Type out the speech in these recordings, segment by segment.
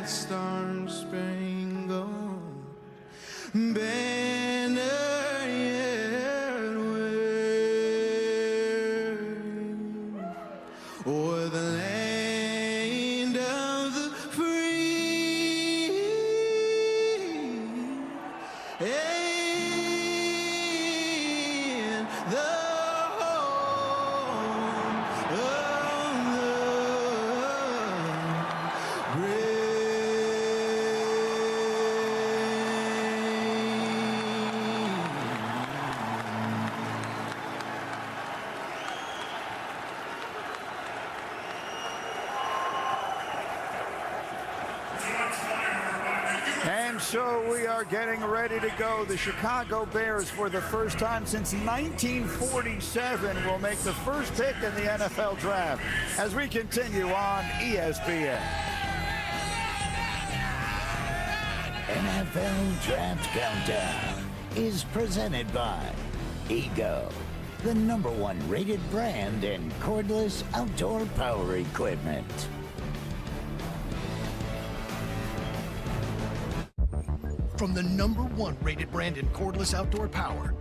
that star-spangled banner yet wave o'er the land of the free and the home of the And so we are getting ready to go. The Chicago Bears, for the first time since 1947, will make the first pick in the NFL Draft as we continue on ESPN. NFL Draft Countdown is presented by Ego, the #1 rated brand in cordless outdoor power equipment. From the #1 rated brand in cordless outdoor power,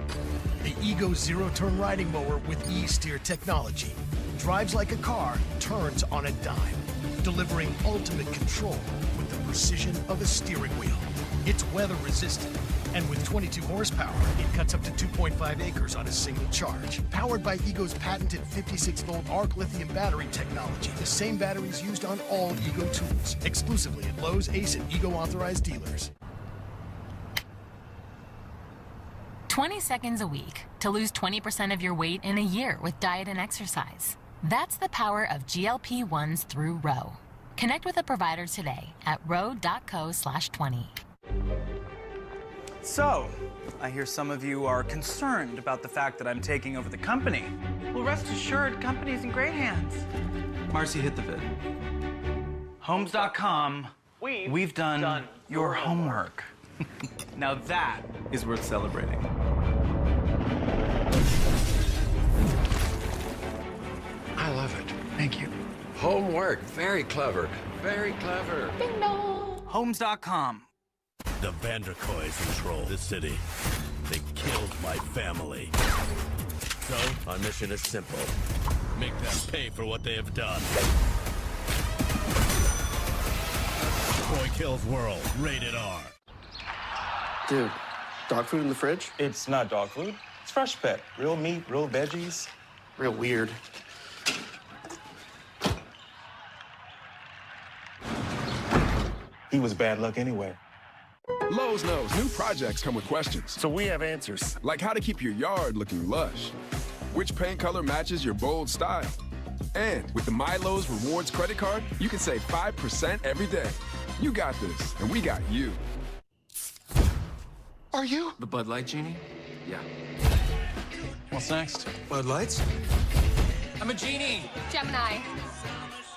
the Ego zero-turn riding mower with E-Steer technology drives like a car, turns on a dime, delivering ultimate control with the precision of a steering wheel. It's weather-resistant, and with 22 horsepower, it cuts up to 2.5 acres on a single charge. Powered by Ego's patented 56-volt arc lithium battery technology, the same batteries used on all Ego tools, exclusively at Lowe's, Ace, and Ego authorized dealers. 20 seconds a week to lose 20% of your weight in a year with diet and exercise. That's the power of GLP-1s through Ro. Connect with a provider today at ro.co/20. So, I hear some of you are concerned about the fact that I'm taking over the company. Well, rest assured, company's in great hands. Marcy, hit the vid. Homes.com, we've done your homework. Now that is worth celebrating. I love it. Thank you. Homework. Very clever. Very clever. Homes.com. The Vanderkoys control the city. They killed my family. So, our mission is simple. Make them pay for what they have done. Boy Kills World, rated R. Dude, dog food in the fridge? It's not dog food. It's Fresh Pet. Real meat, real veggies. Real weird. He was bad luck anyway. Lowe's knows new projects come with questions. So we have answers. Like how to keep your yard looking lush. Which paint color matches your bold style. And with the MyLowe's Rewards credit card, you can save 5% every day. You got this, and we got you. Are you? The Bud Light Genie? Yeah. What's next? Bud Lights? I'm a genie. Gemini.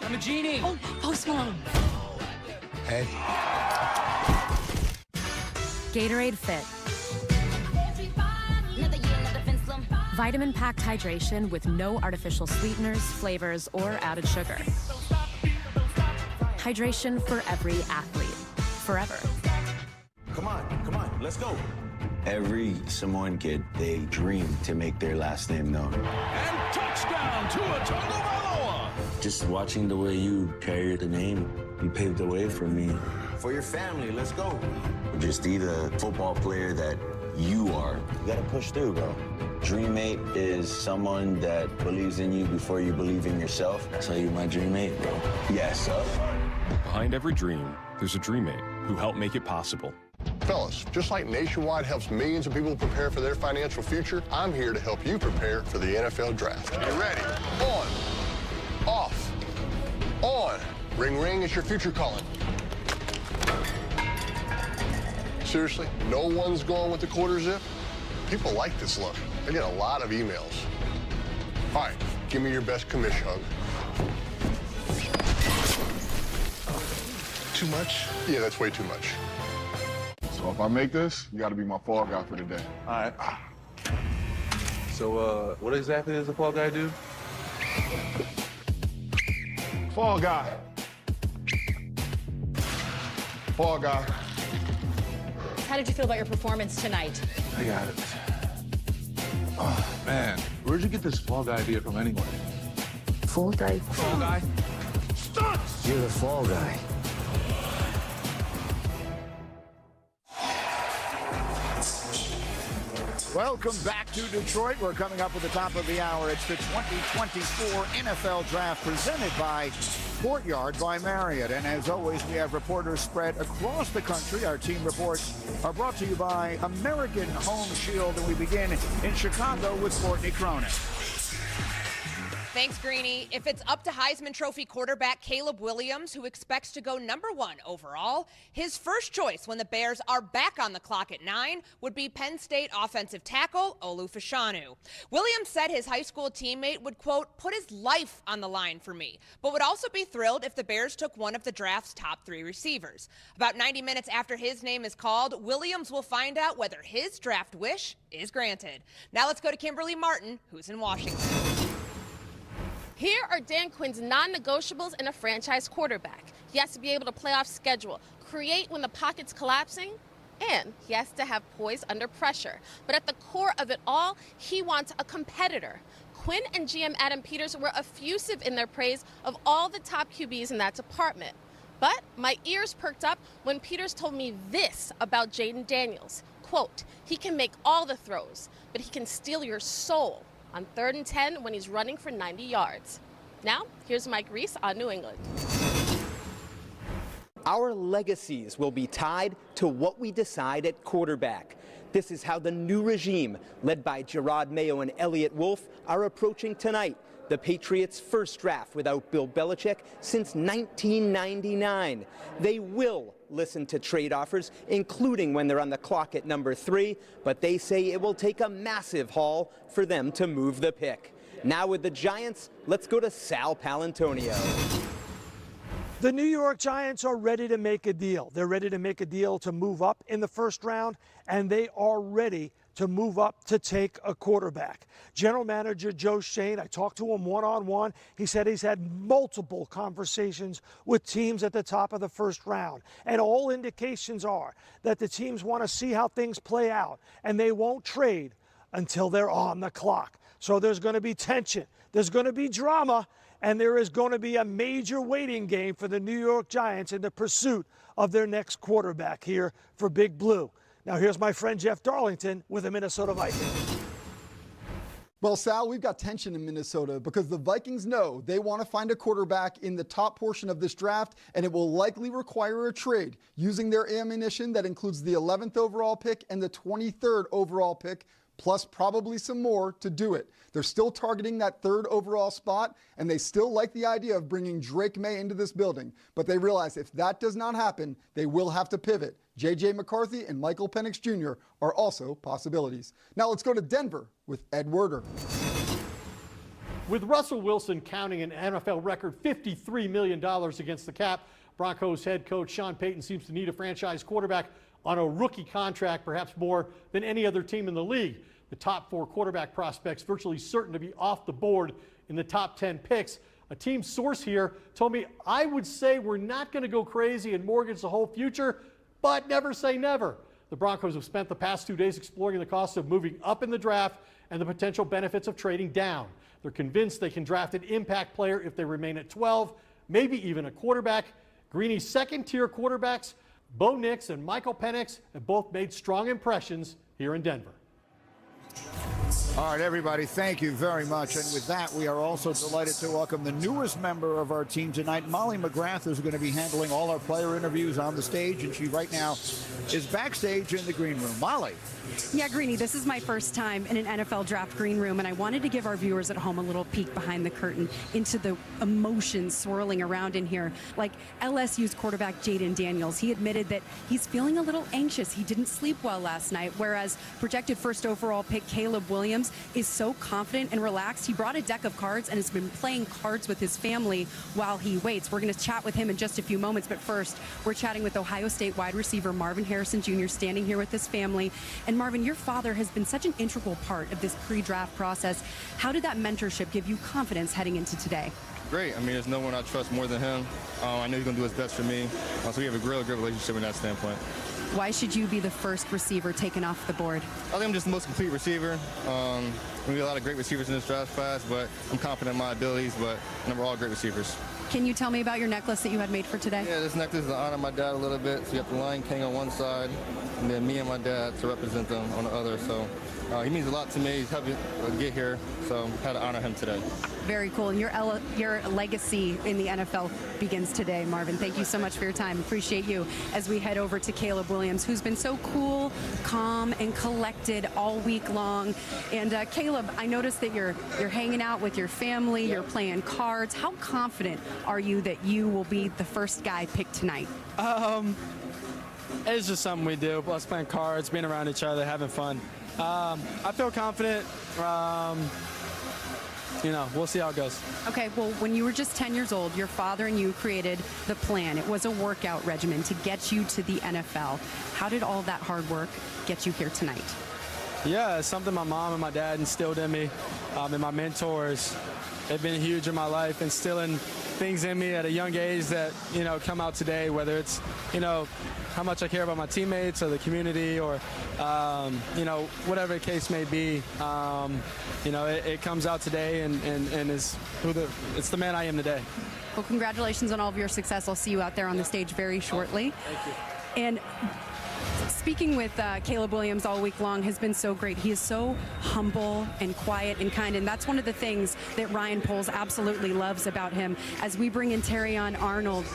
I'm a genie. Oh, Post Malone. Hey. Gatorade Fit. Vitamin-packed hydration with no artificial sweeteners, flavors, or added sugar. Hydration for every athlete, forever. Come on, let's go. Every Samoan kid, they dream to make their last name known. And touchdown to Tagovailoa! Just watching the way you carry the name, you paved the way for me. For your family, let's go. Just be the football player that you are. You gotta push through, bro. Dreammate is someone that believes in you before you believe in yourself. So you're my dreammate, bro. Yes, sir. Behind every dream, there's a dreammate who helped make it possible. Fellas, just like Nationwide helps millions of people prepare for their financial future, I'm here to help you prepare for the NFL Draft. You ready? On. Off. On. Ring, ring, it's your future calling. Seriously, no one's going with the quarter zip? People like this look. I get a lot of emails. All right, give me your best commission hug. Too much? Yeah, that's way too much. So if I make this, you gotta be my fall guy for the day. All right. So, what exactly does the fall guy do? Fall guy. Fall guy. How did you feel about your performance tonight? I got it. Oh, man. Where'd you get this fall guy idea from anyway? Fall guy? Fall guy? Stunts! You're the fall guy. Welcome back to Detroit. We're coming up at the top of the hour. It's the 2024 NFL Draft presented by Courtyard by Marriott. And as always, we have reporters spread across the country. Our team reports are brought to you by American Home Shield. And we begin in Chicago with Courtney Cronin. Thanks, Greeny. If it's up to Heisman Trophy quarterback Caleb Williams, who expects to go #1 overall, his first choice when the Bears are back on the clock at 9 would be Penn State offensive tackle Olu Fashanu. Williams said his high school teammate would, quote, put his life on the line for me, but would also be thrilled if the Bears took one of the draft's top 3 receivers. About 90 minutes after his name is called, Williams will find out whether his draft wish is granted. Now let's go to Kimberly Martin, who's in Washington. Here are Dan Quinn's non-negotiables in a franchise quarterback. He has to be able to play off schedule, create when the pocket's collapsing, and he has to have poise under pressure. But at the core of it all, he wants a competitor. Quinn and GM Adam Peters were effusive in their praise of all the top QBs in that department. But my ears perked up when Peters told me this about Jaden Daniels. Quote, he can make all the throws, but he can steal your soul on 3rd and 10 when he's running for 90 yards. Now, here's Mike Reese on New England. Our legacies will be tied to what we decide at quarterback. This is how the new regime, led by Gerard Mayo and Elliott Wolf, are approaching tonight. The Patriots' first draft without Bill Belichick since 1999. They will listen to trade offers, including when they're on the clock at #3, but they say it will take a massive haul for them to move the pick. Now with the Giants, let's go to Sal Palantonio. The New York Giants are ready to make a deal. They're ready to make a deal to move up in the first round, and they are ready to move up to take a quarterback. General Manager Joe Schoen, I talked to him one-on-one. He said he's had multiple conversations with teams at the top of the first round. And all indications are that the teams want to see how things play out, and they won't trade until they're on the clock. So there's going to be tension. There's going to be drama, and there is going to be a major waiting game for the New York Giants in the pursuit of their next quarterback here for Big Blue. Now here's my friend Jeff Darlington with the Minnesota Vikings. Well, Sal, we've got tension in Minnesota because the Vikings know they want to find a quarterback in the top portion of this draft, and it will likely require a trade using their ammunition that includes the 11th overall pick and the 23rd overall pick, plus probably some more to do it. They're still targeting that 3rd overall spot, and they still like the idea of bringing Drake May into this building. But they realize if that does not happen, they will have to pivot. J.J. McCarthy and Michael Penix Jr. are also possibilities. Now let's go to Denver with Ed Werder. With Russell Wilson counting an NFL record $53 million against the cap, Broncos head coach Sean Payton seems to need a franchise quarterback on a rookie contract, perhaps more than any other team in the league. The top 4 quarterback prospects virtually certain to be off the board in the top 10 picks. A team source here told me, I would say we're not going to go crazy and mortgage the whole future, but never say never. The Broncos have spent the past 2 days exploring the costs of moving up in the draft and the potential benefits of trading down. They're convinced they can draft an impact player if they remain at 12, maybe even a quarterback. Greeny's second-tier quarterbacks, Bo Nix and Michael Penix, have both made strong impressions here in Denver. All right, everybody, thank you very much. And with that, we are also delighted to welcome the newest member of our team tonight, Molly McGrath, is going to be handling all our player interviews on the stage, and she right now is backstage in the green room. Molly. Yeah, Greeny, this is my first time in an NFL draft green room, and I wanted to give our viewers at home a little peek behind the curtain into the emotions swirling around in here. Like LSU's quarterback Jaden Daniels, he admitted that he's feeling a little anxious. He didn't sleep well last night, whereas projected first overall pick Caleb Williams is so confident and relaxed. He brought a deck of cards and has been playing cards with his family while he waits. We're going to chat with him in just a few moments, but first, we're chatting with Ohio State wide receiver Marvin Harrison Jr. standing here with his family. And Marvin, your father has been such an integral part of this pre-draft process. How did that mentorship give you confidence heading into today? Great. I mean, there's no one I trust more than him. I know he's going to do his best for me. So we have a great relationship in that standpoint. Why should you be the first receiver taken off the board? I think I'm just the most complete receiver. We have a lot of great receivers in this draft class, but I'm confident in my abilities, but we're all great receivers. Can you tell me about your necklace that you had made for today? Yeah, this necklace is to honor my dad a little bit. So you have the Lion King on one side, and then me and my dad to represent them on the other. So he means a lot to me. He's helped me get here, so I had to honor him today. Very cool. And your legacy in the NFL begins today, Marvin. Thank you so much for your time. Appreciate you as we head over to Caleb Williams, who's been so cool, calm, and collected all week long. And Caleb, I noticed that you're hanging out with your family, you're playing cards. How confident are you that you will be the first guy picked tonight? It's just something we do, us playing cards, being around each other, having fun. I feel confident. We'll see how it goes. Okay, well, when you were just 10 years old, your father and you created the plan. It was a workout regimen to get you to the NFL. How did all that hard work get you here tonight? Yeah, it's something my mom and my dad instilled in me, and my mentors. They've been huge in my life, instilling things in me at a young age that, come out today, whether it's, how much I care about my teammates or the community or, whatever the case may be. It comes out today and it's the man I am today. Well, congratulations on all of your success. I'll see you out there on the stage very shortly. Thank you. And speaking with Caleb Williams all week long has been so great. He is so humble and quiet and kind, and that's one of the things that Ryan Poles absolutely loves about him. As we bring in Terrion Arnold,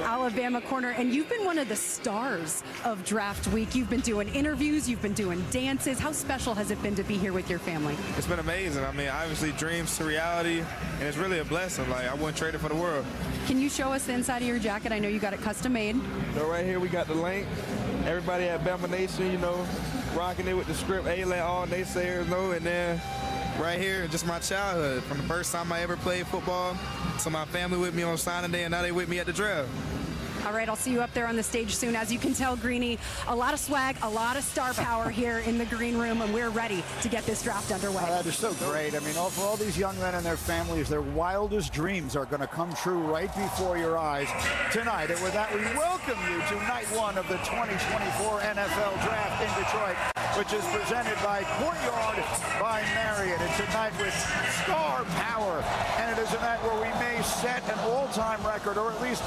Alabama corner, and you've been one of the stars of draft week. You've been doing interviews, you've been doing dances. How special has it been to be here with your family? It's been amazing. I mean, obviously dreams to reality, and it's really a blessing. Like, I wouldn't trade it for the world. Can you show us the inside of your jacket? I know you got it custom made. So right here we got the link. Everybody at Bama Nation, rocking it with the script, A-Let all naysayers know. And then right here, just my childhood. From the first time I ever played football, so my family with me on signing day, and now they with me at the draft. All right, I'll see you up there on the stage soon. As you can tell, Greeny, a lot of swag, a lot of star power here in the green room, and we're ready to get this draft underway. That is so great. I mean, for all these young men and their families, their wildest dreams are going to come true right before your eyes tonight. And with that, we welcome you to night one of the 2024 NFL Draft in Detroit, which is presented by Courtyard by Marriott. It's a night with star power, and it is a night where we may set an all-time record, or at least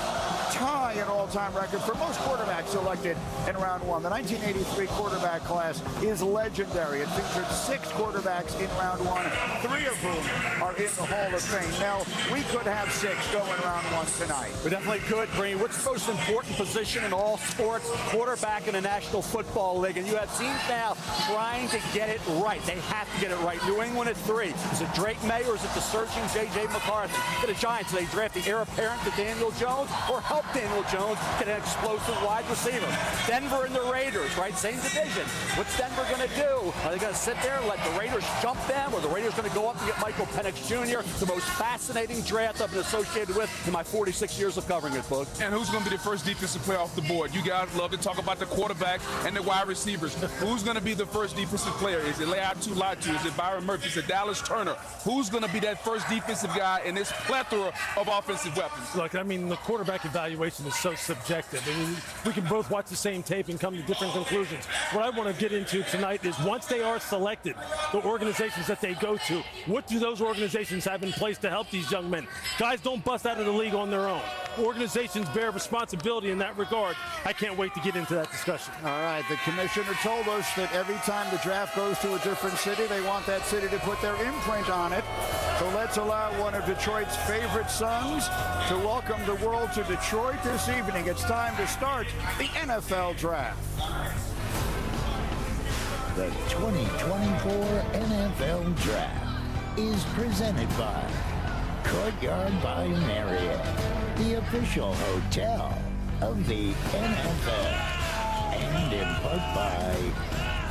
tie an all-time record for most quarterbacks selected in round one. The 1983 quarterback class is legendary. It featured 6 quarterbacks in round one, 3 of whom are in the Hall of Fame. Now, we could have 6 go in round one tonight. We definitely could, Green. What's the most important position in all sports? Quarterback in the National Football League. And you have teams now trying to get it right. They have to get it right. New England at 3. Is it Drake May or is it the surging J.J. McCarthy? For the Giants, they draft the heir apparent to Daniel Jones or help Daniel Jones get an explosive wide receiver. Denver and the Raiders, right? Same division. What's Denver going to do? Are they going to sit there and let the Raiders jump them, or the Raiders going to go up and get Michael Penix Jr., the most fascinating draft I've been associated with in my 46 years of covering it, Boog? And who's going to be the first defensive player off the board? You guys love to talk about the quarterback and the wide receivers. Who's going to be the first defensive player? Is it Laiatu Latu? Is it Byron Murphy? Is it Dallas Turner? Who's going to be that first defensive guy in this plethora of offensive weapons? Look, I mean, the quarterback evaluation is so subjective. I mean, we can both watch the same tape and come to different conclusions. What I want to get into tonight is once they are selected, the organizations that they go to, what do those organizations have in place to help these young men? Guys don't bust out of the league on their own. Organizations bear responsibility in that regard. I can't wait to get into that discussion. All right, the commissioner told us that every time the draft goes to a different city, they want that city to put their imprint on it. So let's allow one of Detroit's favorite sons to welcome the world to Detroit this evening. It's time to start the NFL Draft. The 2024 NFL Draft is presented by Courtyard by Marriott, the official hotel of the NFL, and in part by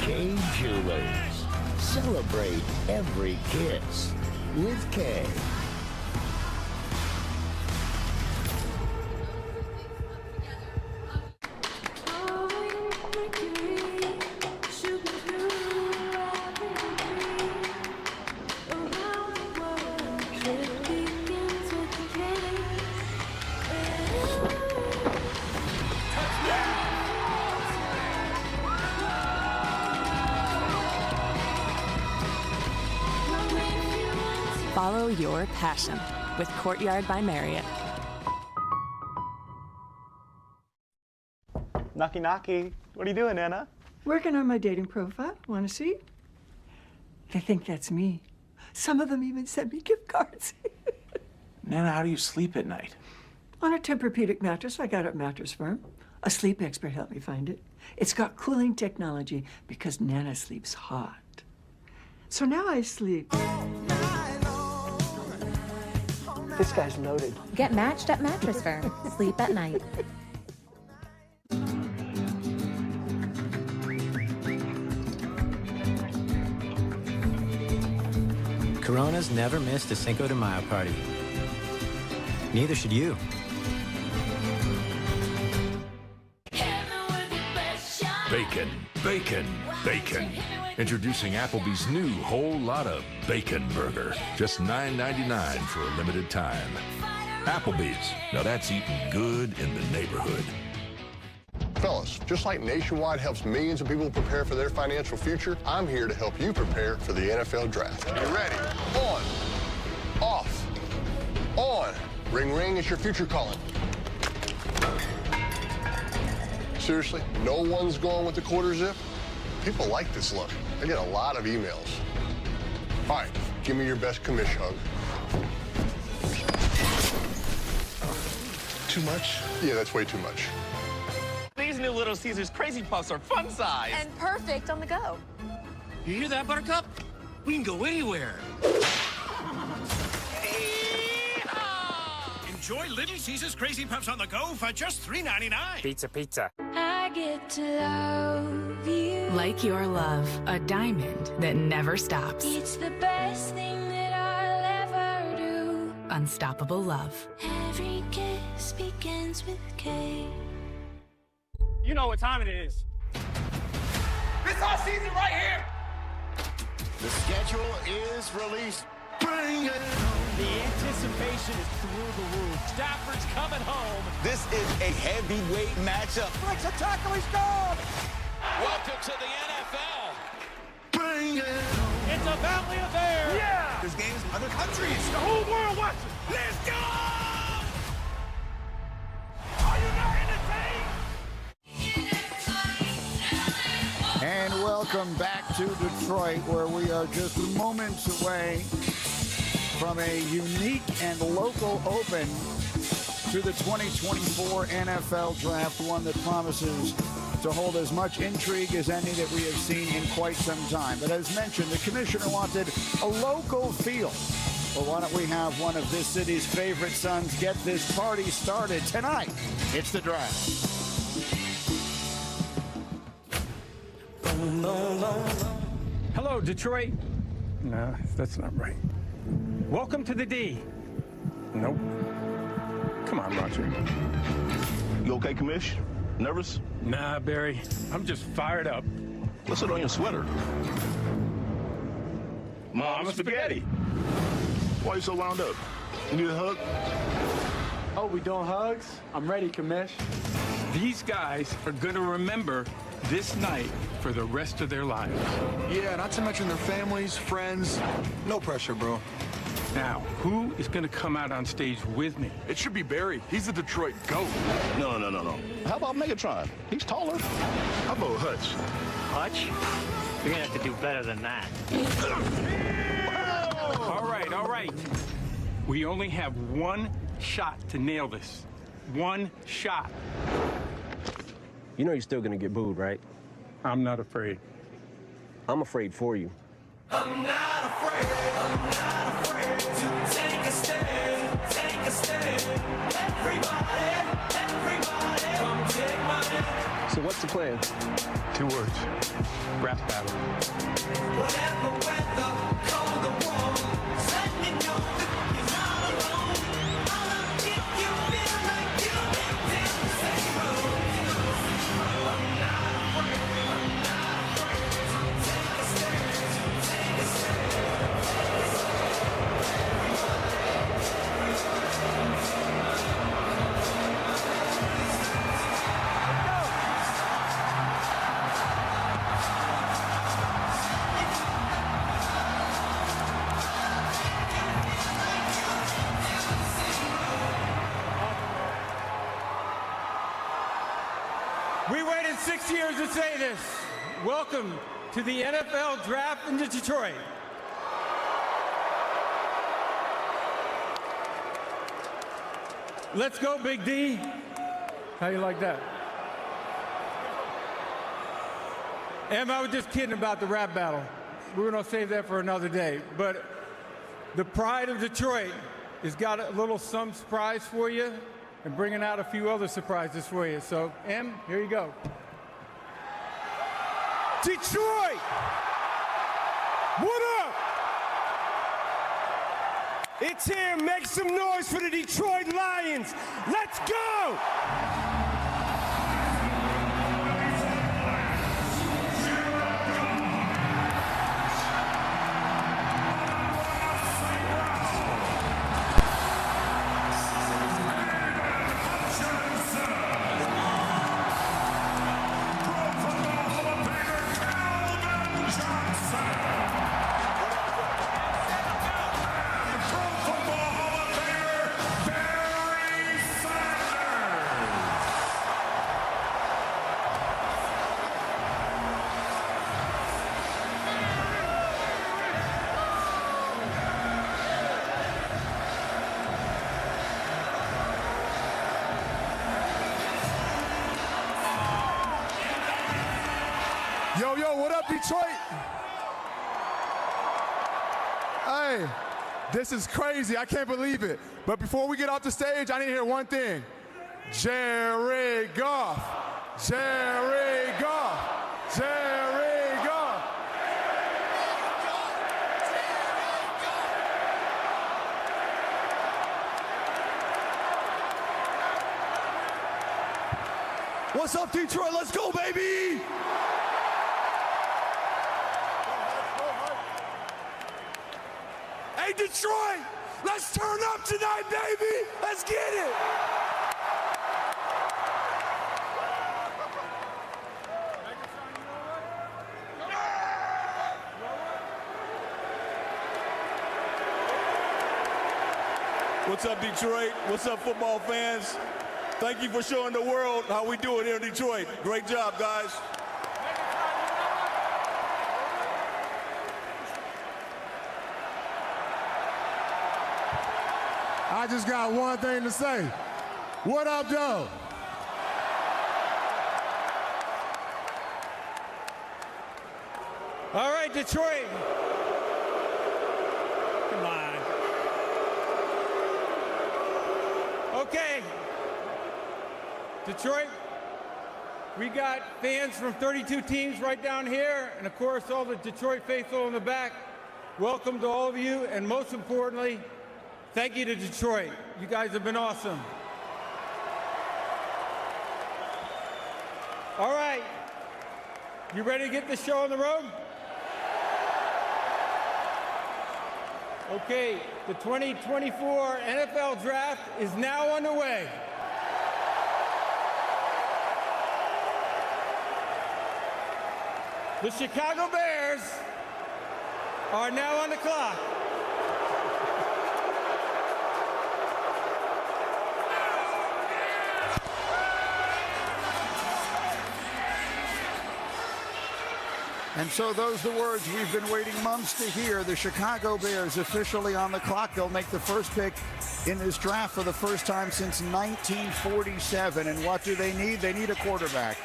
Kay Jewelers. Celebrate every kiss with Kay. Follow your passion with Courtyard by Marriott. Knocky knocky. What are you doing, Anna? Working on my dating profile. Want to see? They think that's me. Some of them even send me gift cards. Nana, how do you sleep at night? On a Tempur-Pedic mattress I got at Mattress Firm. A sleep expert helped me find it. It's got cooling technology because Nana sleeps hot. So now I sleep. This guy's loaded. Get matched at Mattress Firm. Sleep at night. Corona's never missed a Cinco de Mayo party. Neither should you. Bacon, bacon, bacon. Introducing Applebee's new Whole Lotta Bacon Burger. Just $9.99 for a limited time. Applebee's. Now that's eating good in the neighborhood. Fellas, just like Nationwide helps millions of people prepare for their financial future, I'm here to help you prepare for the NFL Draft. You ready? On, off, on. Ring, ring, it's your future calling. Seriously, no one's going with the quarter zip? People like this look. I get a lot of emails. All right, give me your best commish hug. Too much? Yeah, that's way too much. These new Little Caesars Crazy Puffs are fun size. And perfect on the go. You hear that, Buttercup? We can go anywhere. Enjoy Little Caesars Crazy Puffs on the go for just $3.99. Pizza, pizza. I get to love you. Like your love, a diamond that never stops. It's the best thing that I'll ever do. Unstoppable love. Every kiss begins with K. You know what time it is. This our season right here. The schedule is released. Bring it home. The anticipation is through the roof. Stafford's coming home. This is a heavyweight matchup. Flicks a tackle, he's gone. Welcome to the NFL. Bring it home. It's a family affair. Yeah. There's games in other countries. The whole world watching. Let's go! Are you not entertained? And welcome back to Detroit, where we are just moments away from a unique and local open to the 2024 NFL Draft, one that promises to hold as much intrigue as any that we have seen in quite some time. But as mentioned, the commissioner wanted a local feel. Well, why don't we have one of this city's favorite sons get this party started tonight? It's the draft. Hello, Detroit. No, that's not right. Welcome to the D. Nope. Come on, Roger. You okay, Commish? Nervous? Nah, Barry. I'm just fired up. What's it on your sweater? Mom, spaghetti. Why are you so wound up? You need a hug? Oh, we doing hugs? I'm ready, Commish. These guys are gonna remember this night for the rest of their lives. Yeah, not to mention their families, friends. No pressure, bro. Now, who is gonna come out on stage with me? It should be Barry. He's the Detroit GOAT. No. How about Megatron? He's taller. How about Hutch? Hutch? You're gonna have to do better than that. All right. We only have one shot to nail this. One shot. You know you're still gonna get booed, right? I'm not afraid. I'm afraid for you. I'm not afraid to take a stand, Everybody, come take my hand. So what's the plan? 2 words. Rap battle. Whatever weather, cold or warm, let me know that you're not alone. I'll if you feel like you've been in the same room. I'm not afraid to take a stand, We waited 6 years to say this. Welcome to the NFL Draft in Detroit. Let's go, Big D. How you like that? Em, I was just kidding about the rap battle. We're going to save that for another day. But the pride of Detroit has got a little some surprise for you and bringing out a few other surprises for you. So, Em, here you go. Detroit! What up? It's here. Make some noise for the Detroit Lions. Let's go! Yo, what up, Detroit? Hey, this is crazy. I can't believe it. But before we get off the stage, I need to hear one thing. Jared Goff. Jared Goff. Jared Goff. What's up, Detroit? Let's go, baby! Hey, Detroit, let's turn up tonight, baby! Let's get it! What's up, Detroit? What's up, football fans? Thank you for showing the world how we do it here in Detroit. Great job, guys. I just got one thing to say. What up, though? All right, Detroit. Come on. Okay. Detroit, we got fans from 32 teams right down here, and of course, all the Detroit faithful in the back. Welcome to all of you, and most importantly, thank you to Detroit. You guys have been awesome. All right. You ready to get this show on the road? Okay, the 2024 NFL Draft is now underway. The Chicago Bears are now on the clock. And so those are the words we've been waiting months to hear. The Chicago Bears officially on the clock. They'll make the first pick in this draft for the first time since 1947. And what do they need? They need a quarterback.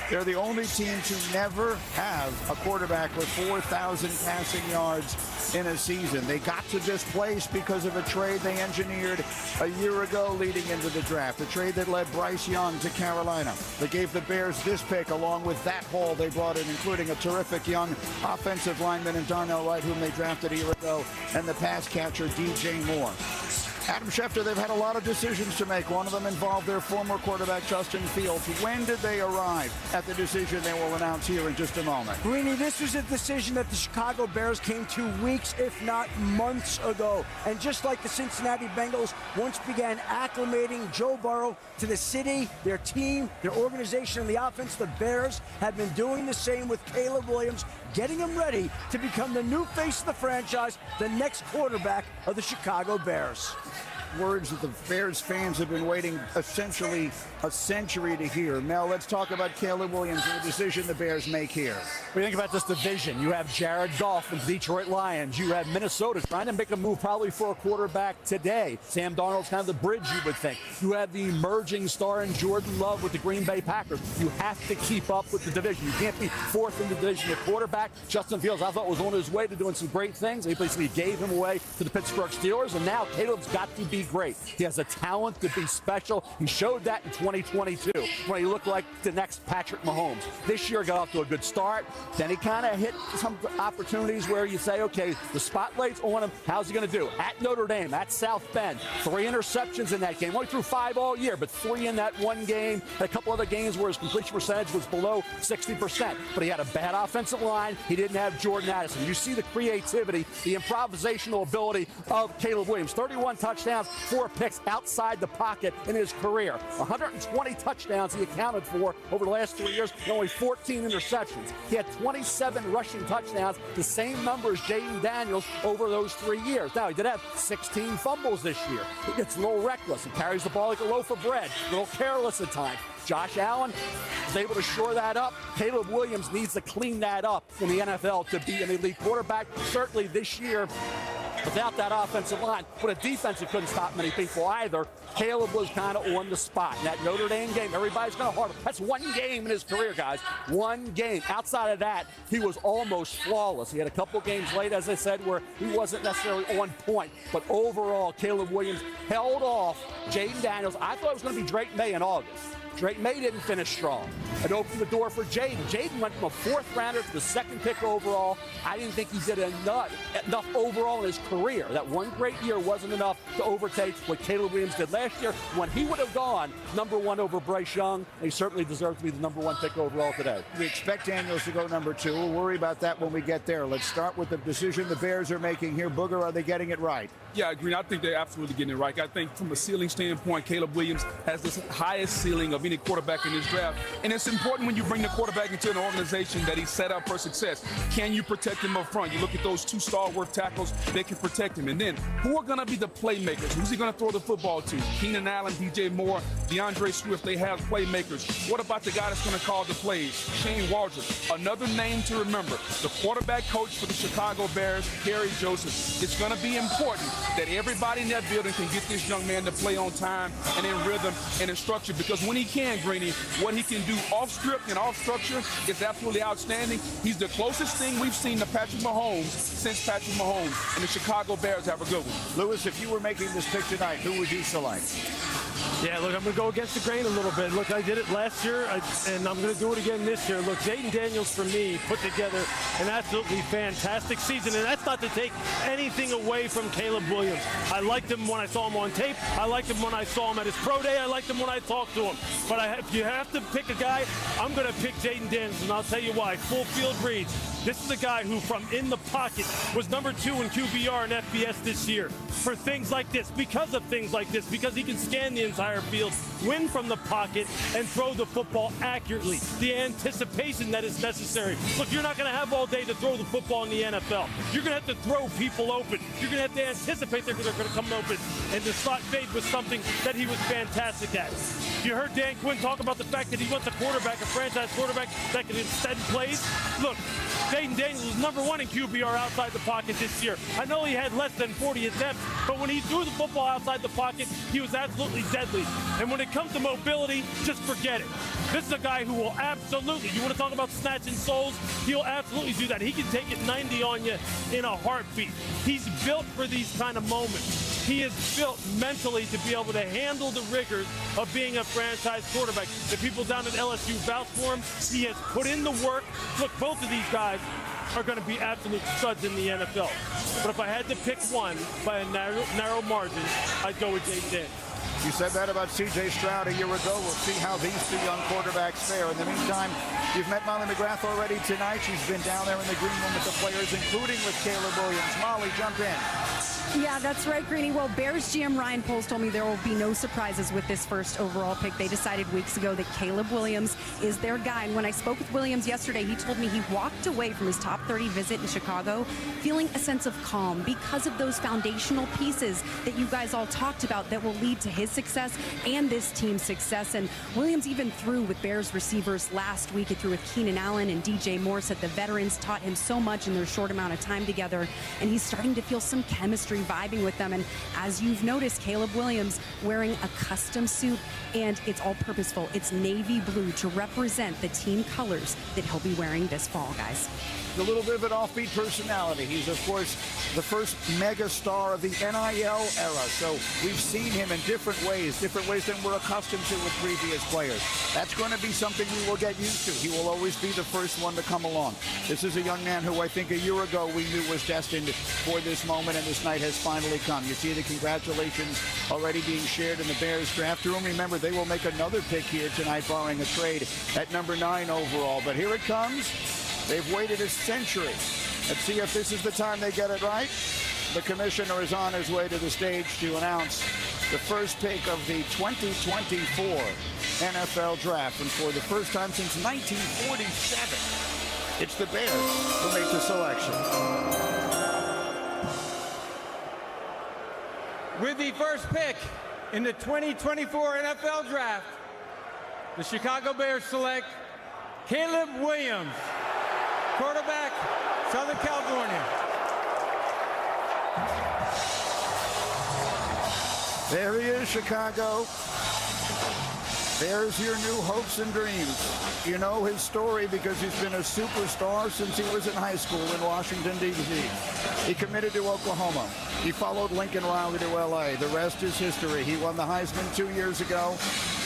They're the only team to never have a quarterback with 4,000 passing yards in a season. They got to this place because of a trade they engineered a year ago leading into the draft, a trade that led Bryce Young to Carolina. They gave the Bears this pick along with that haul they brought in, including a terrific young offensive lineman in Darnell Wright, whom they drafted a year ago, and the pass catcher DJ Moore. Adam Schefter, they've had a lot of decisions to make. One of them involved their former quarterback, Justin Fields. When did they arrive at the decision they will announce here in just a moment? Greeny, this was a decision that the Chicago Bears came to weeks, if not months ago. And just like the Cincinnati Bengals once began acclimating Joe Burrow to the city, their team, their organization, and the offense, the Bears have been doing the same with Caleb Williams, getting him ready to become the new face of the franchise, the next quarterback of the Chicago Bears. words that the Bears fans have been waiting essentially a century to hear. Mel, let's talk about Caleb Williams and the decision the Bears make here. What do you think about this division? You have Jared Goff and the Detroit Lions. You have Minnesota trying to make a move probably for a quarterback today. Sam Darnold's kind of the bridge, you would think. You have the emerging star in Jordan Love with the Green Bay Packers. You have to keep up with the division. You can't be fourth in the division at quarterback. Justin Fields, I thought, was on his way to doing some great things. He basically gave him away to the Pittsburgh Steelers, and now Caleb's got to be great. He has a talent to be special. He showed that in 2022 when he looked like the next Patrick Mahomes. This year got off to a good start. Then he kind of hit some opportunities where you say, okay, the spotlight's on him. How's he going to do? At Notre Dame, at South Bend, 3 interceptions in that game. Only threw 5 all year, but 3 in that one game. A couple other games where his completion percentage was below 60%. But he had a bad offensive line. He didn't have Jordan Addison. You see the creativity, the improvisational ability of Caleb Williams. 31 touchdowns, 4 picks outside the pocket in his career. 120 touchdowns he accounted for over the last 3 years, and only 14 interceptions. He had 27 rushing touchdowns, the same number as Jaden Daniels over those 3 years. Now, he did have 16 fumbles this year. He gets a little reckless. He carries the ball like a loaf of bread, a little careless at times. Josh Allen is able to shore that up. Caleb Williams needs to clean that up in the NFL to be an elite quarterback. Certainly this year, without that offensive line, but a defense that couldn't stop many people either, Caleb was kind of on the spot. In that Notre Dame game, everybody's going to hard. That's one game in his career, guys. One game. Outside of that, he was almost flawless. He had a couple games late, as I said, where he wasn't necessarily on point. But overall, Caleb Williams held off Jaden Daniels. I thought it was going to be Drake May in August. Drake May didn't finish strong. It opened the door for Jaden. Jaden went from a 4th rounder to the 2nd pick overall. I didn't think he did enough overall in his career. That one great year wasn't enough to overtake what Caleb Williams did last year when he would have gone #1 over Bryce Young. He certainly deserves to be the #1 pick overall today. We expect Daniels to go #2. We'll worry about that when we get there. Let's start with the decision the Bears are making here. Booger, are they getting it right? Yeah, Green, I think they're absolutely getting it right. I think from a ceiling standpoint, Caleb Williams has the highest ceiling of any quarterback in this draft. And it's important when you bring the quarterback into an organization that he's set up for success. Can you protect him up front? You look at those 2 stalwart tackles, they can protect him. And then who are going to be the playmakers? Who's he going to throw the football to? Keenan Allen, DJ Moore, DeAndre Swift, they have playmakers. What about the guy that's going to call the plays? Shane Waldron, another name to remember. The quarterback coach for the Chicago Bears, Kerry Joseph. It's going to be important that everybody in that building can get this young man to play on time and in rhythm and in structure, because when he can, Greeny, what he can do off script and off structure is absolutely outstanding. He's the closest thing we've seen to Patrick Mahomes since Patrick Mahomes, and the Chicago Bears have a good one. Lewis, if you were making this pick tonight, who would you select? Yeah, look, I'm going to go against the grain a little bit. Look, I did it last year, and I'm going to do it again this year. Look, Jaden Daniels, for me, put together an absolutely fantastic season, and that's not to take anything away from Caleb Williams. I liked him when I saw him on tape. I liked him when I saw him at his pro day. I liked him when I talked to him. But if you have to pick a guy, I'm going to pick Jaden Daniels, and I'll tell you why. Full field reads. This is a guy who, from in the pocket, was #2 in QBR and FBS this year. For things like this, because of things like this, because he can scan the entire field, win from the pocket, and throw the football accurately. The anticipation that is necessary. Look, you're not going to have all day to throw the football in the NFL. You're going to have to throw people open. You're going to have to anticipate they're going to come open. And the slot fade was something that he was fantastic at. You heard Dan Quinn talk about the fact that he wants a quarterback, a franchise quarterback that can extend plays. Look, Jaden Daniels was #1 in QBR outside the pocket this year. I know he had less than 40 attempts, but when he threw the football outside the pocket, he was absolutely deadly. And when it comes to mobility, just forget it. This is a guy who will absolutely, you want to talk about snatching souls? He'll absolutely do that. He can take it 90 on you in a heartbeat. He's built for these kind of moments. He is built mentally to be able to handle the rigors of being a franchise quarterback. The people down at LSU vouch for him. He has put in the work. Look, both of these guys are going to be absolute studs in the NFL. But if I had to pick one by a narrow margin, I'd go with Jaden Daniels. You said that about C.J. Stroud a year ago. We'll see how these 2 young quarterbacks fare. In the meantime, you've met Molly McGrath already tonight. She's been down there in the green room with the players, including with Caleb Williams. Molly, jump in. Yeah, that's right, Greeny. Well, Bears GM Ryan Poles told me there will be no surprises with this first overall pick. They decided weeks ago that Caleb Williams is their guy. And when I spoke with Williams yesterday, he told me he walked away from his top 30 visit in Chicago feeling a sense of calm because of those foundational pieces that you guys all talked about that will lead to his success and this team's success. And Williams even threw with Bears receivers last week. He threw with Keenan Allen and DJ Moore, said the veterans taught him so much in their short amount of time together. And he's starting to feel some chemistry vibing with them. And as you've noticed, Caleb Williams wearing a custom suit, and it's all purposeful. It's navy blue to represent the team colors that he'll be wearing this fall, guys. A little bit of an offbeat personality. He's, of course, the first mega star of the NIL era. So we've seen him in different ways than we're accustomed to with previous players. That's going to be something we will get used to. He will always be the first one to come along. This is a young man who I think a year ago we knew was destined for this moment, and this night has finally come. You see the congratulations already being shared in the Bears draft room. Remember, they will make another pick here tonight, barring a trade at number 9 overall. But here it comes. They've waited a century. Let's see if this is the time they get it right. The commissioner is on his way to the stage to announce the first pick of the 2024 NFL Draft. And for the first time since 1947, it's the Bears who make the selection. With the first pick in the 2024 NFL Draft, the Chicago Bears select Caleb Williams, quarterback, Southern California. There he is, Chicago. There's your new hopes and dreams. You know his story because he's been a superstar since he was in high school in Washington, D.C. He committed to Oklahoma. He followed Lincoln Riley to L.A. The rest is history. He won the Heisman 2 years ago,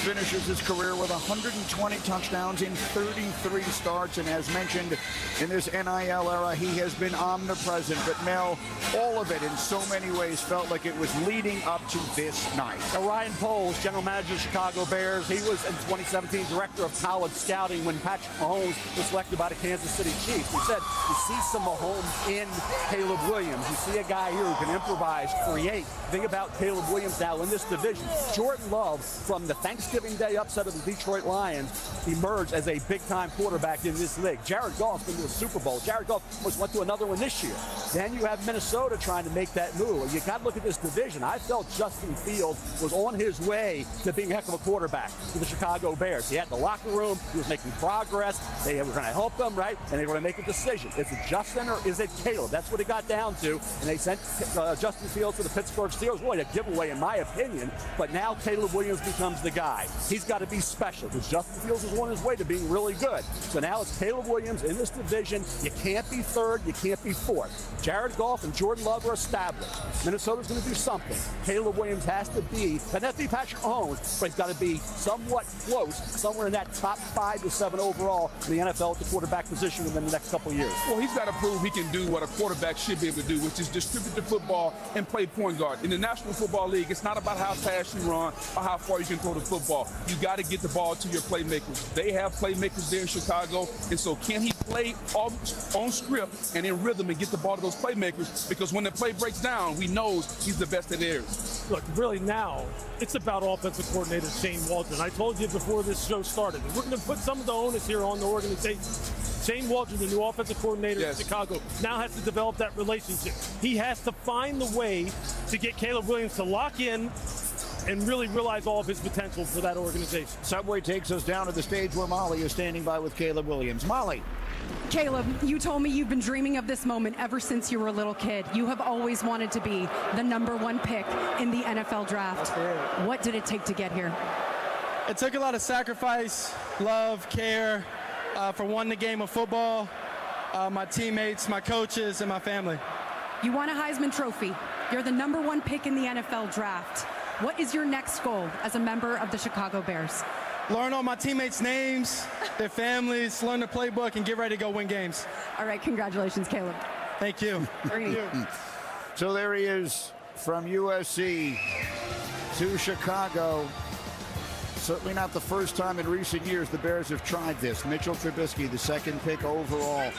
finishes his career with 120 touchdowns in 33 starts, and as mentioned, in this NIL era, he has been omnipresent. But Mel, all of it in so many ways felt like it was leading up to this night. Now, Ryan Poles, general manager of Chicago Bears, he was in 2017 director of college scouting when Patrick Mahomes was selected by the Kansas City Chiefs. He said, you see some Mahomes in Caleb Williams. You see a guy here who can improvise, create. Think about Caleb Williams now in this division. Jordan Love, from the Thanksgiving Day upset of the Detroit Lions, emerged as a big-time quarterback in this league. Jared Goff's been to a Super Bowl. Jared Goff almost went to another one this year. Then you have Minnesota trying to make that move. You got to look at this division. I felt Justin Fields was on his way to being a heck of a quarterback for the Chicago Bears. He had the locker room. He was making progress. They were going to help him, right? And they were going to make a decision. Is it Justin or is it Caleb? That's what it got down to. And they sent Justin Fields to the Pittsburgh Steelers. Really a giveaway, in my opinion. But now Caleb Williams becomes the guy. He's got to be special because Justin Fields is on his way to being really good. So now it's Caleb Williams in this division. You can't be third. You can't be fourth. Jared Goff and Jordan Love are established. Minnesota's going to do something. Caleb Williams has to be, doesn't have to be Patrick Mahomes, but he's got to be somewhat close, somewhere in that top 5 to 7 overall in the NFL at the quarterback position within the next couple of years. Well, he's got to prove he can do what a quarterback should be able to do, which is distribute the football and play point guard. In the National Football League, it's not about how fast you run or how far you can throw the football. You got to get the ball to your playmakers. They have playmakers there in Chicago, and so can he play on script and in rhythm and get the ball to those playmakers? Because when the play breaks down, we know he's the best in theirs. Look, really now, it's about offensive coordinator Shane Waldron. I told you before this show started, we're going to put some of the onus here on the organization. Shane Waldron, the new offensive coordinator in Chicago, now has to develop that relationship. He has to find the way to get Caleb Williams to lock in and really realize all of his potential for that organization. Subway takes us down to the stage where Molly is standing by with Caleb Williams. Molly. Caleb, you told me you've been dreaming of this moment ever since you were a little kid. You have always wanted to be the #1 pick in the NFL draft. What did it take to get here? It took a lot of sacrifice, love, care for winning the game of football, my teammates, my coaches, and my family. You won a Heisman Trophy. You're the #1 pick in the NFL draft. What is your next goal as a member of the Chicago Bears? Learn all my teammates' names, their families, learn the playbook, and get ready to go win games. All right, congratulations, Caleb. Thank you. Thank you. So there he is from USC to Chicago. Certainly not the first time in recent years the Bears have tried this. Mitchell Trubisky, the second pick overall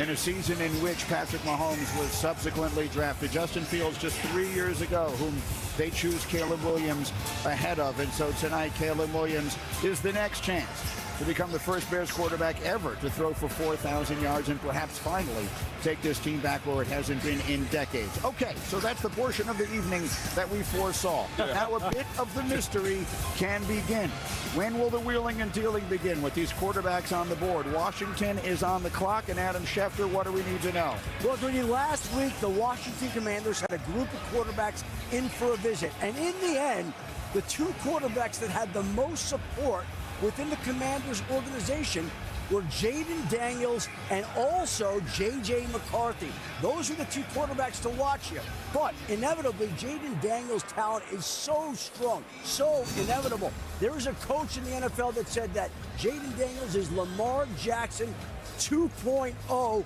in a season in which Patrick Mahomes was subsequently drafted. Justin Fields just 3 years ago, whom they choose Caleb Williams ahead of. And so tonight, Caleb Williams is the next chance to become the first Bears quarterback ever to throw for 4,000 yards and perhaps finally take this team back where it hasn't been in decades. Okay, so that's the portion of the evening that we foresaw. Now a bit of the mystery can begin. When will the wheeling and dealing begin with these quarterbacks on the board? Washington is on the clock, and Adam Schefter, what do we need to know? Well, during last week, the Washington Commanders had a group of quarterbacks in for a visit. And in the end, the two quarterbacks that had the most support within the Commanders organization were Jaden Daniels and also J.J. McCarthy. Those are the two quarterbacks to watch here. But inevitably, Jaden Daniels' talent is so strong, so inevitable. There is a coach in the NFL that said that Jaden Daniels is Lamar Jackson 2.0,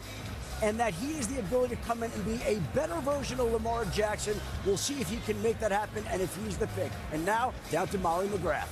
and that he has the ability to come in and be a better version of Lamar Jackson. We'll see if he can make that happen and if he's the pick. And now, down to Molly McGrath.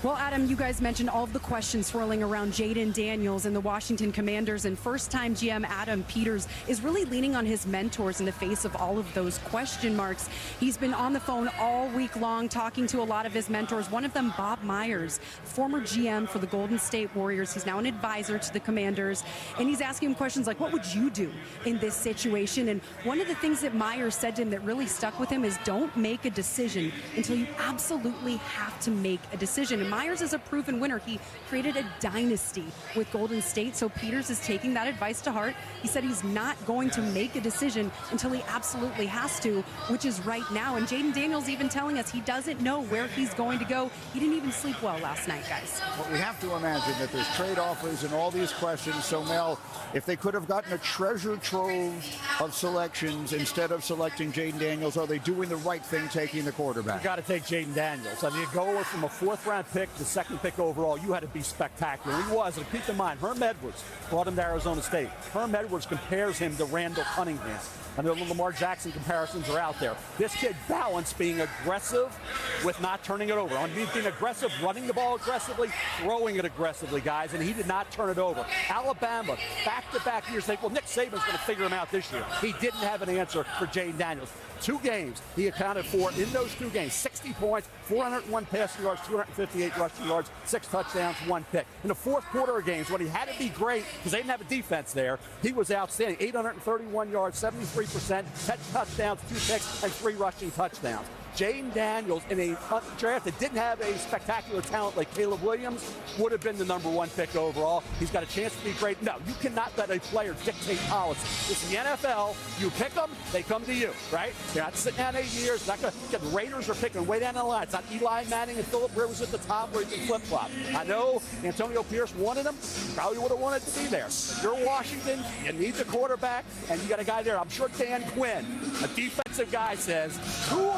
Well, Adam, you guys mentioned all of the questions swirling around Jaden Daniels and the Washington Commanders, and first-time GM Adam Peters is really leaning on his mentors in the face of all of those question marks. He's been on the phone all week long talking to a lot of his mentors, one of them Bob Myers, former GM for the Golden State Warriors. He's now an advisor to the Commanders, and he's asking him questions like, what would you do in this situation? And one of the things that Myers said to him that really stuck with him is don't make a decision until you absolutely have to make a decision. And Myers is a proven winner. He created a dynasty with Golden State, so Peters is taking that advice to heart. He said he's not going to make a decision until he absolutely has to, which is right now. And Jaden Daniels even telling us he doesn't know where he's going to go. He didn't even sleep well last night, guys. Well, we have to imagine that there's trade offers and all these questions. So, Mel, if they could have gotten a treasure trove of selections instead of selecting Jaden Daniels, are they doing the right thing taking the quarterback? You got to take Jaden Daniels. I mean, you go from a fourth-round pick, the second pick overall, you had to be spectacular. He was. And keep in mind, Herm Edwards brought him to Arizona State. Herm Edwards compares him to Randall Cunningham. I know the Lamar Jackson comparisons are out there. This kid balanced being aggressive with not turning it over. On being aggressive, running the ball aggressively, throwing it aggressively, guys, and he did not turn it over. Alabama, back-to-back years, think, well, Nick Saban's going to figure him out this year. He didn't have an answer for Jaden Daniels. 2 games he accounted for in those 2 games. 60 points, 401 passing yards, 258 rushing yards, 6 touchdowns, 1 pick. In the fourth quarter of games, when he had to be great because they didn't have a defense there, he was outstanding. 831 yards, 73%, 10 touchdowns, 2 picks, and 3 rushing touchdowns. Jaden Daniels in a draft that didn't have a spectacular talent like Caleb Williams would have been the #1 pick overall. He's got a chance to be great. No, you cannot let a player dictate policy. It's the NFL. You pick them, they come to you, right? You're not sitting down 8 years. Not going to get the Raiders are picking way down the line. It's not Eli Manning and Philip Rivers at the top where he can flip-flop. I know Antonio Pierce wanted him. Probably would have wanted to be there. You're Washington. You need the quarterback, and you got a guy there. I'm sure Dan Quinn, a defensive guy, says, who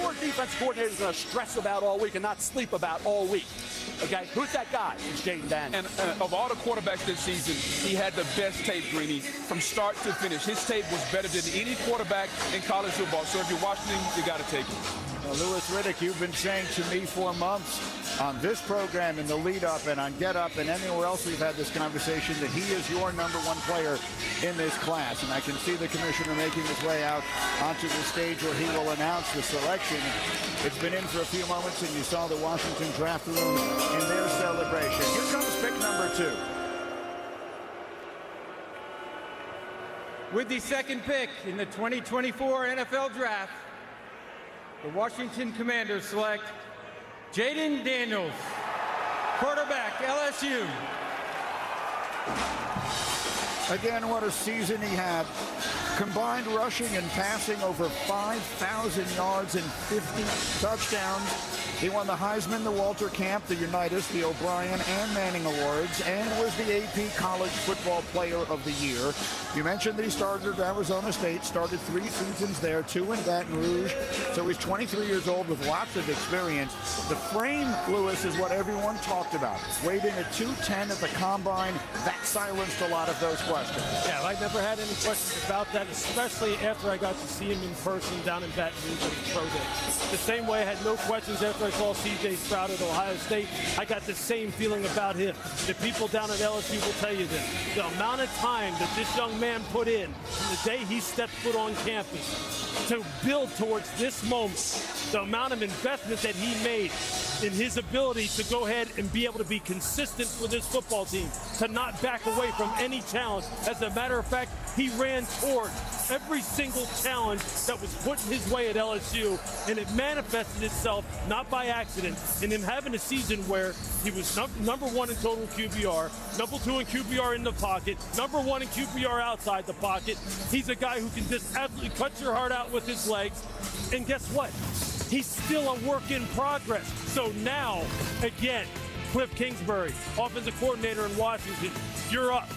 are defense coordinators going to stress about all week and not sleep about all week? Okay, who's that guy? It's Jaden Daniels. And of all the quarterbacks this season, he had the best tape, Greeny, from start to finish. His tape was better than any quarterback in college football. So if you're Washington, you got to take it. Now, Louis Riddick, you've been saying to me for months on this program, in the lead-up and on Get Up and anywhere else we've had this conversation, that he is your #1 player in this class. And I can see the commissioner making his way out onto the stage where he will announce the selection. It's been in for a few moments, and you saw the Washington draft room in their celebration. Here comes pick #2. With the second pick in the 2024 NFL Draft, the Washington Commanders select Jaden Daniels, quarterback, LSU. Again, what a season he had. Combined rushing and passing over 5,000 yards and 50 touchdowns. He won the Heisman, the Walter Camp, the Unitas, the O'Brien, and Manning Awards, and was the AP College Football Player of the Year. You mentioned that he started at Arizona State, started 3 seasons there, 2 in Baton Rouge. So he's 23 years old with lots of experience. The frame, Lewis, is what everyone talked about. Weighed in at 210 at the Combine. That silenced a lot of those questions. Yeah, I never had any questions about that, especially after I got to see him in person down in Baton Rouge at his pro day. The same way I had no questions after after I saw C.J. Stroud at Ohio State, I got the same feeling about him. The people down at LSU will tell you this. The amount of time that this young man put in from the day he stepped foot on campus to build towards this moment, the amount of investment that he made in his ability to go ahead and be able to be consistent with this football team, to not back away from any challenge. As a matter of fact, he ran toward every single challenge that was put in his way at LSU, and it manifested itself, not by accident, in him having a season where he was number one in total QBR, number two in QBR in the pocket, number one in QBR outside the pocket. He's a guy who can just absolutely cut your heart out with his legs, and guess what? He's still a work in progress. So now, again, Cliff Kingsbury, offensive coordinator in Washington, you're up.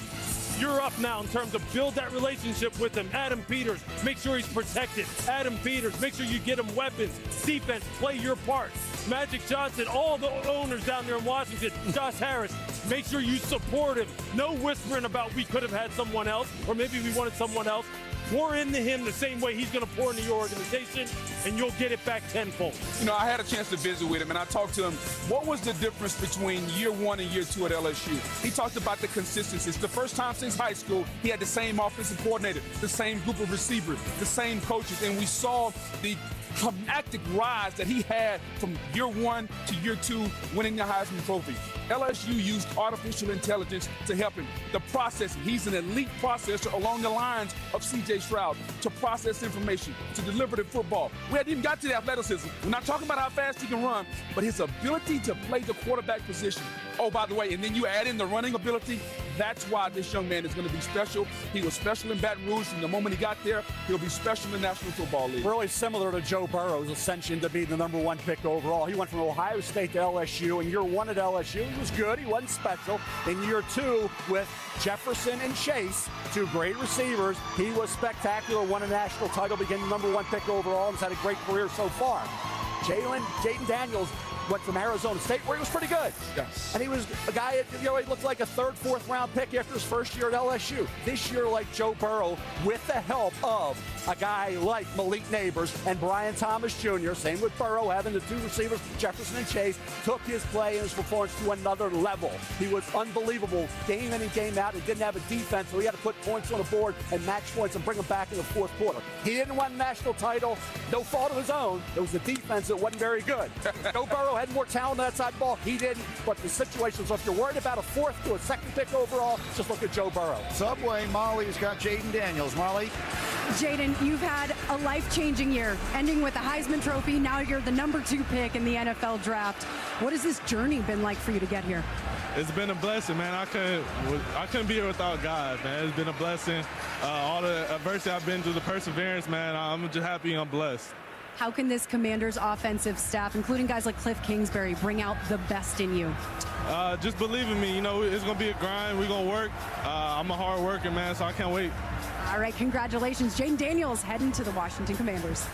You're up now in terms of build that relationship with him. Adam Peters, make sure he's protected. Adam Peters, make sure you get him weapons. Defense, play your part. Magic Johnson, all the owners down there in Washington. Josh Harris, make sure you support him. No whispering about we could have had someone else, or maybe we wanted someone else. Pour into him the same way he's going to pour into your organization, and you'll get it back tenfold. You know, I had a chance to visit with him, and I talked to him. What was the difference between year one and year two at LSU? He talked about the consistency. It's the first time since high school he had the same offensive coordinator, the same group of receivers, the same coaches, and we saw the climactic rise that he had from year one to year two, winning the Heisman Trophy. LSU used artificial intelligence to help him. The processing, he's an elite processor along the lines of C.J. Stroud, to process information, to deliver the football. We hadn't even got to the athleticism. We're not talking about how fast he can run, but his ability to play the quarterback position. Oh, by the way, and then you add in the running ability. That's why this young man is going to be special. He was special in Baton Rouge from the moment he got there. He'll be special in the National Football League. Really similar to Joe Burrow's ascension to be the number one pick overall. He went from Ohio State to LSU. In year one at LSU, he was good. He wasn't special. In year two, with Jefferson and Chase, two great receivers, he was spectacular, won a national title, became the number one pick overall, and has had a great career so far. Jayden Daniels went from Arizona State, where he was pretty good. Yes. And he was a guy, he looked like a third, fourth round pick after his first year at LSU. This year, like Joe Burrow, with the help of a guy like Malik Neighbors and Brian Thomas Jr., same with Burrow, having the two receivers, Jefferson and Chase, took his play and his performance to another level. He was unbelievable game in and game out. He didn't have a defense, so he had to put points on the board and match points and bring them back in the fourth quarter. He didn't win a national title, no fault of his own. It was the defense that wasn't very good. Joe Burrow had more talent on that side of the ball. He didn't, but the situation was, if you're worried about a fourth to a second pick overall, just look at Joe Burrow. Subway, Molly's got Jayden Daniels. Molly? Jayden, you've had a life-changing year, ending with the Heisman Trophy. Now you're the number 2 pick in the NFL draft. What has this journey been like for you to get here? It's been a blessing, man. I couldn't be here without God, man. It's been a blessing. All the adversity I've been through, the perseverance, man. I'm just happy I'm blessed. How can this Commanders offensive staff, including guys like Cliff Kingsbury, bring out the best in you? Just believe in me. You know, it's going to be a grind. We're going to work. I'm a hard worker, man, so I can't wait. All right, congratulations. Jayden Daniels heading to the Washington Commanders.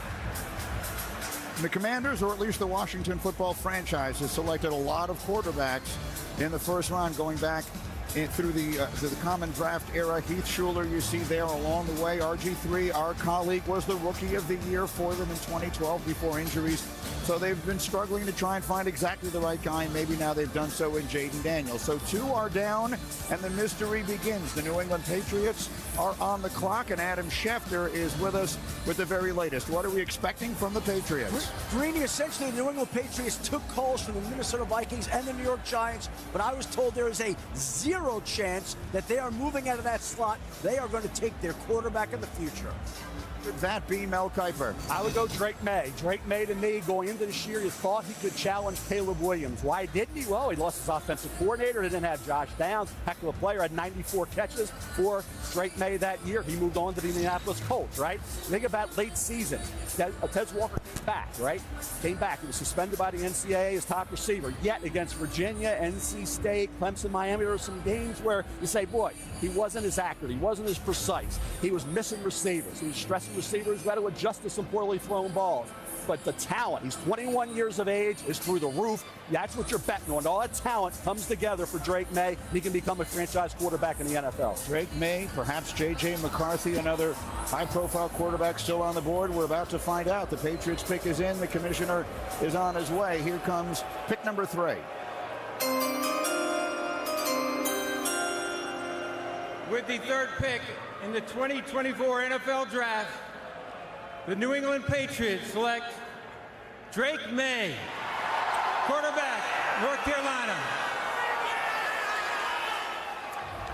The Commanders, or at least the Washington football franchise, has selected a lot of quarterbacks in the first round, going back through the common draft era. Heath Schuler, you see there along the way. RG3, our colleague, was the rookie of the year for them in 2012 before injuries. So they've been struggling to try and find exactly the right guy, and maybe now they've done so in Jayden Daniels. So 2 are down, and the mystery begins. The New England Patriots are on the clock, and Adam Schefter is with us with the very latest. What are we expecting from the Patriots? Greeny, essentially, the New England Patriots took calls from the Minnesota Vikings and the New York Giants, but I was told there is a 0 chance that they are moving out of that slot. They are going to take their quarterback in the future. Would that be Mel Kiper? I would go Drake May. Drake May, to me, going into this year, you thought he could challenge Caleb Williams. Why didn't he? Well, he lost his offensive coordinator. He didn't have Josh Downs. Heck of a player, had 94 catches for Drake May that year. He moved on to the Indianapolis Colts, right? Think about late season. Tez Walker came back, right? Came back. He was suspended by the NCAA as top receiver. Yet against Virginia, NC State, Clemson, Miami, there were some games where you say, boy, he wasn't as accurate. He wasn't as precise. He was missing receivers. He was stressing receivers who had to adjust to some poorly thrown balls. but the talent, he's 21 years of age, is through the roof. That's what you're betting on. All that talent comes together for Drake May. He can become a franchise quarterback in the NFL. Drake May, perhaps J.J. McCarthy, another high-profile quarterback still on the board. We're about to find out. The Patriots pick is in. The commissioner is on his way. Here comes pick number 3. With the third pick in the 2024 NFL Draft, the New England Patriots select Drake May, quarterback, North Carolina.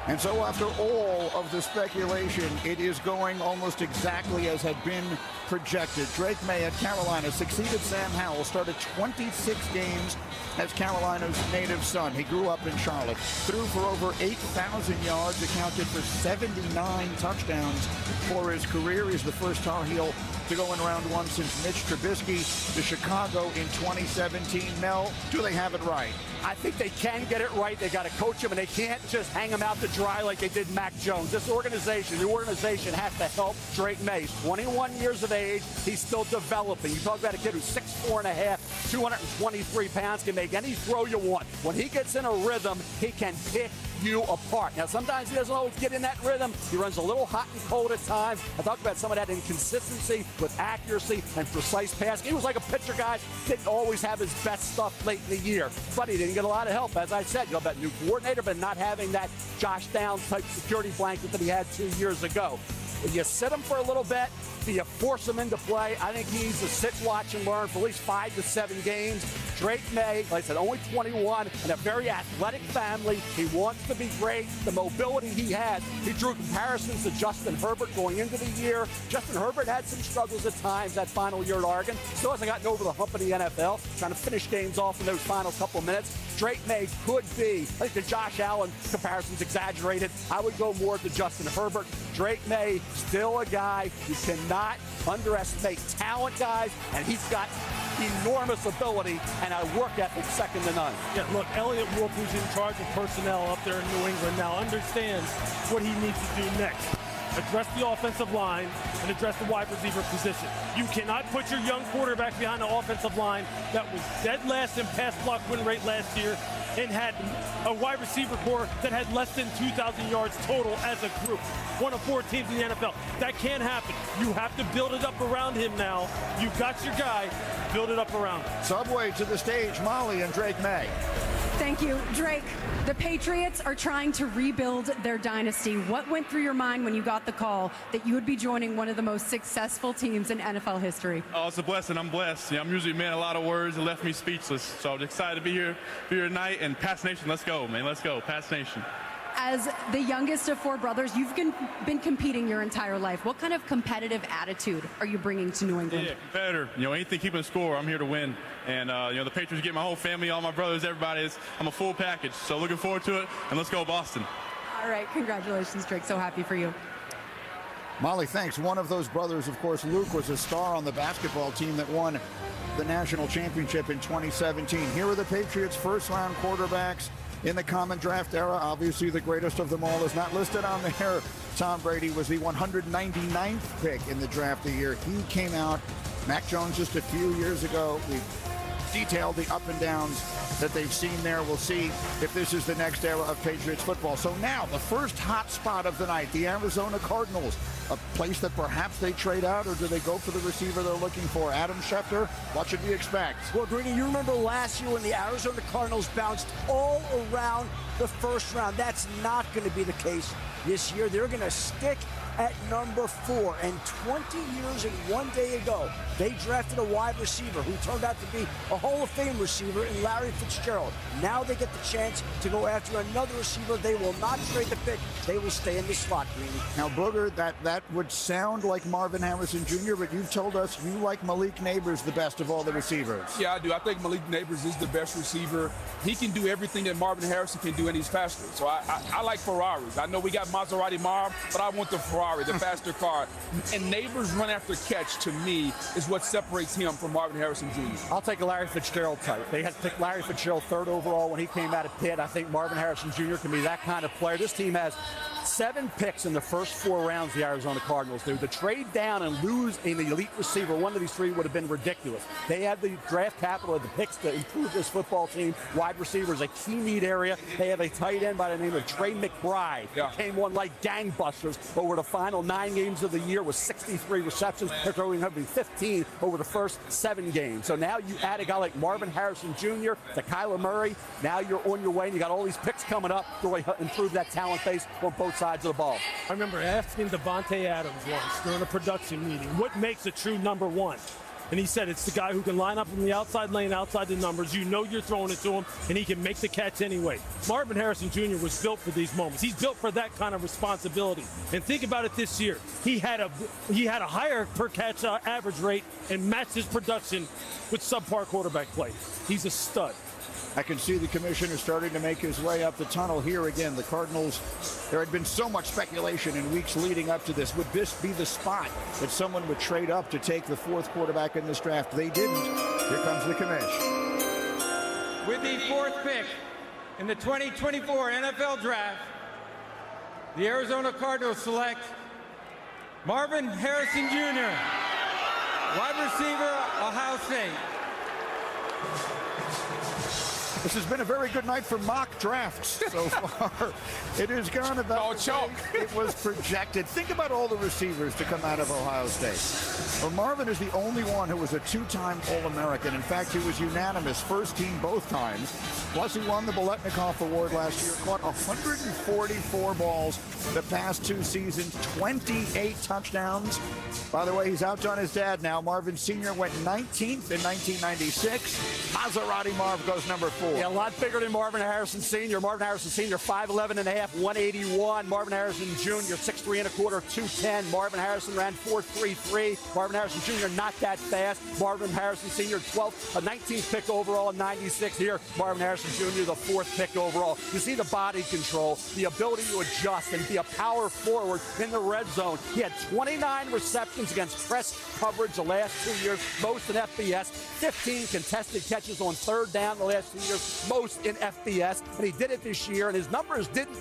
And so after all of the speculation, it is going almost exactly as had been projected. Drake May at Carolina succeeded Sam Howell, started 26 games as Carolina's native son. He grew up in Charlotte, threw for over 8,000 yards, accounted for 79 touchdowns for his career. He's the first Tar Heel to go in round 1 since Mitch Trubisky to Chicago in 2017. Mel, do they have it right? I think they can get it right. They got to coach him, and they can't just hang him out to dry like they did Mac Jones. This organization, the organization has to help Drake May. He's 21 years of age. He's still developing. You talk about a kid who's 6'4.5", 223 pounds, can make any throw you want. When he gets in a rhythm, he can pick you apart. Now, sometimes he doesn't always get in that rhythm. He runs a little hot and cold at times. I talked about some of that inconsistency with accuracy and precise passing. He was like a pitcher, guys. Didn't always have his best stuff late in the year, but he didn't get a lot of help. As I said, you know, that new coordinator, but not having that Josh Downs type security blanket that he had 2 years ago. If you sit him for a little bit, if you force him into play, I think he needs to sit, watch, and learn for at least 5 to 7 games. Drake May, like I said, only 21, and a very athletic family. He wants to be great. The mobility he has, he drew comparisons to Justin Herbert going into the year. Justin Herbert had some struggles at times that final year at Oregon. Still hasn't gotten over the hump in the NFL, trying to finish games off in those final couple minutes. Drake May could be, I think the Josh Allen comparison's exaggerated. I would go more to Justin Herbert. Drake May, still a guy you cannot underestimate. Talent, guys, and he's got enormous ability and a work ethic second to none. Yeah, look, Elliott Wolf, who's in charge of personnel up there in New England now, understands what he needs to do next. Address the offensive line and address the wide receiver position. You cannot put your young quarterback behind the offensive line that was dead last in pass block win rate last year and had a wide receiver core that had less than 2,000 yards total as a group. One of 4 teams in the NFL. That can't happen. You have to build it up around him now. You've got your guy. Build it up around him. Subway to the stage, Molly and Drake May. Thank you. Drake, the Patriots are trying to rebuild their dynasty. What went through your mind when you got the call that you would be joining one of the most successful teams in NFL history? Oh, it's a blessing. I'm blessed. Yeah, I'm usually a man of a lot of words. It left me speechless. So I'm excited to be here tonight. And Pats Nation, let's go, man. Let's go. Pats Nation. As the youngest of 4 brothers, you've been competing your entire life. What kind of competitive attitude are you bringing to New England? Yeah, competitor. You know, anything keeping score, I'm here to win. And, you know, the Patriots get my whole family, all my brothers, everybody. I'm a full package. So looking forward to it. And let's go, Boston. All right. Congratulations, Drake. So happy for you. Molly, thanks. One of those brothers, of course, Luke, was a star on the basketball team that won the national championship in 2017. Here are the Patriots' first-round quarterbacks in the common draft era. Obviously, the greatest of them all is not listed on there. Tom Brady was the 199th pick in the draft the year he came out. Mac Jones just a few years ago. We detailed the up and downs that they've seen there. We'll see if this is the next era of Patriots football. So now, the first hot spot of the night, the Arizona Cardinals, a place that perhaps they trade out, or do they go for the receiver they're looking for? Adam Schefter, what should we expect? Well, Greeny, you remember last year when the Arizona Cardinals bounced all around the first round. That's not going to be the case this year. They're going to stick at number 4. And 20 years and 1 day ago, they drafted a wide receiver who turned out to be a Hall of Fame receiver in Larry Fitzgerald. Now they get the chance to go after another receiver. They will not trade the pick. They will stay in the slot, Greeny. Now, Booger, that would sound like Marvin Harrison Jr., but you've told us you like Malik Neighbors the best of all the receivers. Yeah, I do. I think Malik Neighbors is the best receiver. He can do everything that Marvin Harrison can do, and he's faster. So I like Ferraris. I know we got Maserati Marv, but I want the Ferrari, the faster car. And Neighbors run after catch, to me, is what separates him from Marvin Harrison Jr. I'll take a Larry Fitzgerald type. They had to pick Larry Fitzgerald 3rd overall when he came out of Pitt. I think Marvin Harrison Jr. can be that kind of player. This team has 7 picks in the first 4 rounds the Arizona Cardinals do. To trade down and lose an elite receiver, one of these 3 would have been ridiculous. They had the draft capital of the picks to improve this football team. Wide receiver is a key need area. They have a tight end by the name of Trey McBride. Came on like gangbusters over the final 9 games of the year with 63 receptions. They're throwing 15 over the first 7 games. So now you add a guy like Marvin Harrison Jr. to Kyler Murray. Now you're on your way, and you got all these picks coming up to really improve that talent base on both sides of the ball. I remember asking Devontae Adams once during a production meeting, what makes a true number 1? And he said it's the guy who can line up in the outside lane, outside the numbers. You know you're throwing it to him, and he can make the catch anyway. Marvin Harrison Jr. was built for these moments. He's built for that kind of responsibility. And think about it this year. He had a higher per catch average rate and matched his production with subpar quarterback play. He's a stud. I can see the commissioner starting to make his way up the tunnel here again. The Cardinals, there had been so much speculation in weeks leading up to this. Would this be the spot that someone would trade up to take the 4th quarterback in this draft? They didn't. Here comes the commish. With the 4th pick in the 2024 NFL Draft, the Arizona Cardinals select Marvin Harrison Jr., wide receiver, Ohio State. This has been a very good night for mock drafts so far. It has gone about it was projected. Think about all the receivers to come out of Ohio State. Well, Marvin is the only one who was a 2-time All-American. In fact, he was unanimous, first team both times. Plus, he won the Biletnikoff Award last year, caught 144 balls the past 2 seasons, 28 touchdowns. By the way, he's outdone his dad now. Marvin Sr. went 19th in 1996. Maserati Marv goes number 4. Yeah, a lot bigger than Marvin Harrison Sr. Marvin Harrison Sr., 5'11 and a half, 181. Marvin Harrison Jr., 6'3 and a quarter, 210. Marvin Harrison ran 4.33. Marvin Harrison Jr. not that fast. Marvin Harrison Sr., 12th, a 19th pick overall in 96 here. Marvin Harrison Jr., the 4th pick overall. You see the body control, the ability to adjust and be a power forward in the red zone. He had 29 receptions against press coverage the last 2 years, most in FBS. 15 contested catches on 3rd down the last 2 years, most in FBS, and he did it this year, and his numbers didn't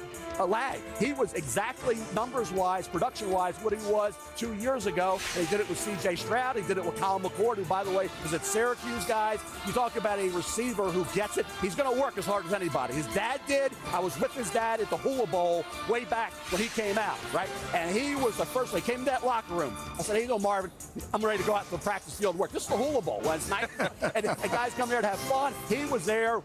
lag. He was exactly numbers-wise, production-wise, what he was 2 years ago. And he did it with C.J. Stroud. He did it with Colin McCord, who, by the way, was at Syracuse, guys. You talk about a receiver who gets it. He's going to work as hard as anybody. His dad did. I was with his dad at the Hula Bowl way back when he came out, right? And he was the first one. He came to that locker room. I said, hey, you know, Marvin, I'm ready to go out to the practice field and work. This is the Hula Bowl Wednesday night. And guys come there to have fun. He was there.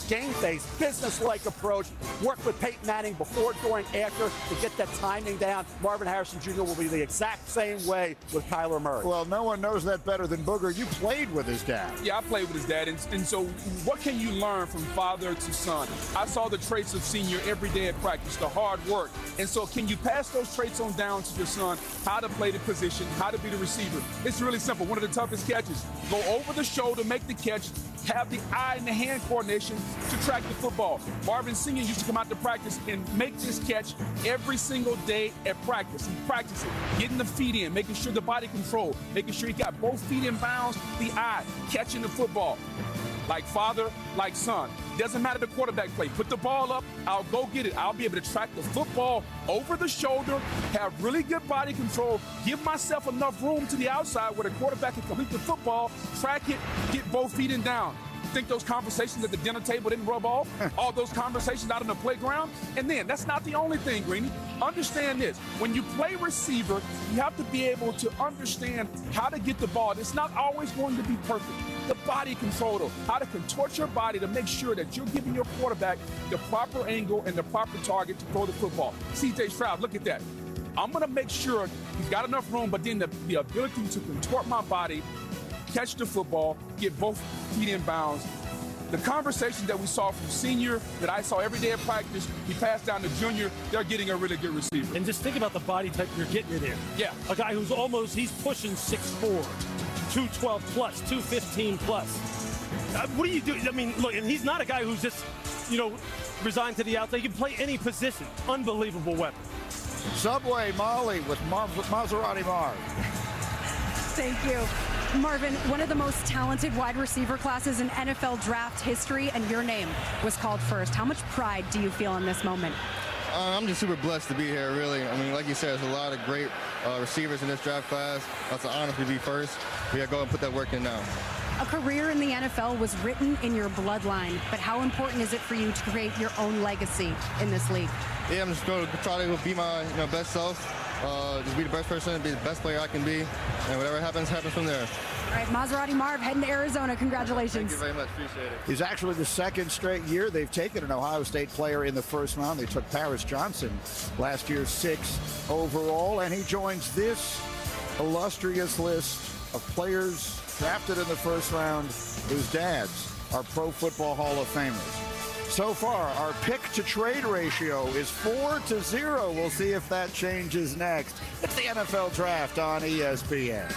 Game face, business-like approach, work with Peyton Manning before, during, after to get that timing down. Marvin Harrison Jr. will be the exact same way with Kyler Murray. Well, no one knows that better than Booger. You played with his dad. Yeah, I played with his dad, and so what can you learn from father to son? I saw the traits of Senior every day at practice, the hard work. And so can you pass those traits on down to your son, how to play the position, how to be the receiver? It's really simple. One of the toughest catches. Go over the shoulder, make the catch, have the eye and the hand coordination to track the football. Marvin Sr. used to come out to practice and make this catch every single day at practice. And practice it, getting the feet in, making sure the body control, making sure he got both feet in bounds, the eye, catching the football. Like father, like son. Doesn't matter the quarterback play. Put the ball up, I'll go get it. I'll be able to track the football over the shoulder, have really good body control, give myself enough room to the outside where the quarterback can complete the football, track it, get both feet in down. Think those conversations at the dinner table didn't rub off? All those conversations out on the playground? And then, that's not the only thing, Greeny. Understand this. When you play receiver, you have to be able to understand how to get the ball. It's not always going to be perfect. The body control, though, how to contort your body to make sure that you're giving your quarterback the proper angle and the proper target to throw the football. C.J. Stroud, look at that. I'm going to make sure he's got enough room, but then the ability to contort my body, catch the football, get both feet in bounds. The conversations that we saw from Senior, that I saw every day at practice, he passed down to Junior, they're getting a really good receiver. And just think about the body type you're getting it in. Yeah. A guy who's he's pushing 6'4", 212 plus, 215 plus. What do you do? I mean, look, and he's not a guy who's just, resigned to the outside. He can play any position. Unbelievable weapon. Subway Molly with Maserati Marv. Thank you. Marvin, one of the most talented wide receiver classes in NFL draft history, and your name was called first. How much pride do you feel in this moment? I'm just super blessed to be here, really. I mean, like you said, there's a lot of great receivers in this draft class. It's an honor to be first. We got to go and put that work in now. A career in the NFL was written in your bloodline, but how important is it for you to create your own legacy in this league? Yeah, I'm just going to try to be my best self, just be the best person, be the best player I can be, and whatever happens, happens from there. All right, Maserati Marv heading to Arizona. Congratulations. Thank you very much. Appreciate it. He's actually the second straight year they've taken an Ohio State player in the first round. They took Paris Johnson last year, 6th overall, and he joins this illustrious list of players drafted in the first round whose dads are Pro Football Hall of Famers. So far, our pick-to-trade ratio is 4-0. We'll see if that changes next. It's the NFL Draft on ESPN.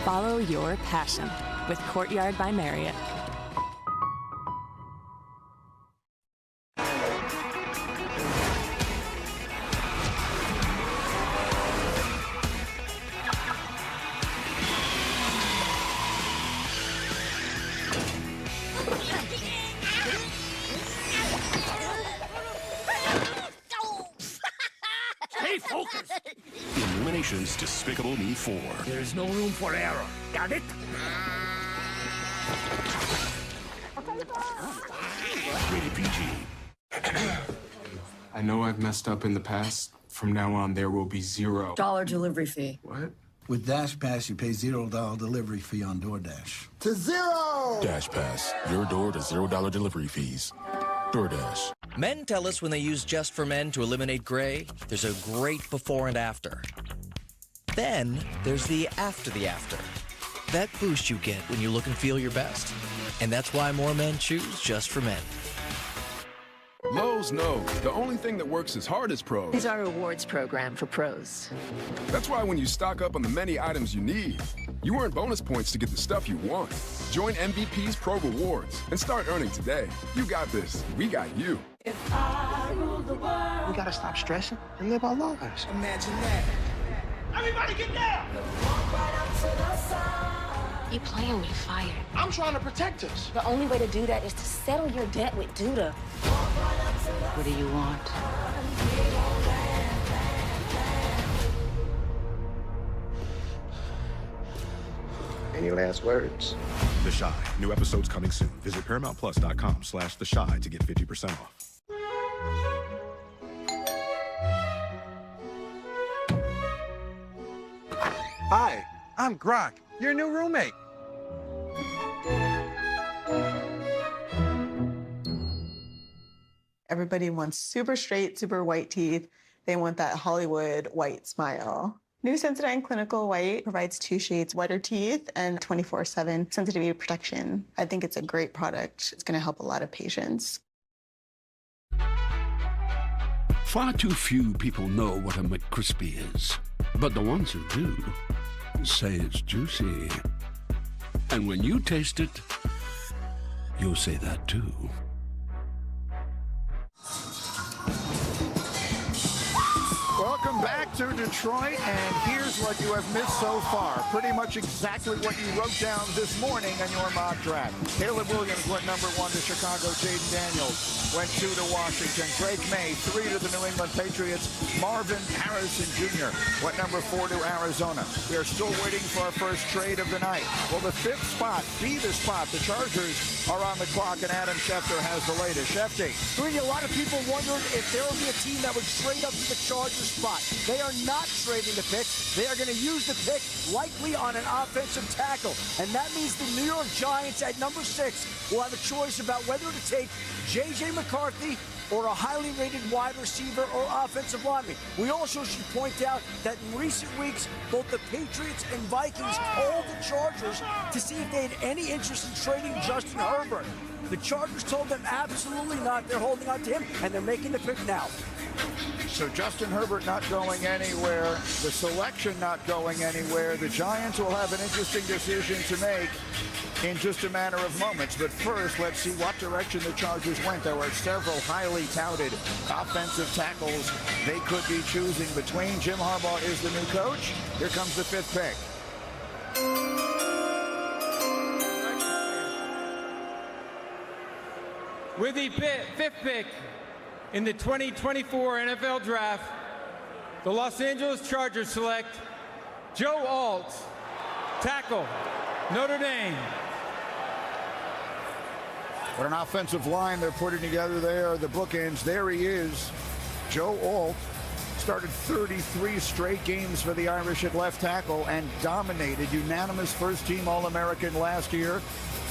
Follow your passion with Courtyard by Marriott. Stay focused. Illumination's Despicable Me 4. There's no room for error. Got it? Rated PG. I know I've messed up in the past. From now on, there will be $0 delivery fee. What? With Dash Pass, you pay $0 delivery fee on DoorDash. To zero! Dash Pass, your door to $0 delivery fees. DoorDash. Men tell us when they use Just for Men to eliminate gray, there's a great before and after. Then there's the after. That boost you get when you look and feel your best. And that's why more men choose Just for Men. Lowe's knows the only thing that works as hard as pros Is our rewards program for pros. That's why when you stock up on the many items you need, you earn bonus points to get the stuff you want. Join MVP's Pro Rewards and start earning today. You got this. We got you. If I rule the world. We gotta stop stressing and live our lives. Imagine that. Everybody get down! You playing with fire. I'm trying to protect us. The only way to do that is to settle your debt with Duda. What do you want? Any last words? The Chi. New episodes coming soon. Visit ParamountPlus.com/The Chi to get 50% off. Hi, I'm Grok, your new roommate. Everybody wants super straight, super white teeth. They want that Hollywood white smile. New Sensodyne Clinical White provides 2 shades whiter teeth and 24/7 sensitivity protection. I think it's a great product. It's going to help a lot of patients. Far too few people know what a McCrispy is, but the ones who do say it's juicy. And when you taste it, you'll say that too. Welcome back to Detroit, and here's what you have missed so far. Pretty much exactly what you wrote down this morning on your mock draft. Caleb Williams went number 1 to Chicago. Jaden Daniels went 2 to Washington. Drake May, 3 to the New England Patriots. Marvin Harrison Jr. went number 4 to Arizona. We are still waiting for our first trade of the night. Will the 5th spot be the spot? The Chargers are on the clock, and Adam Schefter has the latest. Shefty. Really, a lot of people wondered if there would be a team that would trade up to the Chargers spot. They are not trading the pick. They are going to use the pick likely on an offensive tackle. And that means the New York Giants at number 6 will have a choice about whether to take J.J. McCarthy or a highly rated wide receiver or offensive lineman. We also should point out that in recent weeks, both the Patriots and Vikings called the Chargers to see if they had any interest in trading Justin Herbert. The Chargers told them absolutely not. They're holding on to him, and they're making the pick now. So Justin Herbert not going anywhere, the selection not going anywhere. The Giants will have an interesting decision to make in just a matter of moments. But first, let's see what direction the Chargers went. There were several highly touted offensive tackles they could be choosing between. Jim Harbaugh is the new coach. Here comes the 5th pick. With the 5th pick in the 2024 NFL Draft, the Los Angeles Chargers select Joe Alt, tackle, Notre Dame. What an offensive line they're putting together there. The bookends, there he is. Joe Alt started 33 straight games for the Irish at left tackle and dominated. Unanimous first-team All-American last year.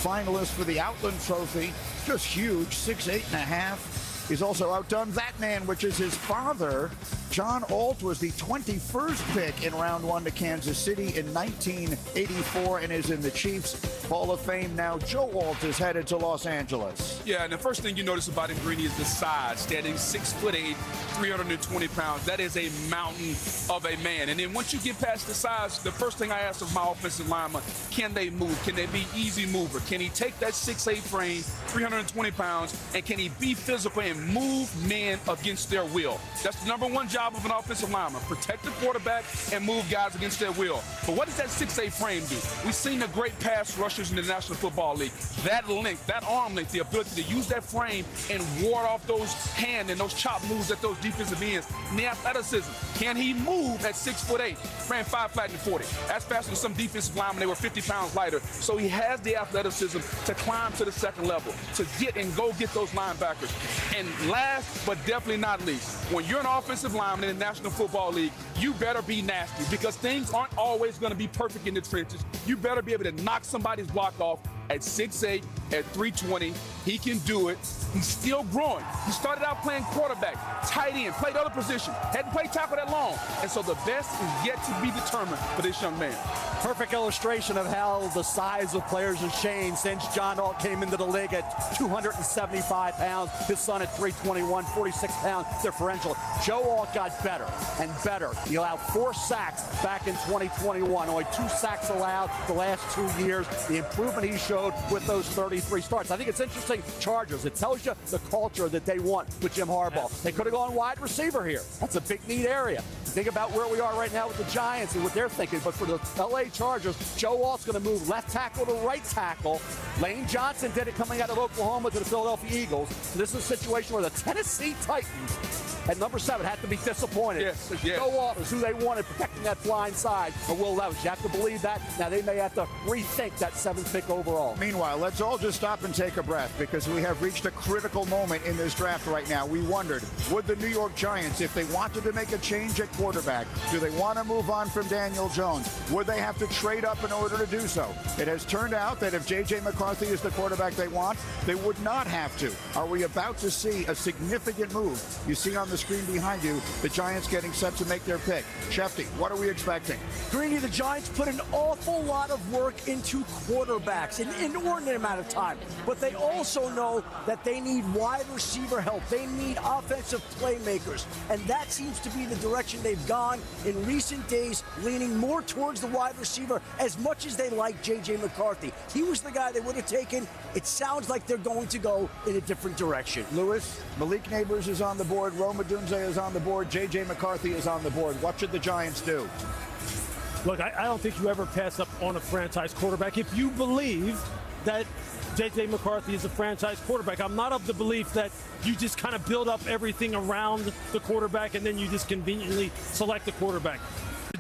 Finalist for the Outland Trophy. Just huge, 6'8.5". He's also outdone that man, which is his father. John Alt was the 21st pick in round 1 to Kansas City in 1984 and is in the Chiefs Hall of Fame. Now Joe Alt is headed to Los Angeles. Yeah, and the first thing you notice about him, Greeny, is the size. Standing 6'8", 320 pounds. That is a mountain of a man. And then once you get past the size, the first thing I ask of my offensive lineman, can they move? Can they be easy mover? Can he take that 6'8" frame, 320 pounds, and can he be physical and move men against their will? That's the number one job of an offensive lineman. Protect the quarterback and move guys against their will. But what does that 6'8" frame do? We've seen the great pass rushers in the National Football League. That length, that arm length, the ability to use that frame and ward off those hand and those chop moves at those defensive ends. And the athleticism. Can he move at 6'8"? Ran 5 flat and 40. That's faster than some defensive linemen. They were 50 pounds lighter. So he has the athleticism to climb to the second level, to get and go get those linebackers. And last, but definitely not least, when you're an offensive lineman in the National Football League, you better be nasty because things aren't always going to be perfect in the trenches. You better be able to knock somebody's block off at 6'8", at 320. He can do it. He's still growing. He started out playing quarterback, tight end, played other positions, hadn't played tackle that long. And so the best is yet to be determined for this young man. Perfect illustration of how the size of players has changed since John Alt came into the league at 275 pounds. His son at 321, 46-pound differential. Joe Alt got better and better. He allowed 4 sacks back in 2021. Only 2 sacks allowed the last 2 years. The improvement he showed with those 33 starts. I think it's interesting, Chargers. It tells you the culture that they want with Jim Harbaugh. They could have gone wide receiver here. That's a big need area. Think about where we are right now with the Giants and what they're thinking. But for the LA Chargers, Joe Alt's going to move left tackle to right tackle. Lane Johnson did it coming out of Oklahoma to the Philadelphia Eagles. So this is a situation where the Tennessee Titans at number 7 had to be disappointed. Yes. Joe Alt is who they wanted protecting that blind side of Will Levis. You have to believe that. Now they may have to rethink that 7th pick overall. Meanwhile, let's all just stop and take a breath because we have reached a critical moment in this draft right now. We wondered, would the New York Giants, if they wanted to make a change at quarterback, do they want to move on from Daniel Jones? Would they have to trade up in order to do so? It has turned out that if J.J. McCarthy is the quarterback they want, they would not have to. Are we about to see a significant move? You see on the screen behind you, the Giants getting set to make their pick. Shefty, what are we expecting? Greeny, the Giants put an awful lot of work into quarterbacks, an inordinate amount of time. But they also know that they need wide receiver help. They need offensive playmakers. And that seems to be the direction they've gone in recent days, leaning more towards the wide receiver as much as they like J.J. McCarthy. He was the guy they would have taken. It sounds like they're going to go in a different direction. Lewis, Malik Neighbors is on the board. Rome Odunze is on the board. J.J. McCarthy is on the board. What should the Giants do? Look, I don't think you ever pass up on a franchise quarterback if you believe that J.J. McCarthy is a franchise quarterback. I'm not of the belief that you just kind of build up everything around the quarterback and then you just conveniently select the quarterback.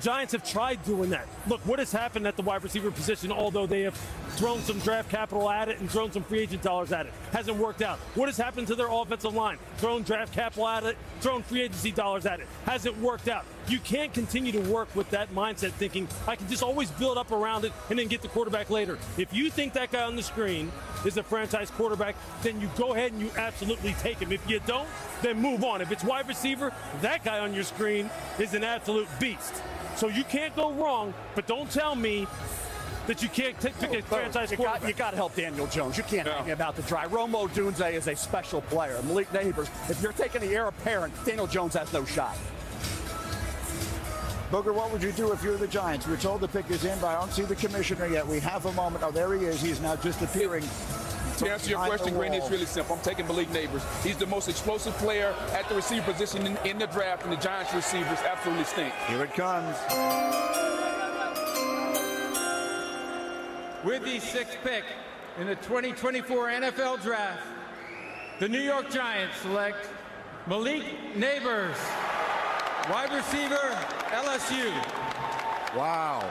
Giants have tried doing that. Look, what has happened at the wide receiver position, although they have thrown some draft capital at it and thrown some free agent dollars at it, hasn't worked out. What has happened to their offensive line? Thrown draft capital at it, thrown free agency dollars at it. Hasn't worked out. You can't continue to work with that mindset thinking, I can just always build up around it and then get the quarterback later. If you think that guy on the screen is a franchise quarterback, then you go ahead and you absolutely take him. If you don't, then move on. If it's wide receiver, that guy on your screen is an absolute beast. So you can't go wrong, but don't tell me that you can't pick a franchise quarterback. You got to help Daniel Jones. You can't hang him out to dry. Romo Dunze is a special player. Malik Neighbors, if you're taking the heir apparent, Daniel Jones has no shot. Booger, what would you do if you're the Giants? We're told the pick is in, but I don't see the commissioner yet. We have a moment. Oh, there he is. He's now just appearing. To answer your question, Granny, it's really simple. I'm taking Malik Neighbors. He's the most explosive player at the receiver position in the draft, and the Giants receivers absolutely stink. Here it comes. With the 6th pick in the 2024 NFL Draft, the New York Giants select Malik Neighbors, wide receiver, LSU. Wow.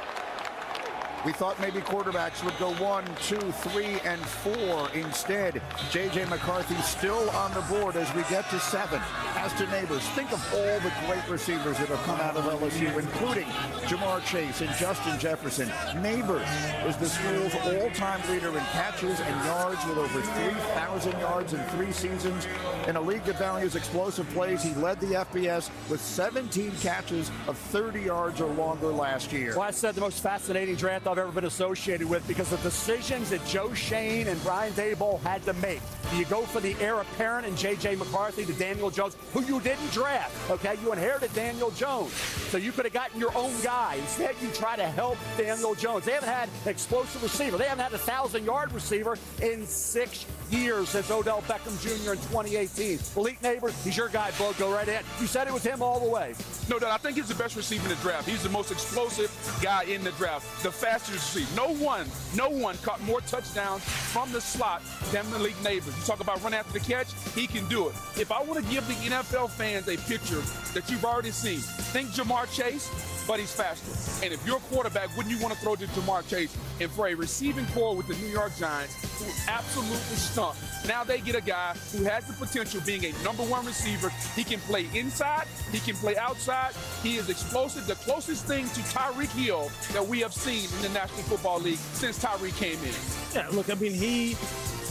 We thought maybe quarterbacks would go 1, 2, 3, and 4. Instead, J.J. McCarthy still on the board as we get to 7. As to Neighbors, think of all the great receivers that have come out of LSU, including Jamar Chase and Justin Jefferson. Neighbors is the school's all-time leader in catches and yards with over 3,000 yards in 3 seasons. In a league that values explosive plays, he led the FBS with 17 catches of 30 yards or longer last year. Well, I said the most fascinating draft I've ever been associated with because the decisions that Joe Schoen and Brian Daboll had to make. Do you go for the heir apparent in J.J. McCarthy to Daniel Jones, who you didn't draft, okay? You inherited Daniel Jones, so you could have gotten your own guy. Instead, you try to help Daniel Jones. They haven't had an explosive receiver. They haven't had a 1,000-yard receiver in 6 years since Odell Beckham Jr. in 2018. Malik Neighbors, he's your guy, Bo. Go right ahead. You said it was him all the way. No doubt. I think he's the best receiver in the draft. He's the most explosive guy in the draft. The fastest receiver. No one caught more touchdowns from the slot than Malik Neighbors. You talk about run after the catch, he can do it. If I want to give the NFL fans a picture that you've already seen, think Jamar Chase, but he's faster. And if you're a quarterback, wouldn't you want to throw to Jamar Chase? And for a receiving core with the New York Giants, who absolutely stunk, now they get a guy who has the potential being a #1 receiver. He can play inside, he can play outside, he is explosive. The closest thing to Tyreek Hill that we have seen in the National Football League since Tyreek came in. Yeah, look, I mean, he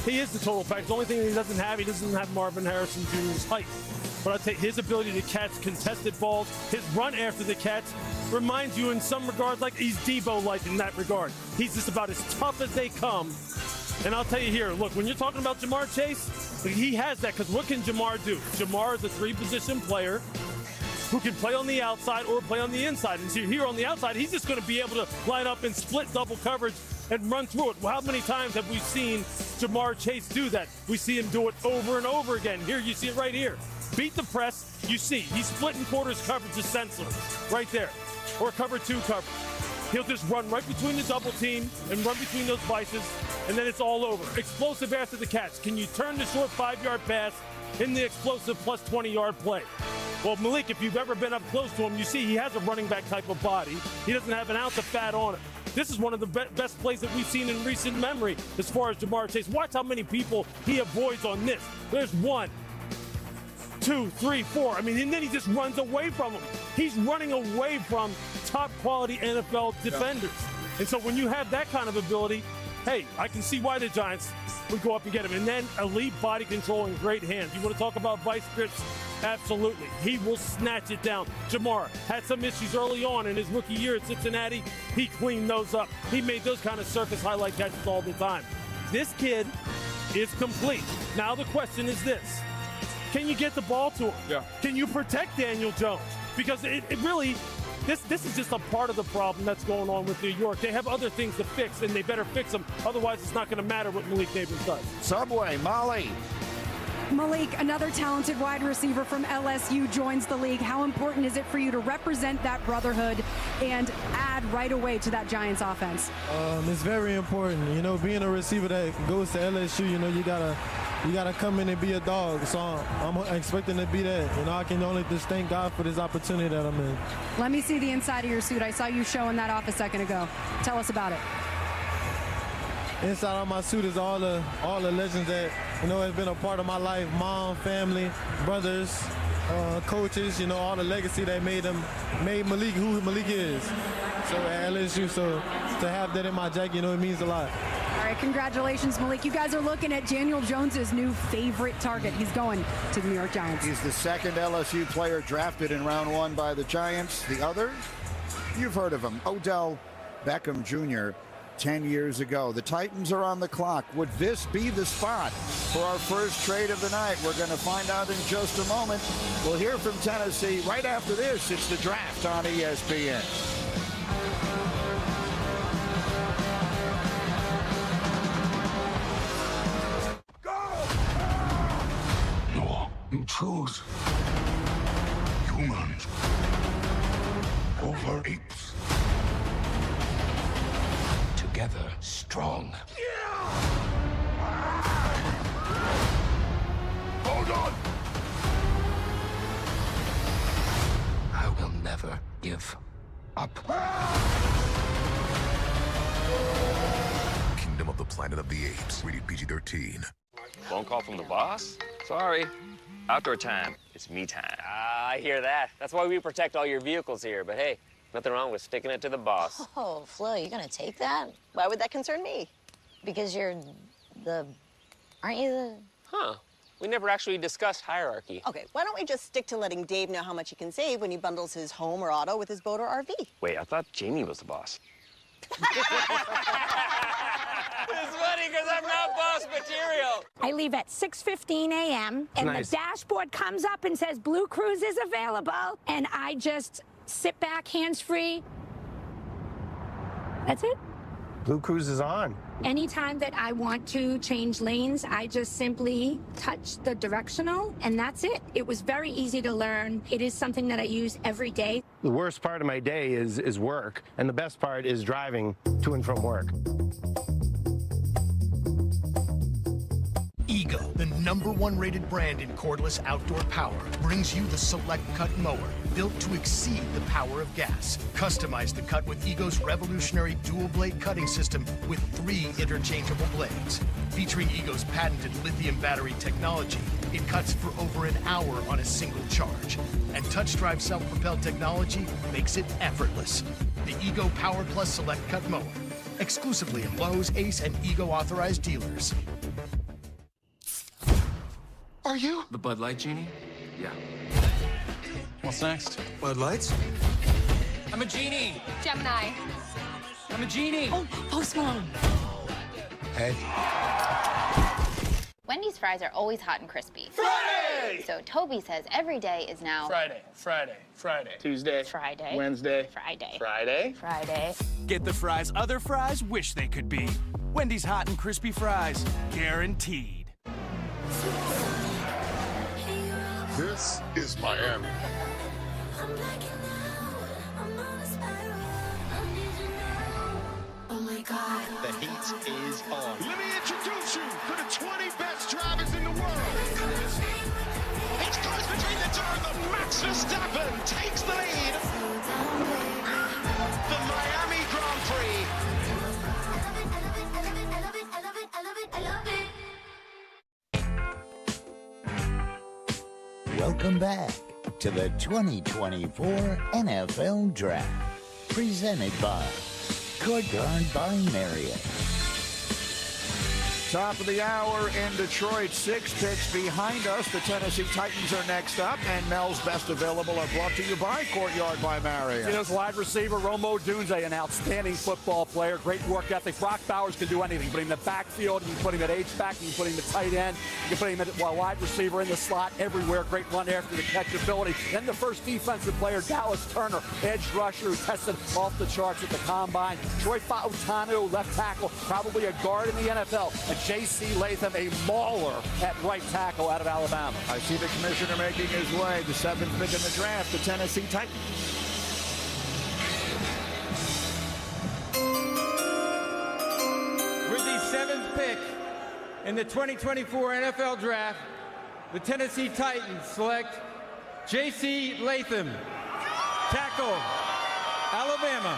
is the total package. The only thing he doesn't have Marvin Harrison Jr.'s height. But I'll take his ability to catch contested balls, his run after the catch reminds you in some regards like he's Debo-like in that regard. He's just about as tough as they come. And I'll tell you here, look, when you're talking about Jamar Chase, he has that, because what can Jamar do? Jamar is a 3-position player who can play on the outside or play on the inside. And so here on the outside, he's just going to be able to line up and split double coverage and run through it. Well, how many times have we seen Jamar Chase do that? We see him do it over and over again. Here, you see it right here. Beat the press, you see. He's splitting quarters coverage to Sensler right there, or cover 2 coverage. He'll just run right between the double team and run between those vices, and then it's all over. Explosive after the catch. Can you turn the short 5-yard pass in the explosive plus 20-yard play? Well, Malik, if you've ever been up close to him, you see he has a running back type of body. He doesn't have an ounce of fat on it. This is one of the best plays that we've seen in recent memory as far as Jamar Chase. Watch how many people he avoids on this. There's 1, 2, 3, 4. I mean, and then he just runs away from them. He's running away from top quality NFL defenders. And so when you have that kind of ability, hey, I can see why the Giants would go up and get him. And then elite body control and great hands. You want to talk about vice grips? Absolutely. He will snatch it down. Jamar had some issues early on in his rookie year at Cincinnati. He cleaned those up. He made those kind of surface highlight catches all the time. This kid is complete. Now the question is this. Can you get the ball to him? Yeah. Can you protect Daniel Jones? Because it really, this is just a part of the problem that's going on with New York. They have other things to fix, and they better fix them. Otherwise, it's not going to matter what Malik Neighbors does. Subway, Molly. Malik, another talented wide receiver from LSU, joins the league. How important is it for you to represent that brotherhood and add right away to that Giants offense? It's very important. You know, being a receiver that goes to LSU, you know, you got to you got to come in and be a dog. So I'm expecting to be that. You know, I can only just thank God for this opportunity that I'm in. Let me see the inside of your suit. I saw you showing that off a second ago. Tell us about it. Inside of my suit is all the legends that, you know, has been a part of my life. Mom, family, brothers, coaches, you know, all the legacy that made Malik who Malik is. So at LSU, so to have that in my jacket, you know, it means a lot. All right, congratulations, Malik. You guys are looking at Daniel Jones's new favorite target. He's going to the New York Giants. He's the second LSU player drafted in round 1 by the Giants. The other, you've heard of him, Odell Beckham Jr., 10 years ago. The Titans are on the clock. Would this be the spot for our first trade of the night? We're going to find out in just a moment. We'll hear from Tennessee right after this. It's the draft on ESPN. You choose humans over apes. Together, strong. Hold on! I will never give up. Kingdom of the Planet of the Apes, rated PG-13. Phone call from the boss? Sorry. Outdoor time. It's me time. I hear that. That's why we protect all your vehicles here. But hey, nothing wrong with sticking it to the boss. Oh, Flo, you gonna take that? Why would that concern me? Because you're aren't you the... Huh. We never actually discussed hierarchy. Okay, why don't we just stick to letting Dave know how much he can save when he bundles his home or auto with his boat or RV? Wait, I thought Jamie was the boss. It's funny because I'm not boss material. I leave at 6:15 a.m. and Nice. the dashboard comes up and says Blue Cruise is available, and I just sit back, hands-free. That's it. Blue Cruise is on. Anytime that I want to change lanes, I just simply touch the directional, and that's it. It was very easy to learn. It is something that I use every day. The worst part of my day is work, and the best part is driving to and from work. Ego, the #1 rated brand in cordless outdoor power, brings you the Select Cut mower, built to exceed the power of gas. Customize the cut with Ego's revolutionary dual-blade cutting system with 3 interchangeable blades. Featuring Ego's patented lithium battery technology, it cuts for over an hour on a single charge. And touch-drive self-propelled technology makes it effortless. The Ego Power Plus Select Cut mower, exclusively at Lowe's, Ace, and Ego authorized dealers. Are you? The Bud Light genie? Yeah. What's next? Bud Lights? I'm a genie. Gemini. I'm a genie. Oh, Post Malone. Hey. Wendy's fries are always hot and crispy. Friday! So Toby says every day is now Friday. Tuesday. Friday. Wednesday. Friday. Friday. Friday. Get the fries other fries wish they could be. Wendy's hot and crispy fries. Guaranteed. This is Miami. Oh my God. The heat is on. Let me introduce you to the 20 best drivers in the world. It's close between the two of them. Max Verstappen takes the lead. The Miami Grand Prix. Welcome back to the 2024 NFL Draft, presented by Courtyard by Marriott. Top of the hour in Detroit, 6 picks behind us. The Tennessee Titans are next up, and Mel's Best Available are brought to you by Courtyard by Marriott. Steelers wide receiver Romo Dunze, an outstanding football player, great work ethic. Brock Bowers can do anything. Put him in the backfield, you can put him at H-back, you can put him at tight end, you can put him at wide receiver in the slot, everywhere. Great run after the catch ability. Then the first defensive player, Dallas Turner, edge rusher, who tested off the charts at the combine. Troy Fautanu, left tackle, probably a guard in the NFL. And J.C. Latham, a mauler at right tackle out of Alabama. I see the commissioner making his way. The 7th pick in the draft, the Tennessee Titans. With the 7th pick in the 2024 NFL Draft, the Tennessee Titans select J.C. Latham, tackle, Alabama.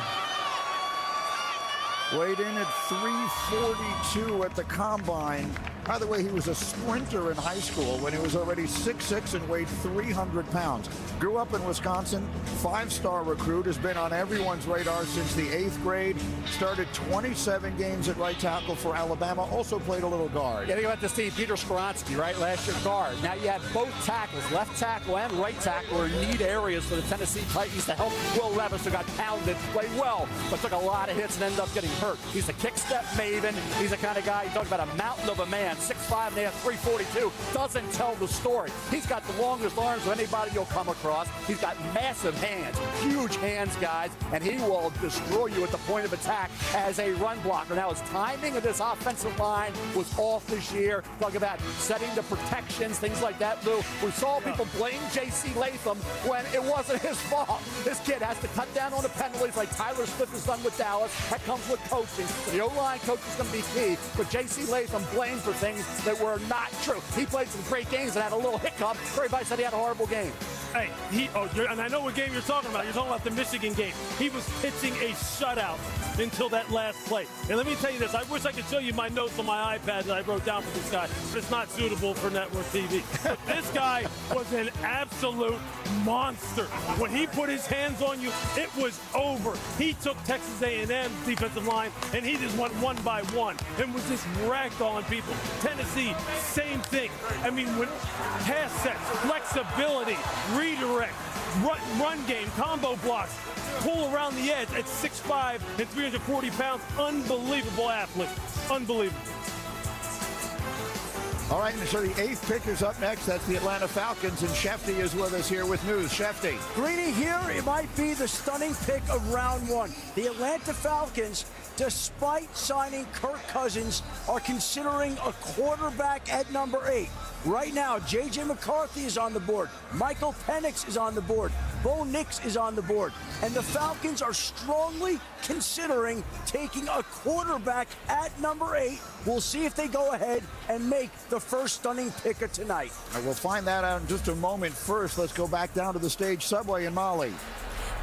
Weighed in at 342 at the combine. By the way, he was a sprinter in high school when he was already 6'6" and weighed 300 pounds. Grew up in Wisconsin, 5-star recruit, has been on everyone's radar since the 8th grade. Started 27 games at right tackle for Alabama, also played a little guard. Yeah, think about this team, Peter Skoronski, right, last year guard. Now you have both tackles, left tackle and right tackle, are need areas for the Tennessee Titans to help Will Levis, who got pounded, played well, but took a lot of hits and ended up getting hurt. He's a kick-step maven. He's the kind of guy, you talk about a mountain of a man, 6'5" and a half, 342, doesn't tell the story. He's got the longest arms of anybody you'll come across. He's got massive hands, huge hands, guys, and he will destroy you at the point of attack as a run blocker. Now, his timing of this offensive line was off this year. Talk about setting the protections, things like that, Lou. We saw people blame J.C. Latham when it wasn't his fault. This kid has to cut down on the penalties like Tyler Smith has done with Dallas. That comes with coaching. The O-line coach is going to be key, but J.C. Latham blamed for things that were not true. He played some great games and had a little hiccup. Everybody said he had a horrible game. Hey, and I know what game you're talking about. You're talking about the Michigan game. He was pitching a shutout until that last play. And let me tell you this. I wish I could show you my notes on my iPad that I wrote down for this guy, but it's not suitable for network TV. But this guy was an absolute monster. When he put his hands on you, it was over. He took Texas A&M's defensive line, and he just went one by one and was just ragdolling people. Tennessee, same thing. I mean, when pass sets, flexibility, redirect, run game, combo blocks, pull around the edge at 6'5" and 340 pounds. Unbelievable athlete. Unbelievable. All right, so the 8th pick is up next. That's the Atlanta Falcons, and Shefty is with us here with news. Shefty. Greeny, here it might be the stunning pick of round one. The Atlanta Falcons, despite signing Kirk Cousins, are considering a quarterback at number 8. Right now, J.J. McCarthy is on the board. Michael Penix is on the board. Bo Nix is on the board. And the Falcons are strongly considering taking a quarterback at number 8. We'll see if they go ahead and make the first stunning pick of tonight. We'll find that out in just a moment. First, let's go back down to the stage subway in Molly.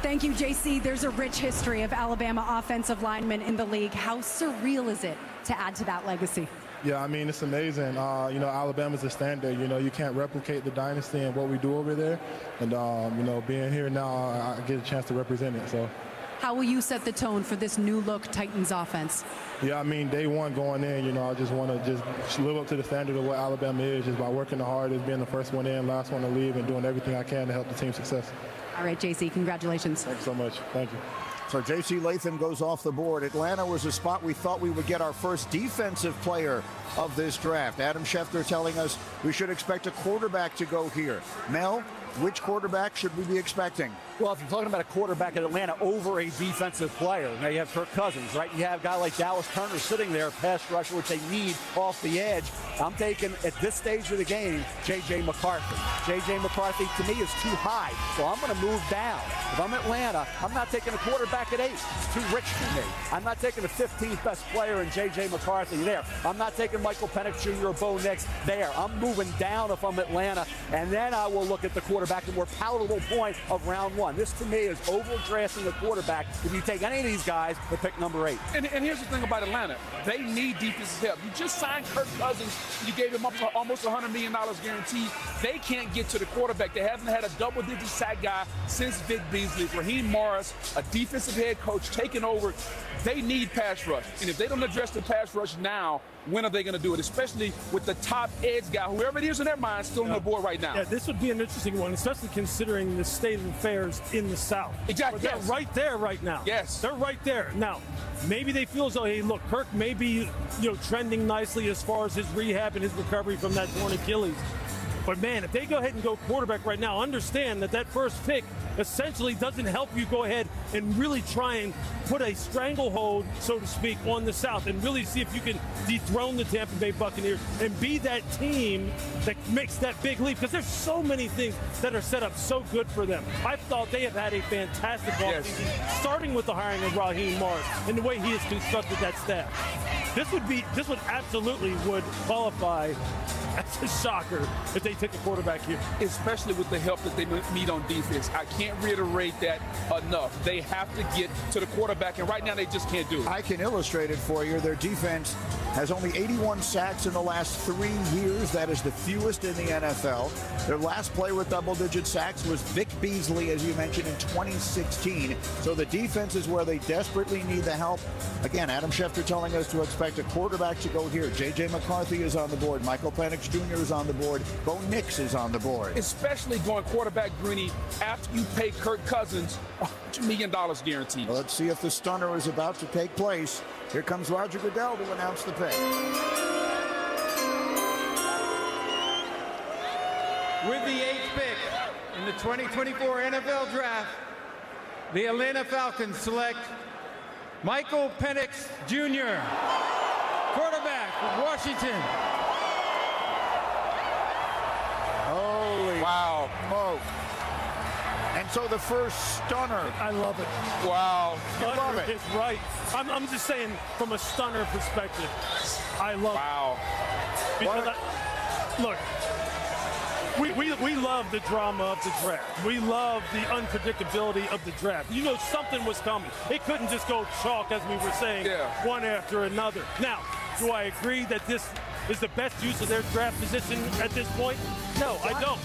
Thank you, JC. There's a rich history of Alabama offensive linemen in the league. How surreal is it to add to that legacy? Yeah, I mean, it's amazing. You know, Alabama's a standard. You know, you can't replicate the dynasty and what we do over there. And, you know, being here now, I get a chance to represent it. So, how will you set the tone for this new look Titans offense? Yeah, I mean, day one going in, you know, I just want to just live up to the standard of what Alabama is, just by working the hardest, being the first one in, last one to leave, and doing everything I can to help the team's success. All right, JC, congratulations. Thanks so much. Thank you. So J.C. Latham goes off the board. Atlanta was a spot we thought we would get our first defensive player of this draft. Adam Schefter telling us we should expect a quarterback to go here. Mel, which quarterback should we be expecting? Well, if you're talking about a quarterback in Atlanta over a defensive player, now you have Kirk Cousins, right? You have a guy like Dallas Turner sitting there, pass rusher, which they need off the edge. I'm taking, at this stage of the game, J.J. McCarthy. J.J. McCarthy, to me, is too high, so I'm going to move down. If I'm Atlanta, I'm not taking a quarterback at 8. It's too rich for me. I'm not taking the 15th best player in J.J. McCarthy there. I'm not taking Michael Penix Jr. or Bo Nix there. I'm moving down if I'm Atlanta, and then I will look at the quarterback, the more palatable point of round one. This, to me, is overdrafting a quarterback. If you take any of these guys, they pick number 8. And here's the thing about Atlanta. They need defensive help. You just signed Kirk Cousins. You gave him up to almost $100 million guaranteed. They can't get to the quarterback. They haven't had a double-digit sack guy since Vic Beasley. Raheem Morris, a defensive head coach, taking over. They need pass rush. And if they don't address the pass rush now, when are they going to do it? Especially with the top edge guy, whoever it is in their mind, still on the board right now. Yeah, this would be an interesting one, especially considering the state of affairs in the South. Exactly. But they're right there right now. Yes. They're right there. Now, maybe they feel as though, hey, look, Kirk may be, trending nicely as far as his rehab and his recovery from that torn Achilles. But, man, if they go ahead and go quarterback right now, understand that first pick essentially doesn't help you go ahead and really try and put a stranglehold, so to speak, on the South and really see if you can dethrone the Tampa Bay Buccaneers and be that team that makes that big leap, because there's so many things that are set up so good for them. I thought they have had a fantastic offseason, starting with the hiring of Raheem Morris and the way he has constructed that staff. this would absolutely qualify as a shocker if they take a quarterback here. Especially with the help that they need on defense. I can't reiterate that enough. They have to get to the quarterback, and right now they just can't do it. I can illustrate it for you. Their defense has only 81 sacks in the last 3 years. That is the fewest in the NFL. Their last play with double-digit sacks was Vic Beasley, as you mentioned, in 2016. So the defense is where they desperately need the help. Again, Adam Schefter telling us to expect a quarterback to go here. J.J. McCarthy is on the board. Michael Penix Jr. is on the board. Bo Nix is on the board. Especially going quarterback, Greeny, after you pay Kirk Cousins $100 million guaranteed. Well, let's see if the stunner is about to take place. Here comes Roger Goodell to announce the pick. With the 8th pick in the 2024 NFL Draft, the Atlanta Falcons select Michael Penix Jr., quarterback from Washington. Holy wow. Smoke. And so the first stunner. I love it. Wow. You love it. It's right. I'm just saying from a stunner perspective, I love it. Because look, we love the drama of the draft. We love the unpredictability of the draft. You know something was coming. It couldn't just go chalk, as we were saying, one after another. Now, do I agree that this is the best use of their draft position at this point? No, I don't.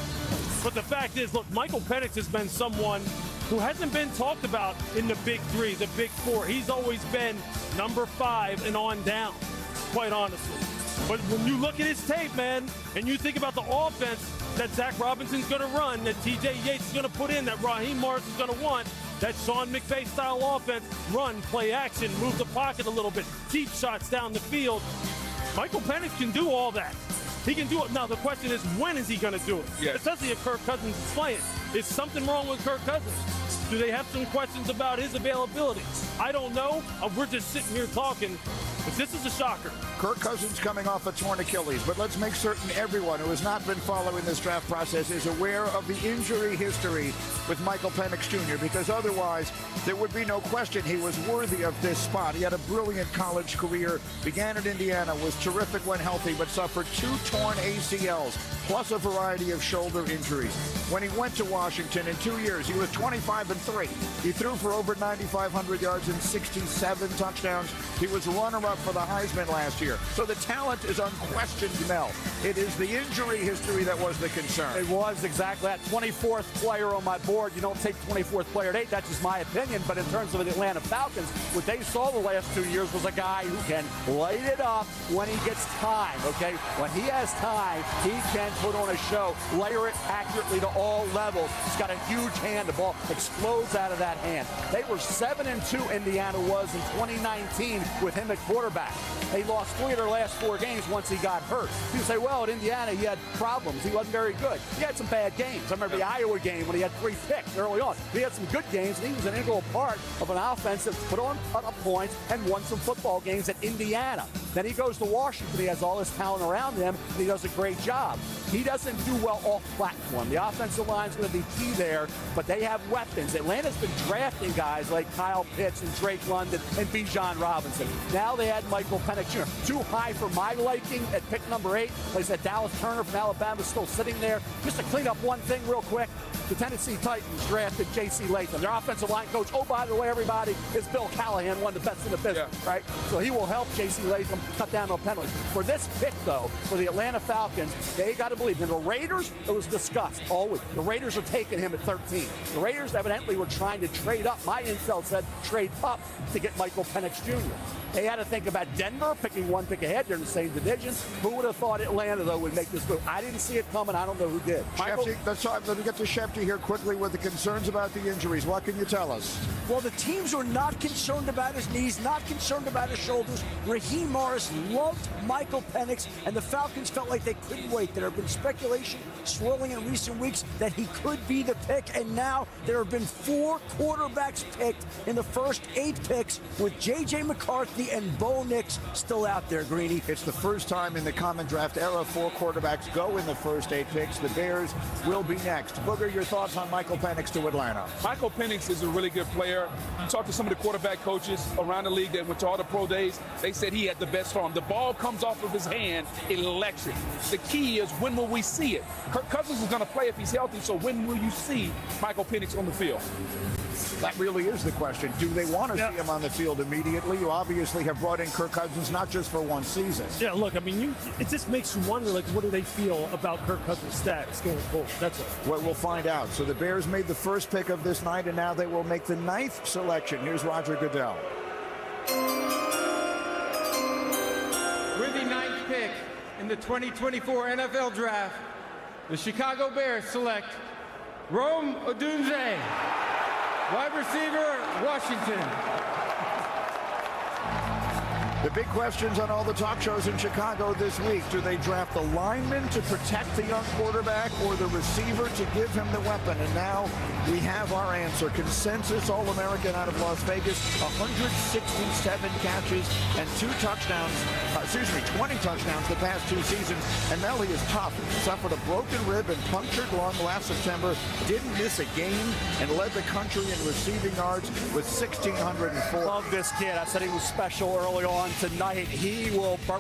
But the fact is, look, Michael Penix has been someone who hasn't been talked about in the big three, the big four. He's always been number 5 and on down, quite honestly. But when you look at his tape, man, and you think about the offense that Zach Robinson's going to run, that T.J. Yates is going to put in, that Raheem Morris is going to want, that Sean McVay-style offense, run, play action, move the pocket a little bit, deep shots down the field, Michael Penix can do all that. He can do it. Now, the question is, when is he going to do it? Yes. Especially if Kirk Cousins is playing. Is something wrong with Kirk Cousins? Do they have some questions about his availability? I don't know. We're just sitting here talking. But this is a shocker. Kirk Cousins coming off a torn Achilles, but let's make certain everyone who has not been following this draft process is aware of the injury history with Michael Penix Jr., because otherwise there would be no question he was worthy of this spot. He had a brilliant college career, began at Indiana, was terrific when healthy, but suffered 2 torn ACLs, plus a variety of shoulder injuries. When he went to Washington in 2 years, he was 25-3. He threw for over 9,500 yards and 67 touchdowns. He was runner-up for the Heisman last year. So the talent is unquestioned, Mel. It is the injury history that was the concern. It was exactly that. 24th player on my board. You don't take 24th player at 8. That's just my opinion. But in terms of the Atlanta Falcons, what they saw the last 2 years was a guy who can light it up when he gets time, okay? When he has time, he can put on a show, layer it accurately to all levels. He's got a huge hand. The ball explodes out of that hand. They were 7-2, Indiana was, in 2019 with him at quarterback. They lost 3 of their last 4 games once he got hurt. People say, well, at Indiana, he had problems. He wasn't very good. He had some bad games. I remember the Iowa game when he had 3 picks early on. He had some good games, and he was an integral part of an offense that put on points and won some football games at Indiana. Then he goes to Washington. He has all this talent around him, and he does a great job. He doesn't do well off platform. The offensive line's going to be key there, but they have weapons. Atlanta's been drafting guys like Kyle Pitts and Drake London and Bijan Robinson. Now they had Michael Penix Jr. Too high for my liking at pick number 8. Like I said, Dallas Turner from Alabama is still sitting there. Just to clean up one thing real quick, the Tennessee Titans drafted J.C. Latham. Their offensive line coach, oh, by the way, everybody, is Bill Callahan, one of the best in the business, right? So he will help J.C. Latham cut down on penalties. For this pick, though, for the Atlanta Falcons, they got to believe. And the Raiders, it was discussed all week. The Raiders are taking him at 13. The Raiders evidently were trying to trade up. My intel said trade up to get Michael Penix Jr. They had to think about Denver picking 1 pick ahead. They're in the same division. Who would have thought Atlanta, though, would make this move? I didn't see it coming. I don't know who did. Shefty, let me get to Shefty here quickly with the concerns about the injuries. What can you tell us? Well, the teams were not concerned about his knees, not concerned about his shoulders. Raheem Morris loved Michael Penix, and the Falcons felt like they couldn't wait. There have been speculation swirling in recent weeks that he could be the pick, and now there have been 4 quarterbacks picked in the first 8 picks, with J.J. McCarthy Trubisky and Bo Nix still out there, Greeny. It's the first time in the common draft era 4 quarterbacks go in the first 8 picks. The Bears will be next. Booger, your thoughts on Michael Penix to Atlanta? Michael Penix is a really good player. You talk to some of the quarterback coaches around the league that went to all the pro days. They said he had the best arm. The ball comes off of his hand electric. The key is, when will we see it? Kirk Cousins is going to play if he's healthy, so when will you see Michael Penix on the field? That really is the question. Do they want to see him on the field immediately? You obviously have brought in Kirk Cousins not just for one season. Yeah, look, I mean, it just makes you wonder, like, what do they feel about Kirk Cousins' stats going forward? That's all. Well, we'll find out. So the Bears made the first pick of this night, and now they will make the 9th selection. Here's Roger Goodell. With the 9th pick in the 2024 NFL Draft, the Chicago Bears select Rome Odunze, wide receiver, Washington. The big questions on all the talk shows in Chicago this week. Do they draft the lineman to protect the young quarterback or the receiver to give him the weapon? And now we have our answer. Consensus All-American out of Las Vegas, 167 catches and 20 touchdowns the past 2 seasons. And Melly is tough. Suffered a broken rib and punctured lung last September. Didn't miss a game and led the country in receiving yards with 1,604. Love this kid. I said he was special early on tonight.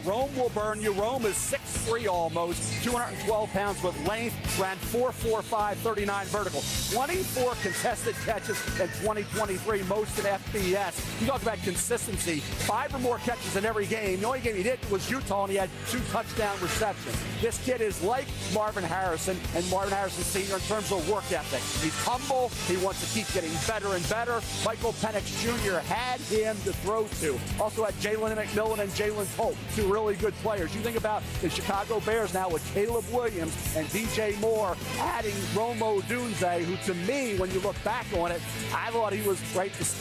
Rome will burn you. Rome is 6'3" almost, 212 pounds with length, ran 4.45, 39 vertical. 24 contested catches in 2023, most in FBS. You talk about consistency. 5 or more catches in every game. The only game he did was Utah, and he had 2 touchdown receptions. This kid is like Marvin Harrison and Marvin Harrison Sr. in terms of work ethic. He's humble. He wants to keep getting better and better. Michael Penix Jr. had him to throw to. Also had Jalen McMillan and Jalen Pope, 2 really good players. You think about the Chicago Bears now with Caleb Williams and DJ Moore adding Romo Odunze, who to me, when you look back on it, I thought he was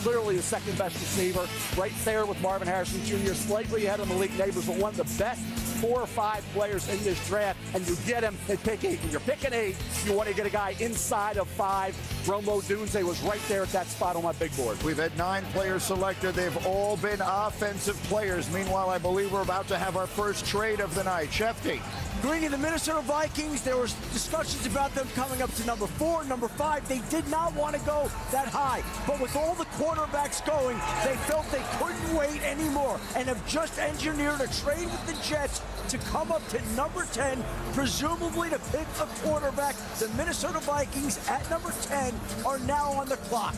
clearly the second best receiver, right there with Marvin Harrison Jr., slightly ahead of the league neighbors, but one of the best 4 or 5 players in this draft, and you get him at pick 8. When you're picking 8, you want to get a guy inside of 5. Romo Odunze was right there at that spot on my big board. We've had 9 players selected. They've all been offensive players. Meanwhile, I believe we're about to have our first trade of the night. Shefty. Greeny, the Minnesota Vikings, there was discussions about them coming up to number 4, number 5. They did not want to go that high. But with all the quarterbacks going, they felt they couldn't wait anymore and have just engineered a trade with the Jets to come up to number 10, presumably to pick a quarterback. The Minnesota Vikings at number 10 are now on the clock.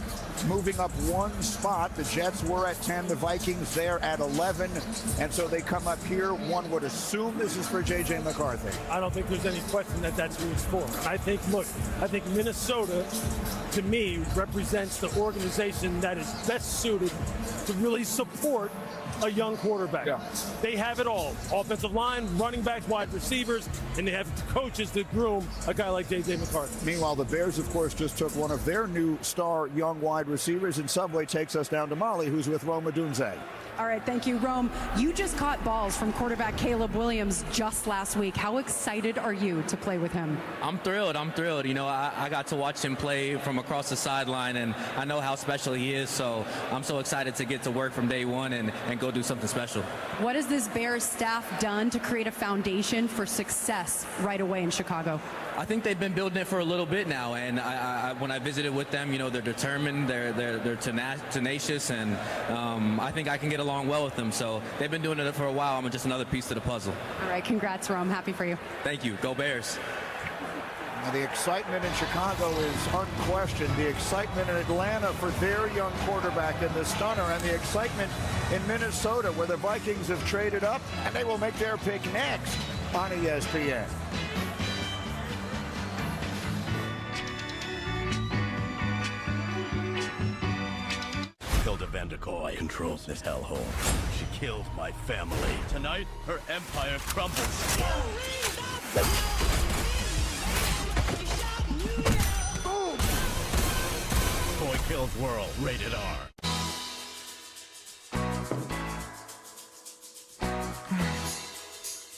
Moving up 1 spot. The Jets were at 10, the Vikings there at 11. And so they come up here. One would assume this is for J.J. McCarthy. I don't think there's any question that that's who it's for. I think Minnesota, to me, represents the organization that is best suited to really support a young quarterback. Yeah. They have it all. Offensive line, running backs, wide receivers, and they have coaches to groom a guy like J.J. McCarthy. Meanwhile, the Bears, of course, just took one of their new star young wide receivers, and Subway takes us down to Molly, who's with Rome Odunze. All right, thank you, Rome. You just caught balls from quarterback Caleb Williams just last week. How excited are you to play with him? I'm thrilled. You know, I got to watch him play from across the sideline, and I know how special he is, so I'm so excited to get to work from day one and go do something special. What has this Bears staff done to create a foundation for success right away in Chicago? I think they've been building it for a little bit now, and when I visited with them, you know, they're determined, they're tenacious, and I think I can get along well with them. So they've been doing it for a while. I'm just another piece to the puzzle. All right, congrats, Rome. Happy for you. Thank you. Go Bears. Now, the excitement in Chicago is unquestioned. The excitement in Atlanta for their young quarterback and the stunner, and the excitement in Minnesota where the Vikings have traded up, and they will make their pick next on ESPN. Hilda Vanderkoy controls this hellhole. She killed my family. Tonight, her empire crumbles. Boom! Boy Kills World, rated R.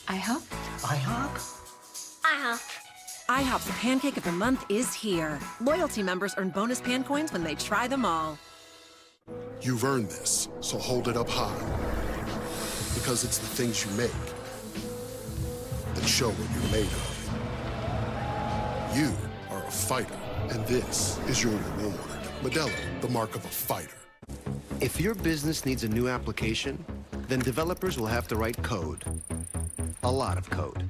IHOP? IHOP? IHOP. IHOP, the pancake of the month, is here. Loyalty members earn bonus pan coins when they try them all. You've earned this, so hold it up high. Because it's the things you make that show what you're made of. You are a fighter, and this is your reward. Modelo, the mark of a fighter. If your business needs a new application, then developers will have to write code. A lot of code.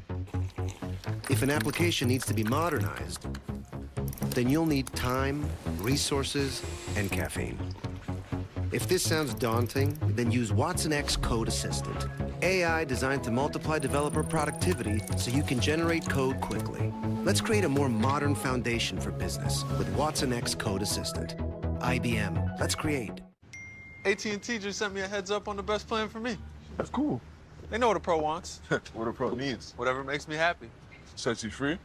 If an application needs to be modernized, then you'll need time, resources, and caffeine. If this sounds daunting, then use Watson X Code Assistant. AI designed to multiply developer productivity so you can generate code quickly. Let's create a more modern foundation for business with Watson X Code Assistant. IBM, let's create. AT&T just sent me a heads up on the best plan for me. That's cool. They know what a pro wants. What a pro needs. Whatever makes me happy. Sets you free?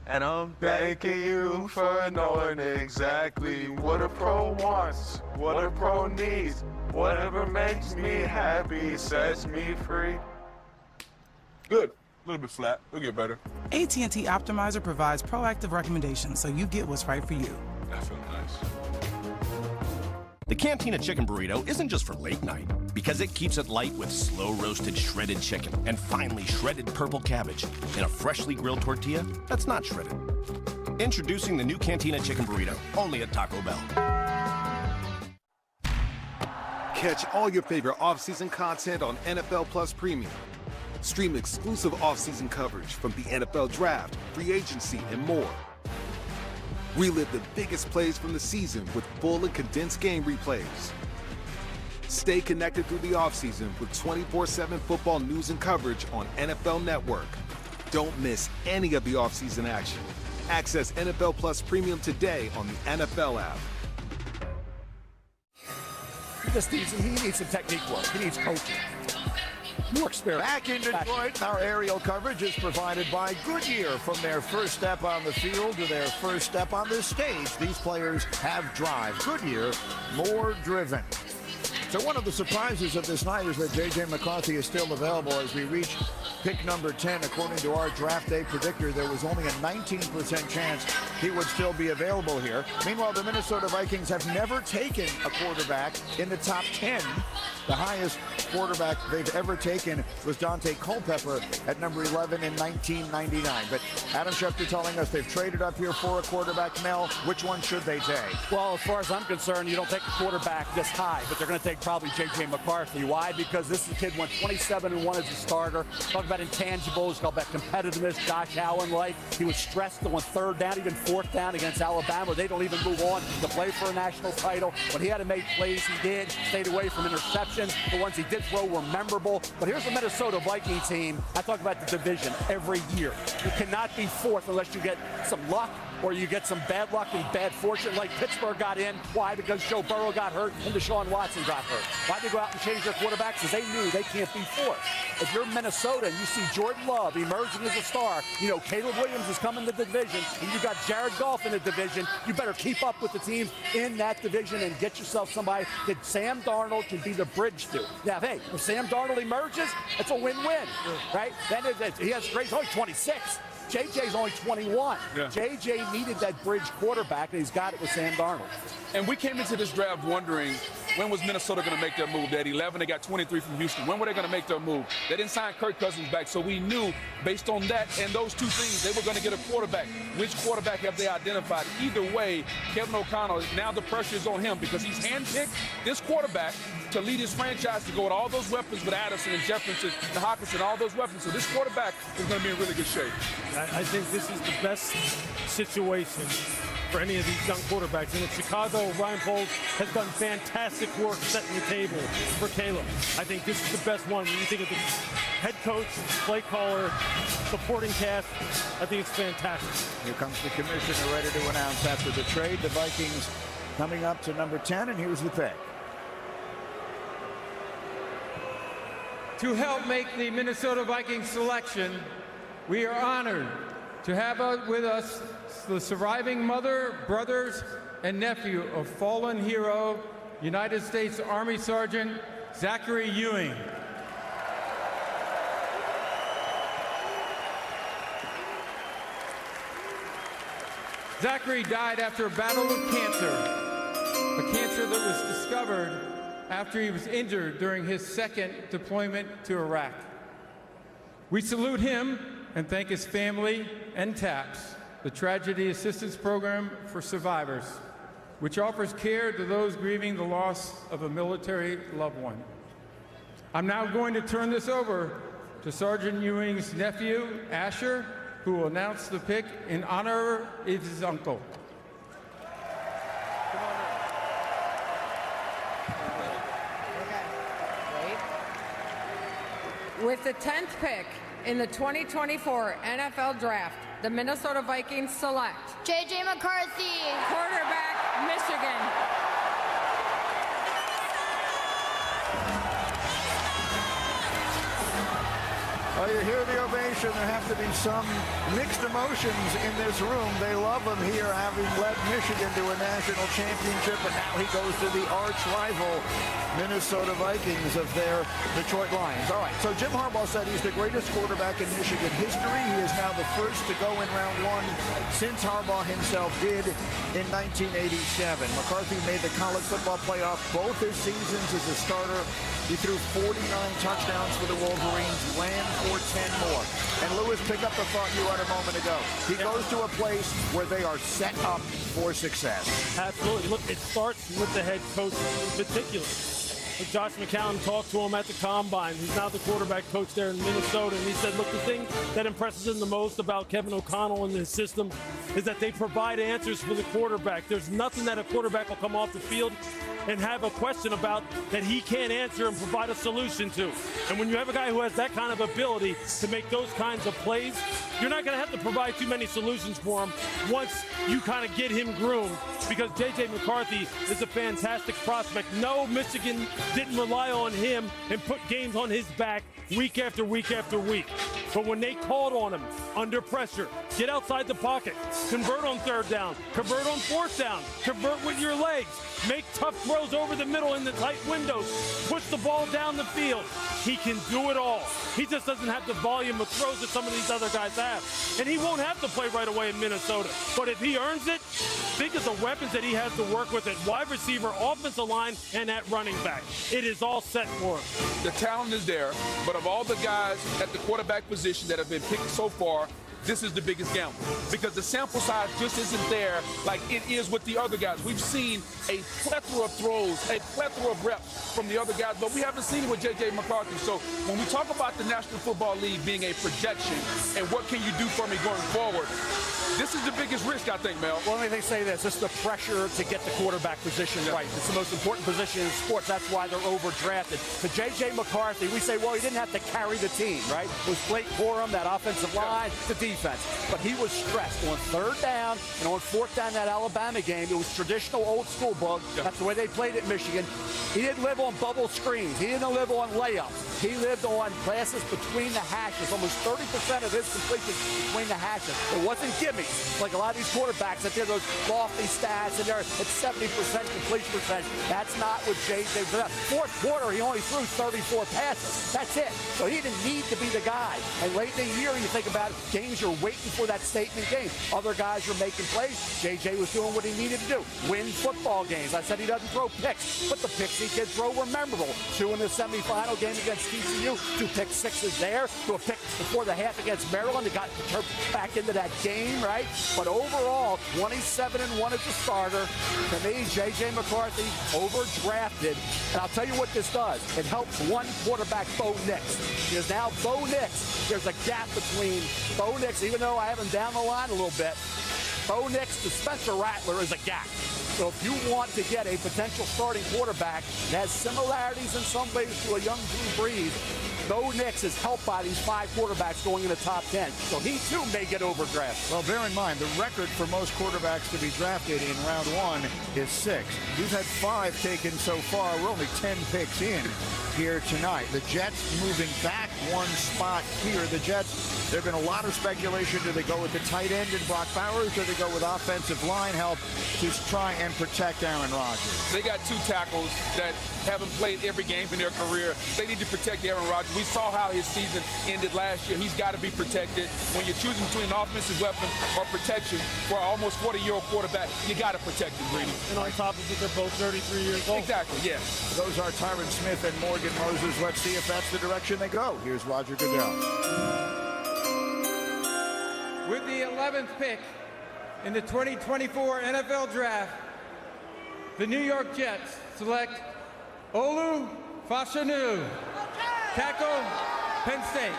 And I'm thanking you for knowing exactly what a pro wants, what a pro needs. Whatever makes me happy sets me free. Good. A little bit flat. It'll get better. AT&T Optimizer provides proactive recommendations so you get what's right for you. That feels nice. The Cantina Chicken Burrito isn't just for late night, because it keeps it light with slow-roasted shredded chicken and finely shredded purple cabbage in a freshly grilled tortilla that's not shredded. Introducing the new Cantina Chicken Burrito, only at Taco Bell. Catch all your favorite off-season content on NFL Plus Premium. Stream exclusive off-season coverage from the NFL Draft, free agency, and more. Relive the biggest plays from the season with full and condensed game replays. Stay connected through the offseason with 24/7 football news and coverage on NFL Network. Don't miss any of the offseason action. Access NFL Plus Premium today on the NFL app. He needs some technique work. He needs coaching. More experience. Back in Detroit, our aerial coverage is provided by Goodyear. From their first step on the field to their first step on the stage, these players have drive. Goodyear, more driven. So one of the surprises of this night is that J.J. McCarthy is still available as we reach pick number 10. According to our draft day predictor, there was only a 19% chance he would still be available here. Meanwhile, the Minnesota Vikings have never taken a quarterback in the top 10. The highest quarterback they've ever taken was Dante Culpepper at number 11 in 1999. But Adam Schefter telling us they've traded up here for a quarterback. Mel, which one should they take? Well, as far as I'm concerned, you don't take a quarterback this high, but they're going to take probably J.J. McCarthy. Why? Because this kid went 27-1 as a starter. Talk about intangibles, talk about competitiveness. Josh Allen-like. He was stressed on third down, even fourth down against Alabama. They don't even move on to play for a national title. When he had to make plays, he did. Stayed away from interceptions. The ones he did throw were memorable. But here's the Minnesota Viking team. I talk about the division every year. You cannot be fourth unless you get some luck or you get some bad luck and bad fortune like Pittsburgh got in. Why? Because Joe Burrow got hurt and Deshaun Watson got hurt. Why'd they go out and change their quarterbacks? Because they knew they can't be fourth. If you're Minnesota and you see Jordan Love emerging as a star, you know Caleb Williams is coming to the division, and you got Jared Goff in the division, you better keep up with the teams in that division and get yourself somebody that Sam Darnold can be the bridge to. Now, hey, if Sam Darnold emerges, it's a win-win, right? Then he has great, he's only 26. JJ's only 21. Yeah. JJ needed that bridge quarterback, and he's got it with Sam Darnold. And we came into this draft wondering, when was Minnesota going to make their move? They had 11, they got 23 from Houston. When were they going to make their move? They didn't sign Kirk Cousins back, so we knew based on that and those two things, they were going to get a quarterback. Which quarterback have they identified? Either way, Kevin O'Connell, now the pressure is on him because he's handpicked this quarterback to lead his franchise to go with all those weapons with Addison and Jefferson and Hockenson, all those weapons. So this quarterback is going to be in really good shape. I think this is the best situation for any of these young quarterbacks. And in Chicago, Ryan Poles has done fantastic work setting the table for Caleb. I think this is the best one. When you think of the head coach, play caller, supporting cast, I think it's fantastic. Here comes the commissioner ready to announce after the trade. The Vikings coming up to number 10, and here's the pick. To help make the Minnesota Vikings selection, we are honored to have with us the surviving mother, brothers, and nephew of fallen hero, United States Army Sergeant Zachary Ewing. Zachary died after a battle with cancer, a cancer that was discovered after he was injured during his second deployment to Iraq. We salute him and thank his family and TAPS, the Tragedy Assistance Program for Survivors, which offers care to those grieving the loss of a military loved one. I'm now going to turn this over to Sergeant Ewing's nephew, Asher, who will announce the pick in honor of his uncle. With the 10th pick in the 2024 NFL Draft, the Minnesota Vikings select J.J. McCarthy, quarterback, Michigan. Well, you hear the ovation. There have to be some mixed emotions in this room. They love him here, having led Michigan to a national championship, and now he goes to the arch rival Minnesota Vikings of their Detroit Lions. All right, so Jim Harbaugh said he's the greatest quarterback in Michigan history. He is now the first to go in round one since Harbaugh himself did in 1987. McCarthy made the college football playoff both his seasons as a starter. He threw 49 touchdowns for the Wolverines, ran for 10 more. And Lewis, pick up the thought you had a moment ago. He goes to a place where they are set up for success. Absolutely. Look, it starts with the head coach in particular. Josh McCown talked to him at the Combine. He's now the quarterback coach there in Minnesota, and he said, look, the thing that impresses him the most about Kevin O'Connell and his system is that they provide answers for the quarterback. There's nothing that a quarterback will come off the field and have a question about that he can't answer and provide a solution to. And when you have a guy who has that kind of ability to make those kinds of plays, you're not going to have to provide too many solutions for him once you kind of get him groomed, because J.J. McCarthy is a fantastic prospect. No, Michigan didn't rely on him and put games on his back week after week after week. But when they called on him under pressure, get outside the pocket, convert on third down, convert on fourth down, convert with your legs, make tough throws over the middle in the tight windows, push the ball down the field. He can do it all. He just doesn't have the volume of throws that some of these other guys have. And he won't have to play right away in Minnesota. But if he earns it, think of the weapons that he has to work with at wide receiver, offensive line, and at running back. It is all set for him. The talent is there, but of all the guys at the quarterback position that have been picked so far, this is the biggest gamble, because the sample size just isn't there like it is with the other guys. We've seen a plethora of throws, a plethora of reps from the other guys, but we haven't seen it with J.J. McCarthy. So when we talk about the National Football League being a projection and what can you do for me going forward, this is the biggest risk, I think, Mel. Well, let me say this. This is the pressure to get the quarterback position right. It's the most important position in sports. That's why they're overdrafted. To J.J. McCarthy, we say, well, he didn't have to carry the team, right? It was Blake Corum, that offensive line, the defense. But he was stressed on third down and on fourth down that Alabama game. It was traditional old school bug. That's the way they played at Michigan. He didn't live on bubble screens. He didn't live on layups. He lived on passes between the hashes. Almost 30% of his completions between the hashes. It wasn't gimmies like a lot of these quarterbacks that did those lofty stats and they're at 70% completion percentage. That's not what J.J. did. Fourth quarter, he only threw 34 passes. That's it. So he didn't need to be the guy. And late in the year, you think about it, games you're waiting for that statement game. Other guys are making plays. J.J. was doing what he needed to do. Win football games. I said he doesn't throw picks, but the picks he did throw were memorable. 2 in the semifinal game against TCU, 2 pick sixes there, to a pick before the half against Maryland. He got back into that game, right? But overall, 27-1 as a starter. To me, J.J. McCarthy overdrafted. And I'll tell you what this does. It helps one quarterback, Bo Nix. Because now Bo Nix, there's a gap between Bo Nix, even though I have him down the line a little bit, Bo Nix to Spencer Rattler is a gap. So if you want to get a potential starting quarterback that has similarities in some ways to a young Drew Brees, Bo Nix is helped by these 5 quarterbacks going in the top 10. So he, too, may get overdrafted. Well, bear in mind, the record for most quarterbacks to be drafted in round 1 is 6. We've had 5 taken so far. We're only 10 picks in here tonight. The Jets moving back 1 spot here. The Jets, there have been a lot of speculation. Do they go with the tight end in Brock Bowers? Do they go with offensive line help to try and protect Aaron Rodgers? They got 2 tackles that haven't played every game in their career. They need to protect Aaron Rodgers. We saw how his season ended last year. He's got to be protected. When you're choosing between an offensive weapon or protection for an almost 40-year-old quarterback, you got to protect him, Greedy. And on top of it, they're both 33 years old. Exactly, yes. Those are Tyron Smith and Morgan Moses. Let's see if that's the direction they go. Here's Roger Goodell. With the 11th pick in the 2024 NFL Draft, the New York Jets select Olu Fashanu, tackle, Penn State.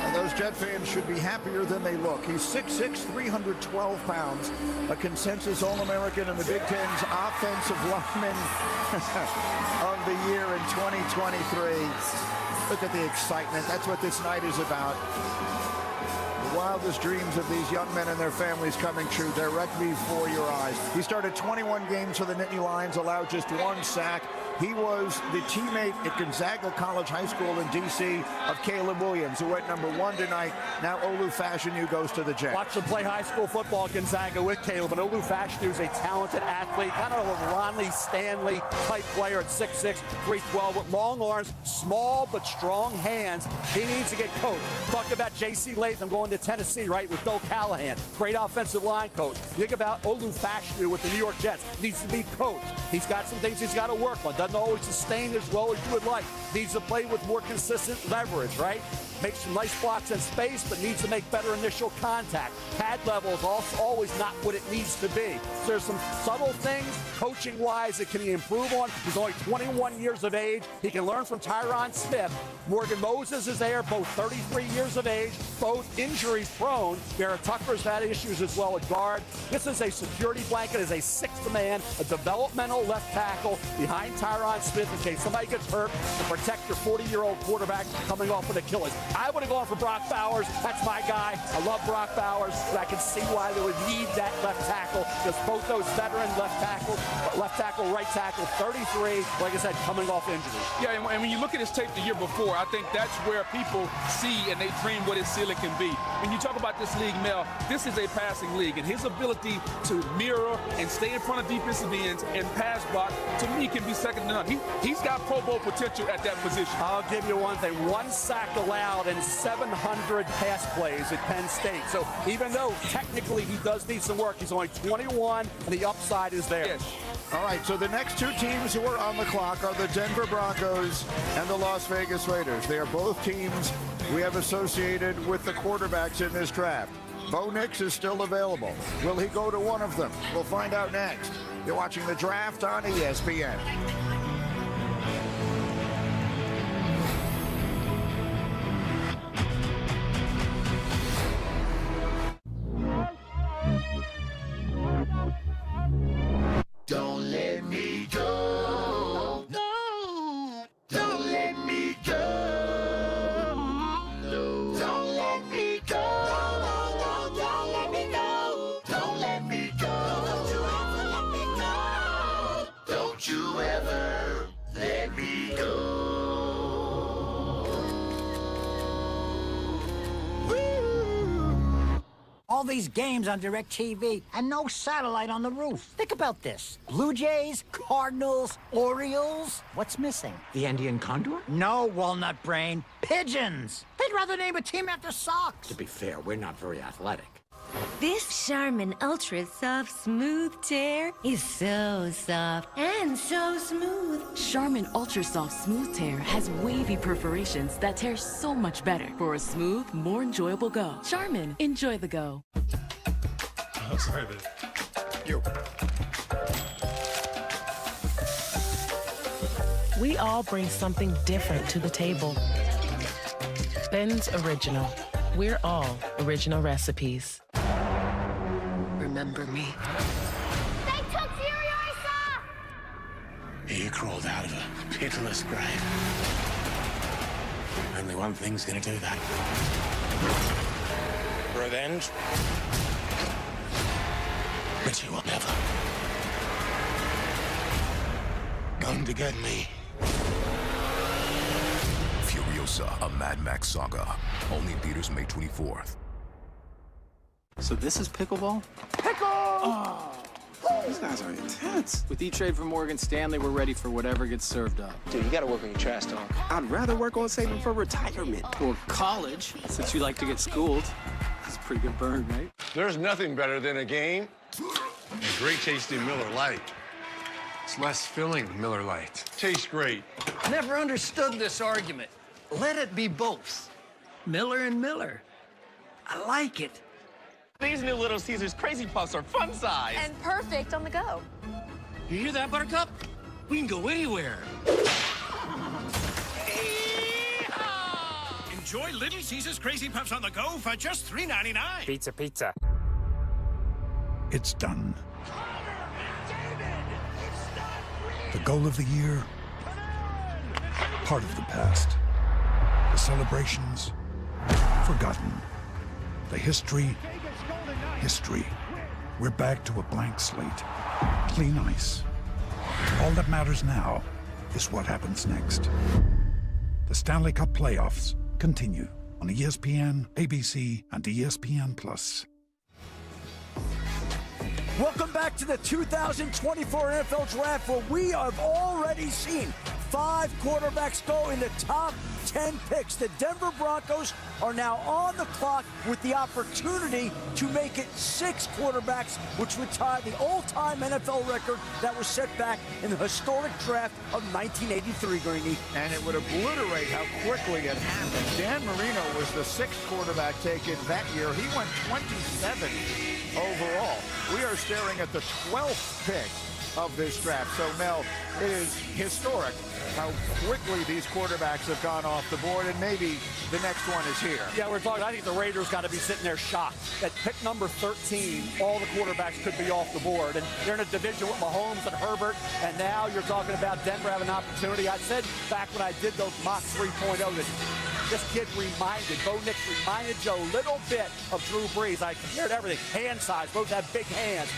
And those Jet fans should be happier than they look. He's 6'6", 312 pounds, a consensus All-American in the Big Ten's Offensive Lineman of the Year in 2023. Look at the excitement. That's what this night is about. The wildest dreams of these young men and their families coming true directly before your eyes. He started 21 games for the Nittany Lions, allowed just 1 sack. He was the teammate at Gonzaga College High School in D.C. of Caleb Williams, who went number 1 tonight. Now Olu Fashanu goes to the Jets. Watch him play high school football at Gonzaga with Caleb. And Olu Fashanu is a talented athlete, kind of a Ronnie Stanley type player at 6'6", 312 with long arms, small but strong hands. He needs to get coached. Talk about J.C. Latham going to Tennessee, right, with Bill Callahan. Great offensive line coach. Think about Olu Fashanu with the New York Jets. Needs to be coached. He's got some things he's got to work on. Doesn't always sustain as well as you would like. Needs to play with more consistent leverage, right? Makes some nice blocks in space, but needs to make better initial contact. Pad level is also always not what it needs to be. So there's some subtle things, coaching-wise, that can he improve on. He's only 21 years of age. He can learn from Tyron Smith. Morgan Moses is there, both 33 years of age, both injuries-prone. Garrett Tucker's had issues as well at guard. This is a security blanket as a sixth man, a developmental left tackle behind Tyron Smith in case somebody gets hurt to protect your 40-year-old quarterback coming off an Achilles. I would have gone for Brock Bowers. That's my guy. I love Brock Bowers, but I can see why they would need that left tackle because both those veteran left tackle, right tackle, 33, like I said, coming off injury. Yeah, and when you look at his tape the year before, I think that's where people see and they dream what his ceiling can be. When you talk about this league, Mel, this is a passing league, and his ability to mirror and stay in front of defensive ends and pass block, to me, can be second to none. He's got Pro Bowl potential at that position. I'll give you one thing. 1 sack allowed and 700 pass plays at Penn State. So even though technically he does need some work, he's only 21, and the upside is there. Yes. All right, so the next two teams who are on the clock are the Denver Broncos and the Las Vegas Raiders. They are both teams we have associated with the quarterbacks in this draft. Bo Nix is still available. Will he go to one of them? We'll find out next. You're watching The Draft on ESPN. Don't let me go. No. Don't let me go. No. Don't let me go. No, don't let me go. Don't let me go. Don't you ever let me go. Don't you ever let me go. All these games on DirecTV and no satellite on the roof. Think about this. Blue Jays, Cardinals, Orioles. What's missing? The Andean condor? No, walnut brain. Pigeons. They'd rather name a team after socks. To be fair, we're not very athletic. This Charmin Ultra Soft Smooth Tear is so soft and so smooth. Charmin Ultra Soft Smooth Tear has wavy perforations that tear so much better for a smooth, more enjoyable go. Charmin, enjoy the go. I'm sorry, babe. You. We all bring something different to the table. Ben's Original. We're all original recipes. Remember me? They took Furiosa! You crawled out of a pitiless grave. Only one thing's gonna do that. Revenge. But you will never. Going to get me. Furiosa, a Mad Max saga. Only in theaters May 24th. So this is pickleball? Pickle! Oh. These guys are intense. With E-Trade from Morgan Stanley, we're ready for whatever gets served up. Dude, you gotta work on your trash talk. I'd rather work on saving for retirement or college, since you like to get schooled. It's a pretty good burn, right? There's nothing better than a game. A great tasting Miller Lite. It's less filling, Miller Lite. Tastes great. Never understood this argument. Let it be both. Miller and Miller. I like it. These new Little Caesars Crazy Puffs are fun size. And perfect on the go. You hear that, Buttercup? We can go anywhere. Enjoy Little Caesars Crazy Puffs on the go for just $3.99. Pizza, pizza. It's done. The goal of the year, part of the past. The celebrations, forgotten. The history. We're back to a blank slate. Clean ice. All that matters now is what happens next. The Stanley Cup playoffs continue on ESPN, ABC, and ESPN+. Welcome back to the 2024 NFL Draft, where we have already seen 5 quarterbacks go in the top 10 picks. The Denver Broncos are now on the clock with the opportunity to make it 6 quarterbacks, which would tie the all-time NFL record that was set back in the historic draft of 1983, Greeny. And it would obliterate how quickly it happened. Dan Marino was the 6th quarterback taken that year. He went 27 overall. We are staring at the 12th pick of this draft. So, Mel, it is historic how quickly these quarterbacks have gone off the board, and maybe the next one is here. Yeah, we're talking, I think the Raiders got to be sitting there shocked. At pick number 13, all the quarterbacks could be off the board, and they're in a division with Mahomes and Herbert, and now you're talking about Denver having an opportunity. I said back when I did those mock 3.0 that this kid Bo Nix reminded you a little bit of Drew Brees. I compared everything. Hand size, both have big hands.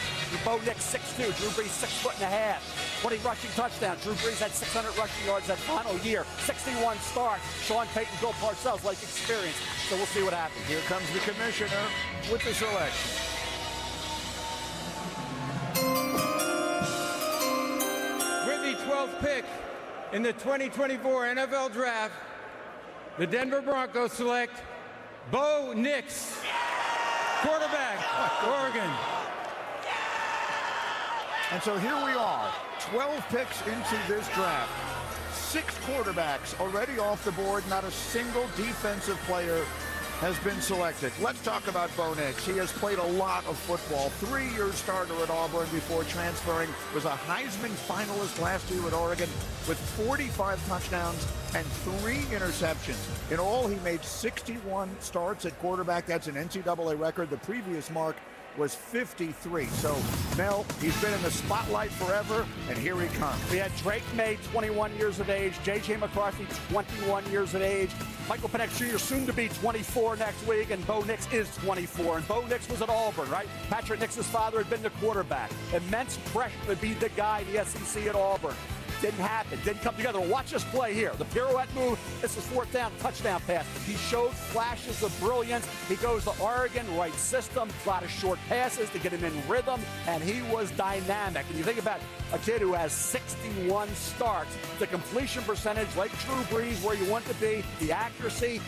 Bo Nix 6'2", Drew Brees 6'1.5". 20 rushing touchdowns. Drew Brees had 600 rushing yards that final year. 61 starts. Sean Payton, Bill Parcells, like experience. So we'll see what happens. Here comes the commissioner with the selection. With the 12th pick in the 2024 NFL Draft, the Denver Broncos select Bo Nix, quarterback, Oregon. And so here we are, 12 picks into this draft. 6 quarterbacks already off the board. Not a single defensive player has been selected. Let's talk about Bo Nix. He has played a lot of football. 3-year starter at Auburn before transferring. Was a Heisman finalist last year at Oregon with 45 touchdowns and 3 interceptions. In all, he made 61 starts at quarterback. That's an NCAA record. The previous mark was 53. So, Mel, he's been in the spotlight forever, and here he comes. We had Drake May, 21 years of age. J.J. McCarthy, 21 years of age. Michael Penix Jr. soon to be 24 next week, and Bo Nix is 24. And Bo Nix was at Auburn, right? Patrick Nix's father had been the quarterback. Immense pressure to be the guy in the SEC at Auburn. Didn't happen. Didn't come together. Watch this play here. The pirouette move. This is 4th down, touchdown pass. He showed flashes of brilliance. He goes to Oregon, right system, a lot of short passes to get him in rhythm, and he was dynamic. And you think about a kid who has 61 starts, the completion percentage, like Drew Brees, where you want to be, the accuracy,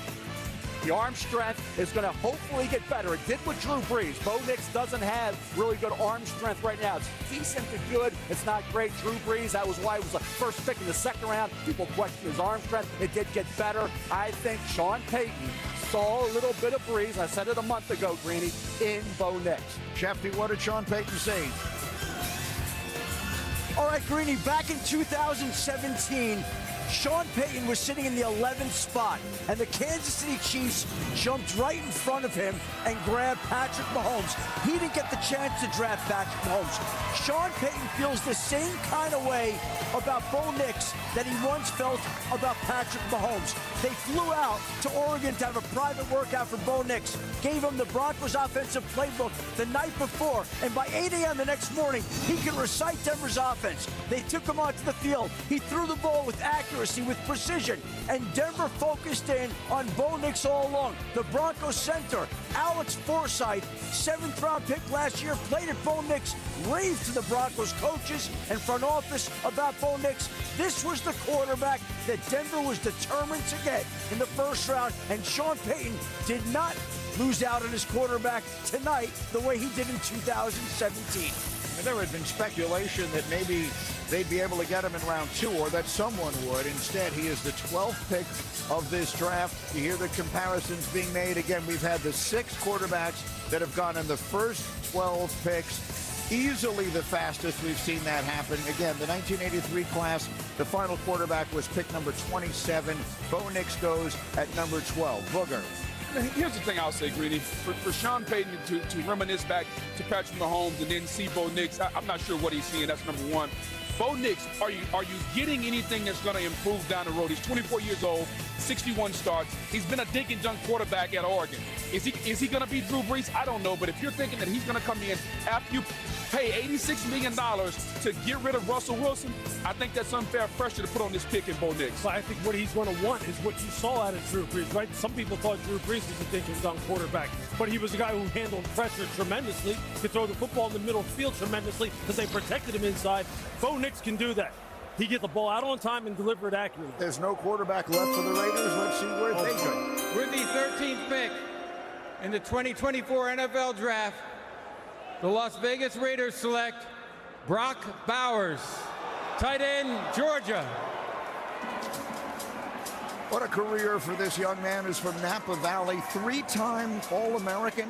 the arm strength is going to hopefully get better. It did with Drew Brees. Bo Nix doesn't have really good arm strength right now. It's decent to good. It's not great. Drew Brees, that was why it was the first pick in the 2nd round. People question his arm strength. It did get better. I think Sean Payton saw a little bit of Brees, I said it a month ago, Greeny, in Bo Nix. Shefty, what did Sean Payton say? All right, Greeny, back in 2017, Sean Payton was sitting in the 11th spot, and the Kansas City Chiefs jumped right in front of him and grabbed Patrick Mahomes. He didn't get the chance to draft Patrick Mahomes. Sean Payton feels the same kind of way about Bo Nix that he once felt about Patrick Mahomes. They flew out to Oregon to have a private workout for Bo Nix, gave him the Broncos offensive playbook the night before, and by 8 a.m. the next morning, he could recite Denver's offense. They took him onto the field. He threw the ball with accuracy. accuracy with precision. And Denver focused in on Bo Nix all along. The Broncos center, Alex Forsythe, 7th-round pick last year, played at Bo Nix, raved to the Broncos coaches and front office about Bo Nix. This was the quarterback that Denver was determined to get in the first round, and Sean Payton did not lose out on his quarterback tonight the way he did in 2017. And there had been speculation that maybe they'd be able to get him in round 2 or that someone would. Instead, he is the 12th pick of this draft. You hear the comparisons being made. Again, we've had the 6 quarterbacks that have gone in the first 12 picks. Easily the fastest we've seen that happen. Again, the 1983 class, the final quarterback was pick number 27. Bo Nix goes at number 12. Booger. Here's the thing I'll say, Greeny. For Sean Payton to reminisce back to Patrick Mahomes and then see Bo Nix, I'm not sure what he's seeing. That's number one. Bo Nix, are you getting anything that's going to improve down the road? He's 24 years old, 61 starts. He's been a dink and dunk quarterback at Oregon. Is he going to be Drew Brees? I don't know. But if you're thinking that he's going to come in after you pay $86 million to get rid of Russell Wilson, I think that's unfair pressure to put on this pick in Bo Nix. But I think what he's going to want is what you saw out of Drew Brees, right? Some people thought Drew Brees was a dink and dunk quarterback, but he was a guy who handled pressure tremendously, could throw the football in the middle field tremendously because they protected him inside. Bo Nix can do that. He gets the ball out on time and deliver it accurately. There's no quarterback left for the Raiders. Let's see where they go. With the 13th pick in the 2024 NFL Draft, the Las Vegas Raiders select Brock Bowers, tight end, Georgia. What a career for this young man. Is from Napa Valley, 3-time All-American.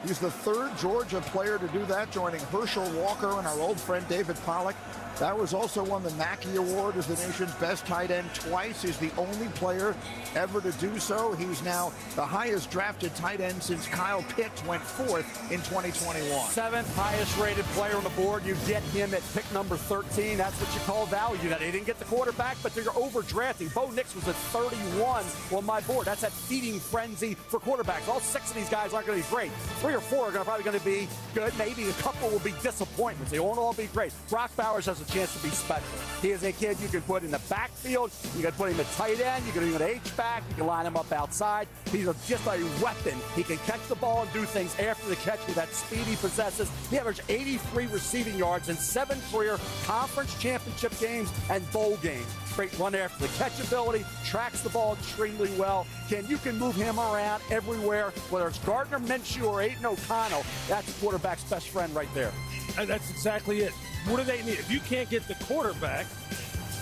He's the 3rd Georgia player to do that, joining Herschel Walker and our old friend David Pollack. Bowers also won the Mackey Award as the nation's best tight end twice. He's the only player ever to do so. He's now the highest drafted tight end since Kyle Pitts went 4th in 2021. 7th highest rated player on the board. You get him at pick number 13. That's what you call value. Now, they didn't get the quarterback, but they're overdrafting. Bo Nix was at 31 on my board. That's that feeding frenzy for quarterbacks. All 6 of these guys aren't going to be great. 3 or 4 are probably going to be good. Maybe a couple will be disappointments. They won't all be great. Brock Bowers has a chance to be special. He is a kid you can put in the backfield. You can put him at tight end. You can put him at H-back. You can line him up outside. He's just a weapon. He can catch the ball and do things after the catch with that speed he possesses. He averaged 83 receiving yards in 7 career conference championship games and bowl games. Great run after the catch ability, tracks the ball extremely well. You can move him around everywhere, whether it's Gardner Minshew or Aiden O'Connell. That's a quarterback's best friend right there. And that's exactly it. What do they need? If you can't get the quarterback,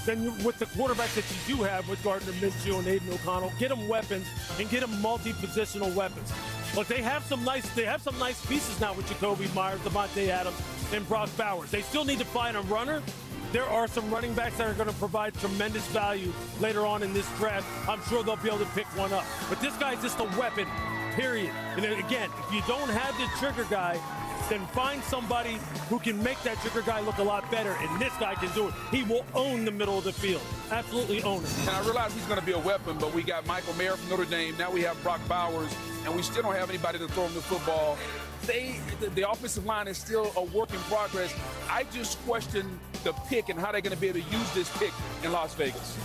then with the quarterback that you do have with Gardner Minshew and Aiden O'Connell, get them weapons and get them multi-positional weapons. But they have some nice pieces now with Jacoby Myers, Devontae Adams, and Brock Bowers. They still need to find a runner. There are some running backs that are going to provide tremendous value later on in this draft. I'm sure they'll be able to pick one up. But this guy's just a weapon, period. And again, if you don't have the trigger guy, then find somebody who can make that trigger guy look a lot better, and this guy can do it. He will own the middle of the field. Absolutely own it. And I realize he's going to be a weapon, but we got Michael Mayer from Notre Dame. Now we have Brock Bowers, and we still don't have anybody to throw him the football. The offensive line is still a work in progress. I just question the pick and how they're going to be able to use this pick in Las Vegas.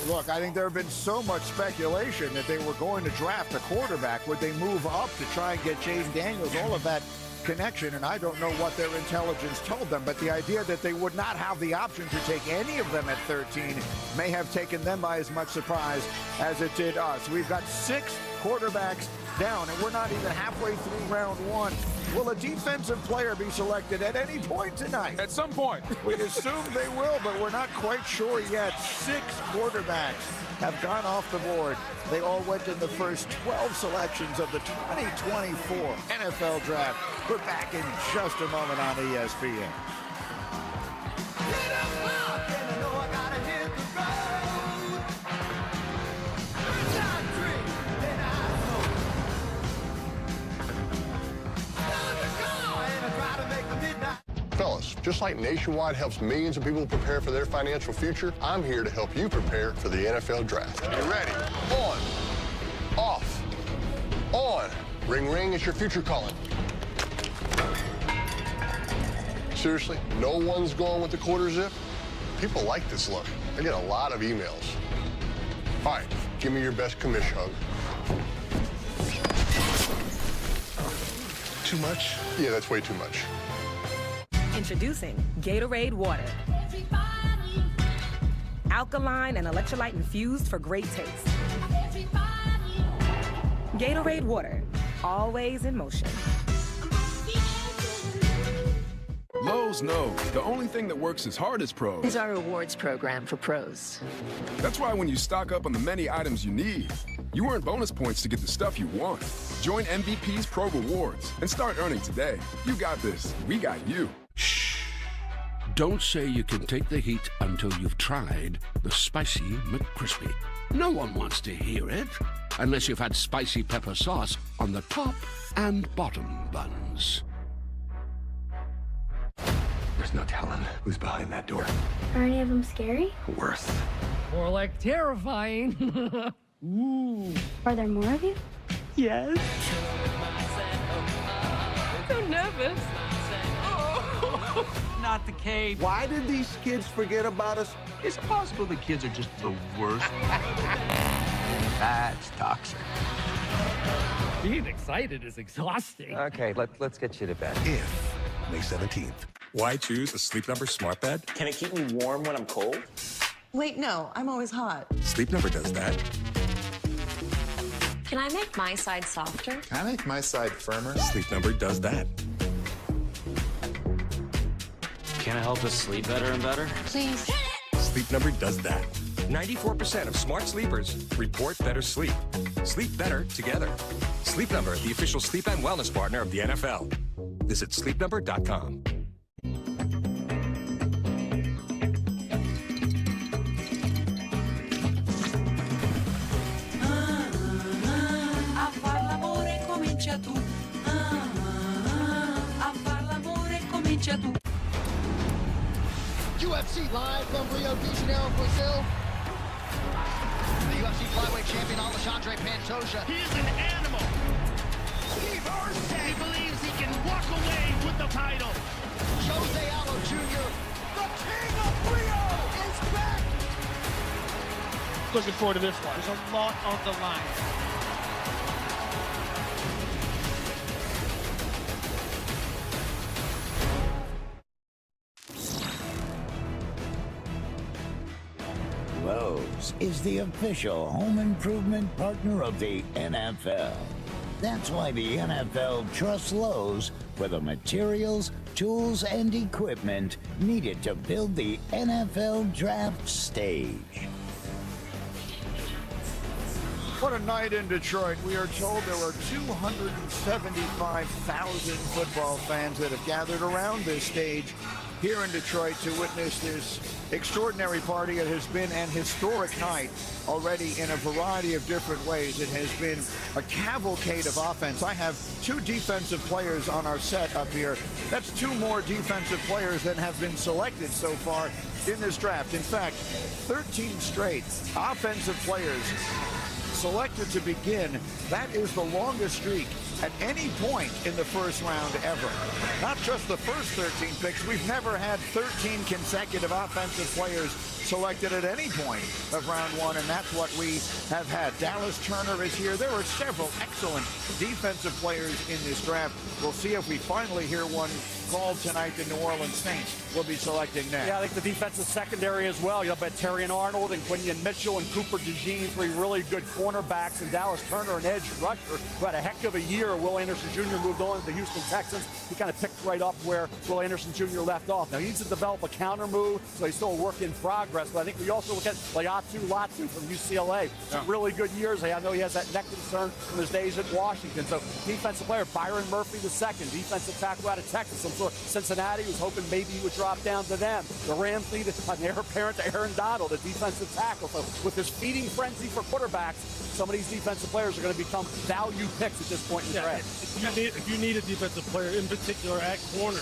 Look, I think there have been so much speculation that they were going to draft a quarterback. Would they move up to try and get Jaden Daniels? All of that connection, and I don't know what their intelligence told them, but the idea that they would not have the option to take any of them at 13 may have taken them by as much surprise as it did us. We've got 6 quarterbacks down, and we're not even halfway through round 1. Will a defensive player be selected at any point tonight? At some point. We assume they will, but we're not quite sure yet. 6 quarterbacks have gone off the board. They all went in the first 12 selections of the 2024 NFL Draft. We're back in just a moment on ESPN. Fellas, just like Nationwide helps millions of people prepare for their financial future, I'm here to help you prepare for the NFL Draft. You ready? On. Off. On. Ring, ring, it's your future calling. Seriously, no one's going with the quarter zip? People like this look. I get a lot of emails. All right, give me your best commish hug. Too much? Yeah, that's way too much. Introducing Gatorade Water. Alkaline and electrolyte infused for great taste. Gatorade Water, always in motion. Lowe's knows the only thing that works as hard as pros is our rewards program for pros. That's why when you stock up on the many items you need, you earn bonus points to get the stuff you want. Join MVP's Pro Rewards and start earning today. You got this. We got you. Don't say you can take the heat until you've tried the Spicy McCrispy. No one wants to hear it unless you've had spicy pepper sauce on the top and bottom buns. There's no telling who's behind that door. Are any of them scary? Worse. More like terrifying. Ooh. Are there more of you? Yes. I'm so nervous. Not the cave. Why did these kids forget about us? Is it possible the kids are just the worst? That's toxic. Being excited is exhausting. Okay, let's get you to bed. If May 17th. Why choose a Sleep Number smart bed? Can it keep me warm when I'm cold? Wait, no, I'm always hot. Sleep Number does that. Can I make my side softer? Can I make my side firmer? Sleep Number does that. Can it help us sleep better and better? Please. Sleep Number does that. 94% of smart sleepers report better sleep. Sleep better together. Sleep Number, the official sleep and wellness partner of the NFL. Visit sleepnumber.com. A far l'amore comincia tu. A far l'amore comincia tu. UFC live from Rio de Janeiro, Brazil. The UFC flyweight champion Alexandre Pantoja. He is an animal. Steve Erceg. He believes he can walk away with the title. Jose Aldo Jr., the king of Rio, is back. Looking forward to this one. There's a lot on the line. Lowe's is the official home improvement partner of the NFL. That's why the NFL trusts Lowe's for the materials, tools, and equipment needed to build the NFL draft stage. What a night in Detroit. We are told there were 275,000 football fans that have gathered around this stage here in Detroit to witness this extraordinary party. It has been an historic night already in a variety of different ways. It has been a cavalcade of offense. I have two defensive players on our set up here. That's two more defensive players than have been selected so far in this draft. In fact, 13 straight offensive players selected to begin. That is the longest streak at any point in the first round ever. Not just the first 13 picks. We've never had 13 consecutive offensive players selected at any point of round one, and that's what we have had. Dallas Turner is here. There were several excellent defensive players in this draft. We'll see if we finally hear one called tonight. The New Orleans Saints will be selecting next. Yeah, I think the defensive secondary as well. You know, but Terrion Arnold and Quinion Mitchell and Cooper DeJean, three really good cornerbacks, and Dallas Turner, an edge rusher who had a heck of a year. Will Anderson Jr. moved on to the Houston Texans. He kind of picked right up where Will Anderson Jr. left off. Now, he needs to develop a counter move, so he's still a work in progress. But I think we also look at Latu from UCLA. Some really good years. I know he has that neck concern from his days at Washington. So defensive player, Byron Murphy II, defensive tackle out of Texas. Some sort of Cincinnati was hoping maybe he would drop down to them. The Rams need an heir apparent to Aaron Donald, a defensive tackle. So with this feeding frenzy for quarterbacks, some of these defensive players are going to become value picks at this point in the draft. If you need a defensive player, in particular at corner,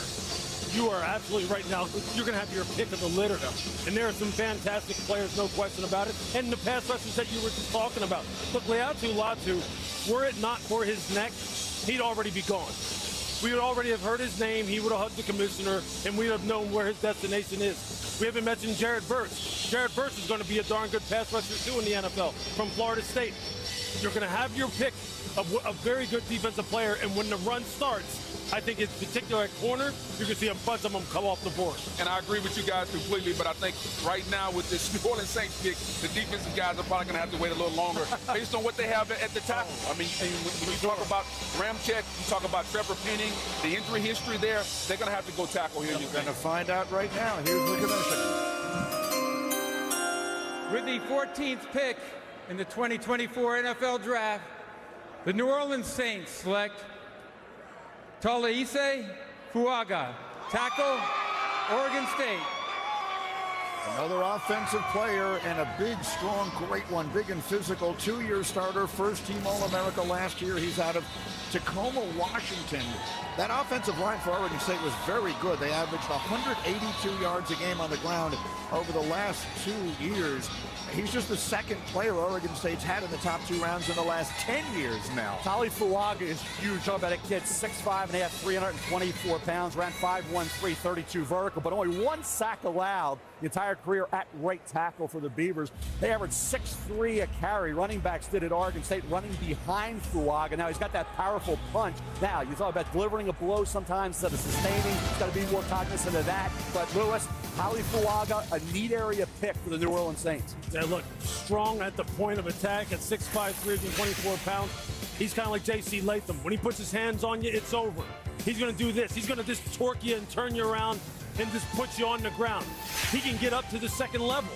you are absolutely right now. You're going to have your pick of the litter. And there are some fantastic players, no question about it. And the pass rushers that you were just talking about. Look, Latu, were it not for his neck, he'd already be gone. we would already have heard his name. He would have hugged the commissioner, and we would have known where his destination is. We haven't mentioned Jared Verse. Jared Verse is going to be a darn good pass rusher, too, in the NFL from Florida State. You're going to have your pick of a very good defensive player, and when the run starts, I think in particular at corner, you're going to see a bunch of them come off the board. And I agree with you guys completely, but I think right now with this New Orleans Saints pick, the defensive guys are probably going to have to wait a little longer based on what they have at the tackle. I mean, when you talk about Ramczyk, you talk about Trevor Penning, the injury history there, they're going to have to go tackle here. You're going to find out right now. Here's the commissioner. With the 14th pick in the 2024 NFL Draft, the New Orleans Saints select Taliese Fuaga, tackle, Oregon State. Another offensive player and a big, strong, great one. Big and physical, two-year starter, first-team All-America last year. He's out of Tacoma, Washington. That offensive line for Oregon State was very good. They averaged 182 yards a game on the ground over the last 2 years. He's just the second player Oregon State's had in the top 2 rounds in the last 10 years now. Tali Fuaga is huge. Talk about a kid, 6'5" and a half, 324 pounds, ran 5'1", 332 vertical, but only 1 sack allowed the entire career at right tackle for the Beavers. They averaged 6'3" a carry. Running backs did at Oregon State, running behind Fuaga. Now he's got that powerful punch. Now you talk about delivering a blow sometimes instead of sustaining. He's got to be more cognizant of that. But Lewis, Tali Fuaga, a neat area pick for the New Orleans Saints. Yeah, look, strong at the point of attack at 6'5", 324 pounds. He's kind of like J.C. Latham. When he puts his hands on you, it's over. He's going to do this. He's going to just torque you and turn you around and just put you on the ground. He can get up to the second level.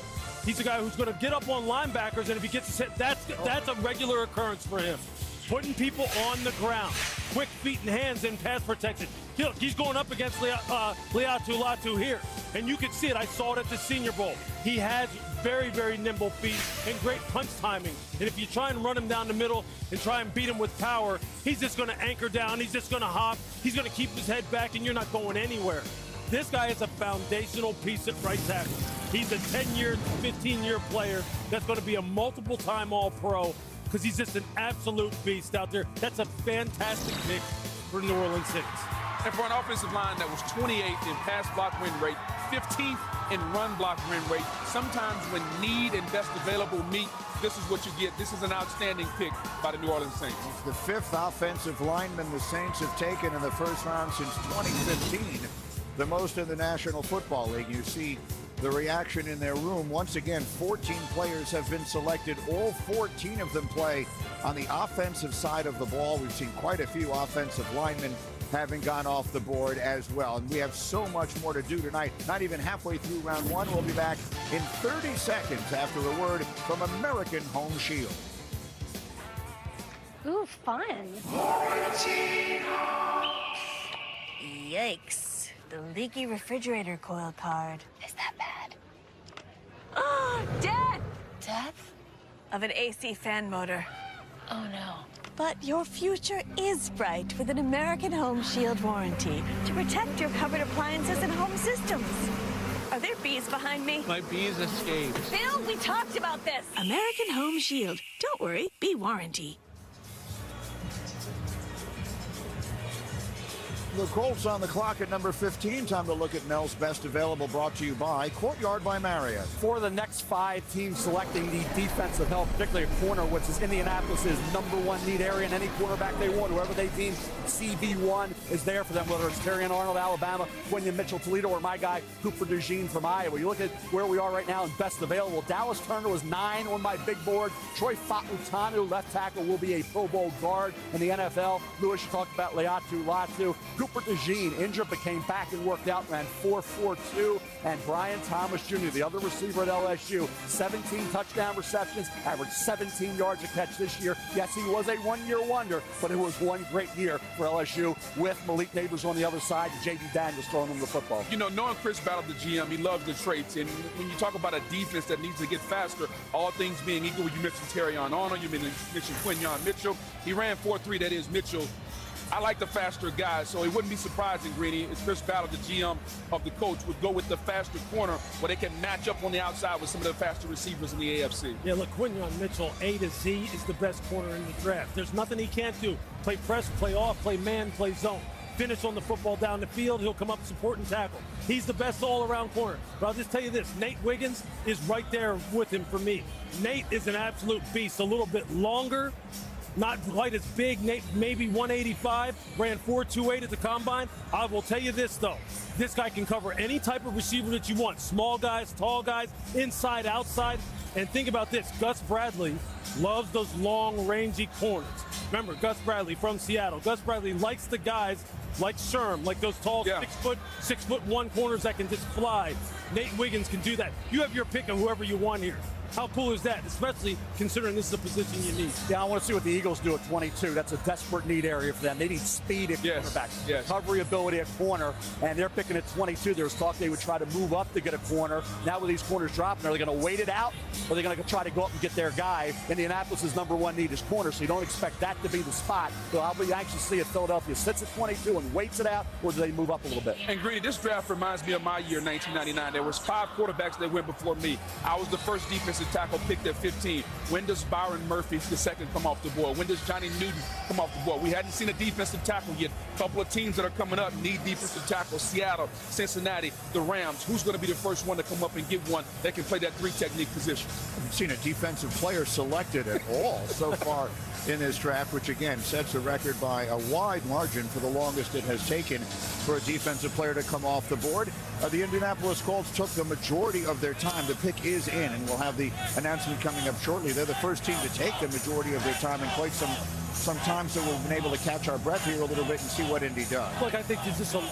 He's a guy who's going to get up on linebackers, and if he gets his hit, that's a regular occurrence for him. Putting people on the ground, quick feet and hands in pass protection. Look, he's going up against Laiatu Latu here, and you can see it. I saw it at the Senior Bowl. He has very, very nimble feet and great punch timing. And if you try and run him down the middle and try and beat him with power, he's just going to anchor down. He's just going to hop. He's going to keep his head back, and you're not going anywhere. This guy is a foundational piece at right tackle. He's a 10-year, 15-year player that's going to be a multiple-time All-Pro because he's just an absolute beast out there. That's a fantastic pick for New Orleans Saints. And for an offensive line that was 28th in pass block win rate, 15th in run block win rate, sometimes when need and best available meet, this is what you get. This is an outstanding pick by the New Orleans Saints. It's the 5th offensive lineman the Saints have taken in the first round since 2015, the most in the National Football League. You see the reaction in their room. Once again, 14 players have been selected. All 14 of them play on the offensive side of the ball. We've seen quite a few offensive linemen having gone off the board as well. And we have so much more to do tonight. Not even halfway through round 1. We'll be back in 30 seconds after a word from American Home Shield. Ooh, fun. Yikes. The leaky refrigerator coil card. Is that bad? Oh, death! Death? Of an AC fan motor. Oh, no. But your future is bright with an American Home Shield warranty to protect your covered appliances and home systems. Are there bees behind me? My bees escaped. Bill, we talked about this. American Home Shield. Don't worry, bee warranty. The Colts on the clock at number 15. Time to look at Mel's best available, brought to you by Courtyard by Marriott. For the next 5 teams selecting the defensive help, particularly a corner, which is Indianapolis's #1 need area, and any quarterback they want, whoever they deem CB1 is there for them, whether it's Terrion Arnold, Alabama, Quinion Mitchell, Toledo, or my guy, Cooper DeJean from Iowa. You look at where we are right now in best available. Dallas Turner was 9 on my big board. Troy Fautanu, left tackle, will be a Pro Bowl guard in the NFL. Lewis, you talked about Laiatu Latu. Cooper DeJean, injured but came back and worked out, ran 4.42. And Brian Thomas Jr., the other receiver at LSU, 17 touchdown receptions, averaged 17 yards a catch this year. Yes, he was a one-year wonder, but it was one great year for LSU with Malik Neighbors on the other side and J.D. Daniels throwing them the football. You know, knowing Chris Battle, the GM, he loves the traits. And when you talk about a defense that needs to get faster, all things being equal, you mentioned Terrion Arnold, you mentioned Quinion Mitchell. He ran 4.3, that is Mitchell. I like the faster guys, so it wouldn't be surprising, Greeny, if Chris Battle, the GM of the coach, would go with the faster corner where they can match up on the outside with some of the faster receivers in the AFC. Yeah, look, Quinion Mitchell, A to Z, is the best corner in the draft. There's nothing he can't do. Play press, play off, play man, play zone. finish on the football down the field. He'll come up, support, and tackle. He's the best all-around corner. But I'll just tell you this, Nate Wiggins is right there with him for me. Nate is an absolute beast, a little bit longer, not quite as big. Nate maybe 185, ran 4.28 at the combine. I will tell you this, though. This guy can cover any type of receiver that you want. Small guys, tall guys, inside, outside. And think about this. Gus Bradley loves those long, rangy corners. Remember, Gus Bradley from Seattle. Gus Bradley likes the guys like Sherm, like those tall 6'1" corners that can just fly. Nate Wiggins can do that. You have your pick of whoever you want here. How cool is that, especially considering this is a position you need? Yeah, I want to see what the Eagles do at 22. That's a desperate need area for them. They need speed at quarterback, recovery ability at corner, and they're picking at 22. There was talk they would try to move up to get a corner. Now with these corners dropping, are they going to wait it out, or are they going to try to go up and get their guy? Indianapolis' number one need is corner, so you don't expect that to be the spot. So I'll be anxious to see if Philadelphia sits at 22 and waits it out, or do they move up a little bit? And Greedy, this draft reminds me of my year, 1999. There was 5 quarterbacks that went before me. I was the first defensive tackle picked at 15. When does Byron Murphy, the second, come off the board? When does Johnny Newton come off the board? We hadn't seen a defensive tackle yet. A couple of teams that are coming up need defensive tackles. Seattle, Cincinnati, the Rams. Who's going to be the first one to come up and get one that can play that 3-technique position? I haven't seen a defensive player selected at all so far in this draft, which again sets the record by a wide margin for the longest it has taken for a defensive player to come off the board. The Indianapolis Colts took the majority of their time. The pick is in, and we'll have the announcement coming up shortly. They're the first team to take the majority of their time in quite some time, so we've been able to catch our breath here a little bit and see what Indy does. Look, I think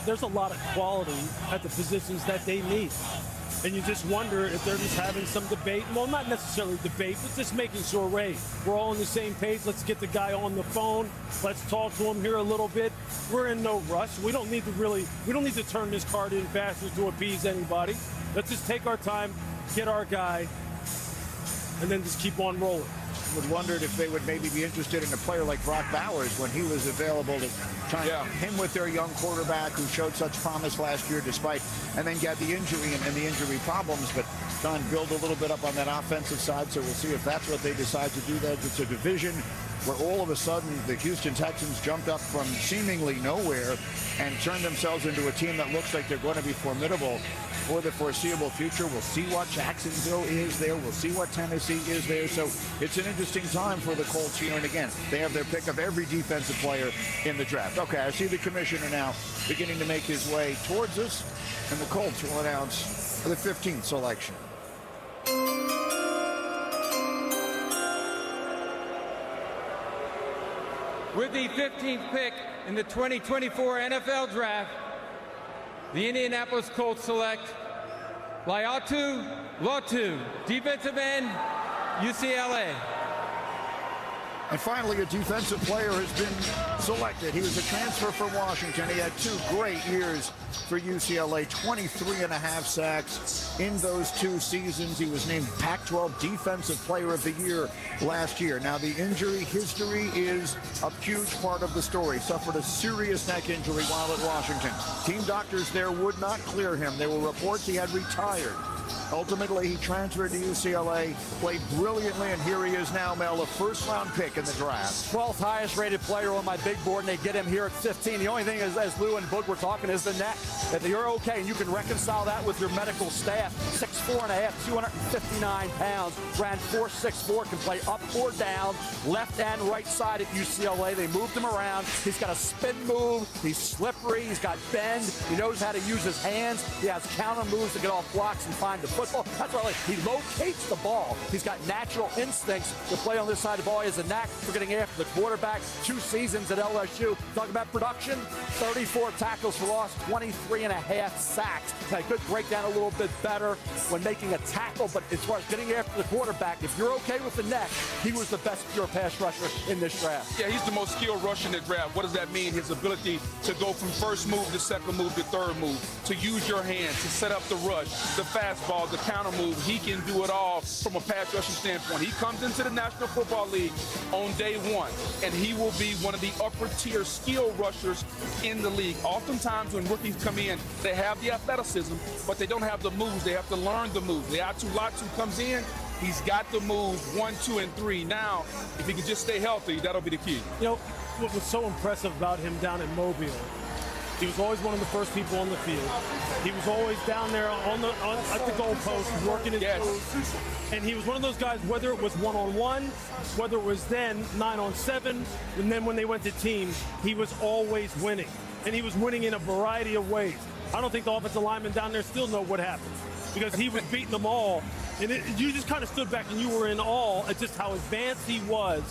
there's a lot of quality at the positions that they need. And you just wonder if they're just having some debate. Well, not necessarily debate, but just making sure, Ray, we're all on the same page. Let's get the guy on the phone. Let's talk to him here a little bit. We're in no rush. We don't need to turn this card in faster to appease anybody. Let's just take our time, get our guy, and then just keep on rolling. Would wondered if they would maybe be interested in a player like Brock Bowers when he was available to try him with their young quarterback who showed such promise last year despite, and then got the injury and the injury problems, but trying to build a little bit up on that offensive side, so we'll see if that's what they decide to do. That it's a division where all of a sudden the Houston Texans jumped up from seemingly nowhere and turned themselves into a team that looks like they're going to be formidable for the foreseeable future. We'll see what Jacksonville is there. We'll see what Tennessee is there. So it's an interesting time for the Colts here. And again, they have their pick of every defensive player in the draft. Okay, I see the commissioner now beginning to make his way towards us, and the Colts will announce the 15th selection. With the 15th pick in the 2024 NFL Draft, the Indianapolis Colts select Laiatu Latu, defensive end, UCLA. And finally, a defensive player has been selected. He was a transfer from Washington. He had 2 great years for UCLA, 23.5 sacks in those 2 seasons. He was named Pac-12 Defensive Player of the Year last year. Now, the injury history is a huge part of the story. Suffered a serious neck injury while at Washington. Team doctors there would not clear him. There were reports he had retired. Ultimately, he transferred to UCLA, played brilliantly, and here he is now, Mel, a first-round pick in the draft. 12th highest-rated player on my big board, and they get him here at 15. The only thing is, as Lou and Boog were talking, is the neck. If you're okay, and you can reconcile that with your medical staff, 6'4.5", 259 pounds, ran 4.64, can play up or down, left and right side at UCLA. They moved him around. He's got a spin move. He's slippery. He's got bend. He knows how to use his hands. He has counter moves to get off blocks and find the football. That's what I like. He locates the ball. He's got natural instincts to play on this side of the ball. He has a knack for getting after the quarterback. 2 seasons at LSU. Talk about production. 34 tackles for loss, 23.5 sacks. I could break down a little bit better when making a tackle, but as far as getting after the quarterback, if you're okay with the neck, he was the best pure pass rusher in this draft. Yeah, he's the most skilled rusher in the draft. What does that mean? His ability to go from first move to second move to third move, to use your hands, to set up the rush, the fastball, the counter move. He can do it all from a pass rushing standpoint. He comes into the National Football League on day 1, and he will be one of the upper tier skill rushers in the league. Oftentimes when rookies come in, they have the athleticism, but they don't have the moves. They have to learn the moves. Laiatu Latu comes in, he's got the moves 1, 2, and 3. Now, if he can just stay healthy, that'll be the key. You know, what was so impressive about him down in Mobile He was always one of the first people on the field. He was always down there at the goalpost working his moves. And he was one of those guys, whether it was one-on-one, whether it was then 9-on-7, and then when they went to team, he was always winning. And he was winning in a variety of ways. I don't think the offensive linemen down there still know what happened because he was beating them all. And you just kind of stood back and you were in awe at just how advanced he was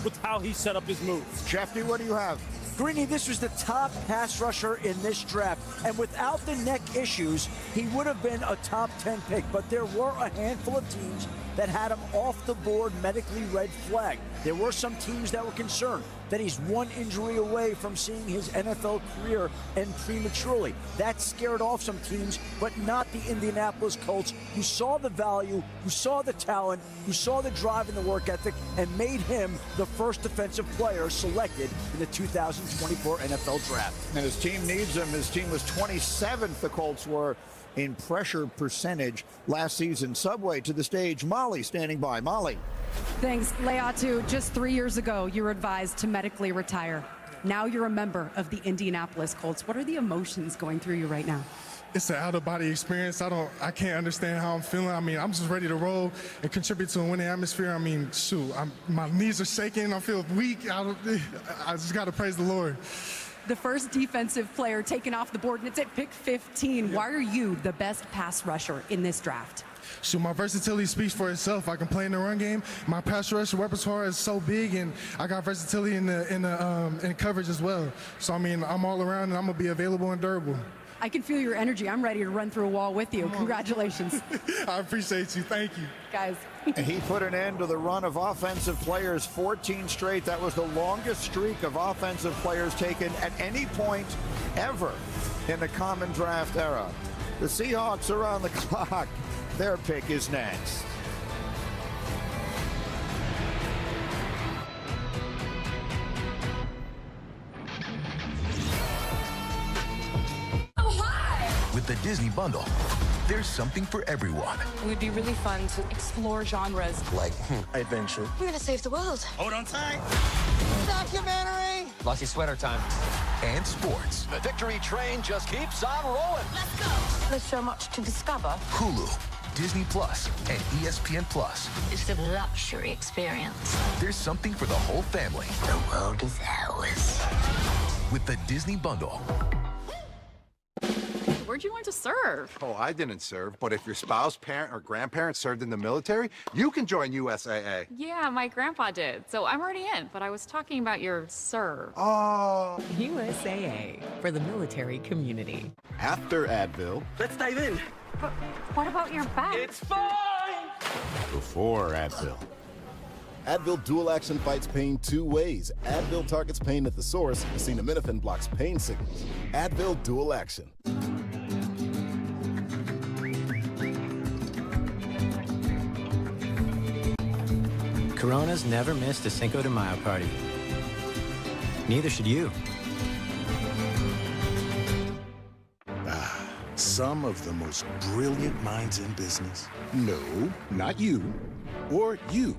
with how he set up his moves. Shefty, what do you have? Greeny, this was the top pass rusher in this draft, and without the neck issues, he would have been a top 10 pick, but there were a handful of teams that had him off the board, medically red flag. There were some teams that were concerned that he's one injury away from seeing his NFL career end prematurely. That scared off some teams, but not the Indianapolis Colts, who saw the value, who saw the talent, who saw the drive and the work ethic, and made him the first defensive player selected in the 2024 NFL Draft. And his team needs him. His team was 27th, the Colts were, in pressure percentage last season. Subway to the stage. Molly standing by. Molly. Thanks, Leatu. Just 3 years ago, you were advised to medically retire. Now you're a member of the Indianapolis Colts. What are the emotions going through you right now? It's an out-of-body experience. I can't understand how I'm feeling. I mean, I'm just ready to roll and contribute to a winning atmosphere. I mean, shoot, my knees are shaking. I feel weak. I just got to praise the Lord. The first defensive player taken off the board, and it's at pick 15. Why are you the best pass rusher in this draft? So my versatility speaks for itself. I can play in the run game. My pass rush repertoire is so big, and I got versatility in coverage as well. So I mean, I'm all around, and I'm gonna be available and durable. I can feel your energy. I'm ready to run through a wall with you. Congratulations. I appreciate you. Thank you. Guys. He put an end to the run of offensive players, 14 straight. That was the longest streak of offensive players taken at any point ever in the common draft era. The Seahawks are on the clock. Their pick is next. With the Disney Bundle, there's something for everyone. It would be really fun to explore genres. Like adventure. We're gonna save the world. Hold on tight. Documentary! Lucky sweater time. And sports. The victory train just keeps on rolling. Let's go! There's so much to discover. Hulu, Disney Plus, and ESPN Plus. It's a luxury experience. There's something for the whole family. The world is ours. With the Disney Bundle. Where'd you learn to serve? Oh, I didn't serve, but if your spouse, parent, or grandparent served in the military, you can join USAA. Yeah, my grandpa did, so I'm already in, but I was talking about your serve. Oh. USAA, for the military community. After Advil. Let's dive in. But what about your back? It's fine! Before Advil. Advil Dual Action fights pain two ways. Advil targets pain at the source. Acetaminophen blocks pain signals. Advil Dual Action. Corona's never missed a Cinco de Mayo party. Neither should you. Some of the most brilliant minds in business. No, not you. Or you.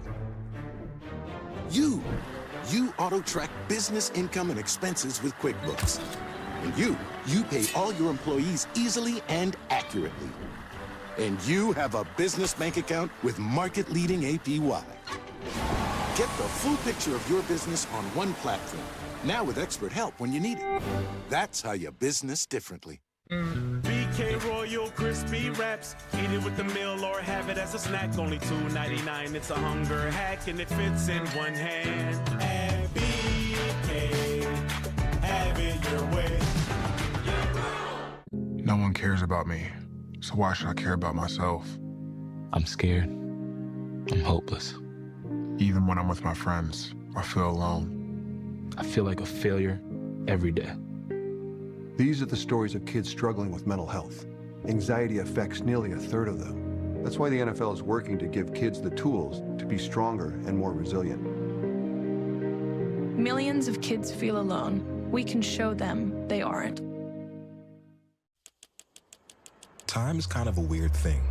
You auto-track business income and expenses with QuickBooks. And you pay all your employees easily and accurately. And you have a business bank account with market-leading APY. Get the full picture of your business on one platform, now with expert help when you need it. That's how you business differently. BK Royal Crispy Wraps. Eat it with the meal or have it as a snack. Only $2.99. It's a hunger hack and it fits in one hand. At BK, have it your way. No one cares about me, so why should I care about myself? I'm scared. I'm hopeless. Even when I'm with my friends, I feel alone. I feel like a failure every day. These are the stories of kids struggling with mental health. Anxiety affects nearly a third of them. That's why the NFL is working to give kids the tools to be stronger and more resilient. Millions of kids feel alone. We can show them they aren't. Time is kind of a weird thing.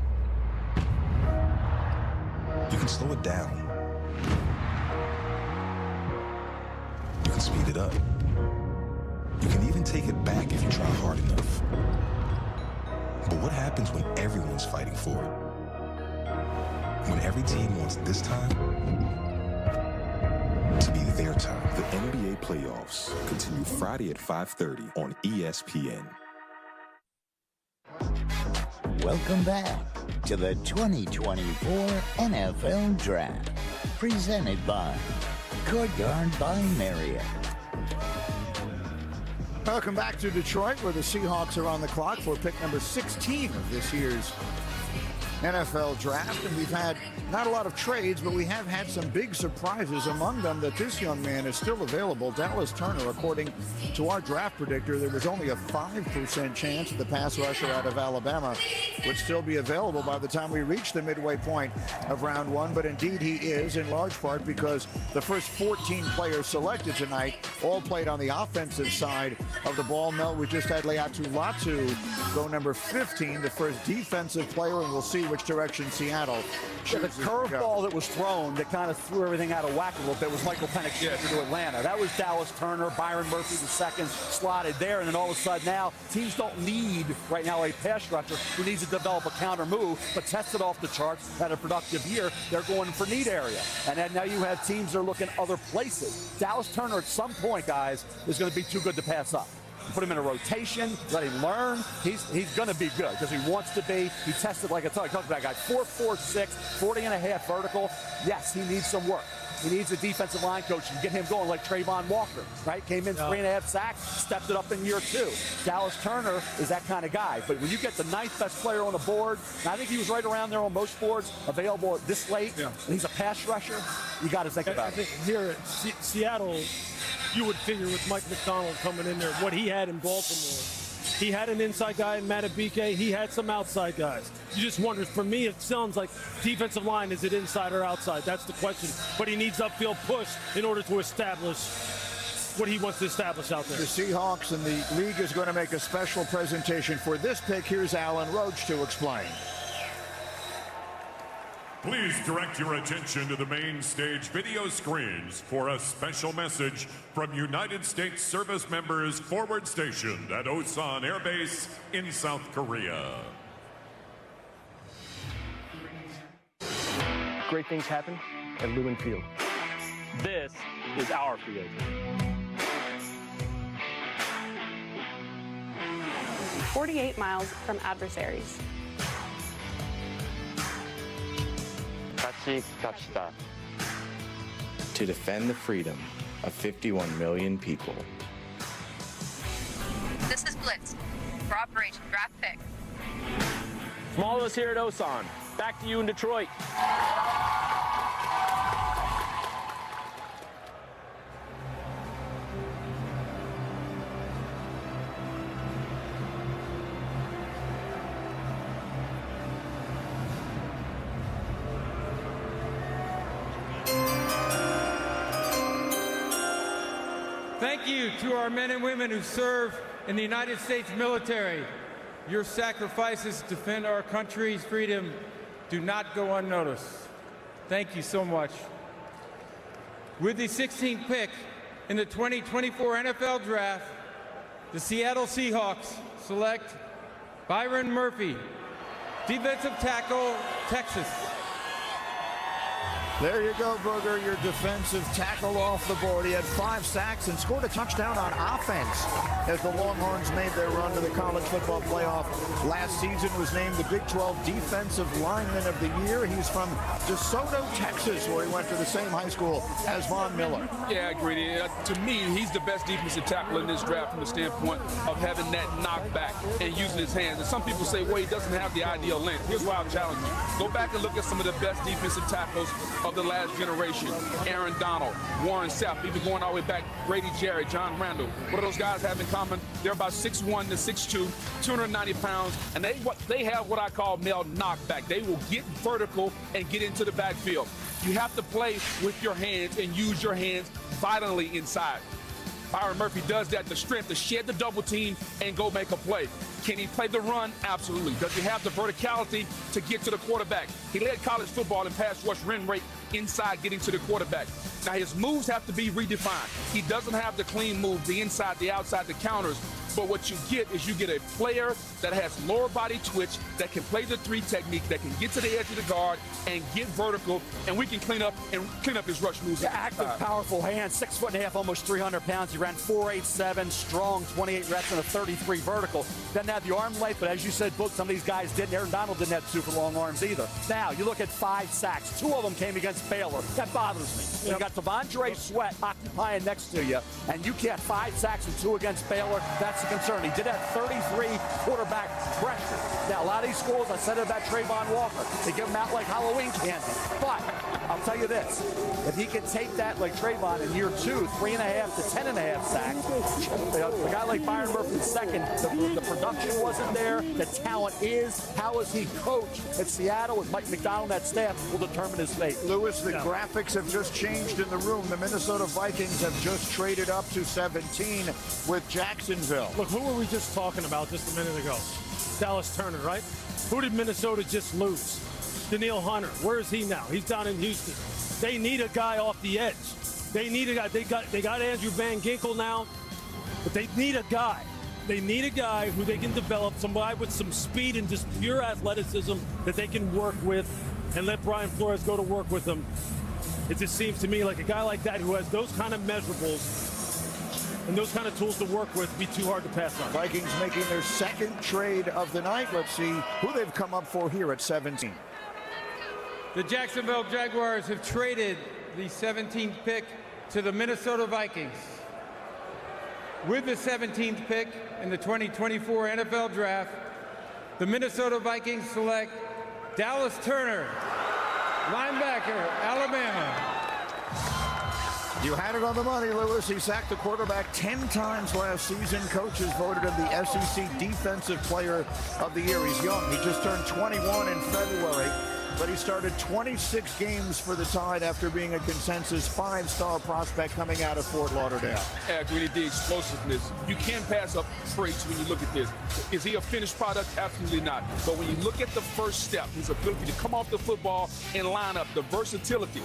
You can slow it down. You can speed it up. You can even take it back if you try hard enough. But what happens when everyone's fighting for it? When every team wants this time to be their time. The NBA playoffs continue Friday at 5:30 on ESPN. Welcome back to the 2024 NFL Draft, presented by Courtyard by Marriott. Welcome back to Detroit, where the Seahawks are on the clock for pick number 16 of this year's NFL Draft. And we've had not a lot of trades, but we have had some big surprises. Among them, that this young man is still available. Dallas Turner, according to our draft predictor, there was only a 5% chance that the pass rusher out of Alabama would still be available by the time we reach the midway point of round one. But indeed he is, in large part because the first 14 players selected tonight all played on the offensive side of the ball. Mel, we just had Leatu Latu go number 15, the first defensive player, and we'll see which direction Seattle chooses. The curveball that was thrown that kind of threw everything out of whack a little bit was Michael Penix Jr. to Atlanta. That was Dallas Turner, Byron Murphy the second slotted there, and then all of a sudden now teams don't need right now a pass rusher who needs to develop a counter move, but tested off the charts, had a productive year. They're going for need area, and then now you have teams that are looking other places. Dallas Turner at some point, guys, is going to be too good to pass up. Put him in a rotation, let him learn. He's going to be good because he wants to be. He tested like I talked about that guy, 4.46, 40.5 vertical. Yes, he needs some work. He needs a defensive line coach to get him going like Trayvon Walker, right? Came in 3.5 sacks, stepped it up in year 2. Dallas Turner is that kind of guy. But when you get the 9th best player on the board, and I think he was right around there on most boards, available this late, and he's a pass rusher, you got to think about it. I think here at Seattle, you would figure with Mike McDonald coming in there, what he had in Baltimore. He had an inside guy in Matabike. He had some outside guys. You just wonder, for me, it sounds like defensive line, is it inside or outside? That's the question. But he needs upfield push in order to establish what he wants to establish out there. The Seahawks and the league is going to make a special presentation for this pick. Here's Alan Roach to explain. Please direct your attention to the main stage video screens for a special message from United States service members forward stationed at Osan Air Base in South Korea. Great things happen at Lumen Field. This is our field. "48 miles from adversaries. To defend the freedom of 51 million people. This is Blitz for Operation Draft Pick. From all of us here at Osan, back to you in Detroit. Thank you to our men and women who serve in the United States military. Your sacrifices to defend our country's freedom do not go unnoticed. Thank you so much. With the 16th pick in the 2024 NFL Draft, the Seattle Seahawks select Byron Murphy, defensive tackle, Texas. There you go, Booger, your defensive tackle off the board. He had 5 sacks and scored a touchdown on offense as the Longhorns made their run to the college football playoff last season. Was named the Big 12 Defensive Lineman of the Year. He's from DeSoto, Texas, where he went to the same high school as Von Miller. Yeah, I agree. To me, he's the best defensive tackle in this draft from the standpoint of having that knockback and using his hands. And some people say, well, he doesn't have the ideal length. Here's why I'll challenge you. Go back and look at some of the best defensive tackles of the last generation. Aaron Donald, Warren Sapp, even going all the way back, Grady Jarrett, John Randall. What do those guys have in common? They're about 6'1" to 6'2", 290 pounds, and they have what I call male knockback. They will get vertical and get into the backfield. You have to play with your hands and use your hands violently inside. Byron Murphy does that, the strength to shed the double team and go make a play. Can he play the run? Absolutely. Does he have the verticality to get to the quarterback? He led college football in pass rush run rate inside getting to the quarterback. Now his moves have to be redefined. He doesn't have the clean move, the inside, the outside, the counters. But what you get is you get a player that has lower body twitch, that can play the 3 technique, that can get to the edge of the guard and get vertical, and we can clean up his rush moves. The active, powerful hands, 6'1.5", almost 300 pounds. He ran 4.87, strong, 28 reps and a 33 vertical. Doesn't have the arm length, but as you said, Book, some of these guys didn't. Aaron Donald didn't have super long arms either. Now, you look at 5 sacks. 2 of them came against Baylor. That bothers me. You got Devondre Sweat occupying next to you, and you get 5 sacks and 2 against Baylor. That's a concern. He did have 33 quarterback pressure. Now, a lot of these schools, I said it about Trayvon Walker, they give him out like Halloween candy. But I'll tell you this, if he can take that like Trayvon in year 2, 3.5 to 10.5 sacks, a guy like Byron Murphy second, the production wasn't there, the talent is. How is he coached at Seattle with Mike McDonald and that staff will determine his fate. Lewis, the graphics have just changed in the room. The Minnesota Vikings have just traded up to 17 with Jacksonville. Look, who were we just talking about just a minute ago? Dallas Turner, right? Who did Minnesota just lose? Danielle Hunter. Where is he now? He's down in Houston. They need a guy off the edge. They need a guy. They got Andrew Van Ginkel now, but they need a guy. They need a guy who they can develop, somebody with some speed and just pure athleticism that they can work with and let Brian Flores go to work with them. It just seems to me like a guy like that who has those kind of measurables and those kind of tools to work with be too hard to pass on. Vikings making their second trade of the night. Let's see who they've come up for here at 17. The Jacksonville Jaguars have traded the 17th pick to the Minnesota Vikings. With the 17th pick in the 2024 NFL Draft, the Minnesota Vikings select Dallas Turner, linebacker, Alabama. You had it on the money, Lewis. He sacked the quarterback 10 times last season. Coaches voted him the SEC Defensive Player of the Year. He's young. He just turned 21 in February, but he started 26 games for the Tide after being a consensus 5-star prospect coming out of Fort Lauderdale. Yeah, really the explosiveness. You can pass up traits when you look at this. Is he a finished product? Absolutely not. But when you look at the first step, his ability to come off the football and line up, the versatility,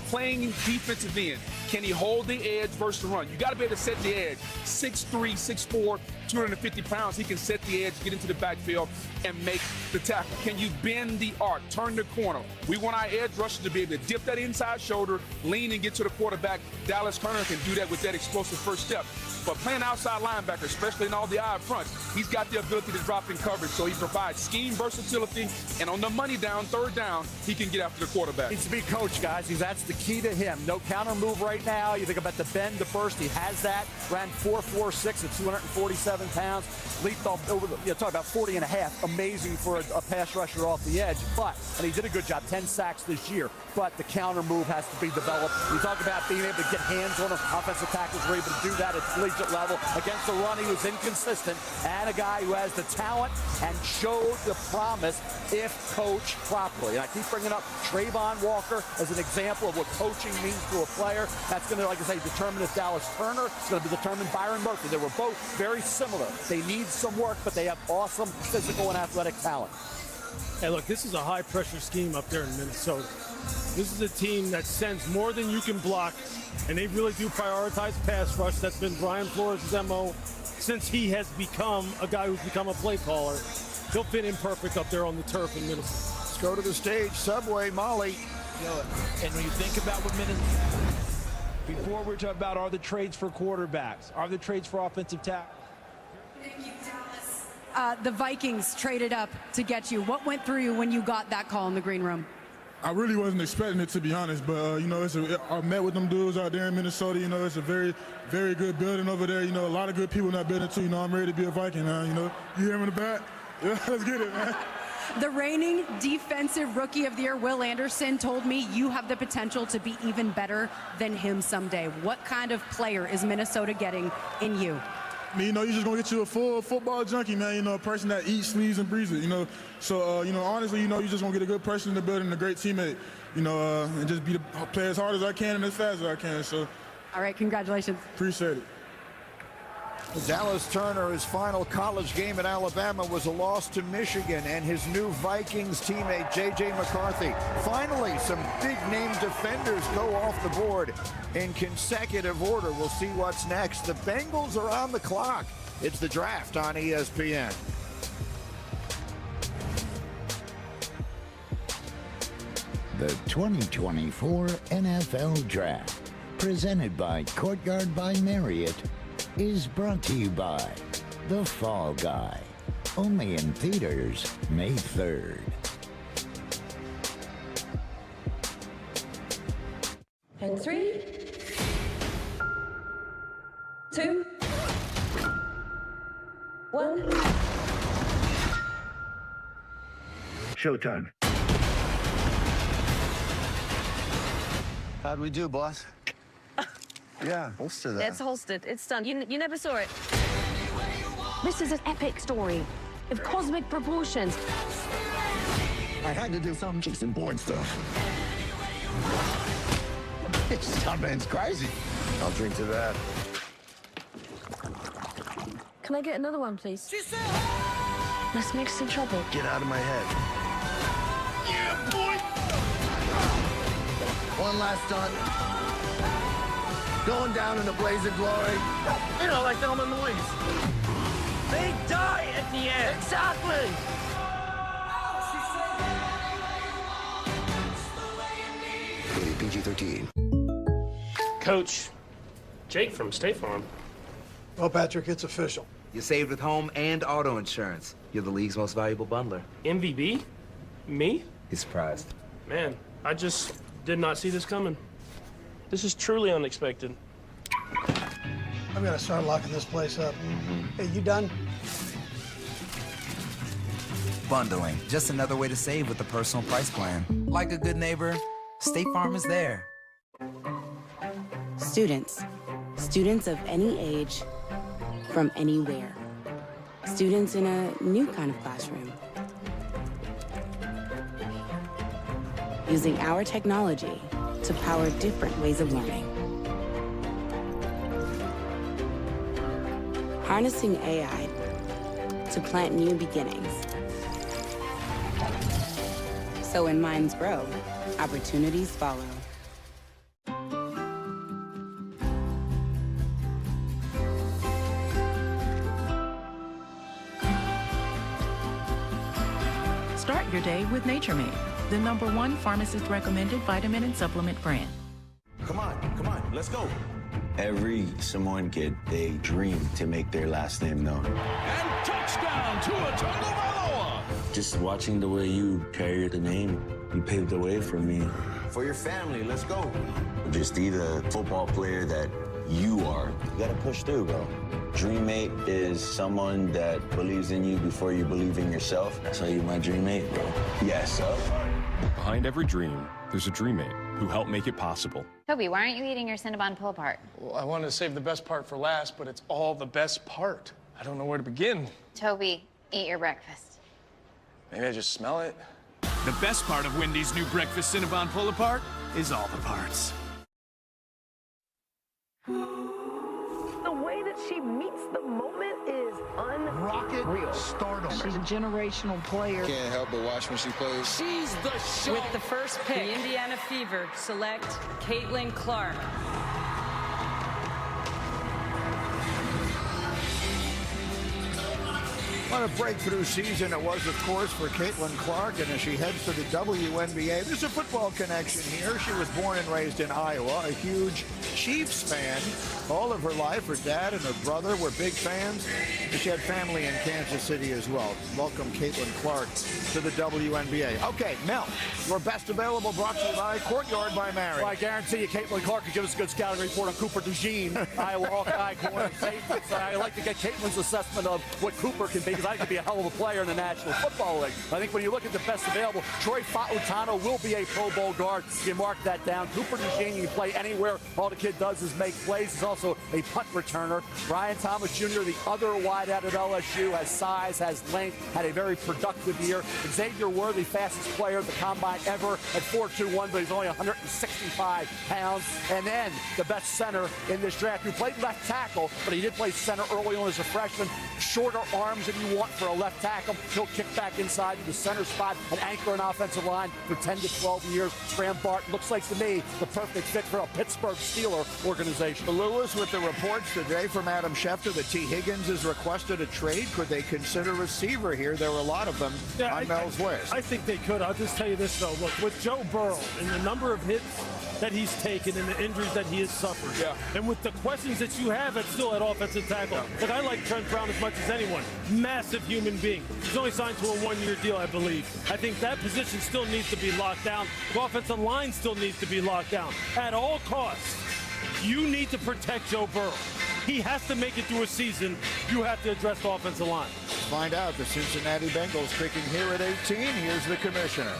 playing defensive end. Can he hold the edge versus the run? You got to be able to set the edge. 6'3", 6'4", 250 pounds. He can set the edge, get into the backfield, and make the tackle. Can you bend the arc, turn the corner? We want our edge rushers to be able to dip that inside shoulder, lean and get to the quarterback. Dallas Turner can do that with that explosive first step. But playing outside linebacker, especially in all the eye front, he's got the ability to drop in coverage. So he provides scheme versatility, and on the money down, third down, he can get after the quarterback. Needs to be coached, guys. That's the key to him. No counter move right now. You think about the bend, the burst. He has that. Ran 4.46 at 247 pounds. Leaped off over the, talk about 40 and a half. Amazing for a pass rusher off the edge. And he did a good job, 10 sacks this year. But the counter move has to be developed. We talk about being able to get hands on him. Offensive tackles were able to do that at collegiate level. Against the run, he was inconsistent. And a guy who has the talent and showed the promise if coached properly. And I keep bringing up Trayvon Walker as an example of what coaching means to a player. That's going to, like I say, determine if Dallas Turner. It's going to be determined Byron Murphy. They were both very similar. They need some work, but they have awesome physical and athletic talent. Hey, look, this is a high-pressure scheme up there in Minnesota. This is a team that sends more than you can block, and they really do prioritize pass rush. That's been Brian Flores' MO since he has become a guy who's become a play caller. He'll fit in perfect up there on the turf in Minnesota. Let's go to the stage. Subway, Molly. And when you think about what Minnesota, before we're talking about are the trades for quarterbacks, are the trades for offensive tackle? Thank you, Dallas. The Vikings traded up to get you. What went through you when you got that call in the green room? I really wasn't expecting it, to be honest, but, I met with them dudes out there in Minnesota. It's a very, very good building over there. A lot of good people in that building, too. I'm ready to be a Viking now, You hear him in the back? Yeah, let's get it, man. The reigning Defensive Rookie of the Year, Will Anderson, told me you have the potential to be even better than him someday. What kind of player is Minnesota getting in you? I mean, you're just going to get you a full football junkie, man, a person that eats, sleeps, and breathes it, So, honestly, you're just going to get a good person in the building, a great teammate, and just play as hard as I can and as fast as I can, so. All right, congratulations. Appreciate it. Dallas Turner, his final college game at Alabama was a loss to Michigan, and his new Vikings teammate, J.J. McCarthy. Finally, some big-name defenders go off the board in consecutive order. We'll see what's next. The Bengals are on the clock. It's the draft on ESPN. The 2024 NFL Draft, presented by Courtyard by Marriott, is brought to you by The Fall Guy. Only in theaters May 3rd. And 3, 2, 1. Showtime. How'd we do, boss? Yeah, holster that. It's holstered. It's done. You never saw it. This is an epic story of cosmic proportions. I had to do some Jason Bourne stuff. That man's crazy. I'll drink to that. Can I get another one, please? Let's make some trouble. Get out of my head. Yeah, boy! One last stunt. Going down in a blaze of glory. You know, like Thelma and Louise. They die at the end. Exactly. Rated PG-13. Coach, Jake from State Farm. Well, Patrick, it's official. You saved with home and auto insurance. You're the league's most valuable bundler. MVB? Me? He's surprised. Man, I just did not see this coming. This is truly unexpected. I'm gonna start locking this place up. Hey, you done? Bundling. Just another way to save with the personal price plan. Like a good neighbor, State Farm is there. Students. Students of any age, from anywhere. Students in a new kind of classroom. Using our technology to power different ways of learning. Harnessing AI to plant new beginnings. So when minds grow, opportunities follow. Start your day with Nature Made, the #1 pharmacist-recommended vitamin and supplement brand. Come on, let's go. Every Samoan kid, they dream to make their last name known. And touchdown to Tagovailoa. Just watching the way you carry the name, you paved the way for me. For your family, let's go. Just be the football player that you are. You gotta push through, bro. Dreammate is someone that believes in you before you believe in yourself. That's why you're my dreammate, bro. Yes, sir. Behind every dream, there's a dreammate who helped make it possible. Toby, why aren't you eating your Cinnabon pull-apart? Well, I wanted to save the best part for last, but it's all the best part. I don't know where to begin. Toby, eat your breakfast. Maybe I just smell it. The best part of Wendy's new breakfast Cinnabon pull-apart is all the parts. The way that she meets the moment is unreal. Stardom. She's a generational player. Can't help but watch when she plays. She's the show. With the first pick, the Indiana Fever select Caitlin Clark. What a breakthrough season it was, of course, for Caitlin Clark, and as she heads to the WNBA, there's a football connection here. She was born and raised in Iowa, a huge Chiefs fan all of her life. Her dad and her brother were big fans, and she had family in Kansas City as well. Welcome, Caitlin Clark, to the WNBA. Okay, Mel, your best available brought to you by Courtyard by Marriott. Well, I guarantee you Caitlin Clark could give us a good scouting report on Cooper DeJean, Iowa Hawkeye corner safety. So I like to get Caitlin's assessment of what Cooper can be. because I think he'd be a hell of a player in the National Football League. I think when you look at the best available, Troy Fautano will be a Pro Bowl guard. You mark that down. Cooper DeJean, you can play anywhere. All the kid does is make plays. He's also a punt returner. Brian Thomas Jr., the other wide out at LSU, has size, has length, had a very productive year. Xavier Worthy, fastest player at the combine ever at 4.21, but he's only 165 pounds. And then the best center in this draft, who played left tackle, but he did play center early on as a freshman. Shorter arms than you want for a left tackle. He'll kick back inside to the center spot and anchor an offensive line for 10 to 12 years. Graham Barton looks like to me the perfect fit for a Pittsburgh Steeler organization. Lewis, with the reports today from Adam Schefter that T. Higgins has requested a trade, could they consider receiver here? There were a lot of them on Mel's list. I think they could. I'll just tell you this, though. Look, with Joe Burrow and the number of hits that he's taken and the injuries that he has suffered, and with the questions that you have still at offensive tackle, look, I like Trent Brown as much as anyone. Massive human being. He's only signed to a one-year deal, I believe. I think that position still needs to be locked down. The offensive line still needs to be locked down. At all costs, you need to protect Joe Burrow. He has to make it through a season. You have to address the offensive line. Let's find out. The Cincinnati Bengals picking here at 18. Here's the commissioner.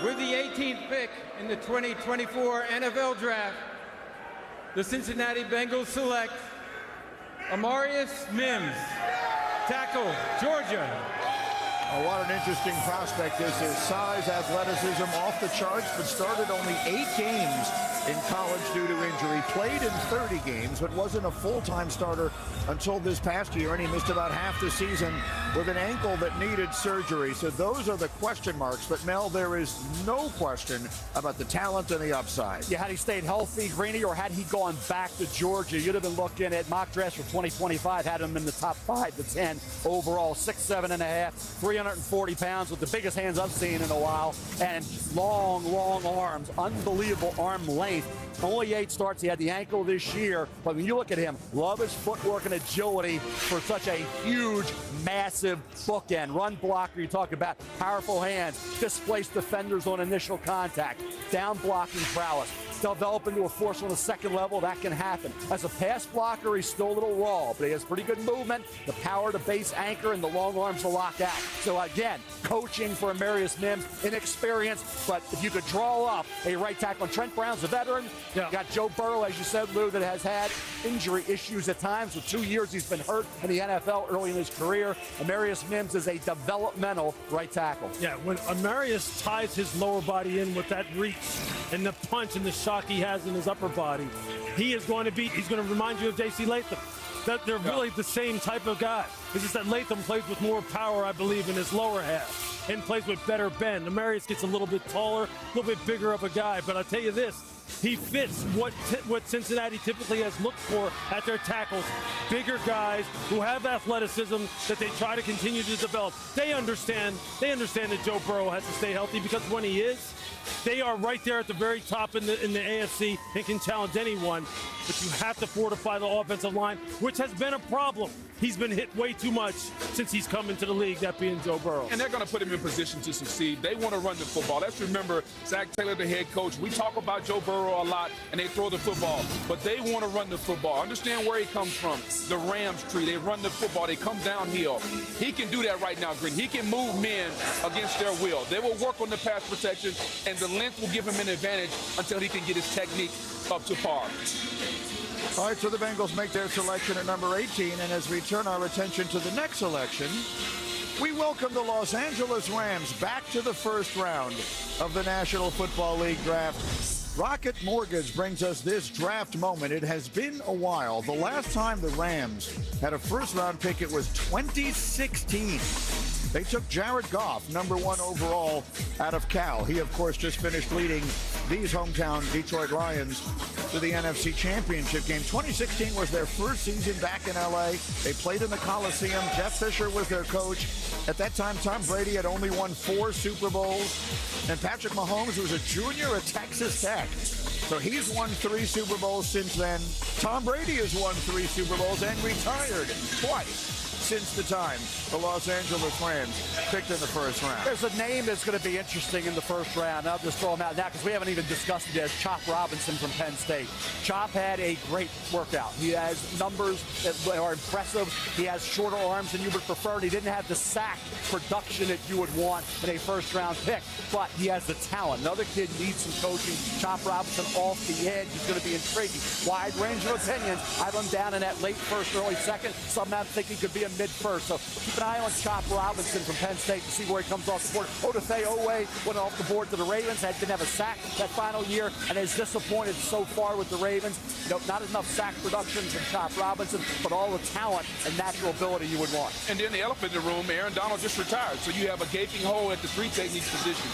With the 18th pick in the 2024 NFL Draft, the Cincinnati Bengals select Amarius Mims, tackle, Georgia. Oh, what an interesting prospect this is. Size, athleticism off the charts, but started only 8 games in college due to injury. Played in 30 games, but wasn't a full-time starter until this past year, and he missed about half the season with an ankle that needed surgery. So those are the question marks. But, Mel, there is no question about the talent and the upside. Yeah, had he stayed healthy, Greeny, or had he gone back to Georgia, you'd have been looking at mock drafts for 2025, had him in the top 5 to 10 overall, 6'7.5", 340 pounds with the biggest hands I've seen in a while, and long arms, unbelievable arm length. Only 8 starts. He had the ankle this year, but when you look at him, love his footwork and agility for such a huge, massive bookend. Run blocker, you talk about powerful hands, displaced defenders on initial contact, down blocking prowess. Develop into a force on the second level, that can happen. As a pass blocker, he's still a little raw, but he has pretty good movement, the power to base anchor, and the long arms to lock out. So again, coaching for Amarius Mims, inexperienced, but if you could draw up a right tackle, and Trent Brown's a veteran. You got Joe Burrow, as you said, Lou, that has had injury issues at times. For 2 years, he's been hurt in the NFL early in his career. Amarius Mims is a developmental right tackle. Yeah, when Amarius ties his lower body in with that reach and the punch and the shock he has in his upper body, he's going to remind you of J.C. Latham. That they're really the same type of guy. It's just that Latham plays with more power, I believe, in his lower half and plays with better bend. Amarius gets a little bit taller, a little bit bigger of a guy, but I'll tell you this, he fits what Cincinnati typically has looked for at their tackles. Bigger guys who have athleticism that they try to continue to develop. They understand that Joe Burrow has to stay healthy, because when he is, they are right there at the very top in the AFC and can challenge anyone. But you have to fortify the offensive line, which has been a problem. He's been hit way too much since he's come into the league, that being Joe Burrow. And they're going to put him in position to succeed. They want to run the football. Let's remember, Zach Taylor, the head coach, we talk about Joe Burrow a lot, and they throw the football. But they want to run the football. Understand where he comes from. The Rams tree, they run the football. They come downhill. He can do that right now, Green. He can move men against their will. They will work on the pass protection, and the length will give him an advantage until he can get his technique up to par. All right, so the Bengals make their selection at number 18, and as we turn our attention to the next selection, we welcome the Los Angeles Rams back to the first round of the National Football League draft. Rocket Mortgage brings us this draft moment. It has been a while. The last time the Rams had a first-round pick, it was 2016. They took Jared Goff, number 1 overall out of Cal. He, of course, just finished leading these hometown Detroit Lions to the NFC Championship game. 2016 was their first season back in L.A. They played in the Coliseum. Jeff Fisher was their coach. At that time, Tom Brady had only won 4 Super Bowls. And Patrick Mahomes was a junior at Texas Tech. So he's won 3 Super Bowls since then. Tom Brady has won 3 Super Bowls and retired twice. since the time the Los Angeles Rams picked in the first round. There's a name that's going to be interesting in the first round. I'll just throw him out now because we haven't even discussed it as Chop Robinson from Penn State. Chop had a great workout. He has numbers that are impressive. He has shorter arms than you would prefer. He didn't have the sack production that you would want in a first-round pick, but he has the talent. Another kid needs some coaching. Chop Robinson off the edge is going to be intriguing. Wide range of opinions. I have him down in that late first, early second. Some now think he could be a mid-first. So keep an eye on Chop Robinson from Penn State to see where he comes off the board. Odafe Oweh went off the board to the Ravens. Didn't have a sack that final year and is disappointed so far with the Ravens. Not enough sack production from Chop Robinson, but all the talent and natural ability you would want. And then the elephant in the room, Aaron Donald just retired. So you have a gaping hole at the 3 technique position.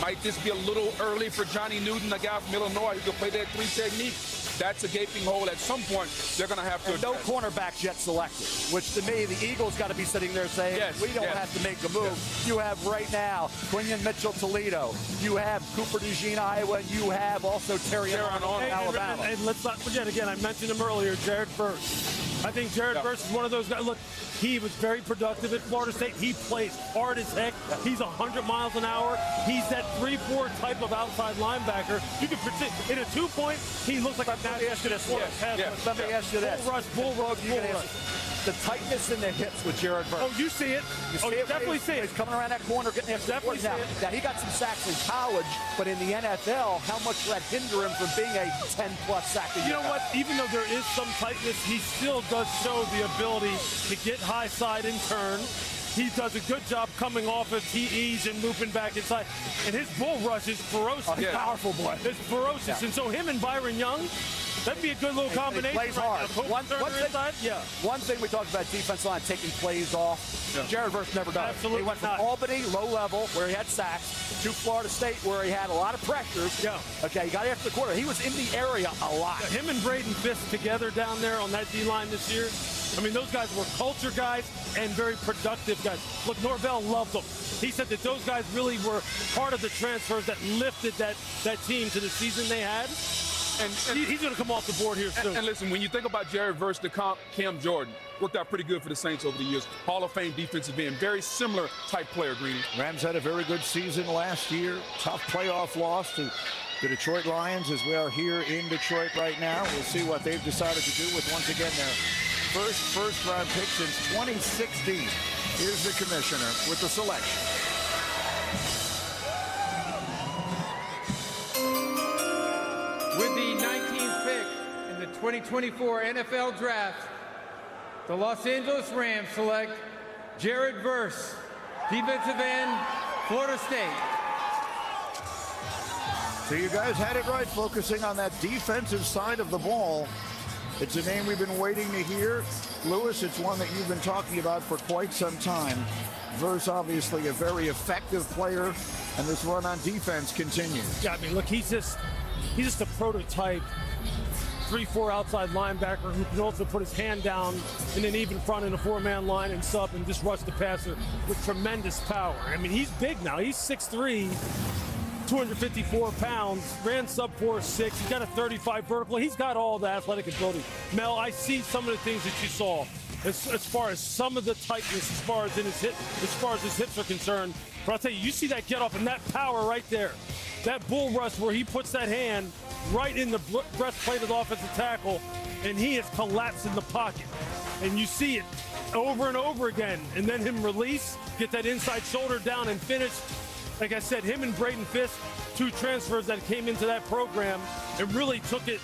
Might this be a little early for Johnny Newton, a guy from Illinois who can play that 3 technique? That's a gaping hole. At some point, they're going to have to and no cornerbacks yet selected, which to me, the Eagles got to be sitting there saying, we don't have to make a move. You have right now Quinion Mitchell-Toledo. You have Cooper DeJean, Iowa. And you have also Terry Arnold, Alabama. And let's not forget, again, I mentioned him earlier, Jared Verse. I think Jared Verse is one of those guys. Look, he was very productive at Florida State. He plays hard as heck. He's 100 miles an hour. He's that 3-4 type of outside linebacker. You can predict in a 2-point, he looks like a Let me ask you this. Let me ask you this. Bull rush. The tightness in the hips with Jared Verse. Oh, you see it. You definitely see it. He's coming around that corner, getting there. Definitely see it. Now, he got some sacks in college, but in the NFL, how much will that hinder him from being a 10-plus sack a year? You know what? Even though there is some tightness, he still does show the ability to get high side and turn. He does a good job coming off of TEs and moving back inside. And his bull rush is ferocious. He's powerful, boy. It's ferocious. Yeah. And so him and Byron Young, that'd be a good little combination. He plays hard. One thing we talked about defense line taking plays off. Yeah. Jared Verse never does. Absolutely. He went from Albany, low level, where he had sacks, to Florida State, where he had a lot of pressures. Yeah. Okay, he got after the quarter. He was in the area a lot. Yeah, him and Braden Fisk together down there on that D-line this year. I mean, those guys were culture guys and very productive guys. Look, Norvell loved them. He said that those guys really were part of the transfers that lifted that team to the season they had. And he's going to come off the board here soon. And listen, when you think about Jared Verse to Cam Jordan, worked out pretty good for the Saints over the years. Hall of Fame defensive end, very similar type player, Greeny. Rams had a very good season last year. Tough playoff loss to the Detroit Lions as we are here in Detroit right now. We'll see what they've decided to do with, once again, their first round pick since 2016. Here's the commissioner with the selection. With the 19th pick in the 2024 NFL Draft, the Los Angeles Rams select Jared Verse, defensive end, Florida State. So you guys had it right, focusing on that defensive side of the ball. It's a name we've been waiting to hear. Lewis, it's one that you've been talking about for quite some time. Verse, obviously a very effective player, and this run on defense continues. Yeah, I mean, look, he's just a prototype 3-4 outside linebacker who can also put his hand down in an even front in a 4-man line and sub and just rush the passer with tremendous power. I mean, he's big now. He's 6'3", 254 pounds, ran sub 4.6. He's got a 35 vertical. He's got all the athletic ability. Mel, I see some of the things that you saw as far as some of the tightness as far as his hips are concerned. But I'll tell you, you see that get off and that power right there. That bull rush where he puts that hand right in the breastplate of the offensive tackle, and he is collapsed in the pocket. And you see it over and over again. And then him release, get that inside shoulder down and finish. Like I said, him and Braden Fisk, 2 transfers that came into that program and really took it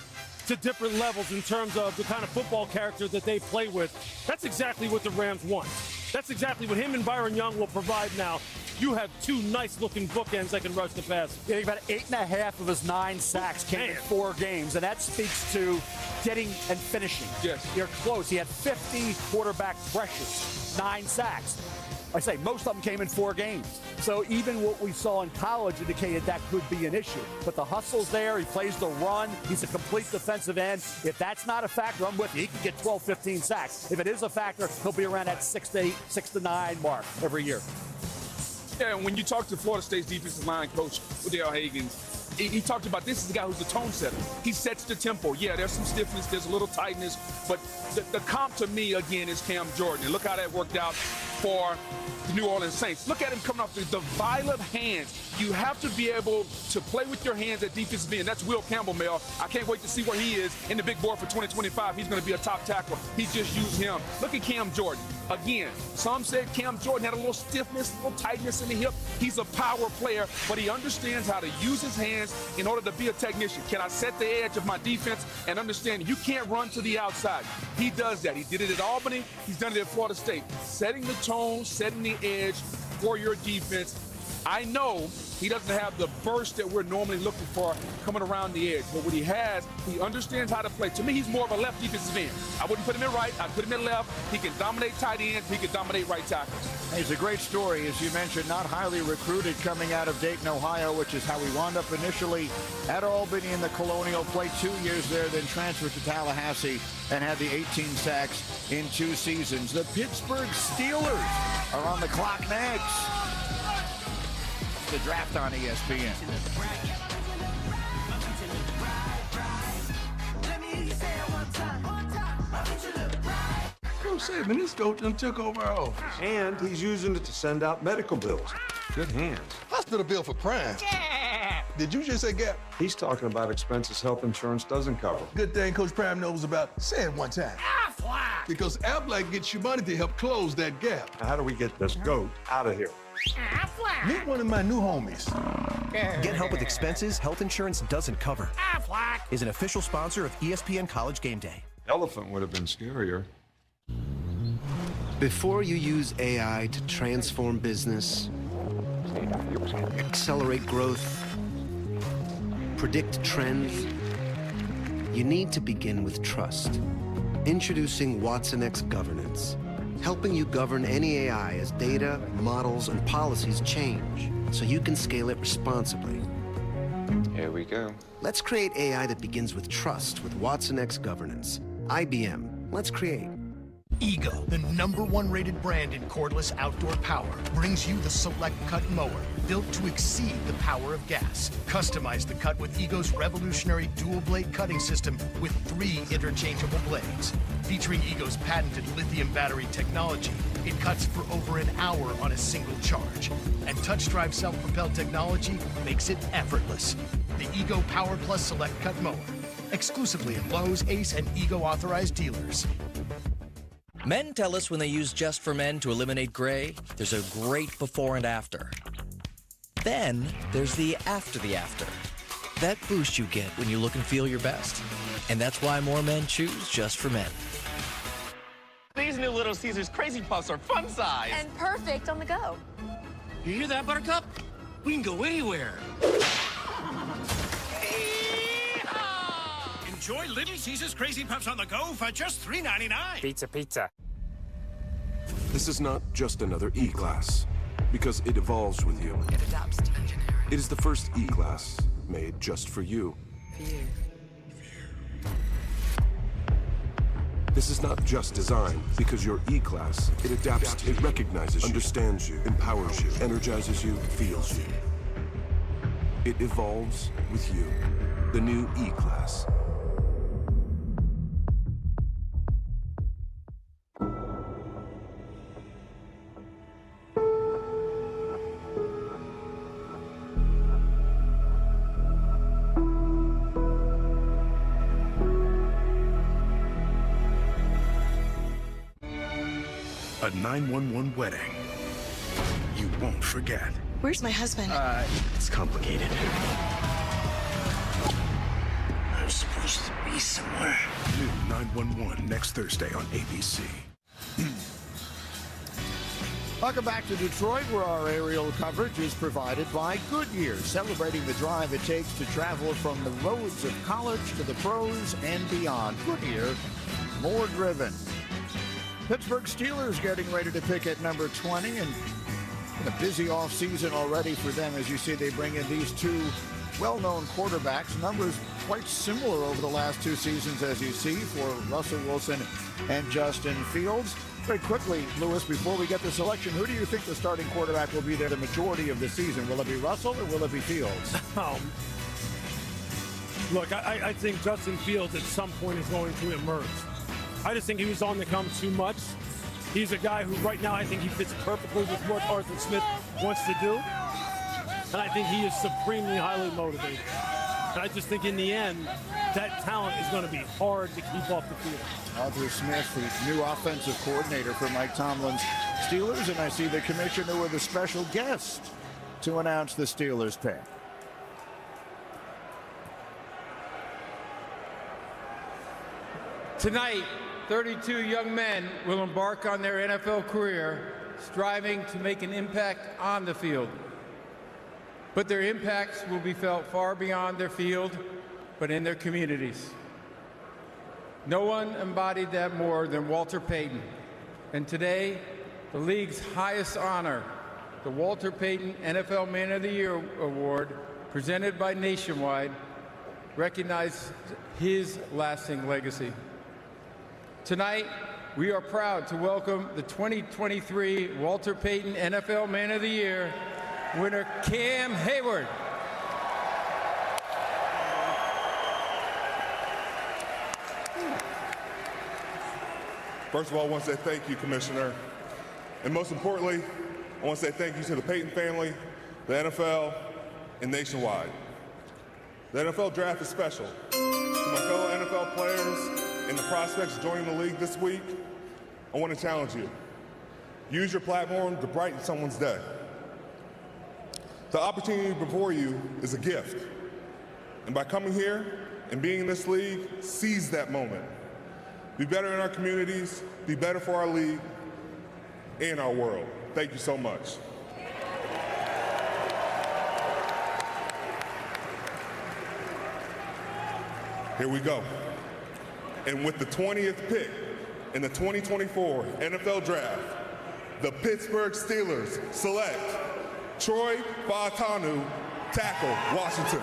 to different levels in terms of the kind of football character that they play with. That's exactly what the Rams want. That's exactly what him and Byron Young will provide now. You have 2 nice-looking bookends that can rush the pass. Yeah, about 8.5 of his 9 sacks came in 4 games, and that speaks to getting and finishing. Yes. You're close. He had 50 quarterback pressures, 9 sacks. I say most of them came in 4 games. So even what we saw in college indicated that could be an issue. But the hustle's there. He plays the run. He's a complete defensive end. If that's not a factor, I'm with you. He can get 12, 15 sacks. If it is a factor, he'll be around that 6 to 8, 6 to 9 mark every year. Yeah, and when you talk to Florida State's defensive line coach, Odell Haggins, he talked about this is the guy who's the tone setter. He sets the tempo. Yeah, there's some stiffness, there's a little tightness, but the comp to me, again, is Cam Jordan. And look how that worked out for the New Orleans Saints. Look at him coming off the violent hands. You have to be able to play with your hands at defensive end. That's Will Campbell, Mel. I can't wait to see where he is in the big board for 2025. He's going to be a top tackler. He just used him. Look at Cam Jordan. Again, some said Cam Jordan had a little stiffness, a little tightness in the hip. He's a power player, but he understands how to use his hands in order to be a technician. Can I set the edge of my defense and understand you can't run to the outside? He does that. He did it at Albany. He's done it at Florida State. Setting the tone, setting the edge for your defense. I know he doesn't have the burst that we're normally looking for coming around the edge, but what he has, he understands how to play. To me, he's more of a left defensive end. I wouldn't put him in right. I'd put him in left. He can dominate tight ends. He can dominate right tackles. He's a great story, as you mentioned, not highly recruited coming out of Dayton, Ohio, which is how he wound up initially at Albany in the Colonial, played 2 years there, then transferred to Tallahassee and had the 18 sacks in 2 seasons. The Pittsburgh Steelers are on the clock next. The draft on ESPN. Coach Saban, this coach done took over our office. And he's using it to send out medical bills. Good hands. Hospital bill for Prime. Yeah. Did you just say Gap? He's talking about expenses health insurance doesn't cover. Good thing Coach Prime knows about. Say it one time. Aflac. Because Aflac gets you money to help close that gap. Now, how do we get this goat out of here? Aflac. Meet one of my new homies. Get help with expenses health insurance doesn't cover. Aflac is an official sponsor of ESPN College Game Day. Elephant would have been scarier. Before you use AI to transform business, accelerate growth, predict trends, you need to begin with trust. Introducing Watson X Governance, helping you govern any AI as data, models, and policies change, so you can scale it responsibly. Here we go. Let's create AI that begins with trust with Watson X Governance. IBM, let's create. Ego, the #1 rated brand in cordless outdoor power, brings you the Select Cut mower, built to exceed the power of gas. Customize the cut with Ego's revolutionary dual-blade cutting system with 3 interchangeable blades. Featuring Ego's patented lithium battery technology, it cuts for over an hour on a single charge. And touch drive self-propelled technology makes it effortless. The Ego Power Plus Select Cut mower, exclusively at Lowe's, Ace, and Ego authorized dealers. Men tell us when they use Just for Men to eliminate gray, there's a great before and after. Then there's the after. That boost you get when you look and feel your best. And that's why more men choose Just for Men. These new Little Caesars Crazy Puffs are fun size. And perfect on the go. You hear that, Buttercup? We can go anywhere. Enjoy Little Caesars Crazy Puffs on the go for just $3.99. Pizza. This is not just another E-Class, because it evolves with you. It adapts to engineering. It is the first E-Class made just for you. For you. This is not just design, because your E-Class, it adapts, it recognizes you, understands you, empowers you, energizes you, feels you. It evolves with you. The new E-Class. A 911 wedding. You won't forget. Where's my husband? It's complicated. I'm supposed to be somewhere. New 911 next Thursday on ABC. Welcome back to Detroit, where our aerial coverage is provided by Goodyear, celebrating the drive it takes to travel from the roads of college to the pros and beyond. Goodyear, more driven. Pittsburgh Steelers getting ready to pick at number 20, and a busy offseason already for them. As you see, they bring in these 2 well-known quarterbacks. Numbers quite similar over the last 2 seasons, as you see, for Russell Wilson and Justin Fields. Very quickly, Lewis, before we get the selection, who do you think the starting quarterback will be there the majority of the season? Will it be Russell or will it be Fields? Look, I think Justin Fields at some point is going to emerge. I just think he was on the come too much. He's a guy who right now I think he fits perfectly with what Arthur Smith wants to do. And I think he is supremely highly motivated. And I just think in the end, that talent is going to be hard to keep off the field. Arthur Smith, the new offensive coordinator for Mike Tomlin's Steelers, and I see the commissioner with a special guest to announce the Steelers pick. Tonight, 32 young men will embark on their NFL career, striving to make an impact on the field. But their impacts will be felt far beyond their field, but in their communities. No one embodied that more than Walter Payton. And today, the league's highest honor, the Walter Payton NFL Man of the Year Award, presented by Nationwide, recognizes his lasting legacy. Tonight, we are proud to welcome the 2023 Walter Payton NFL Man of the Year winner, Cam Hayward. First of all, I want to say thank you, Commissioner. And most importantly, I want to say thank you to the Payton family, the NFL, and Nationwide. The NFL draft is special. To my fellow NFL players and the prospects joining the league this week, I want to challenge you. Use your platform to brighten someone's day. The opportunity before you is a gift. And by coming here and being in this league, seize that moment. Be better in our communities, be better for our league and our world. Thank you so much. Here we go. And with the 20th pick in the 2024 NFL Draft, the Pittsburgh Steelers select Troy Fautanu, tackle, Washington.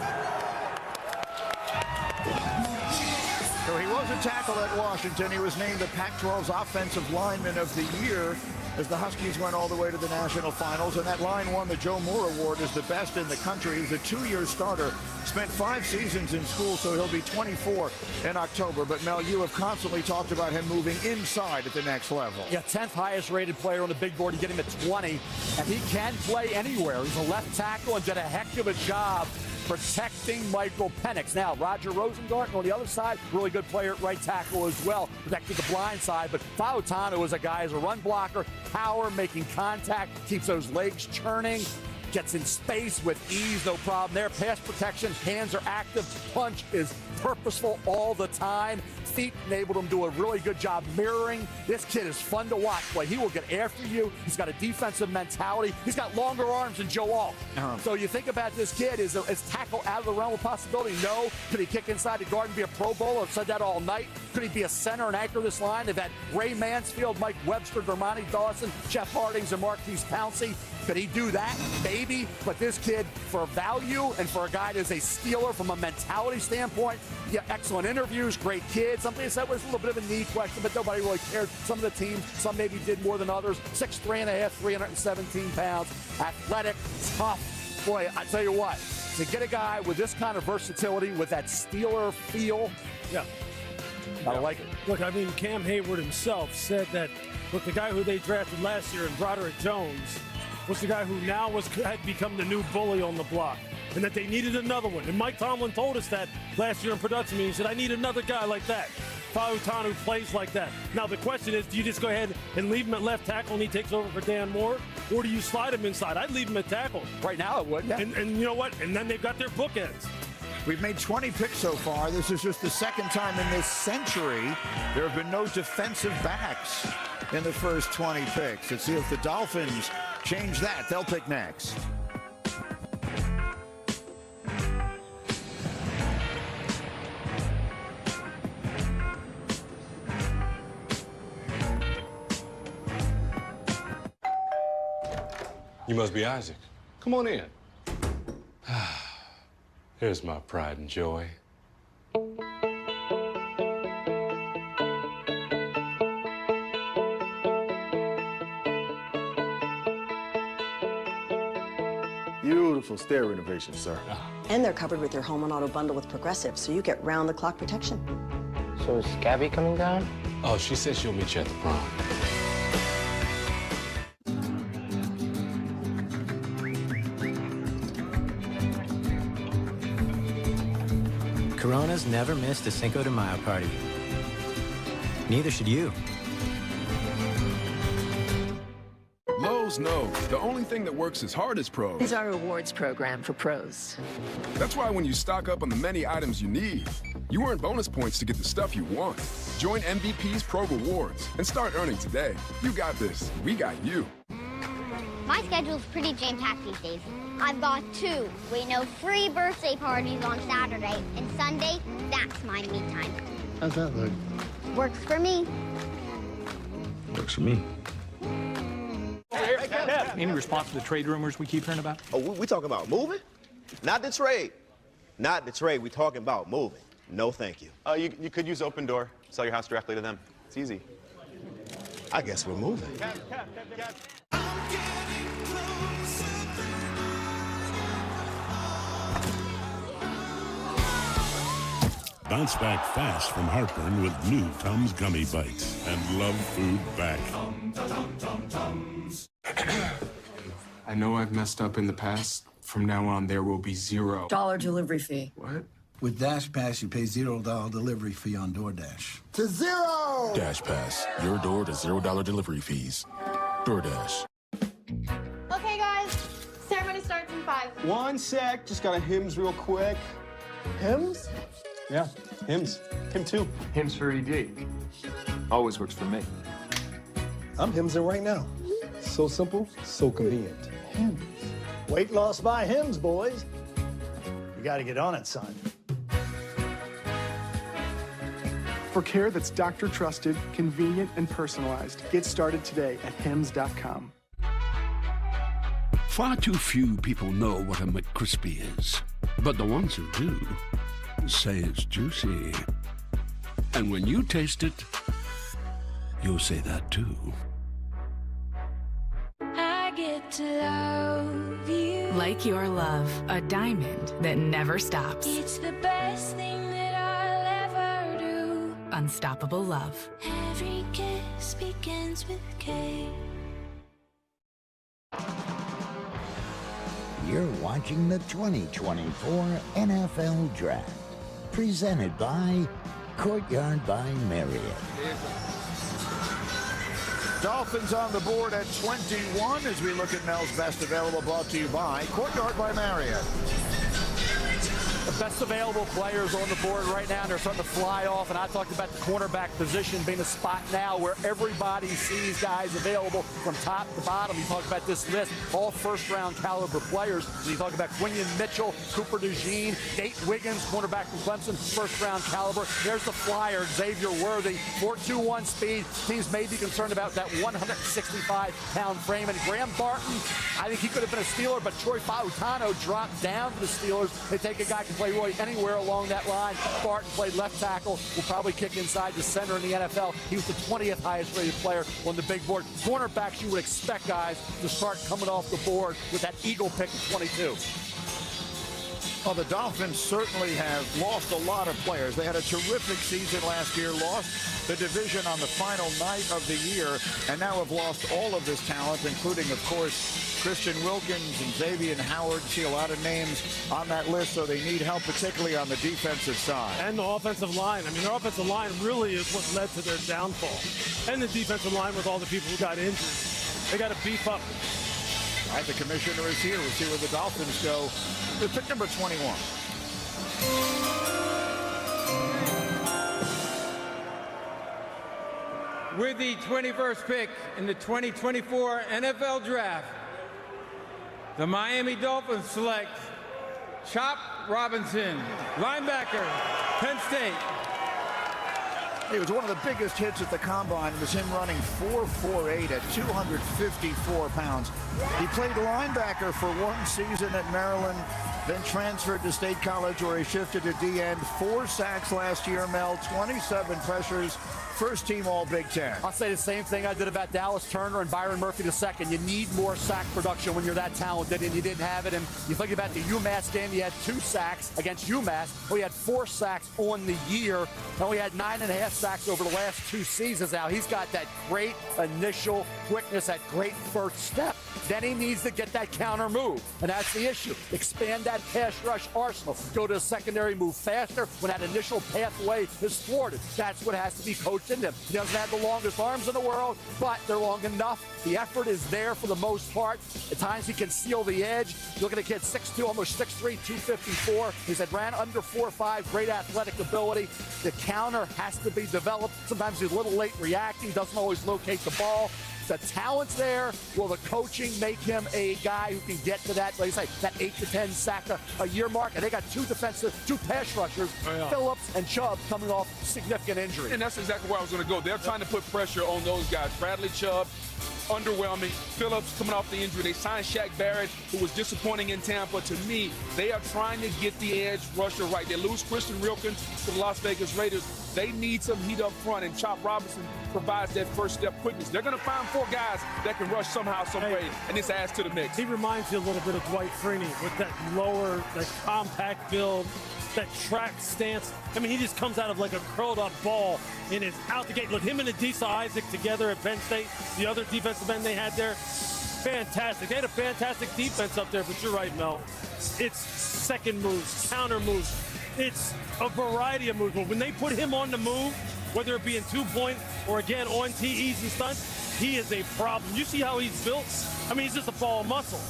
So he was a tackle at Washington. He was named the Pac-12's Offensive Lineman of the Year as the Huskies went all the way to the national finals. And that line won the Joe Moore Award as the best in the country. He's a 2-year starter, spent 5 seasons in school, so he'll be 24 in October. But, Mel, you have constantly talked about him moving inside at the next level. Yeah, 10th highest rated player on the big board. You get him at 20, and he can play anywhere. He's a left tackle and did a heck of a job protecting Michael Penix. Now, Roger Rosengarten on the other side, really good player at right tackle as well, protecting the blind side. But Fautanu is a guy as a run blocker, power, making contact, keeps those legs churning, gets in space with ease, no problem there. Pass protection, hands are active, punch is purposeful all the time. Feet enabled him to do a really good job mirroring. This kid is fun to watch play. He will get after you. He's got a defensive mentality. He's got longer arms than Joe Alt. So you think about this kid, is tackle out of the realm of possibility? No. Could he kick inside the guard and be a Pro Bowler? I've said that all night. Could he be a center and anchor this line? They've had Ray Mansfield, Mike Webster, Dermontti Dawson, Jeff Hardings, and Marquise Pouncey. Could he do that? Maybe. But this kid, for value and for a guy that's a Steeler from a mentality standpoint, yeah, excellent interviews, great kid. Somebody said it was a little bit of a knee question, but nobody really cared. Some of the teams, some maybe did more than others. 6'3.5", 317 pounds, athletic, tough. Boy, I tell you what, to get a guy with this kind of versatility, with that Steeler feel, yeah, I like it. Look, I mean, Cam Hayward himself said that, look, the guy who they drafted last year in Broderick Jones was the guy who now had become the new bully on the block, and that they needed another one. And Mike Tomlin told us that last year in production meeting. He said, I need another guy like that. Fautanu plays like that. Now, the question is, do you just go ahead and leave him at left tackle and he takes over for Dan Moore? Or do you slide him inside? I'd leave him at tackle. Right now, I would. Yeah. And you know what? And then they've got their bookends. We've made 20 picks so far. This is just the second time in this century there have been no defensive backs in the first 20 picks. Let's see if the Dolphins change that. They'll pick next. You must be Isaac. Come on in. Here's my pride and joy. Beautiful stair renovation, sir. And they're covered with your home and auto bundle with Progressive, so you get round-the-clock protection. So is Gabby coming down? Oh, she said she'll meet you at the prom. Corona's never missed a Cinco de Mayo party. Neither should you. Lowe's knows the only thing that works as hard as pros is our rewards program for pros. That's why when you stock up on the many items you need, you earn bonus points to get the stuff you want. Join MVP's Pro Rewards and start earning today. You got this. We got you. My schedule's pretty jam-packed these days. I've got 2 free birthday parties on Saturday, and Sunday, that's my me time. How's that look? Works for me. Works for me. Any response to the trade rumors we keep hearing about? Oh, we talking about moving? Not the trade. Not the trade. We talking about moving. No, thank you. You could use Open Door. Sell your house directly to them. It's easy. I guess we're moving. Bounce back fast from heartburn with new Tums Gummy Bites and love food back. I know I've messed up in the past. From now on, there will be $0 delivery fee. What? With Dash Pass, you pay $0 delivery fee on DoorDash. To zero! Dash Pass, your door to $0 delivery fees. DoorDash. Okay, guys. Ceremony starts in 5. One sec. Just got a hymns real quick. Hymns? Yeah, hymns. Hymn 2. Hymns for ED. Always works for me. I'm hymnsing right now. So simple, so convenient. Hims. Weight loss by Hims, boys. You got to get on it, son. For care that's doctor trusted, convenient, and personalized, get started today at hims.com. Far too few people know what a McCrispy is, but the ones who do say it's juicy. And when you taste it, you'll say that too. I get to love you. Like your love, a diamond that never stops. It's the best thing that I'll ever do. Unstoppable love. Every kiss begins with K. You're watching the 2024 NFL Draft, presented by Courtyard by Marriott. Dolphins on the board at 21 as we look at Mel's best available, brought to you by Courtyard by Marriott. The best available players on the board right now, and they're starting to fly off. And I talked about the cornerback position being a spot now where everybody sees guys available from top to bottom. You talk about this list, all first-round caliber players. You talk about Quinion Mitchell, Cooper DeJean, Nate Wiggins, cornerback from Clemson, first-round caliber. There's the flyer, Xavier Worthy, 4.21 speed. Teams may be concerned about that 165-pound frame. And Graham Barton, I think he could have been a Steeler, but Troy Fautano dropped down to the Steelers. They take a guy who can play Roy anywhere along that line. Barton played left tackle, will probably kick inside the center in the NFL. He was the 20th highest rated player on the big board. Cornerbacks, you would expect guys to start coming off the board with that Eagle pick of 22. Well, the Dolphins certainly have lost a lot of players. They had a terrific season last year, lost the division on the final night of the year, and now have lost all of this talent, including, of course, Christian Wilkins and Xavier Howard. See a lot of names on that list, so they need help, particularly on the defensive side. And the offensive line. I mean, their offensive line really is what led to their downfall. And the defensive line with all the people who got injured. They got to beef up. All right, the commissioner is here. We'll see where the Dolphins go with pick number 21. With the 21st pick in the 2024 NFL Draft, the Miami Dolphins select Chop Robinson, linebacker, Penn State. It was one of the biggest hits at the Combine. It was him running 4.48 at 254 pounds. He played linebacker for one season at Maryland, then transferred to State College where he shifted to D-end. 4 sacks last year, Mel, 27 pressures. First team all Big Ten. I'll say the same thing I did about Dallas Turner and Byron Murphy II. You need more sack production when you're that talented, and you didn't have it. And you think about the UMass game, he had 2 sacks against UMass. Well, he had 4 sacks on the year. And we had 9.5 sacks over the last 2 seasons now. He's got that great initial quickness, that great first step. Then he needs to get that counter move, and that's the issue. Expand that pass rush arsenal. Go to a secondary move faster when that initial pathway is thwarted. That's what has to be coached into him. He doesn't have the longest arms in the world, but they're long enough. The effort is there for the most part. At times he can seal the edge. Look at a kid, 6'2", almost 6'3", 254. He said ran under 4'5", great athletic ability. The counter has to be developed. Sometimes he's a little late reacting, doesn't always locate the ball. The talent's there. Will the coaching make him a guy who can get to that, like I say, that 8 to 10 sack a year mark? And they got 2 pass rushers, Phillips and Chubb, coming off significant injury. And that's exactly where I was going to go. They're trying to put pressure on those guys. Bradley Chubb, underwhelming. Phillips coming off the injury. They signed Shaq Barrett, who was disappointing in Tampa. To me, they are trying to get the edge rusher right. They lose Christian Wilkins to the Las Vegas Raiders. They need some heat up front, and Chop Robinson provides that first step quickness. They're going to find 4 guys that can rush somehow, some way, and this adds to the mix. He reminds you a little bit of Dwight Freeney with that lower, that compact build, that track stance. I mean, he just comes out of like a curled up ball and is out the gate. Look, him and Adisa Isaac together at Penn State, the other defensive end they had there, fantastic. They had a fantastic defense up there, but you're right, Mel. It's second moves, counter moves. It's a variety of moves. But when they put him on the move, whether it be in 2-point or again on TEs and stunts, he is a problem. You see how he's built? I mean, he's just a ball of muscle.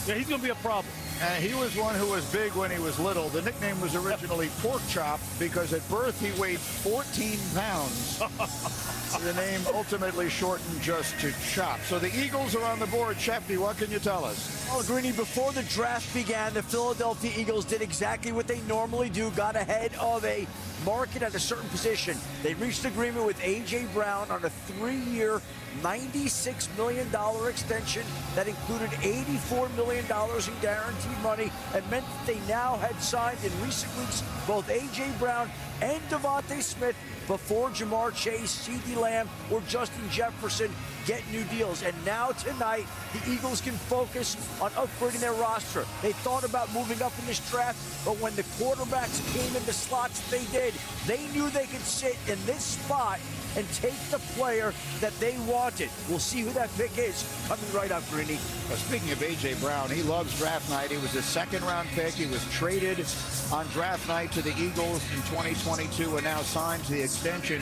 Yeah, he's going to be a problem. He was one who was big when he was little. The nickname was originally Pork Chop because at birth he weighed 14 pounds. The name ultimately shortened just to Chop. So the Eagles are on the board. Shefty, what can you tell us? Well, Greeny, before the draft began, the Philadelphia Eagles did exactly what they normally do, got ahead of a market at a certain position. They reached agreement with A.J. Brown on a 3-year, $96 million extension that included $84 million in guaranteed money and meant that they now had signed in recent weeks both A.J. Brown and Devontae Smith before Jamar Chase, CeeDee Lamb, or Justin Jefferson get new deals. And now tonight, the Eagles can focus on upgrading their roster. They thought about moving up in this draft, but when the quarterbacks came in the slots they did, they knew they could sit in this spot and take the player that they wanted. We'll see who that pick is coming right up, Greeny. Well, speaking of A.J. Brown, he loves draft night. He was a second-round pick. He was traded on draft night to the Eagles in 2022 and now signed to the extension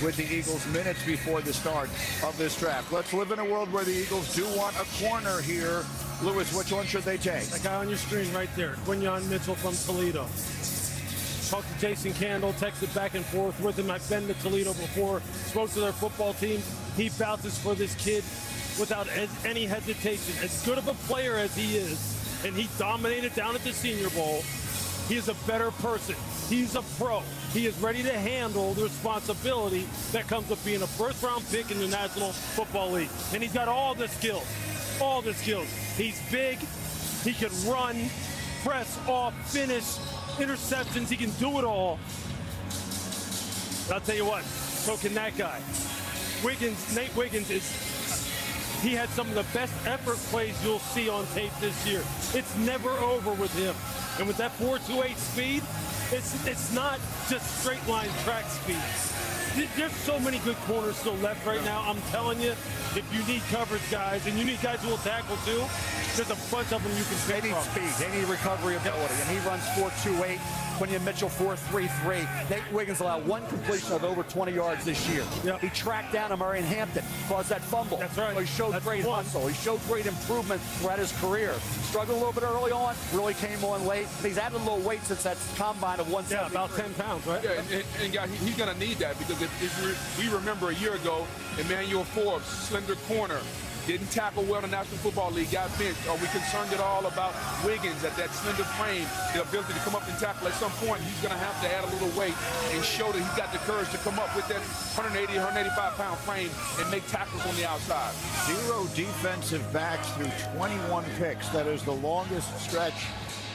with the Eagles minutes before the start of this draft. Let's live in a world where the Eagles do want a corner here. Lewis, which one should they take? That guy on your screen right there, Quinyon Mitchell from Toledo. Talked to Jason Candle, texted back and forth with him. I've been to Toledo before, spoke to their football team. He vouches for this kid without any hesitation. As good of a player as he is, and he dominated down at the Senior Bowl, he is a better person. He's a pro. He is ready to handle the responsibility that comes with being a first-round pick in the National Football League. And he's got all the skills, all the skills. He's big, he can run, press off, finish, interceptions, he can do it all. I'll tell you what, so can that guy. Nate Wiggins he had some of the best effort plays you'll see on tape this year. It's never over with him. And with that 4.28 speed, it's not just straight line track speed. There's so many good corners still left right now. I'm telling you, if you need coverage guys, and you need guys who will tackle too, there's a bunch of them you can pick from. They need speed. They need recovery ability. And he runs 4.28. Quinyon Mitchell 4.33. Nate Wiggins allowed 1 completion of over 20 yards this year. Yep. He tracked down a Murray Hampton, caused that fumble. That's right. He showed great hustle. He showed great improvement throughout his career. Struggled a little bit early on, really came on late. He's added a little weight since that combine of 173. Yeah, about 10 pounds, right? Yeah, and guys, he's going to need that because if we remember a year ago, Emmanuel Forbes, slender corner, didn't tackle well in the National Football League, got benched. Are we concerned at all about Wiggins at that slender frame, the ability to come up and tackle? At some point, he's going to have to add a little weight and show that he's got the courage to come up with that 180, 185-pound frame and make tackles on the outside. 0 defensive backs through 21 picks. That is the longest stretch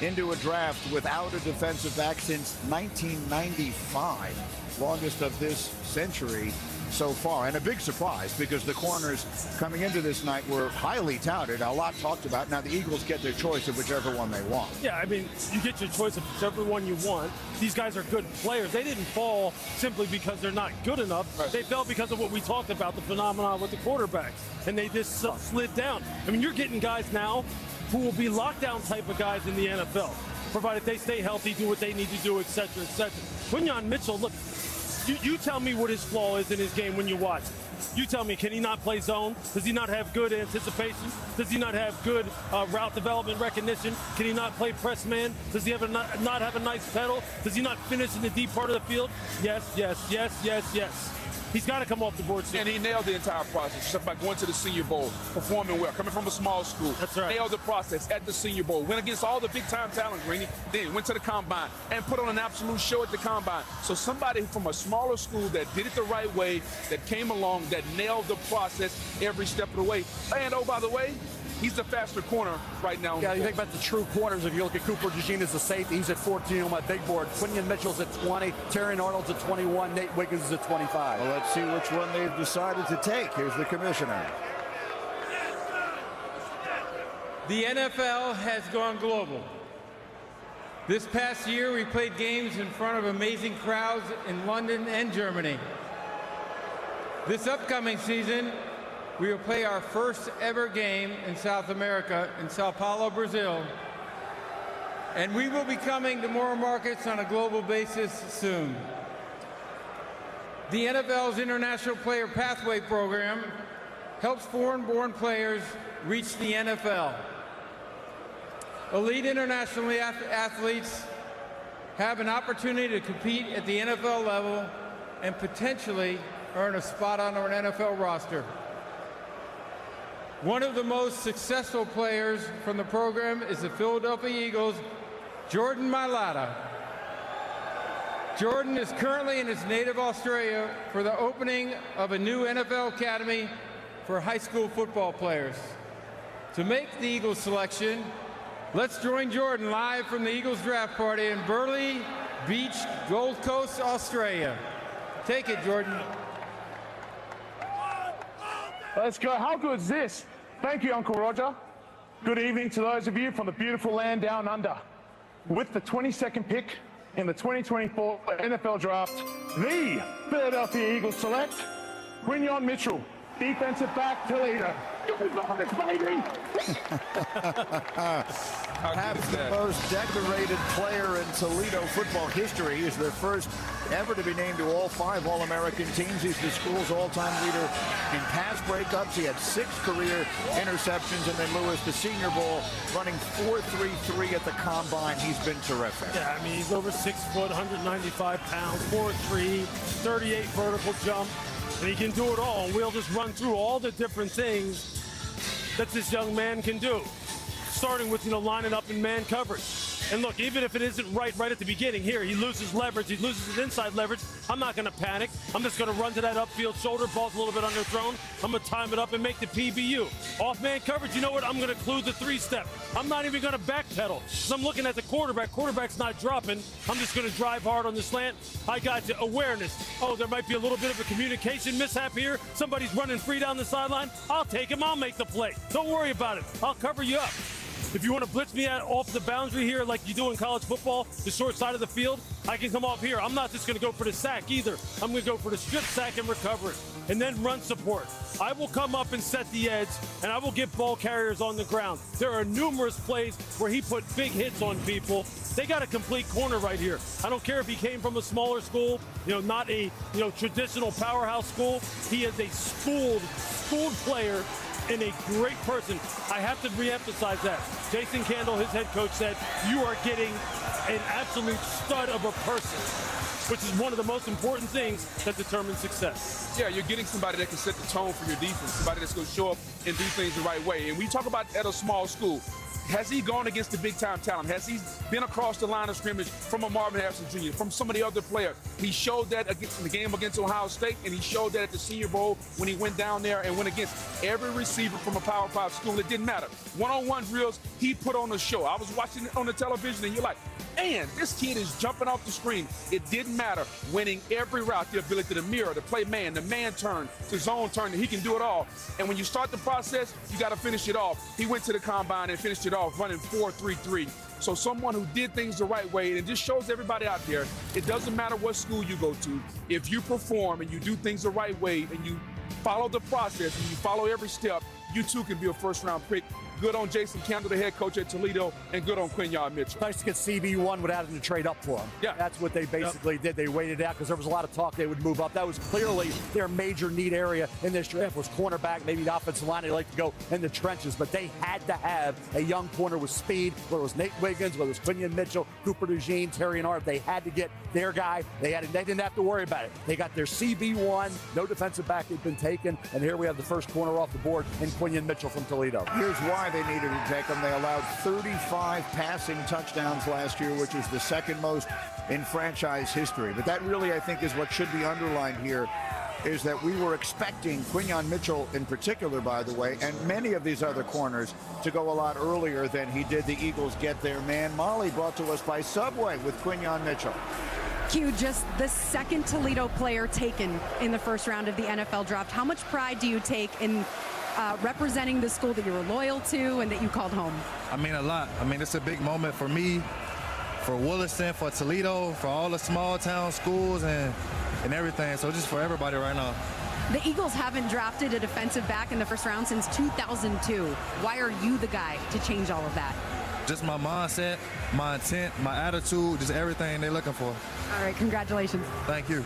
into a draft without a defensive back since 1995, longest of this century so far. And a big surprise because the corners coming into this night were highly touted, a lot talked about. Now the Eagles get their choice of whichever one they want. Yeah, I mean, you get your choice of whichever one you want. These guys are good players. They didn't fall simply because they're not good enough. Right. They fell because of what we talked about, the phenomenon with the quarterbacks. And they just slid down. I mean, you're getting guys now who will be lockdown type of guys in the NFL, provided they stay healthy, do what they need to do, etc., etc. Quinyon Mitchell, look, you tell me what his flaw is in his game when you watch it. You tell me, can he not play zone? Does he not have good anticipation? Does he not have good route development recognition? Can he not play press man? Does he not have a nice pedal? Does he not finish in the deep part of the field? Yes, yes, yes, yes, yes. He's got to come off the board soon. And he nailed the entire process. Just by going to the Senior Bowl, performing well, coming from a small school. That's right. Nailed the process at the Senior Bowl. Went against all the big-time talent, Greeny. Then went to the Combine and put on an absolute show at the Combine. So somebody from a smaller school that did it the right way, that came along, that nailed the process every step of the way. And, oh, by the way, he's the faster corner right now. Yeah, you think about the true corners. If you look at Cooper DeJean as the safety, he's at 14 on my big board. Quinyon Mitchell's at 20. Terrion Arnold's at 21. Nate Wiggins is at 25. Well, let's see which one they've decided to take. Here's the commissioner. The NFL has gone global. This past year, we played games in front of amazing crowds in London and Germany. This upcoming season, we will play our first ever game in South America, in Sao Paulo, Brazil. And we will be coming to more markets on a global basis soon. The NFL's International Player Pathway Program helps foreign-born players reach the NFL. Elite international athletes have an opportunity to compete at the NFL level and potentially earn a spot on an NFL roster. One of the most successful players from the program is the Philadelphia Eagles' Jordan Mailata. Jordan is currently in his native Australia for the opening of a new NFL academy for high school football players. To make the Eagles selection, let's join Jordan live from the Eagles draft party in Burleigh Beach, Gold Coast, Australia. Take it, Jordan. Let's go. How good is this? Thank you, Uncle Roger. Good evening to those of you from the beautiful land down under. With the 22nd pick in the 2024 NFL Draft, the Philadelphia Eagles select Quinyon Mitchell, defensive back, Toledo. Baby. Perhaps the most decorated player in Toledo football history. He's the first ever to be named to all 5 All-American teams. He's the school's all-time leader in pass breakups. He had 6 career interceptions, and then Lewis, the Senior Bowl, running 4.33 at the Combine. He's been terrific. Yeah, I mean, he's over 6 foot, 195 pounds, 4.3, 38 vertical jump, and he can do it all. And we'll just run through all the different things that this young man can do, starting with, lining up in man coverage. And look, even if it isn't right at the beginning, here, he loses leverage, he loses his inside leverage. I'm not going to panic. I'm just going to run to that upfield shoulder, ball's a little bit underthrown. I'm going to time it up and make the PBU. Off man coverage, you know what? I'm going to include the 3-step. I'm not even going to backpedal, because I'm looking at the quarterback. Quarterback's not dropping. I'm just going to drive hard on the slant. I got you. Awareness. Oh, there might be a little bit of a communication mishap here. Somebody's running free down the sideline. I'll take him. I'll make the play. Don't worry about it. I'll cover you up. If you want to blitz me off the boundary here like you do in college football, the short side of the field, I can come off here. I'm not just going to go for the sack either. I'm going to go for the strip sack and recover it, and then run support. I will come up and set the edge, and I will get ball carriers on the ground. There are numerous plays where he put big hits on people. They got a complete corner right here. I don't care if he came from a smaller school, not a traditional powerhouse school. He is a schooled player and a great person. I have to reemphasize that. Jason Candle, his head coach, said, you are getting an absolute stud of a person, which is one of the most important things that determines success. Yeah, you're getting somebody that can set the tone for your defense, somebody that's going to show up and do things the right way. And we talk about at a small school, Has he gone against the big-time talent? Has he been across the line of scrimmage from a Marvin Harrison Jr., from some of the other players? He showed that in the game against Ohio State, and he showed that at the Senior Bowl when he went down there and went against every receiver from a Power 5 school. It didn't matter. One-on-one drills, he put on a show. I was watching it on the television, and you're like, man, this kid is jumping off the screen. It didn't matter. Winning every route, the ability to mirror, to play man, the man turn, to zone turn, he can do it all. And when you start the process, you got to finish it off. He went to the combine and finished it off running 4.33. So someone who did things the right way, and it just shows everybody out there, it doesn't matter what school you go to. If you perform and you do things the right way and you follow the process and you follow every step, you too can be a first-round pick. Good on Jason Campbell, the head coach at Toledo, and good on Quinyon Mitchell. Nice to get CB1 without having to trade up for him. Yeah. That's what they basically did. They waited out because there was a lot of talk they would move up. That was clearly their major need area in this draft was cornerback, maybe the offensive line. They like to go in the trenches, but they had to have a young corner with speed, whether it was Nate Wiggins, whether it was Quinyon Mitchell, Cooper DeJean, Terry Arnott. They had to get their guy. They didn't have to worry about it. They got their CB1, no defensive back had been taken, and here we have the first corner off the board in Quinyon Mitchell from Toledo. Here's why they needed to take them. They allowed 35 passing touchdowns last year, which is the second most in franchise history. But that really, I think, is what should be underlined here, is that we were expecting Quinyon Mitchell in particular, by the way, and many of these other corners to go a lot earlier than he did. The Eagles get their man. Molly brought to us by Subway with Quinyon Mitchell. Q, just the second Toledo player taken in the first round of the NFL draft. How much pride do you take in representing the school that you were loyal to and that you called home? I mean, a lot. I mean, it's a big moment for me, for Williston, for Toledo, for all the small town schools and everything. So just for everybody right now. The Eagles haven't drafted a defensive back in the first round since 2002. Why are you the guy to change all of that? Just my mindset, my intent, my attitude, just everything they're looking for. All right, congratulations. Thank you.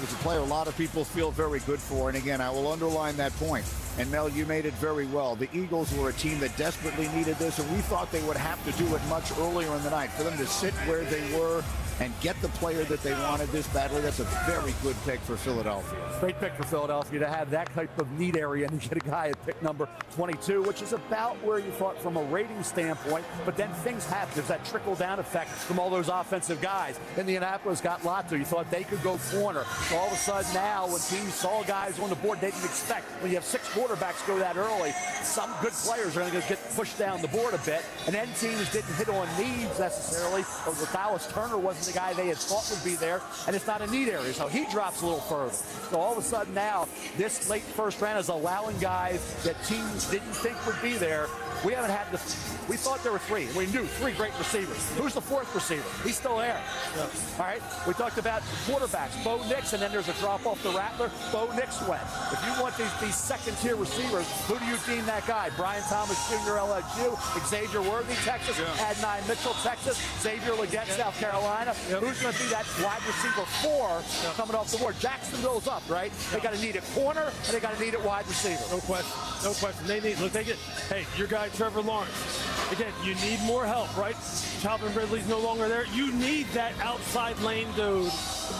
It's a player a lot of people feel very good for, and again, I will underline that point. And Mel, you made it very well. The Eagles were a team that desperately needed this, and we thought they would have to do it much earlier in the night. For them to sit where they were and get the player that they wanted this badly, that's a very good pick for Philadelphia. Great pick for Philadelphia to have that type of need area and get a guy at pick number 22, which is about where you thought from a rating standpoint. But then things happen. There's that trickle-down effect from all those offensive guys. Indianapolis got Lotto. You thought they could go corner. So all of a sudden now, when teams saw guys on the board they didn't expect, when you have 6 quarterbacks go that early, some good players are going to get pushed down the board a bit. And then teams didn't hit on needs necessarily. But Dallas Turner wasn't the guy they had thought would be there, and it's not a need area, so he drops a little further. So all of a sudden now, this late first round is allowing guys that teams didn't think would be there. We haven't had this. We thought there were 3. We knew 3 great receivers. Who's the 4th receiver? He's still there. Yeah. All right. We talked about quarterbacks, Bo Nix, and then there's a drop off the Rattler. Bo Nix went. If you want these second-tier receivers, who do you deem that guy? Brian Thomas Jr., LSU, Xavier Worthy, Texas, Adonai Mitchell, Texas, Xavier Legette, South Carolina. Who's going to be that wide receiver 4 coming off the board? Jacksonville's up, right? They got to need a corner, and they got to need a wide receiver. No question. No question. They need, look, they get, hey, your guy Trevor Lawrence. Again, you need more help, right? Calvin Ridley's no longer there. You need that outside lane dude,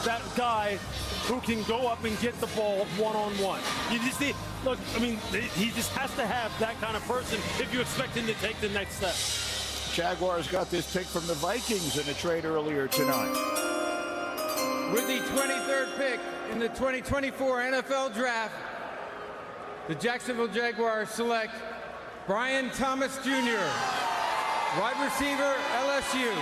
that guy who can go up and get the ball one-on-one. You just need, look, I mean, he just has to have that kind of person if you expect him to take the next step. Jaguars got this pick from the Vikings in a trade earlier tonight. With the 23rd pick in the 2024 NFL Draft, the Jacksonville Jaguars select Brian Thomas Jr., wide receiver, LSU.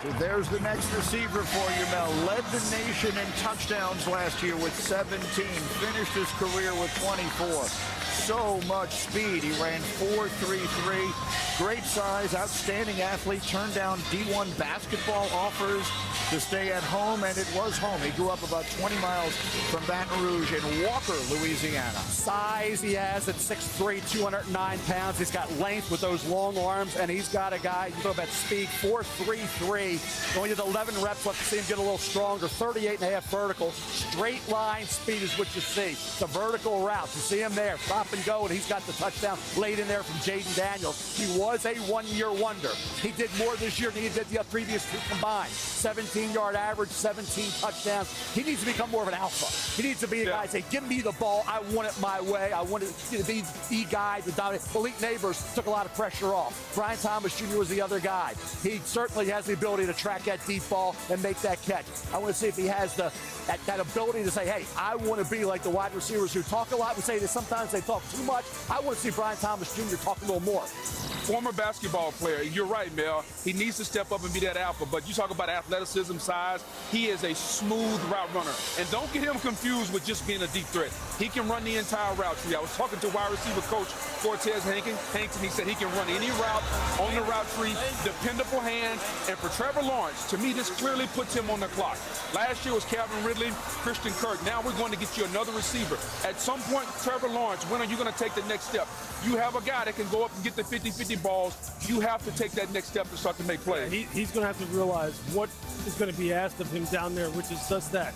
So there's the next receiver for you, Mel. Led the nation in touchdowns last year with 17. Finished his career with 24. So much speed. He ran 4.33. Great size, outstanding athlete. Turned down D1 basketball offers to stay at home, and it was home. He grew up about 20 miles from Baton Rouge in Walker, Louisiana. Size he has at 6'3", 209 pounds. He's got length with those long arms, and he's got a guy, you talk about speed, 4.33. Going to 11 reps, let's see him get a little stronger. 38.5 vertical. Straight line speed is what you see. The vertical routes, you see him there, stop and go, and he's got the touchdown late in there from Jaden Daniels. He was a one-year wonder. He did more this year than he did the previous 2 combined. 17 1,500-yard average, 17 touchdowns. He needs to become more of an alpha. He needs to be a guy say, give me the ball. I want it my way. I want it to be the guy to dominate. Malik Neighbors took a lot of pressure off. Brian Thomas Jr. was the other guy. He certainly has the ability to track that deep ball and make that catch. I want to see if he has that ability to say, hey, I want to be like the wide receivers who talk a lot. We say that sometimes they talk too much. I want to see Brian Thomas Jr. talk a little more. Former basketball player, you're right, Mel. He needs to step up and be that alpha. But you talk about athleticism, size, he is a smooth route runner. And don't get him confused with just being a deep threat. He can run the entire route tree. I was talking to wide receiver coach Cortez Hankton. He said he can run any route on the route tree, dependable hands. And for Trevor Lawrence, to me, this clearly puts him on the clock. Last year was Calvin Ridley, Christian Kirk. Now we're going to get you another receiver. At some point, Trevor Lawrence, when are you going to take the next step? You have a guy that can go up and get the 50-50 balls. You have to take that next step to start to make plays. He's going to have to realize what is going to be asked of him down there, which is just that.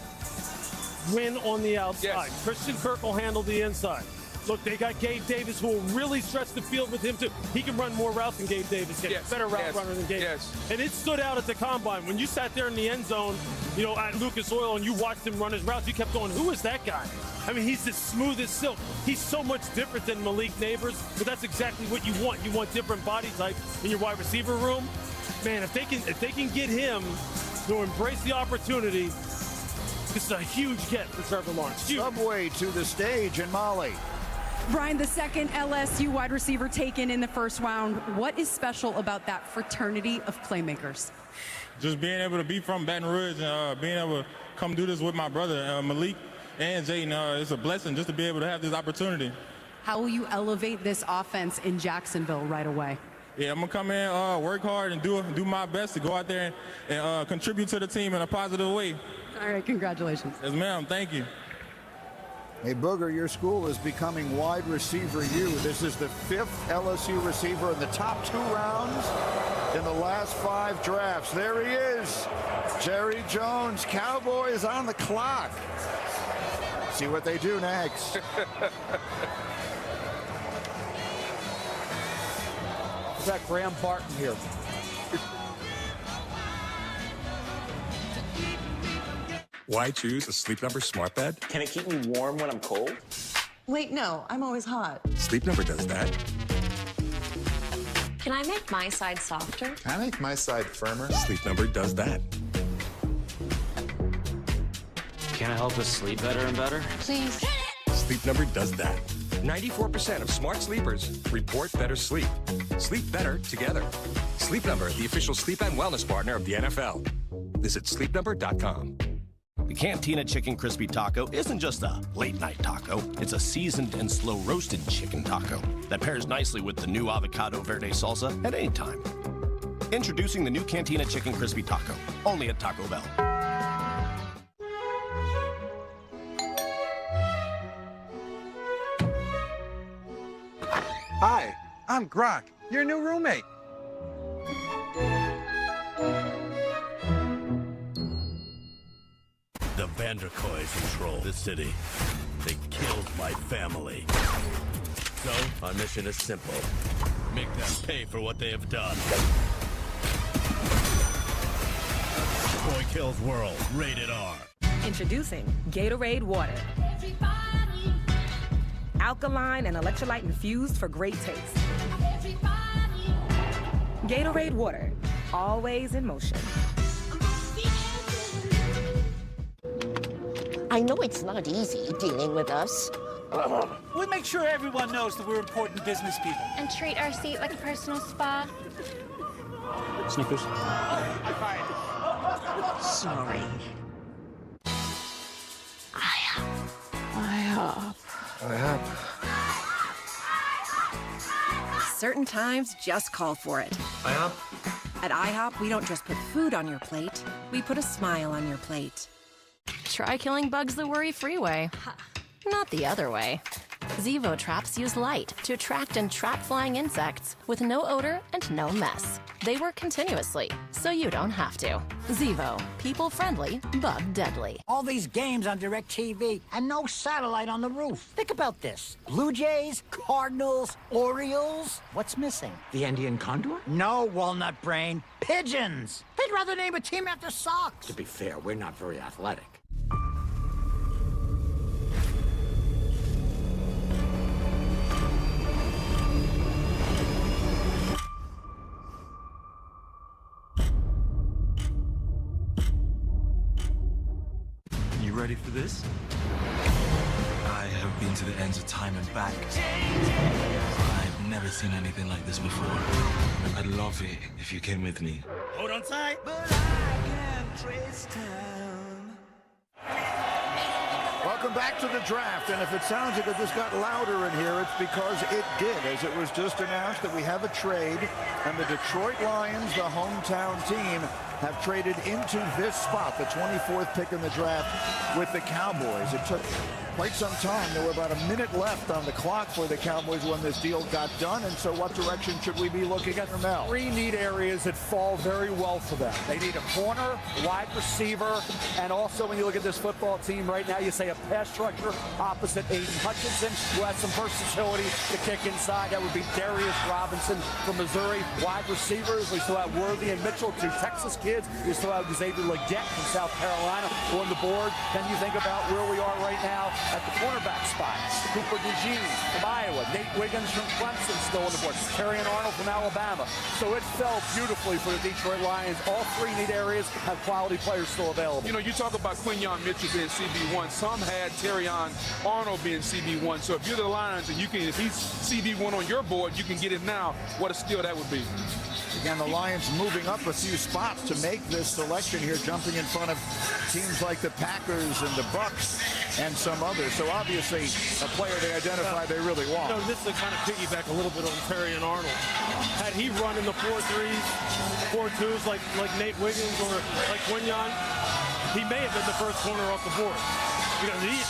Win on the outside. Yes. Christian Kirk will handle the inside. Look, they got Gabe Davis, who will really stretch the field with him, too. He can run more routes than Gabe Davis can. Yes. Better route runner than Gabe. Yes. And it stood out at the Combine. When you sat there in the end zone, you know, at Lucas Oil, and you watched him run his routes, you kept going, who is that guy? I mean, he's as smooth as silk. He's so much different than Malik Neighbors, but that's exactly what you want. You want different body types in your wide receiver room. Man, if they can get him to embrace the opportunity, this is a huge get for Trevor Lawrence. Huge. Subway to the stage in Molly. Brian, the second LSU wide receiver taken in the first round. What is special about that fraternity of playmakers? Just being able to be from Baton Rouge and being able to come do this with my brother, Malik and Jaden, it's a blessing just to be able to have this opportunity. How will you elevate this offense in Jacksonville right away? Yeah, I'm going to come in, work hard, and do my best to go out there and contribute to the team in a positive way. All right, congratulations. Yes, ma'am. Thank you. Hey, Booger, your school is becoming wide receiver U. This is the 5th LSU receiver in the top 2 rounds in the last 5 drafts. There he is, Jerry Jones. Cowboys on the clock. See what they do next. We've got Graham Barton here. Why choose a Sleep Number smart bed? Can it keep me warm when I'm cold? Wait, no, I'm always hot. Sleep Number does that. Can I make my side softer? Can I make my side firmer? Sleep Number does that. Can it help us sleep better and better? Please. Sleep Number does that. 94% of smart sleepers report better sleep. Sleep better together. Sleep Number, the official sleep and wellness partner of the NFL. Visit sleepnumber.com. The Cantina Chicken Crispy Taco isn't just a late-night taco. It's a seasoned and slow-roasted chicken taco that pairs nicely with the new avocado verde salsa at any time. Introducing the new Cantina Chicken Crispy Taco, only at Taco Bell. Hi, I'm Gronk, your new roommate. The Vanderkoys control the city. They killed my family. So, our mission is simple. Make them pay for what they have done. Boy Kills World, rated R. Introducing Gatorade Water. Alkaline and electrolyte infused for great taste. Gatorade Water, always in motion. I know it's not easy dealing with us. We make sure everyone knows that we're important business people. And treat our seat like a personal spa. Snickers. Sorry. Certain times just call for it. IHOP? At IHOP, we don't just put food on your plate, we put a smile on your plate. Try killing bugs the worry-free way. Not the other way. Zevo traps use light to attract and trap flying insects with no odor and no mess. They work continuously, so you don't have to. Zevo, people-friendly, bug-deadly. All these games on DirecTV and no satellite on the roof. Think about this. Blue Jays, Cardinals, Orioles. What's missing? The Andean condor? No, walnut brain. Pigeons. I'd rather name a team after socks. To be fair, we're not very athletic. You ready for this? I have been to the ends of time and back. I've never seen anything like this before. I'd love it if you came with me. Hold on tight. Welcome back to the draft, and if it sounds like it just got louder in here, it's because it did, as it was just announced that we have a trade, and the Detroit Lions, the hometown team, have traded into this spot, the 24th pick in the draft, with the Cowboys. It took quite some time. There were about a minute left on the clock for the Cowboys when this deal got done, and so what direction should we be looking at, Mel? Three need areas that fall very well for them. They need a corner, wide receiver, and also when you look at this football team right now, you say a pass structure opposite Aiden Hutchinson, who has some versatility to kick inside. That would be Darius Robinson from Missouri. Wide receivers, we still have Worthy and Mitchell, two Texas kids. We still have Xavier Legette from South Carolina on the board. Then you think about where we are right now at the cornerback spot. Cooper DeJean from Iowa. Nate Wiggins from Clemson still on the board. Terrion Arnold from Alabama. So it fell beautifully for the Detroit Lions. All three need areas have quality players still available. You know, you talk about Quinyon Mitchell being CB1. Some had Terrion Arnold being CB1. So if you're the Lions and if he's CB1 on your board, you can get it now. What a steal that would be. Again, the Lions moving up a few spots to make this selection here, jumping in front of teams like the Packers and the Bucks and some others. So obviously a player they identify they really want. You know, this is kind of piggyback a little bit on Terrion Arnold. Had he run in the 4-3s, 4-2s like Nate Wiggins or like Quinyon, he may have been the first corner off the board. Because he's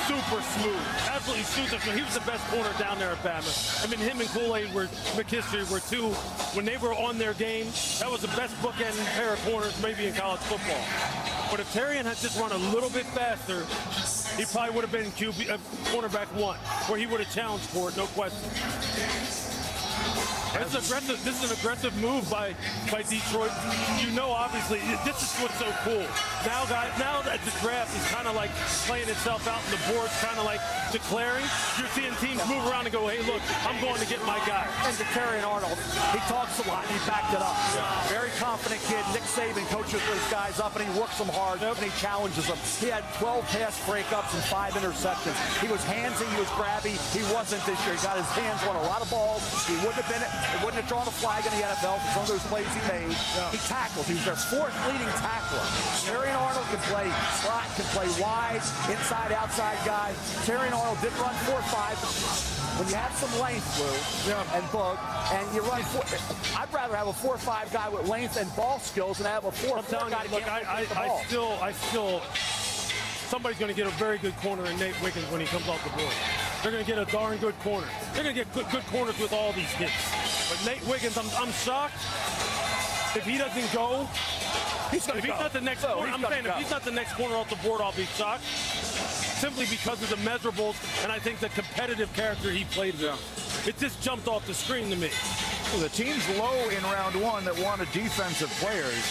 super smooth, absolutely smooth. He was the best corner down there at Bama. I mean, him and Kool-Aid McKinstry were two, when they were on their game, that was the best bookend pair of corners maybe in college football. But if Terrion had just run a little bit faster, he probably would have been cornerback one, where he would have challenged for it, no question. This is aggressive. This is an aggressive move by Detroit. You know, obviously, this is what's so cool. Now, guys, now that the draft is kind of like playing itself out and the board's kind of like declaring, you're seeing teams move around and go, hey, look, I'm going to get my guy. And to Terrion Arnold, he talks a lot, and he backed it up. Very confident kid. Nick Saban coaches those guys up, and he works them hard, and he challenges them. He had 12 pass breakups and 5 interceptions. He was handsy, he was grabby. He wasn't this year. He got his hands on a lot of balls. He wouldn't have been it. He wouldn't have drawn a flag in the NFL for some of those plays he made. He tackles. He was their 4th leading tackler. Terrion Arnold can play slot, can play wide, inside, outside guy. Terrion Arnold did run 4.5. When you have some length, Lou, and Bug, and you run 4, I'd rather have a 4.5 guy with length and ball skills than have a 4.4 guy. Look, I still, somebody's going to get a very good corner in Nate Wiggins when he comes off the board. They're going to get a darn good corner. They're going to get good corners with all these kids. But Nate Wiggins, I'm shocked. If he doesn't go, he's not the next corner. I'm saying if he's not the next corner off the board, I'll be shocked. Simply because of the measurables and I think the competitive character he played with. It just jumped off the screen to me. Well, the teams low in round 1 that wanted defensive players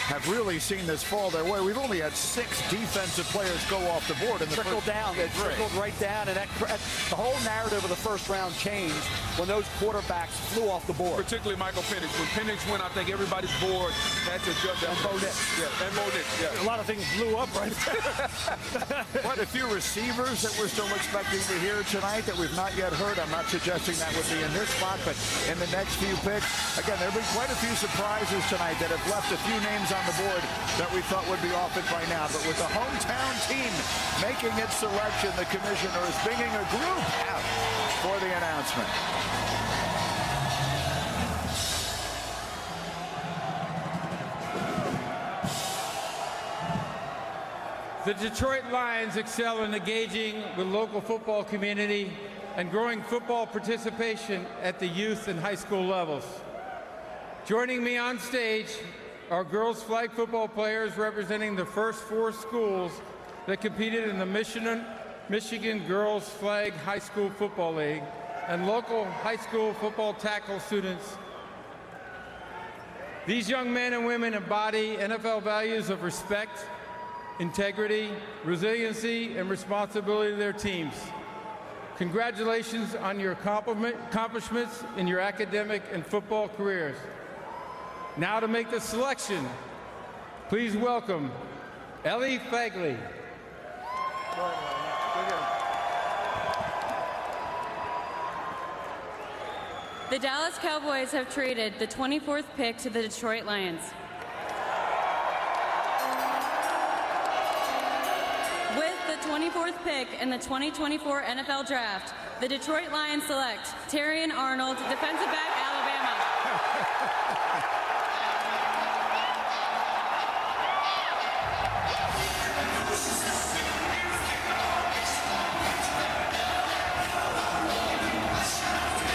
have really seen this fall their way. We've only had 6 defensive players go off the board in the trickled down. It trickled right down, and the whole narrative of the first round changed when those quarterbacks flew off the board. Particularly Michael Penix. When Penix went, I think everybody's board had to judge that. And Bo Nix. Yeah, and Bo Nix. Yeah. A lot of things blew up right there. Quite a few receivers that we're still expecting to hear tonight that we've not yet heard. I'm not suggesting that would be in this spot, but in the next few picks. Again, there have been quite a few surprises tonight that have left a few names on the board that we thought would be off it by now. But with the hometown team making its selection, the commissioner is bringing a group out for the announcement. The Detroit Lions excel in engaging the local football community and growing football participation at the youth and high school levels. Joining me on stage are girls flag football players representing the first 4 schools that competed in the Michigan Girls Flag High School Football League and local high school football tackle students These young men and women embody NFL values of respect, integrity, resiliency, and responsibility to their teams. Congratulations on your accomplishments in your academic and football careers. Now to make the selection, please welcome Ellie Fagley. The Dallas Cowboys have traded the 24th pick to the Detroit Lions. With the 24th pick in the 2024 NFL Draft, the Detroit Lions select Terrion Arnold, defensive back, Alabama.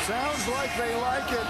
Sounds like they like it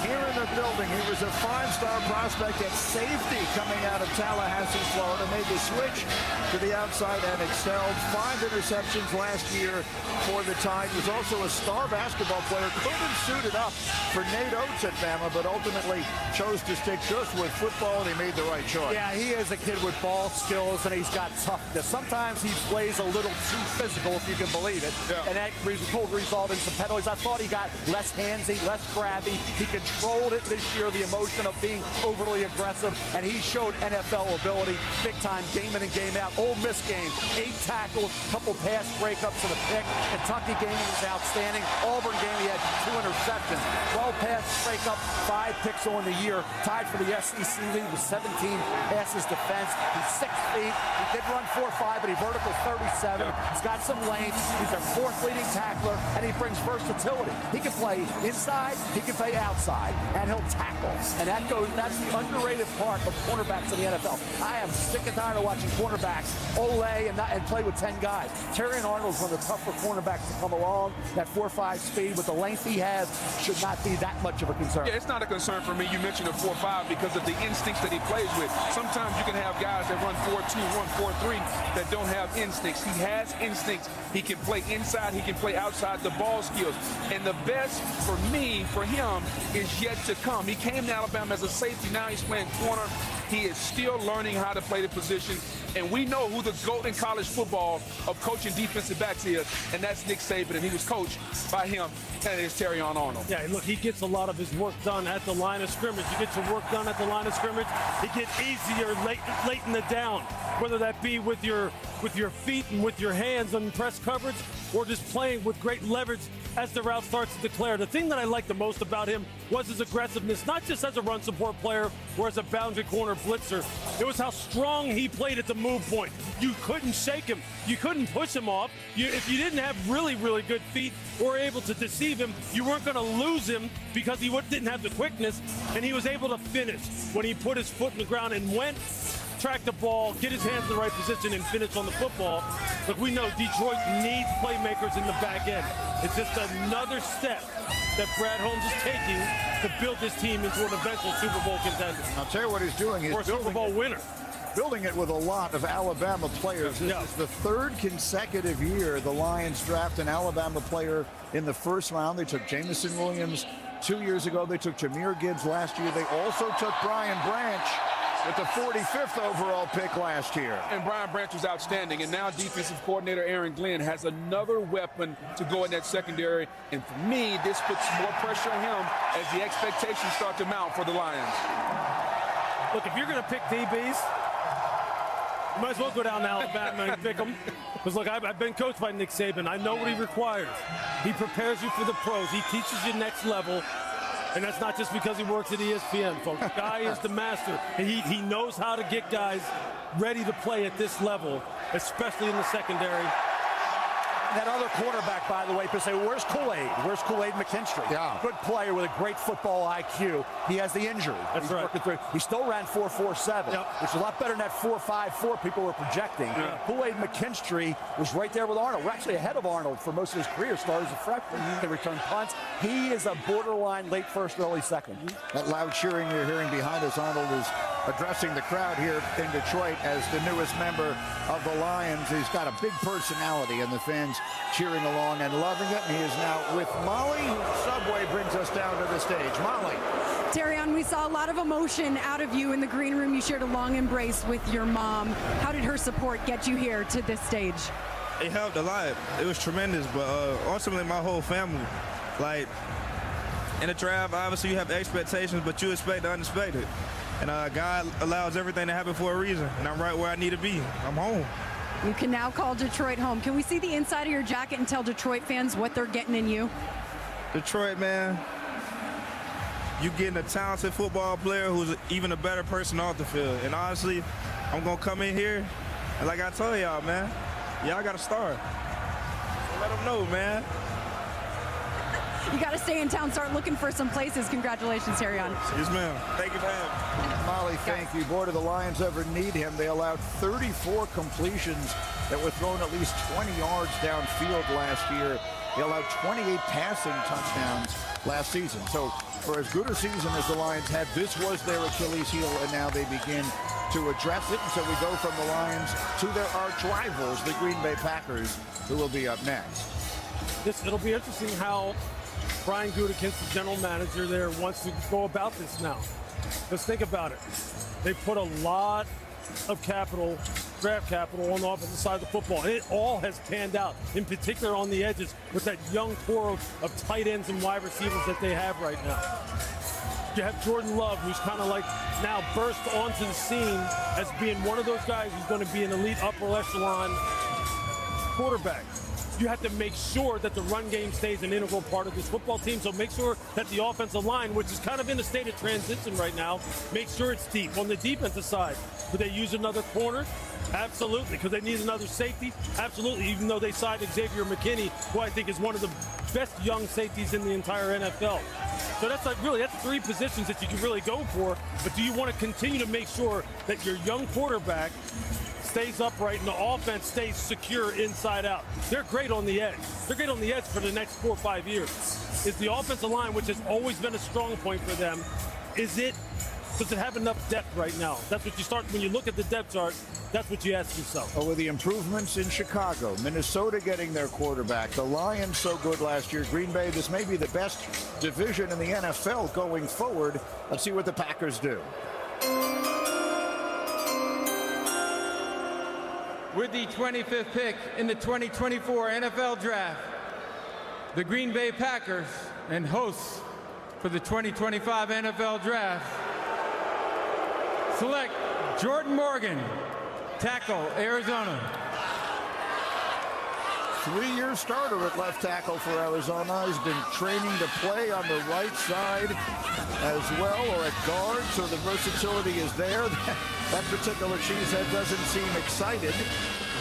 here in the building. He was a five-star prospect at safety coming out of Tallahassee, Florida. Made the switch to the outside and excelled. 5 interceptions last year for the Tide. He was also a star basketball player. Couldn't suit it up for Nate Oates at Bama, but ultimately chose to stick just with football, and he made the right choice. Yeah, he is a kid with ball skills, and he's got toughness. Sometimes he plays a little too physical, if you can believe it, and that could result in some penalties. I thought he got less handsy, less grabby. He controlled it this year, the emotion of being overly aggressive, and he showed NFL ability big time, game in and game out. Ole Miss game, 8 tackles, couple pass breakups and a pick. Kentucky game was outstanding. Auburn game, he had 2 interceptions. 12 pass breakups, 5 picks on the year. Tied for the SEC lead with 17 passes defense. He's 6 feet. He did run 4.5, but he vertical 37. He's got some length. He's their 4th leading tackler, and he brings versatility. He can play inside, he can play outside, and he'll tackle. And that's the underrated part of cornerbacks in the NFL. I am sick and tired of watching cornerbacks ole and play with 10 guys. Terrion Arnold's one of the tougher cornerbacks to come along. That 4.5 speed with the length he has should not be that much of a concern. Yeah, it's not a concern for me. You mentioned a 4.5 because of the instincts that he plays with. Sometimes you can have guys that run 4.2, run 4.3 that don't have instincts. He has instincts. He can play inside. He can play outside. The ball skills. And the best for me, for him, is yet to come. He came to Alabama as a safety. Now he's playing corner. He is still learning how to play the position. And we know who the GOAT in college football of coaching defensive backs is, and that's Nick Saban, and he was coached by him, and it's Terrion Arnold. Yeah, look, he gets a lot of his work done at the line of scrimmage. You get your work done at the line of scrimmage, it gets easier late in the down, whether that be with your feet and with your hands on press coverage, or just playing with great leverage as the route starts to declare. The thing that I liked the most about him was his aggressiveness, not just as a run support player or as a boundary corner blitzer. It was how strong he played at the move point. You couldn't shake him. You couldn't push him off. If you didn't have really, really good feet or able to deceive him, you weren't going to lose him because he didn't have the quickness, and he was able to finish when he put his foot in the ground and went, track the ball, get his hands in the right position, and finish on the football. Look, we know Detroit needs playmakers in the back end. It's just another step that Brad Holmes is taking to build this team into an eventual Super Bowl contender. I'll tell you what he's doing. He's or a Super Bowl winner. Building it with a lot of Alabama players. This is the 3rd consecutive year the Lions draft an Alabama player in the first round. They took Jamison Williams 2 years ago. They took Jahmyr Gibbs last year. They also took Brian Branch with the 45th overall pick last year. And Brian Branch was outstanding. And now defensive coordinator Aaron Glenn has another weapon to go in that secondary. And for me, this puts more pressure on him as the expectations start to mount for the Lions. Look, if you're going to pick DBs, you might as well go down to Alabama and pick them. Because, look, I've been coached by Nick Saban. I know what he requires. He prepares you for the pros. He teaches you next level. And that's not just because he works at ESPN, folks. The guy is the master. And he knows how to get guys ready to play at this level, especially in the secondary. That other quarterback, by the way, people say, where's Kool-Aid? Where's Kool-Aid McKinstry? Yeah. Good player with a great football IQ. He has the injury. That's right. He still ran 4.47, which is a lot better than that 4.54 people were projecting. Yeah. Kool-Aid McKinstry was right there with Arnold. We're actually ahead of Arnold for most of his career. Started as a freshman. He can return punts. He is a borderline late first, early second. That loud cheering you're hearing behind us, Arnold, is addressing the crowd here in Detroit as the newest member of the Lions. He's got a big personality, and the fans cheering along and loving it. And he is now with Molly. Subway brings us down to the stage. Molly. Terrion, we saw a lot of emotion out of you in the green room. You shared a long embrace with your mom. How did her support get you here to this stage? It helped a lot. It was tremendous, but ultimately my whole family. Like, in the draft, obviously you have expectations, but you expect the unexpected. And God allows everything to happen for a reason, and I'm right where I need to be. I'm home. You can now call Detroit home. Can we see the inside of your jacket and tell Detroit fans what they're getting in you? Detroit, man, you getting a talented football player who's even a better person off the field. And honestly, I'm going to come in here, and like I told y'all, man, y'all got to start. So let them know, man. You got to stay in town, start looking for some places. Congratulations, Terrion. Yes, ma'am. Thank you for having me. Molly, thank you. Boy, do the Lions ever need him. They allowed 34 completions that were thrown at least 20 yards downfield last year. They allowed 28 passing touchdowns last season. So for as good a season as the Lions had, this was their Achilles heel, and now they begin to address it. And so we go from the Lions to their arch rivals, the Green Bay Packers, who will be up next. It'll be interesting how Brian Gutekunst, the general manager there, wants to go about this now. Let's think about it. They put a lot of capital, draft capital, on the offensive side of the football. And it all has panned out, in particular on the edges, with that young core of tight ends and wide receivers that they have right now. You have Jordan Love, who's kind of like now burst onto the scene as being one of those guys who's going to be an elite upper echelon quarterback. You have to make sure that the run game stays an integral part of this football team. So make sure that the offensive line, which is kind of in a state of transition right now, make sure it's deep. On the defensive side, would they use another corner? Absolutely. Because they need another safety? Absolutely. Even though they signed Xavier McKinney, who I think is one of the best young safeties in the entire NFL. So that's three positions that you can really go for. But do you want to continue to make sure that your young quarterback stays upright and the offense stays secure inside out? They're great on the edge. They're great on the edge for the next 4 or 5 years. Is the offensive line, which has always been a strong point for them, does it have enough depth right now? That's what you start, when you look at the depth chart, that's what you ask yourself. Well, with the improvements in Chicago, Minnesota getting their quarterback, the Lions so good last year, Green Bay, this may be the best division in the NFL going forward. Let's see what the Packers do. With the 25th pick in the 2024 NFL Draft, the Green Bay Packers and hosts for the 2025 NFL Draft select Jordan Morgan, tackle, Arizona. 3-year starter at left tackle for Arizona. He's been training to play on the right side as well, or at guard, so the versatility is there. That particular cheesehead doesn't seem excited.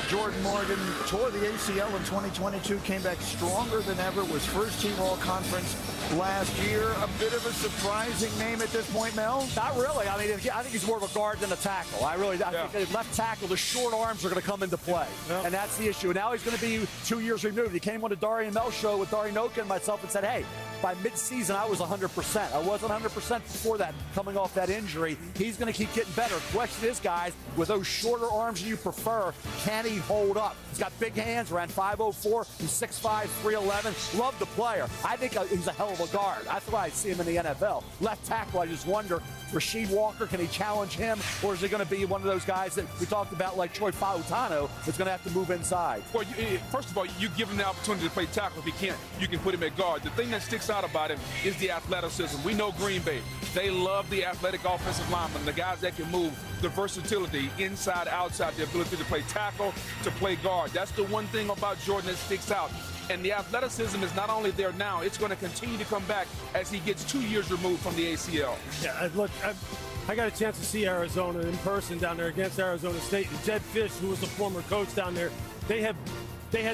Jordan Morgan tore the ACL in 2022, came back stronger than ever, was first-team All-Conference last year. A bit of a surprising name at this point, Mel? Not really. I mean, I think he's more of a guard than a tackle. I think left tackle, the short arms are going to come into play, and that's the issue. Now he's going to be 2 years removed. He came on the Darian Mel show with Dari Noka and myself and said, hey, by mid-season, I was 100%. I wasn't 100% before that, coming off that injury. He's going to keep getting better. The question is, guys, with those shorter arms you prefer, can he hold up? He's got big hands, ran 5.04. He's 6'5", 311. Love the player. I think he's a hell of a guard. That's why I see him in the NFL. Left tackle, I just wonder, Rasheed Walker, can he challenge him? Or is he going to be one of those guys that we talked about, like Troy Fautano, that's going to have to move inside? Well, first of all, you give him the opportunity to play tackle. If he can't, you can put him at guard. The thing that sticks out about him is the athleticism. We know Green Bay. They love the athletic offensive linemen, the guys that can move, the versatility, inside, outside, the ability to play tackle, to play guard. That's the one thing about Jordan that sticks out. And the athleticism is not only there now, it's going to continue to come back as he gets 2 years removed from the ACL. Yeah, look, I got a chance to see Arizona in person down there against Arizona State. And Jed Fish, who was the former coach down there, they had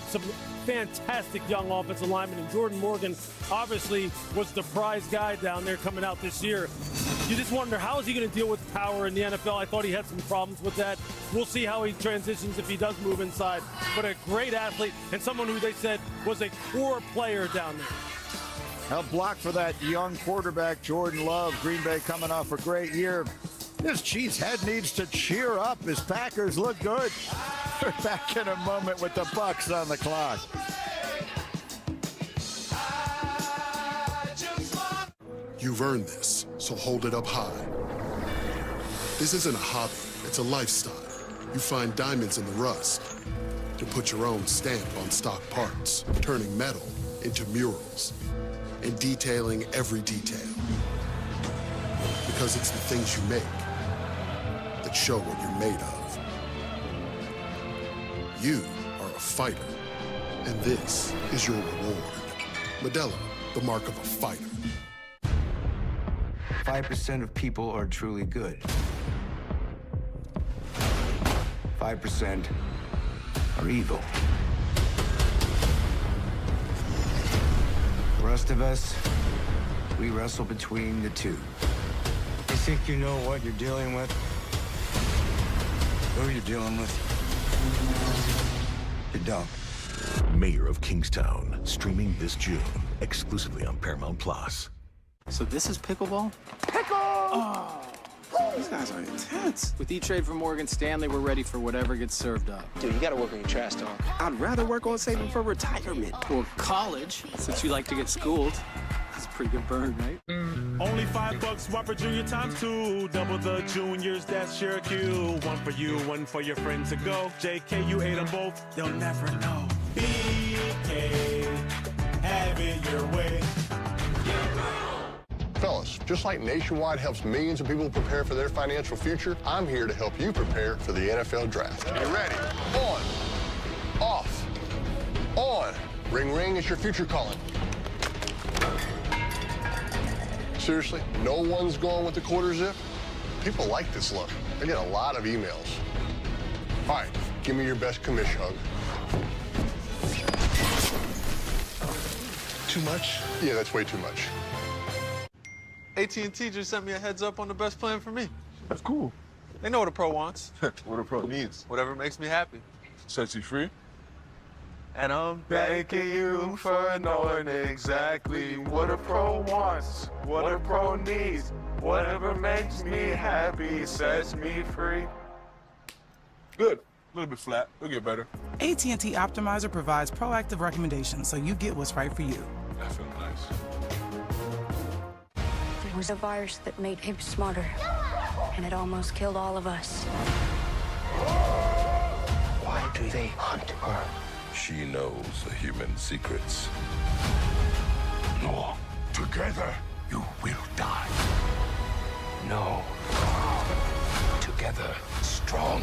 some fantastic young offensive linemen, and Jordan Morgan obviously was the prize guy down there coming out this year. You just wonder, how is he going to deal with power in the NFL? I thought he had some problems with that. We'll see how he transitions if he does move inside. But a great athlete and someone who they said was a core player down there. Help block for that young quarterback, Jordan Love. Green Bay coming off a great year. This cheesehead needs to cheer up. His Packers look good. We're back in a moment with the Bucks on the clock. You've earned this, so hold it up high. This isn't a hobby, it's a lifestyle. You find diamonds in the rust. You put your own stamp on stock parts, turning metal into murals, and detailing every detail. Because it's the things you make that show what you're made of. You are a fighter, and this is your reward. Modelo, the mark of a fighter. 5% of people are truly good. 5% are evil. The rest of us, we wrestle between the two. You think you know what you're dealing with? Who you're dealing with? You don't. Mayor of Kingstown, streaming this June, exclusively on Paramount Plus. So this is pickleball? Pickle! Oh, these guys are intense. With E-Trade from Morgan Stanley, we're ready for whatever gets served up. Dude, you gotta work on your trash talk. I'd rather work on saving for retirement. Or college, since you like to get schooled. That's a pretty good burn, right? Only $5 Whopper Junior times 2. Double the juniors, that's Cherokee. One for you, one for your friends to go. JK, you ate them both, they'll never know. BK, have it your way. Fellas, just like Nationwide helps millions of people prepare for their financial future, I'm here to help you prepare for the NFL Draft. Get ready. On. Off. On. Ring, ring, it's your future calling. Seriously, no one's going with the quarter zip? People like this look. I get a lot of emails. All right, give me your best commission hug. Too much? Yeah, that's way too much. AT&T just sent me a heads up on the best plan for me. That's cool. They know what a pro wants. What a pro needs. Whatever makes me happy. Sets you free? And I'm thanking you for knowing exactly what a pro wants, what a pro needs. Whatever makes me happy sets me free. Good. A little bit flat. It'll get better. AT&T Optimizer provides proactive recommendations so you get what's right for you. That feels nice. There was a virus that made him smarter, and it almost killed all of us. Why do they hunt her? She knows the human secrets. No. Together, you will die. No. Together, strong.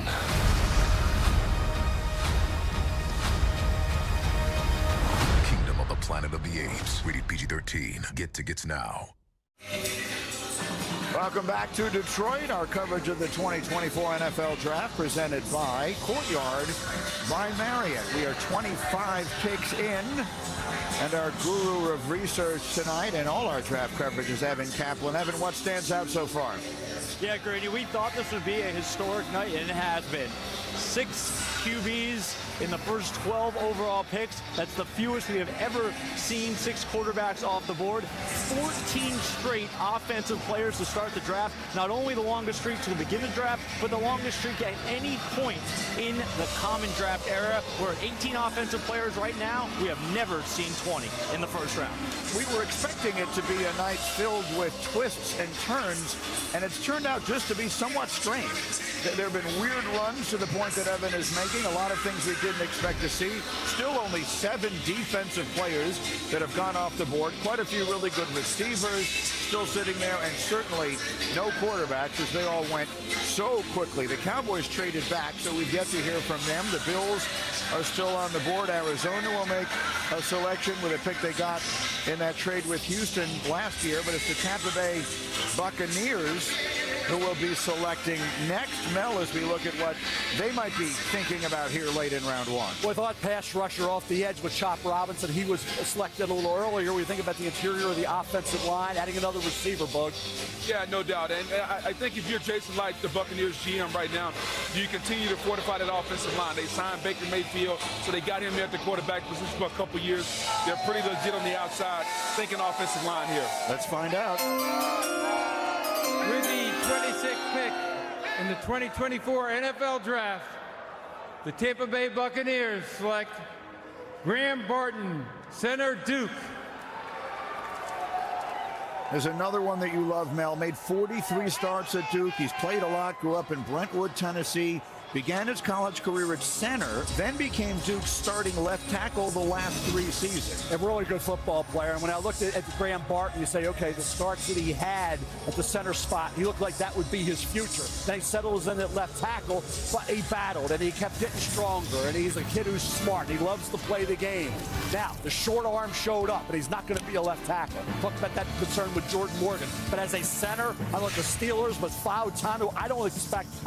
Kingdom of the Planet of the Apes. Rated PG-13. Get tickets now. Welcome back to Detroit. Our coverage of the 2024 NFL Draft presented by Courtyard by Marriott. We are 25 picks in, and our guru of research tonight and all our draft coverage is Evan Kaplan. Evan, what stands out so far? Yeah, Grady, we thought this would be a historic night, and it has been. 6 QBs in the first 12 overall picks. That's the fewest we have ever seen. 6 quarterbacks off the board. 14 straight offensive players to start the draft. Not only the longest streak to begin the draft, but the longest streak at any point in the common draft era. We're at 18 offensive players right now. We have never seen 20 in the first round. We were expecting it to be a night filled with twists and turns, and it's turned out just to be somewhat strange. There have been weird runs to the point that Evan is making, a lot of things we didn't expect to see. Still only 7 defensive players that have gone off the board. Quite a few really good receivers still sitting there, and certainly no quarterbacks as they all went so quickly. The Cowboys traded back, so we've yet to hear from them. The Bills are still on the board. Arizona will make a selection with a pick they got in that trade with Houston last year, but it's the Tampa Bay Buccaneers who will be selecting next. Mel, as we look at what they might be thinking about here late in round 1. Well, I thought pass rusher off the edge with Chop Robinson. He was selected a little earlier. We think about the interior of the offensive line, adding another receiver, Bug. Yeah, no doubt. And I think if you're Jason Light, the Buccaneers GM right now, you continue to fortify that offensive line. They signed Baker Mayfield, so they got him there at the quarterback position for a couple years. They're pretty legit on the outside, thinking offensive line here. Let's find out. With the 26th pick in the 2024 NFL Draft, the Tampa Bay Buccaneers select Graham Barton, center, Duke. There's another one that you love, Mel. Made 43 starts at Duke. He's played a lot, grew up in Brentwood, Tennessee. Began his college career at center, then became Duke's starting left tackle the last 3 seasons. A really good football player. And when I looked at Graham Barton, you say, okay, the starts that he had at the center spot, he looked like that would be his future. Then he settles in at left tackle, but he battled, and he kept getting stronger, and he's a kid who's smart. He loves to play the game. Now, the short arm showed up, and he's not going to be a left tackle. Talked about that concern with Jordan Morgan. But as a center, I look at the Steelers with Fautanu. I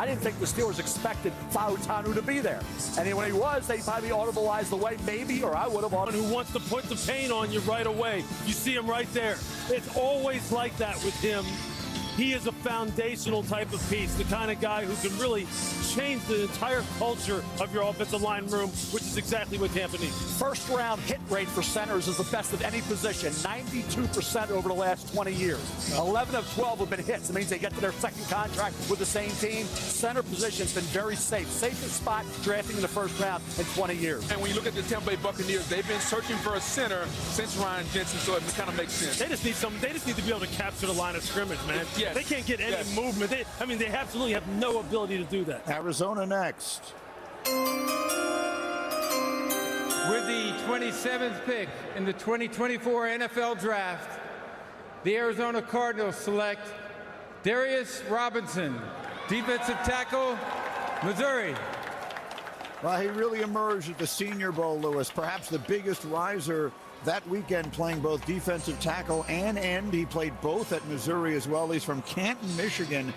didn't think the Steelers expected Fautanu to be there. And when he was, they probably audibilized the way, maybe, or I would have. Who wants to put the paint on you right away. You see him right there. It's always like that with him. He is a foundational type of piece, the kind of guy who can really change the entire culture of your offensive line room, which is exactly what Tampa needs. First round hit rate for centers is the best of any position, 92% over the last 20 years. 11 of 12 have been hits. It means they get to their second contract with the same team. Center position's been very safe. Safest spot drafting in the first round in 20 years. And when you look at the Tampa Bay Buccaneers, they've been searching for a center since Ryan Jensen, so it kind of makes sense. They just need to be able to capture the line of scrimmage, man. Yes. They can't get any movement. They absolutely have no ability to do that. Arizona next. With the 27th pick in the 2024 NFL Draft, the Arizona Cardinals select Darius Robinson, defensive tackle, Missouri. Well, he really emerged at the Senior Bowl, Lewis, perhaps the biggest riser that weekend, playing both defensive tackle and end. He played both at Missouri as well. He's from Canton, Michigan.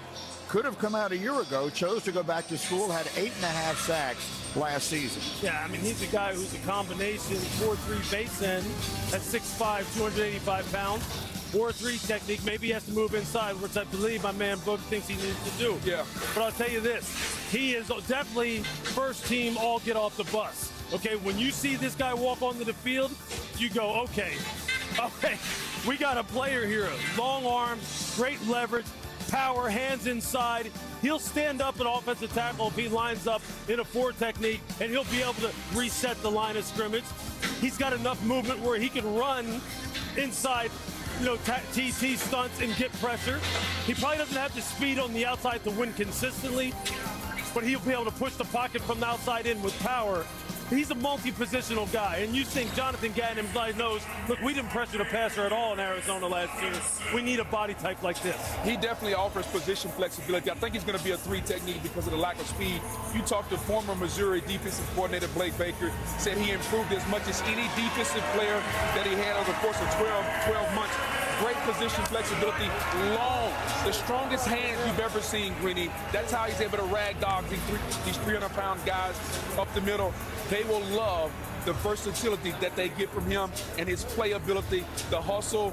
Could have come out a year ago, chose to go back to school, had 8.5 sacks last season. Yeah, I mean, he's a guy who's a combination 4-3 base end at 6'5", 285 pounds. 4-3 technique. Maybe he has to move inside, which I believe my man Book thinks he needs to do. Yeah. But I'll tell you this, he is definitely first team all get off the bus. Okay, when you see this guy walk onto the field, you go, okay, we got a player here. Long arms, great leverage, power, hands inside. He'll stand up an offensive tackle if he lines up in a 4 technique, and he'll be able to reset the line of scrimmage. He's got enough movement where he can run inside, TT stunts and get pressure. He probably doesn't have the speed on the outside to win consistently, but he'll be able to push the pocket from the outside in with power. He's a multi-positional guy, and you think Jonathan Gannon knows, look, we didn't pressure the passer at all in Arizona last year. We need a body type like this. He definitely offers position flexibility. I think he's going to be a 3 technique because of the lack of speed. You talked to former Missouri defensive coordinator Blake Baker, said he improved as much as any defensive player that he had over the course of 12 months. Great position flexibility, long, the strongest hands you've ever seen, Greeny. That's how he's able to ragdoll these 300-pound guys up the middle. They will love the versatility that they get from him and his playability, the hustle.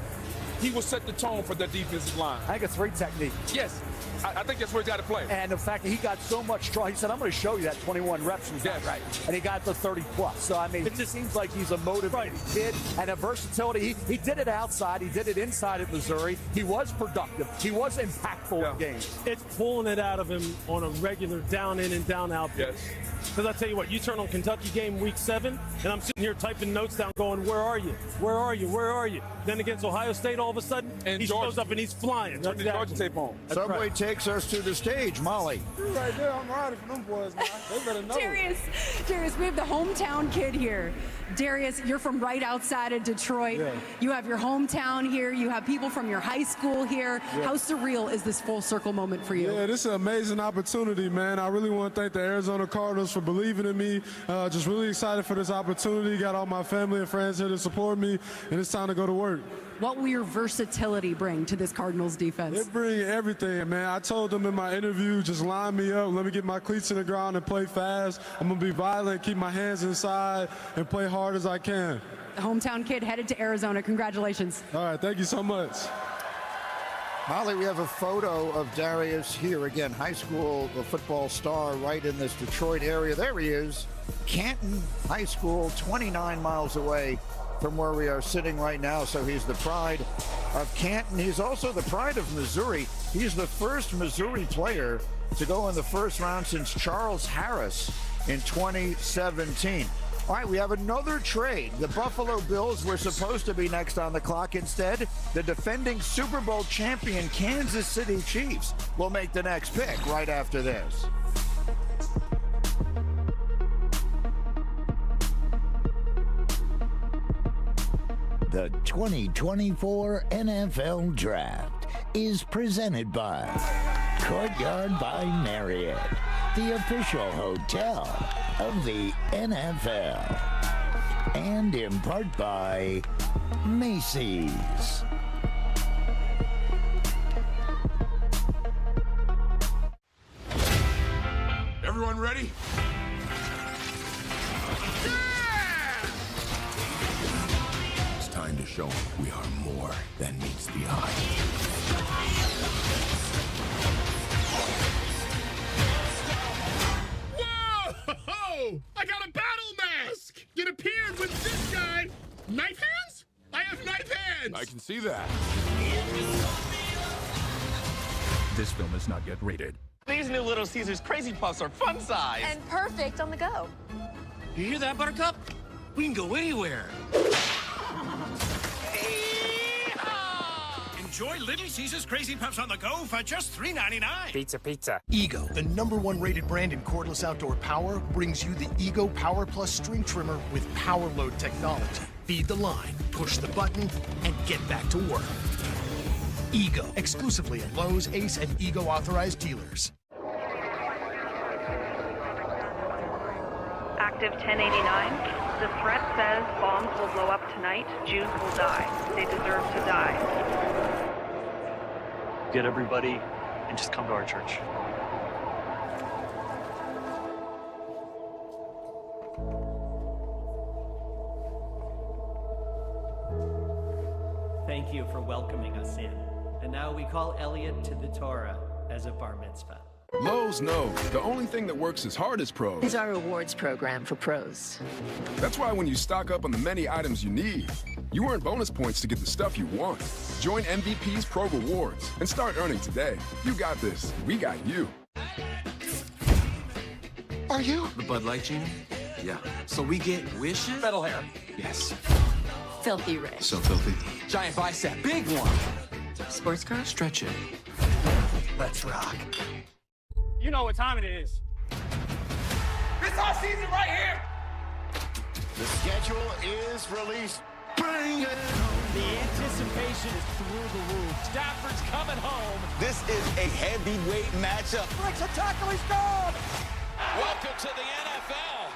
He will set the tone for the defensive line. I think a 3 technique. Yes. I think that's where he's got to play. And the fact that he got so much strong, he said, I'm going to show you that 21 reps was not right. And he got to 30+. So, I mean, it just seems like he's a motivated kid and a versatility. He did it outside. He did it inside at Missouri. He was productive. He was impactful in games. It's pulling it out of him on a regular down in and down out. Yes. Because I tell you what, you turn on Kentucky game week 7, and I'm sitting here typing notes down going, where are you? Where are you? Where are you? Then against Ohio State, all of a sudden, he shows up and he's flying. Turn the Georgia tape on. Subway takes us to the stage. Molly. You're right there. I'm riding for them boys, man. They better know. Darius, we have the hometown kid here. Darius, you're from right outside of Detroit. Yeah. You have your hometown here. You have people from your high school here. Yeah. How surreal is this full circle moment for you? Yeah, this is an amazing opportunity, man. I really want to thank the Arizona Cardinals for believing in me. Just really excited for this opportunity. Got all my family and friends here to support me, and it's time to go to work. What will your versatility bring to this Cardinals defense? It brings everything, man. I told them in my interview, just line me up, let me get my cleats in the ground and play fast. I'm going to be violent, keep my hands inside, and play hard as I can. The hometown kid headed to Arizona. Congratulations. All right, thank you so much. Molly, we have a photo of Darius here. Again, high school football star right in this Detroit area. There he is. Canton High School, 29 miles away from where we are sitting right now. So he's the pride of Canton. He's also the pride of Missouri. He's the first Missouri player to go in the first round since Charles Harris in 2017. All right, we have another trade. The Buffalo Bills were supposed to be next on the clock. Instead, the defending Super Bowl champion Kansas City Chiefs will make the next pick right after this. The 2024 NFL Draft is presented by Courtyard by Marriott, the official hotel of the NFL, and in part by Macy's. Everyone ready? It's time to show them we are more than meets the eye. Whoa! I got a battle mask! It appeared with this guy. Knife hands? I have knife hands! I can see that. This film is not yet rated. These new Little Caesars Crazy Puffs are fun size. And perfect on the go. You hear that, Buttercup? We can go anywhere. Enjoy Little Caesars Crazy Puffs on the go for just $3.99. Pizza, pizza. Ego, the #1 rated brand in cordless outdoor power, brings you the Ego Power Plus string trimmer with power load technology. Feed the line, push the button, and get back to work. Ego, exclusively at Lowe's, Ace, and Ego authorized dealers. Active 1089. The threat says bombs will blow up tonight. Jews will die. They deserve to die. Get everybody and just come to our church. Thank you for welcoming us in. And now we call Elliot to the Torah as a bar mitzvah. Lowe's knows the only thing that works as hard as pros is our rewards program for pros. That's why when you stock up on the many items you need, you earn bonus points to get the stuff you want. Join MVP's Pro Rewards and start earning today. You got this. We got you. Are you the Bud Light Junior? Yeah. So we get wishes? Metal hair. Yes. Filthy rich. So filthy. Giant bicep. Big one. Sports car? Stretch it. Let's rock. You know what time it is. This our season right here. The schedule is released. Bring it home. The anticipation is through the roof. Stafford's coming home. This is a heavyweight matchup. Breaks a tackle, he's gone. Welcome to the NFL.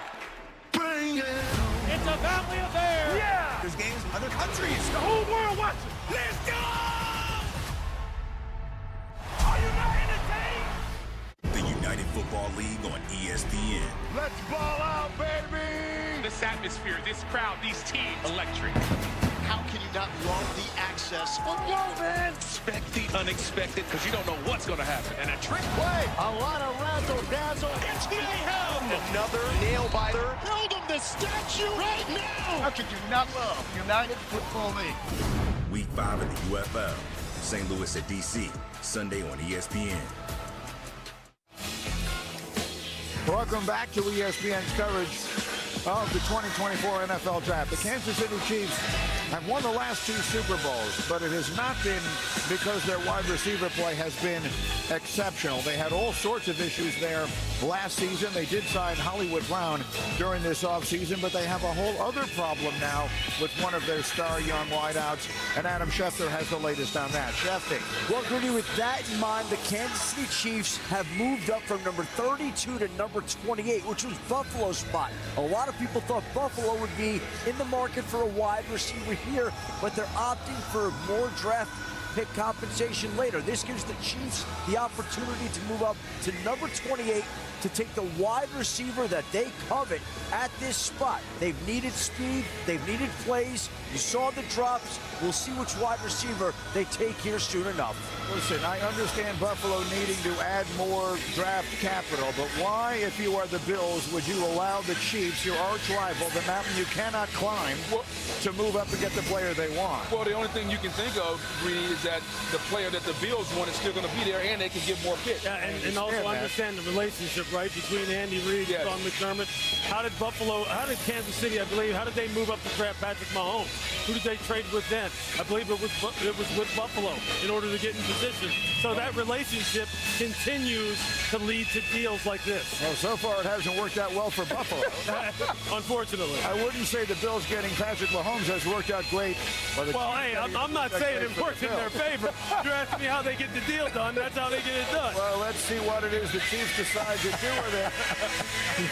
Bring it home. It's a family affair. Yeah. There's games in other countries. The whole world watching. Let's go. Are you not entertained? The United Football League on ESPN. Let's ball out, baby! This atmosphere, this crowd, these teams, electric. How can you not love the access? Let's go, man! Expect the unexpected, because you don't know what's going to happen. And a trick play, a lot of razzle-dazzle. It's mayhem! Another nail-biter. Build him the statue right now! How could you not love United Football League? Week 5 of the UFL. St. Louis at DC. Sunday on ESPN. Welcome back to ESPN's coverage of the 2024 NFL Draft. The Kansas City Chiefs have won the last 2 Super Bowls, but it has not been because their wide receiver play has been exceptional. They had all sorts of issues there last season. They did sign Hollywood Brown during this offseason, but they have a whole other problem now with one of their star young wideouts, and Adam Schefter has the latest on that. Schefter. Well, Goody, with that in mind, the Kansas City Chiefs have moved up from number 32 to number 28, which was Buffalo's spot. A lot of people thought Buffalo would be in the market for a wide receiver here, but they're opting for more draft pick compensation later. This gives the Chiefs the opportunity to move up to number 28 to take the wide receiver that they covet at this spot. They've needed speed. They've needed plays. You saw the drops. We'll see which wide receiver they take here soon enough. Listen, I understand Buffalo needing to add more draft capital, but why, if you are the Bills, would you allow the Chiefs, your arch rival, the mountain you cannot climb, to move up and get the player they want? Well, the only thing you can think of, Reed, is is that the player that the Bills want is still going to be there, and they can give more picks. Yeah, and also understand the relationship, right, between Andy Reid and Sean McDermott. How did Kansas City, I believe, how did they move up to draft Patrick Mahomes? Who did they trade with then? I believe it was with Buffalo in order to get in position. So that relationship continues to lead to deals like this. Well, so far it hasn't worked out well for Buffalo. Unfortunately. I wouldn't say the Bills getting Patrick Mahomes has worked out great. Well, hey, I'm not saying it works in their favor. You're asking me how they get the deal done. That's how they get it done. Well, let's see what it is the Chiefs decide to do with it.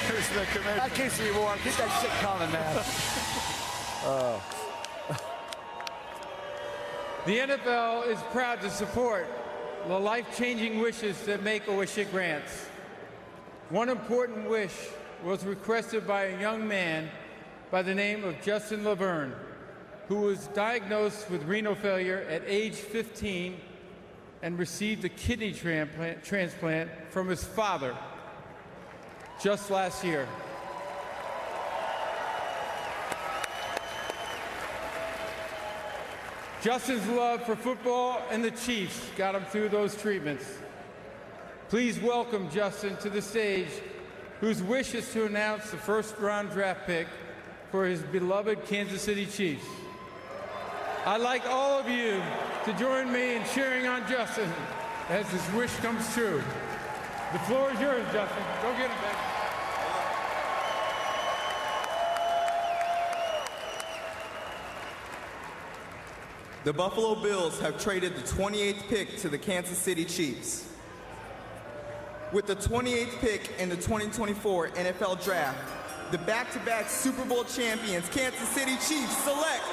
Here's the commissioner. I can't see anymore. Get that shit coming, man. The NFL is proud to support the life-changing wishes that Make-A-Wish grants. One important wish was requested by a young man by the name of Justin Laverne, who was diagnosed with renal failure at age 15 and received a kidney transplant from his father just last year. Justin's love for football and the Chiefs got him through those treatments. Please welcome Justin to the stage, whose wish is to announce the first-round draft pick for his beloved Kansas City Chiefs. I'd like all of you to join me in cheering on Justin as his wish comes true. The floor is yours, Justin. Go get him, baby. The Buffalo Bills have traded the 28th pick to the Kansas City Chiefs. With the 28th pick in the 2024 NFL Draft, the back-to-back Super Bowl champions Kansas City Chiefs select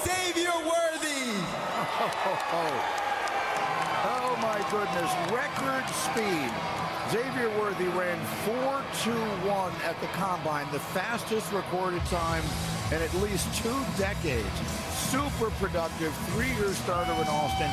Xavier Worthy. Oh my goodness, record speed. Xavier Worthy ran 4.21 at the Combine, the fastest recorded time in at least 2 decades. Super productive, 3-year starter in Austin.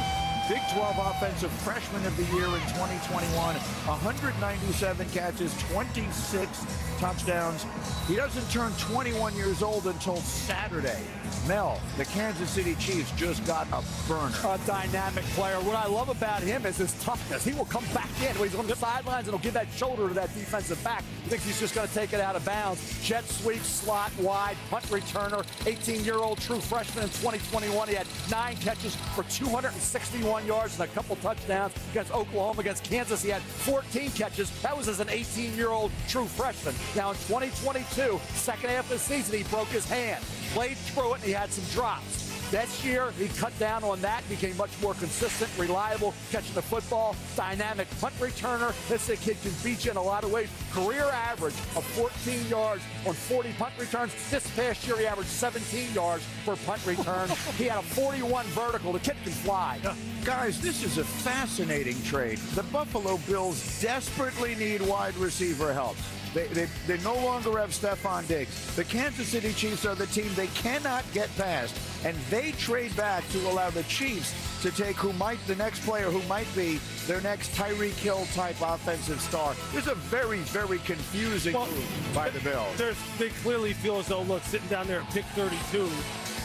Big 12 Offensive Freshman of the Year in 2021. 197 catches, 26 touchdowns. He doesn't turn 21 years old until Saturday. Mel, the Kansas City Chiefs just got a burner. A dynamic player. What I love about him is his toughness. He will come back in. He's on the sidelines and he'll give that shoulder to that defensive back. He thinks he's just going to take it out of bounds. Jet sweep, slot wide, punt returner. 18-year-old true freshman in 2021. He had 9 catches for 261 yards and a couple touchdowns against Oklahoma. Against Kansas, he had 14 catches. That was as an 18-year-old true freshman. Now in 2022, second half of the season, he broke his hand. Played through it, and he had some drops. This year, he cut down on that, became much more consistent, reliable, catching the football, dynamic punt returner. This kid can beat you in a lot of ways. Career average of 14 yards on 40 punt returns. This past year, he averaged 17 yards per punt return. He had a 41 vertical. The kid can fly. Guys, this is a fascinating trade. The Buffalo Bills desperately need wide receiver help. They no longer have Stephon Diggs. The Kansas City Chiefs are the team they cannot get past, and they trade back to allow the Chiefs to take the next player who might be their next Tyreek Hill type offensive star. It's a very, very confusing move by the Bills. They clearly feel as though, look, sitting down there at pick 32,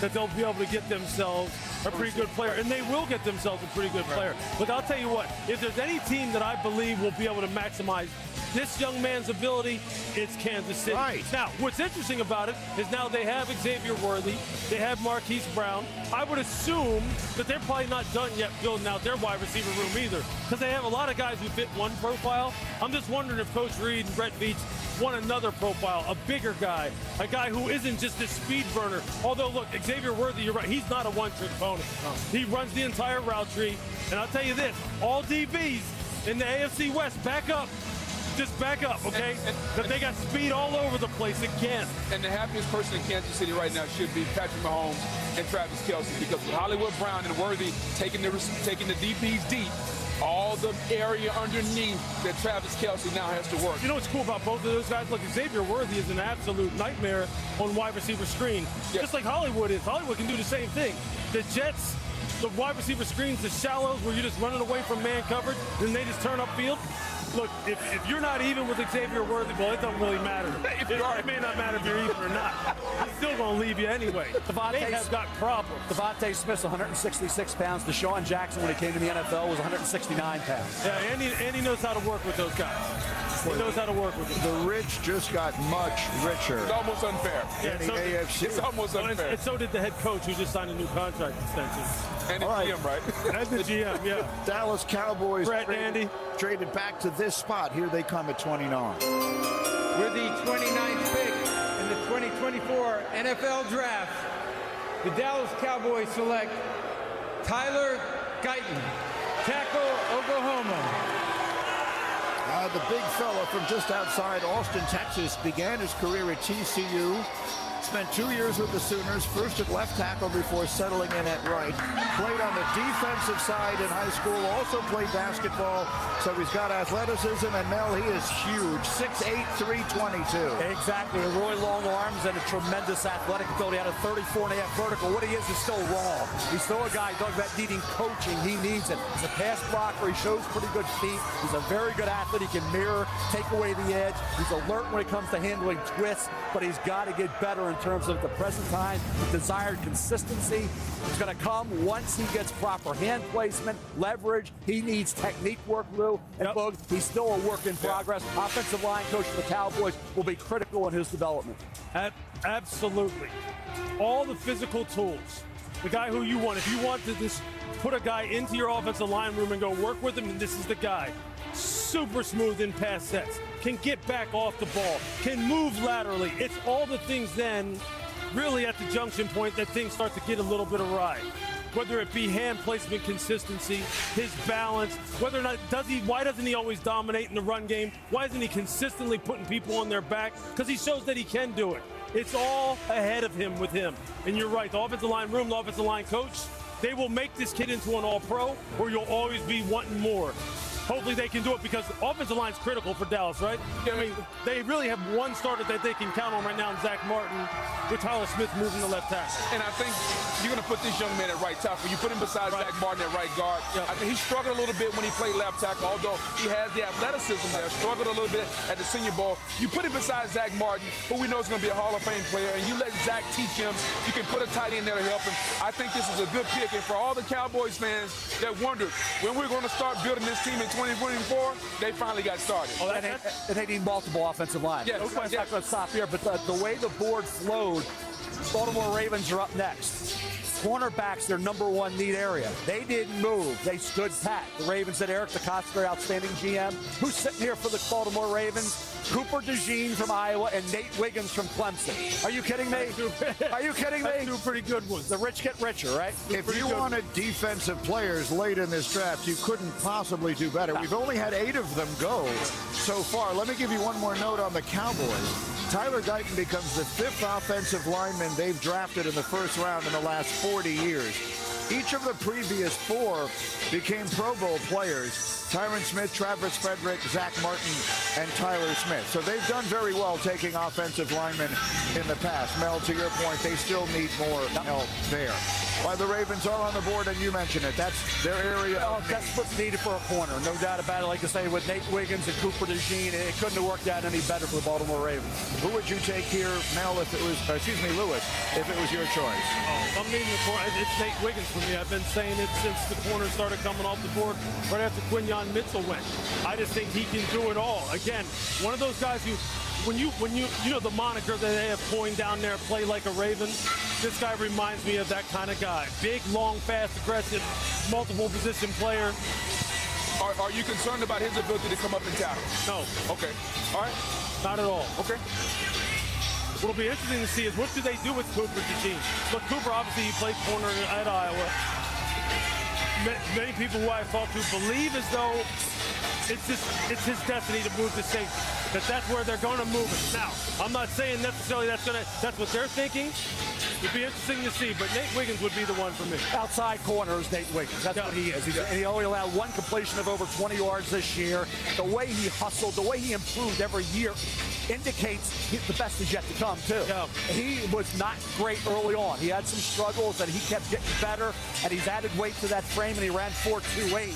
that they'll be able to get themselves a pretty good player, and they will get themselves a pretty good player. Look, I'll tell you what, if there's any team that I believe will be able to maximize this young man's ability, it's Kansas City. Right. Now, what's interesting about it is now they have Xavier Worthy, they have Marquise Brown. I would assume that they're probably not done yet building out their wide receiver room either, because they have a lot of guys who fit one profile. I'm just wondering if Coach Reid and Brett Veach want another profile, a bigger guy, a guy who isn't just this speed burner. Although, look, Xavier Worthy, you're right, he's not a one-trick pony. He runs the entire route tree, and I'll tell you this, all DBs in the AFC West, back up. Just back up, okay? But they got speed all over the place again. And the happiest person in Kansas City right now should be Patrick Mahomes and Travis Kelce, because with Hollywood Brown and Worthy taking the DBs deep, all the area underneath that Travis Kelce now has to work. You know what's cool about both of those guys? Look, Xavier Worthy is an absolute nightmare on wide receiver screen, just like Hollywood is. Hollywood can do the same thing. The Jets, the wide receiver screens, the shallows where you're just running away from man coverage, and they just turn upfield. Look, if you're not even with Xavier Worthy, well, it doesn't really matter. It may not matter if you're even or not. He's still going to leave you anyway. They have got problems. Devontae Smith's 166 pounds. Deshaun Jackson, when he came to the NFL, was 169 pounds. Yeah, and he knows how to work with those guys. He knows how to work with them. The rich just got much richer. It's almost unfair. Yeah, in the AFC. It's almost unfair. And so did the head coach, who just signed a new contract extension. And the GM, right? And the GM, yeah. Dallas Cowboys traded back to this spot. Here they come at 29. With the 29th pick in the 2024 NFL Draft, the Dallas Cowboys select Tyler Guyton, tackle, Oklahoma. The big fella from just outside Austin, Texas, began his career at TCU. Spent 2 years with the Sooners, first at left tackle before settling in at right. Played on the defensive side in high school, also played basketball, so he's got athleticism, and Mel, he is huge, 6'8", 322. Exactly, really long arms and a tremendous athletic ability. Out of 34.5 vertical. What he is still raw. He's still a guy talking about needing coaching. He needs it. He's a pass blocker. He shows pretty good feet. He's a very good athlete. He can mirror, take away the edge. He's alert when it comes to handling twists, but he's got to get better in terms of the present time, the desired consistency. It's going to come once he gets proper hand placement, leverage. He needs technique work, Lou. And Boog, he's still a work in progress. Offensive line coach for the Cowboys will be critical in his development. Absolutely. All the physical tools. The guy who you want. If you want to just put a guy into your offensive line room and go work with him, this is the guy. Super smooth in pass sets. Can get back off the ball. Can move laterally. It's all the things then, really at the junction point, that things start to get a little bit awry. Whether it be hand placement consistency, his balance, whether or not why doesn't he always dominate in the run game? Why isn't he consistently putting people on their back? Because he shows that he can do it. It's all ahead of him with him. And you're right, the offensive line room, the offensive line coach, they will make this kid into an all-pro, or you'll always be wanting more. Hopefully they can do it, because the offensive line's critical for Dallas, right? I mean, they really have one starter that they can count on right now in Zach Martin, with Tyler Smith moving to left tackle. And I think you're going to put this young man at right tackle. You put him beside Zach Martin at right guard. I think he struggled a little bit when he played left tackle, although he has the athleticism there. Struggled a little bit at the Senior Bowl. You put him beside Zach Martin, who we know is going to be a Hall of Fame player, and you let Zach teach him. You can put a tight end there to help him. I think this is a good pick. And for all the Cowboys fans that wondered when we're going to start building this team in 2024, they finally got started. Oh, and they need multiple offensive lines. Yes. Nobody's not going to stop here, but the way the board flowed, Baltimore Ravens are up next. Cornerbacks, their number one need area. They didn't move. They stood pat. The Ravens had Eric DeCosta, their outstanding GM. Who's sitting here for the Baltimore Ravens? Cooper DeJean from Iowa and Nate Wiggins from Clemson. Are you kidding me? Are you kidding me? Two pretty good ones. The rich get richer, right? If you wanted defensive players late in this draft, you couldn't possibly do better. We've only had 8 of them go so far. Let me give you one more note on the Cowboys. Tyler Guyton becomes the 5th offensive lineman they've drafted in the first round in the last 40 years. Each of the previous 4 became Pro Bowl players. Tyron Smith, Travis Frederick, Zach Martin, and Tyler Smith. So they've done very well taking offensive linemen in the past. Mel, to your point, they still need more help there. Why the Ravens are on the board, and you mentioned it, that's their area. Well, that's what's needed for a corner. No doubt about it. Like I say, with Nate Wiggins and Cooper DeJean, it couldn't have worked out any better for the Baltimore Ravens. Who would you take here, Mel, if it was, Lewis, if it was your choice? Oh, I'm leaving the corner. It's Nate Wiggins for me. I've been saying it since the corner started coming off the board right after Quinyon Mitchell went. I just think he can do it all. Again, one of those guys who, when you know the moniker that they have coined down there, play like a Raven. This guy reminds me of that kind of guy. Big, long, fast, aggressive, multiple position player. Are you concerned about his ability to come up and tackle? No. Okay. All right. Not at all. Okay. What'll be interesting to see is what do they do with Cooper DeJean? Look, Cooper, obviously, he played corner at Iowa. Many people who I talked to believe as though it's his destiny to move to safety. That's where they're going to move it. Now, I'm not saying necessarily that's what they're thinking. It'd be interesting to see, but Nate Wiggins would be the one for me. Outside corner is Nate Wiggins. That's what he is. He only allowed 1 completion of over 20 yards this year. The way he hustled, the way he improved every year indicates the best is yet to come, too. Yeah. He was not great early on. He had some struggles, and he kept getting better, and he's added weight to that frame, and he ran 4.28.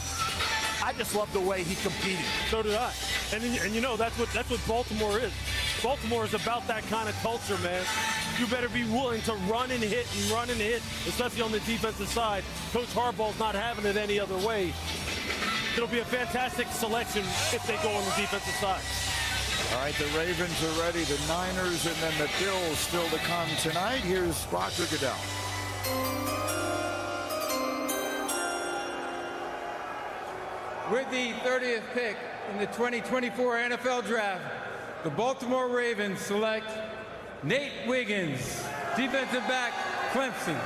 I just love the way he competed. So did I. And you know, that's what Baltimore is. Baltimore is about that kind of culture, man. You better be willing to run and hit, especially on the defensive side. Coach Harbaugh's not having it any other way. It'll be a fantastic selection if they go on the defensive side. All right, the Ravens are ready, the Niners, and then the Bills still to come tonight. Here's Roger Goodell. With the 30th pick in the 2024 NFL Draft, the Baltimore Ravens select Nate Wiggins, defensive back, Clemson.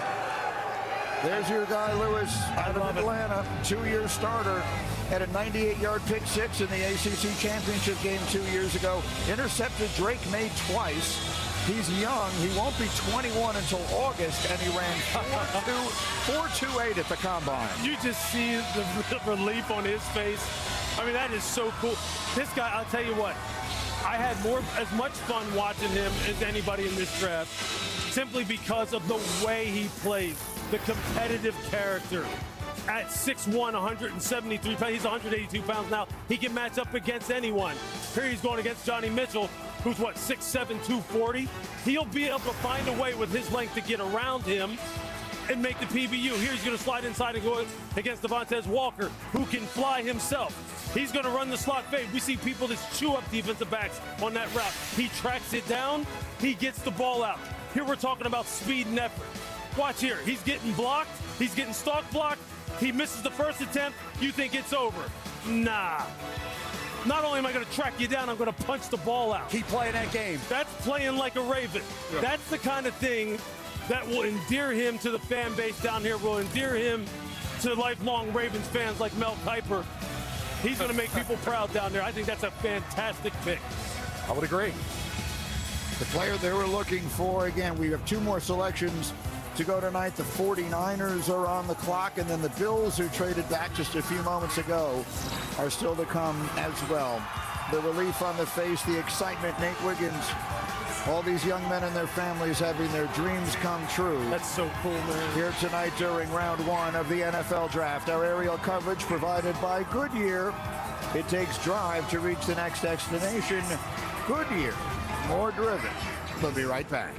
There's your guy, Lewis, out of Atlanta, 2-year starter. Had a 98-yard pick six in the ACC championship game 2 years ago. Intercepted Drake May twice. He's young. He won't be 21 until August, and he ran 4.28 at the combine. You just see the relief on his face. I mean, that is so cool. This guy, I'll tell you what, I had as much fun watching him as anybody in this draft, simply because of the way he plays, the competitive character. At 6'1", 173 pounds, he's 182 pounds now. He can match up against anyone. Here he's going against Johnny Mitchell, who's 6'7", 240. He'll be able to find a way with his length to get around him and make the PBU. Here he's going to slide inside and go against Devontae Walker, who can fly himself. He's going to run the slot fade. We see people just chew up defensive backs on that route. He tracks it down. He gets the ball out. Here we're talking about speed and effort. Watch here. He's getting blocked. He's getting stalk blocked. He misses the first attempt. You think it's over. Nah. Not only am I going to track you down, I'm going to punch the ball out. Keep playing that game. That's playing like a Raven. Yeah. That's the kind of thing that will endear him to the fan base down here, will endear him to lifelong Ravens fans like Mel Kiper. He's going to make people proud down there. I think that's a fantastic pick. I would agree. The player they were looking for, again, we have two more selections to go tonight. The 49ers are on the clock, and then the Bills, who traded back just a few moments ago, are still to come as well. The relief on the face, the excitement, Nate Wiggins, all these young men and their families having their dreams come true. That's so cool, man. Here tonight during round one of the NFL Draft. Our aerial coverage provided by Goodyear. It takes drive to reach the next destination. Goodyear, more driven. We'll be right back.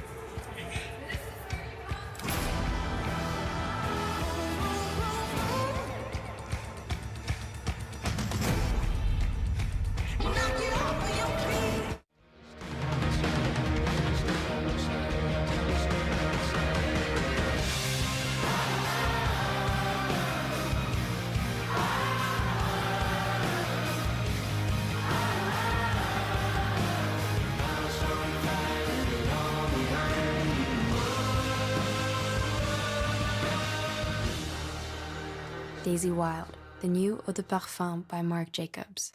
Daisy Wild, the new Eau de Parfum by Marc Jacobs.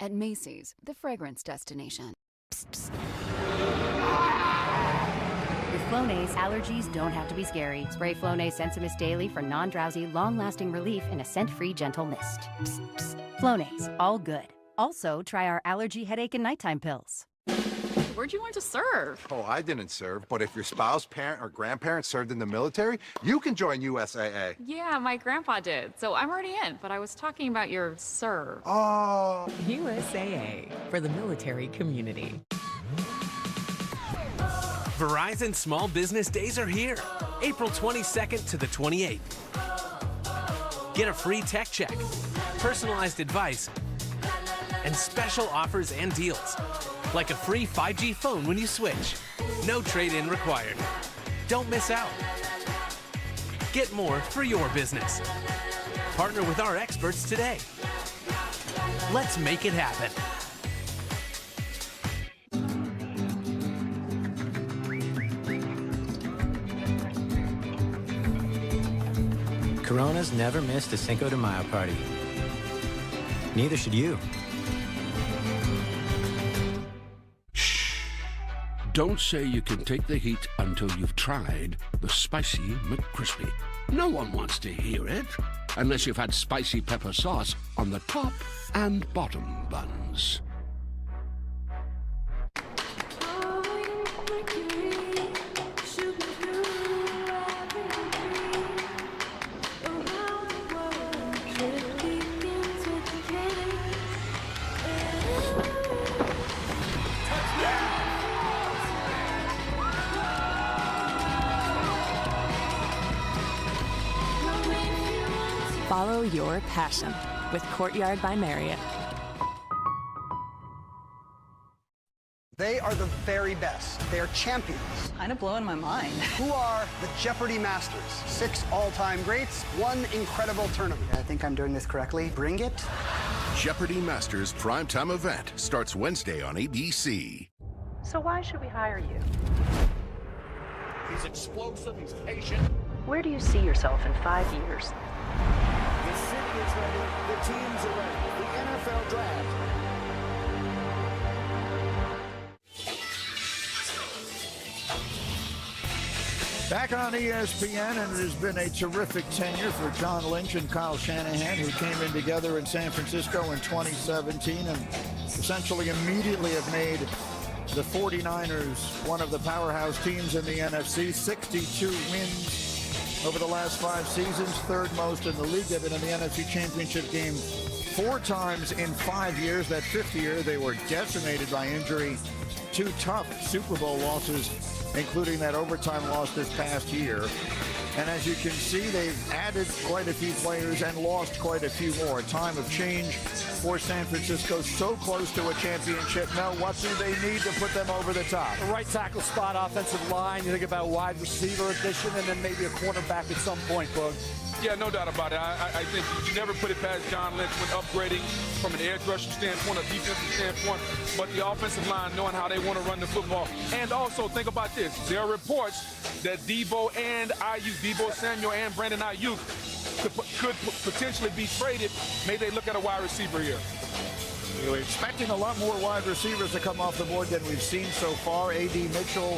At Macy's, the fragrance destination. Psst, psst. With Flonase, allergies don't have to be scary. Spray Flonase Sensimus daily for non-drowsy, long-lasting relief in a scent-free, gentle mist. Psst, psst. Flonase, all good. Also, try our allergy, headache, and nighttime pills. Where'd you learn to serve? Oh, I didn't serve, but if your spouse, parent, or grandparent served in the military, you can join USAA. Yeah, my grandpa did, so I'm already in, but I was talking about your serve. Oh. USAA, for the military community. Verizon Small Business Days are here, April 22nd to the 28th. Get a free tech check, personalized advice, and special offers and deals, like a free 5G phone when you switch. No trade-in required. Don't miss out. Get more for your business. Partner with our experts today. Let's make it happen. Corona's never missed a Cinco de Mayo party. Neither should you. Don't say you can take the heat until you've tried the Spicy McCrispy. No one wants to hear it, unless you've had spicy pepper sauce on the top and bottom buns. Follow your passion with Courtyard by Marriott. They are the very best. They are champions. Kind of blowing my mind. Who are the Jeopardy Masters? 6 all-time greats, 1 incredible tournament. I think I'm doing this correctly. Bring it. Jeopardy Masters primetime event starts Wednesday on ABC. So why should we hire you? He's explosive, he's patient. Where do you see yourself in 5 years? The city is ready. The teams are ready. The NFL Draft. Back on ESPN, and it has been a terrific tenure for John Lynch and Kyle Shanahan, who came in together in San Francisco in 2017 and essentially immediately have made the 49ers one of the powerhouse teams in the NFC. 62 wins over the last 5 seasons, third most in the league. They've been in the NFC Championship game 4 times in 5 years. That 5th year, they were decimated by injury. 2 tough Super Bowl losses, including that overtime loss this past year. And as you can see, they've added quite a few players and lost quite a few more. A time of change for San Francisco, so close to a championship. Now, what do they need to put them over the top? The right tackle spot, offensive line. You think about wide receiver addition, and then maybe a cornerback at some point, Boog. Yeah, no doubt about it. I think you never put it past John Lynch with upgrading from an edge rusher standpoint, a defensive standpoint, but the offensive line knowing how they want to run the football. And also, think about this. There are reports that Deebo and Ayuk, Deebo Samuel and Brandon Ayuk could potentially be traded. May they look at a wide receiver here. We're expecting a lot more wide receivers to come off the board than we've seen so far. A.D. Mitchell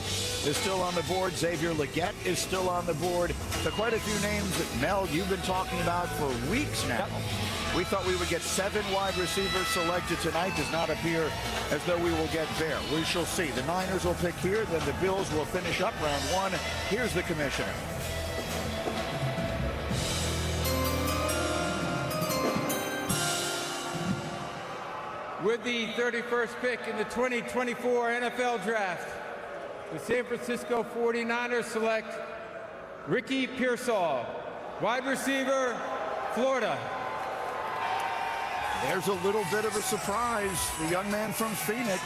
is still on the board. Xavier Legette is still on the board. So quite a few names that, Mel, you've been talking about for weeks now. Yep. We thought we would get 7 wide receivers selected tonight. Does not appear as though we will get there. We shall see. The Niners will pick here, then the Bills will finish up round 1. Here's the commissioner. With the 31st pick in the 2024 NFL Draft, the San Francisco 49ers select Ricky Pearsall, wide receiver, Florida. There's a little bit of a surprise. The young man from Phoenix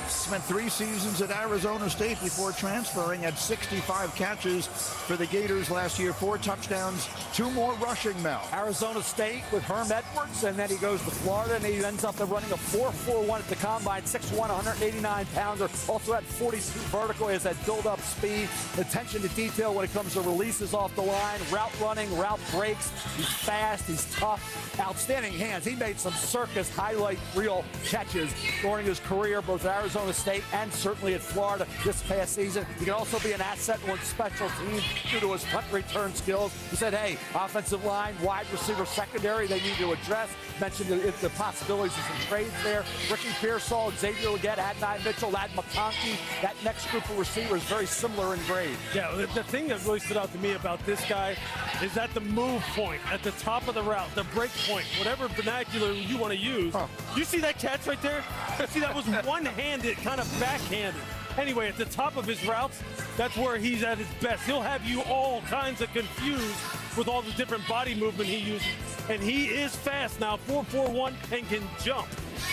spent 3 seasons at Arizona State before transferring, had 65 catches for the Gators last year, 4 touchdowns, 2 more rushing, Mel. Arizona State with Herm Edwards, and then he goes to Florida, and he ends up running a 4.41 at the combine, 6'1", 189-pounder, also had 42 vertical. He has that build-up speed, attention to detail when it comes to releases off the line, route running, route breaks. He's fast, he's tough, outstanding hands. He made some circus highlight reel catches during his career, both at Arizona State and certainly at Florida this past season. He can also be an asset on special teams due to his punt return skills. He said, hey, offensive line, wide receiver, secondary, they need to address. Mentioned the possibilities of some trades there. Ricky Pearsall, Xavier Legette, Adonai Mitchell, Ad McConkey. That next group of receivers very similar in grade. Yeah, the thing that really stood out to me about this guy is that the move point at the top of the route, the break point, whatever vernacular you want to use. You see that catch right there? See, that was one-handed, kind of backhanded. Anyway, at the top of his routes, that's where he's at his best. He'll have you all kinds of confused with all the different body movement he uses. And he is fast now, 4.41, and can jump.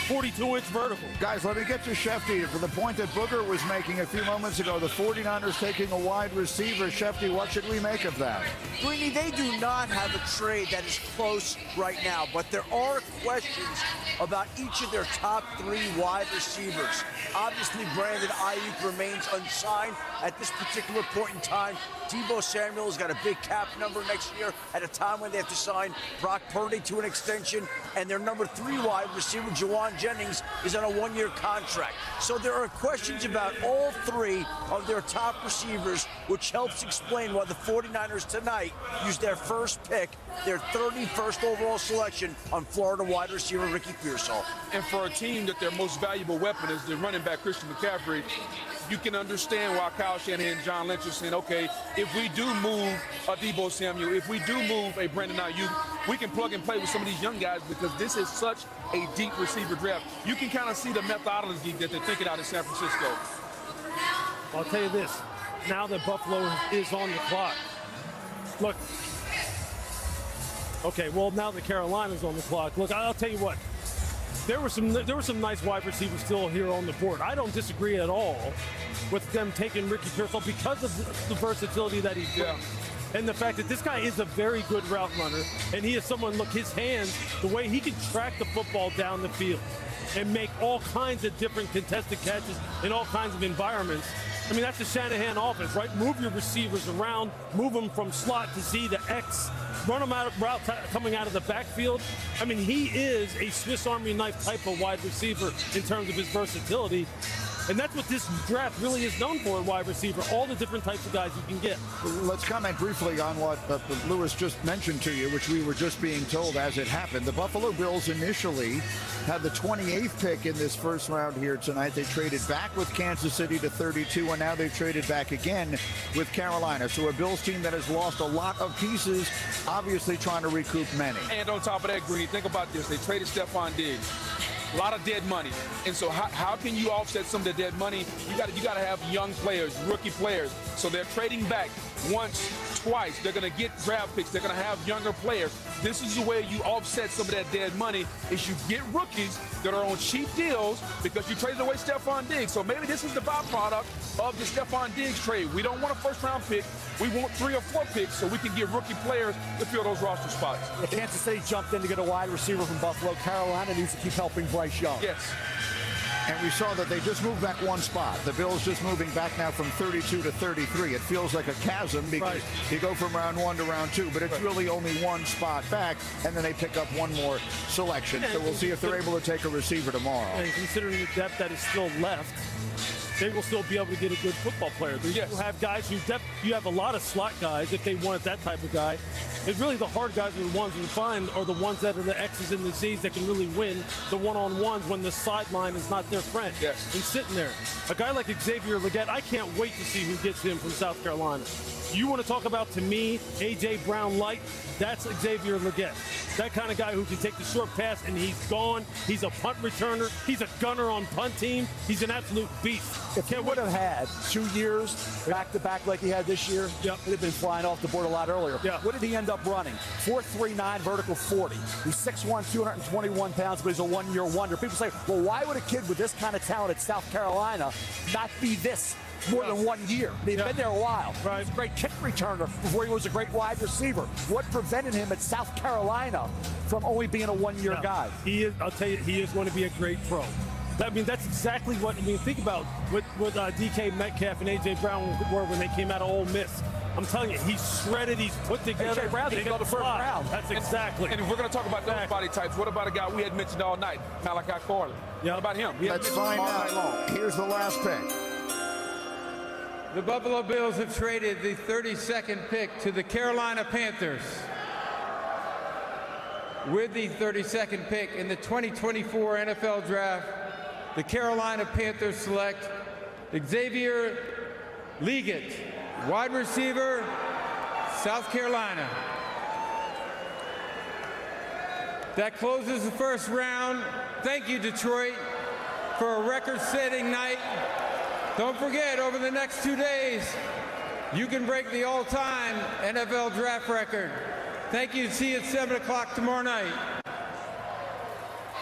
42-inch vertical. Guys, let me get to Shefty for the point that Booger was making a few moments ago. The 49ers taking a wide receiver. Shefty, what should we make of that? Greeny, they do not have a trade that is close right now, but there are questions about each of their top 3 wide receivers. Obviously, Brandon Ayuk remains unsigned at this particular point in time. Deebo Samuel has got a big cap number next year at a time when they have to sign Brock Purdy to an extension, and their number 3 wide receiver, Jawan Jennings, is on a 1-year contract. So there are questions about all 3 of their top receivers, which helps explain why the 49ers tonight used their first pick, their 31st overall selection, on Florida wide receiver Ricky Pearsall. And for a team that their most valuable weapon is the running back Christian McCaffrey, you can understand why Kyle Shanahan and John Lynch are saying, okay, if we do move a Deebo Samuel, if we do move a Brandon Ayuk, we can plug and play with some of these young guys because this is such a deep receiver draft. You can kind of see the methodology that they're thinking out in San Francisco. I'll tell you this, now that Buffalo is on the clock, look, Okay, well, now that Carolina's on the clock, look, I'll tell you what. There were some nice wide receivers still here on the board. I don't disagree at all with them taking Ricky Pearsall because of the versatility that he brings. And the fact that this guy is a very good route runner, and he is someone, look, his hands, the way he can track the football down the field and make all kinds of different contested catches in all kinds of environments. I mean, that's the Shanahan offense, right? Move your receivers around, move them from slot to Z to X, run them out of route coming out of the backfield. I mean, he is a Swiss Army knife type of wide receiver in terms of his versatility. And that's what this draft really is known for, wide receiver, all the different types of guys you can get. Let's comment briefly on what Lewis just mentioned to you, which we were just being told as it happened. The Buffalo Bills initially had the 28th pick in this first round here tonight. They traded back with Kansas City to 32, and now they've traded back again with Carolina. So a Bills team that has lost a lot of pieces, obviously trying to recoup many. And on top of that, Greeny, think about this. They traded Stephon Diggs. A lot of dead money. And so how can you offset some of the dead money? You got to have young players, rookie players. So they're trading back once, twice. They're going to get draft picks. They're going to have younger players. This is the way you offset some of that dead money is you get rookies that are on cheap deals because you traded away Stephon Diggs. So maybe this is the byproduct of the Stephon Diggs trade. We don't want a first-round pick. We want 3 or 4 picks so we can get rookie players to fill those roster spots. Kansas City jumped in to get a wide receiver from Buffalo. Carolina needs to keep helping Bryce Young. Yes. And we saw that they just moved back one spot. The Bills just moving back now from 32 to 33. It feels like a chasm because you go from round 1 to round 2, but it's really only one spot back, and then they pick up one more selection. So we'll see if they're able to take a receiver tomorrow. And considering the depth that is still left, they will still be able to get a good football player. You have guys who you have a lot of slot guys if they wanted that type of guy. It's really the hard guys are the ones we find are the ones that are the X's and the Z's that can really win the one-on-ones when the sideline is not their friend. Yes. And sitting there. A guy like Xavier Legette, I can't wait to see who gets him from South Carolina. You want to talk about, to me, A.J. Brown light? That's Xavier Legette. That kind of guy who can take the short pass and he's gone. He's a punt returner. He's a gunner on punt team. He's an absolute beast. If he would have had 2 years back-to-back like he had this year, he'd have been flying off the board a lot earlier. What did he end up running? 4.39 vertical 40. He's 6'1", 221 pounds, but he's a one-year wonder. People say, well, why would a kid with this kind of talent at South Carolina not be this more than 1 year? He's been there a while. He was a great kick returner before he was a great wide receiver. What prevented him at South Carolina from only being a one-year guy? He is. I'll tell you, he is going to be a great pro. I mean, that's exactly what, think about what DK Metcalf and A.J. Brown were when they came out of Ole Miss. I'm telling you, he's shredded, he's put together. A.J. Brown didn't go the first round. That's exactly. And if we're going to talk about those body types, what about a guy we had mentioned all night, Malachi Corley? What about him? Let's find out. Here's the last pick. The Buffalo Bills have traded the 32nd pick to the Carolina Panthers. With the 32nd pick in the 2024 NFL Draft, the Carolina Panthers select Xavier Legette, wide receiver, South Carolina. That closes the first round. Thank you, Detroit, for a record-setting night. Don't forget, over the next 2 days, you can break the all-time NFL draft record. Thank you. See you at 7 o'clock tomorrow night.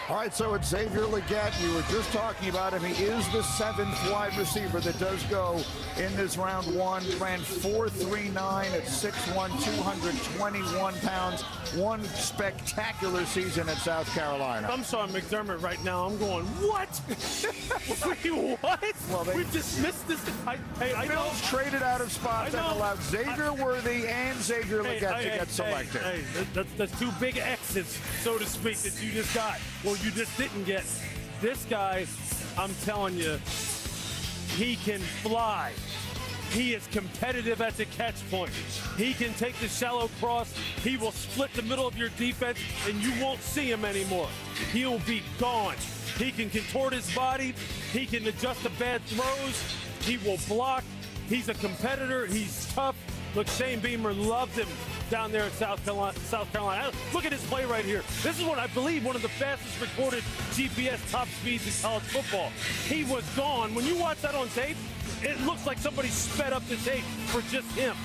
All right, so it's Xavier Legette. You were just talking about him. He is the 7th wide receiver that does go in this round 1. Ran 4.39 at 6'1", 221 pounds. One spectacular season at South Carolina. I'm Sean McDermott right now. I'm going, what? Wait, what? Well, We've dismissed this. I know. Traded out of spots and allowed Xavier Worthy and Xavier Legette to get selected. That's 2 big X's, so to speak, that you just got. Well, you just didn't get. This guy, I'm telling you, he can fly. He is competitive at the catch point. He can take the shallow cross. He will split the middle of your defense, and you won't see him anymore. He'll be gone. He can contort his body. He can adjust to bad throws. He will block. He's a competitor. He's tough. Look, Shane Beamer loved him down there in South Carolina. Look at his play right here. This is what I believe one of the fastest recorded GPS top speeds in college football. He was gone. When you watch that on tape, it looks like somebody sped up the tape for just him.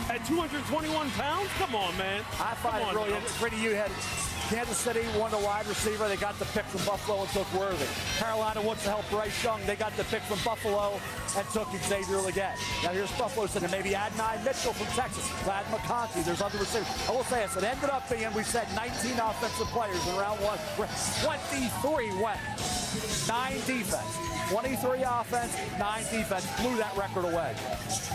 At 221 pounds? Come on, man. I find it really pretty. You had Kansas City won the wide receiver. They got the pick from Buffalo and took Worthy. Carolina wants to help Bryce Young. They got the pick from Buffalo and took Xavier Legette. Now here's Buffalo saying maybe Adonai Mitchell from Texas, Glad McConkey. There's other receivers. I will say this. It ended up being, we said, 19 offensive players in round one. 23 went. 9 defense. 23 offense, 9 defense. Blew that record away.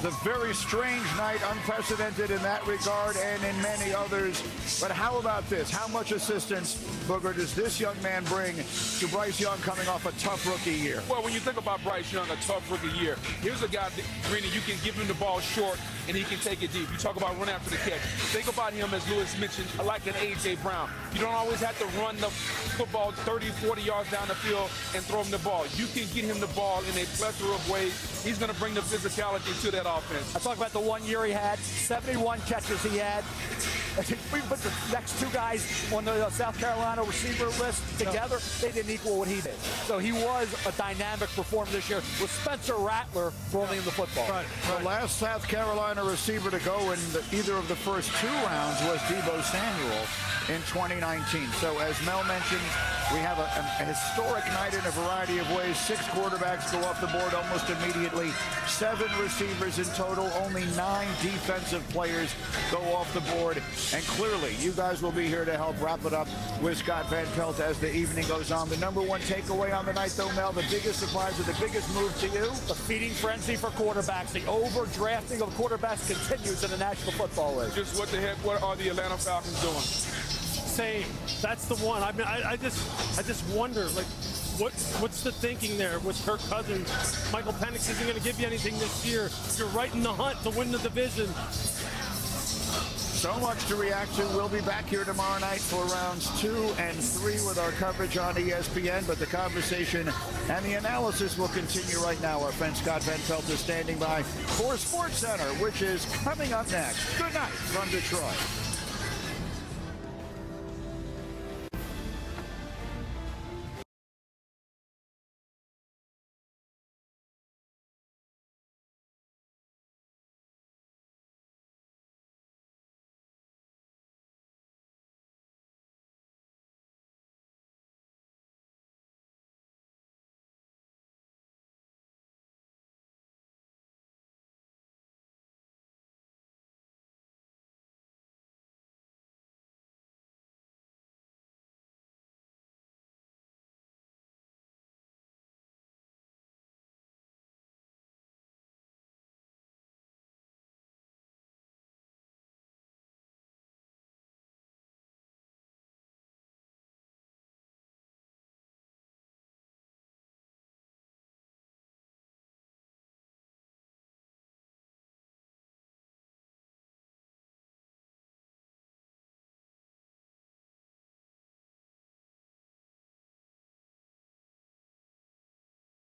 The very strange night, unprecedented in that regard and in many others. But how about this? How much assistance, Booger, does this young man bring to Bryce Young coming off a tough rookie year? Well, when you think about Bryce Young, a tough rookie year, here's a guy, Greeny, you can give him the ball short and he can take it deep. You talk about run after the catch. Think about him, as Lewis mentioned, like an A.J. Brown. You don't always have to run the football 30, 40 yards down the field and throw him the ball. You can get him the ball in a plethora of ways. He's going to bring the physicality to that offense. I talk about the 1 year he had, 71 catches he had. We put the next 2 guys on the South Carolina receiver list together. They didn't equal what he did. So he was a dynamic performer this year with Spencer Rattler throwing him the football. Right. The last South Carolina receiver to go in either of the first 2 rounds was Deebo Samuel in 2019. So as Mel mentioned, we have a historic night in a variety of ways. 6 quarterbacks go off the board almost immediately. 7 receivers in total. Only 9 defensive players go off the board. And clearly, you guys will be here to help wrap it up with Scott Van Pelt as the evening goes on. The number one takeaway on the night, though, Mel, the biggest surprise or the biggest move to you? The feeding frenzy for quarterbacks. The overdrafting of quarterbacks continues in the National Football League. Just what the heck, what are the Atlanta Falcons doing? Same. That's the one. I mean, I just wonder, like, what's the thinking there with Kirk Cousins? Michael Penix isn't going to give you anything this year. You're right in the hunt to win the division. So much to react to. We'll be back here tomorrow night for rounds 2 and 3 with our coverage on ESPN, but the conversation and the analysis will continue right now. Our friend Scott Van Pelt is standing by for SportsCenter, which is coming up next. Good night from Detroit.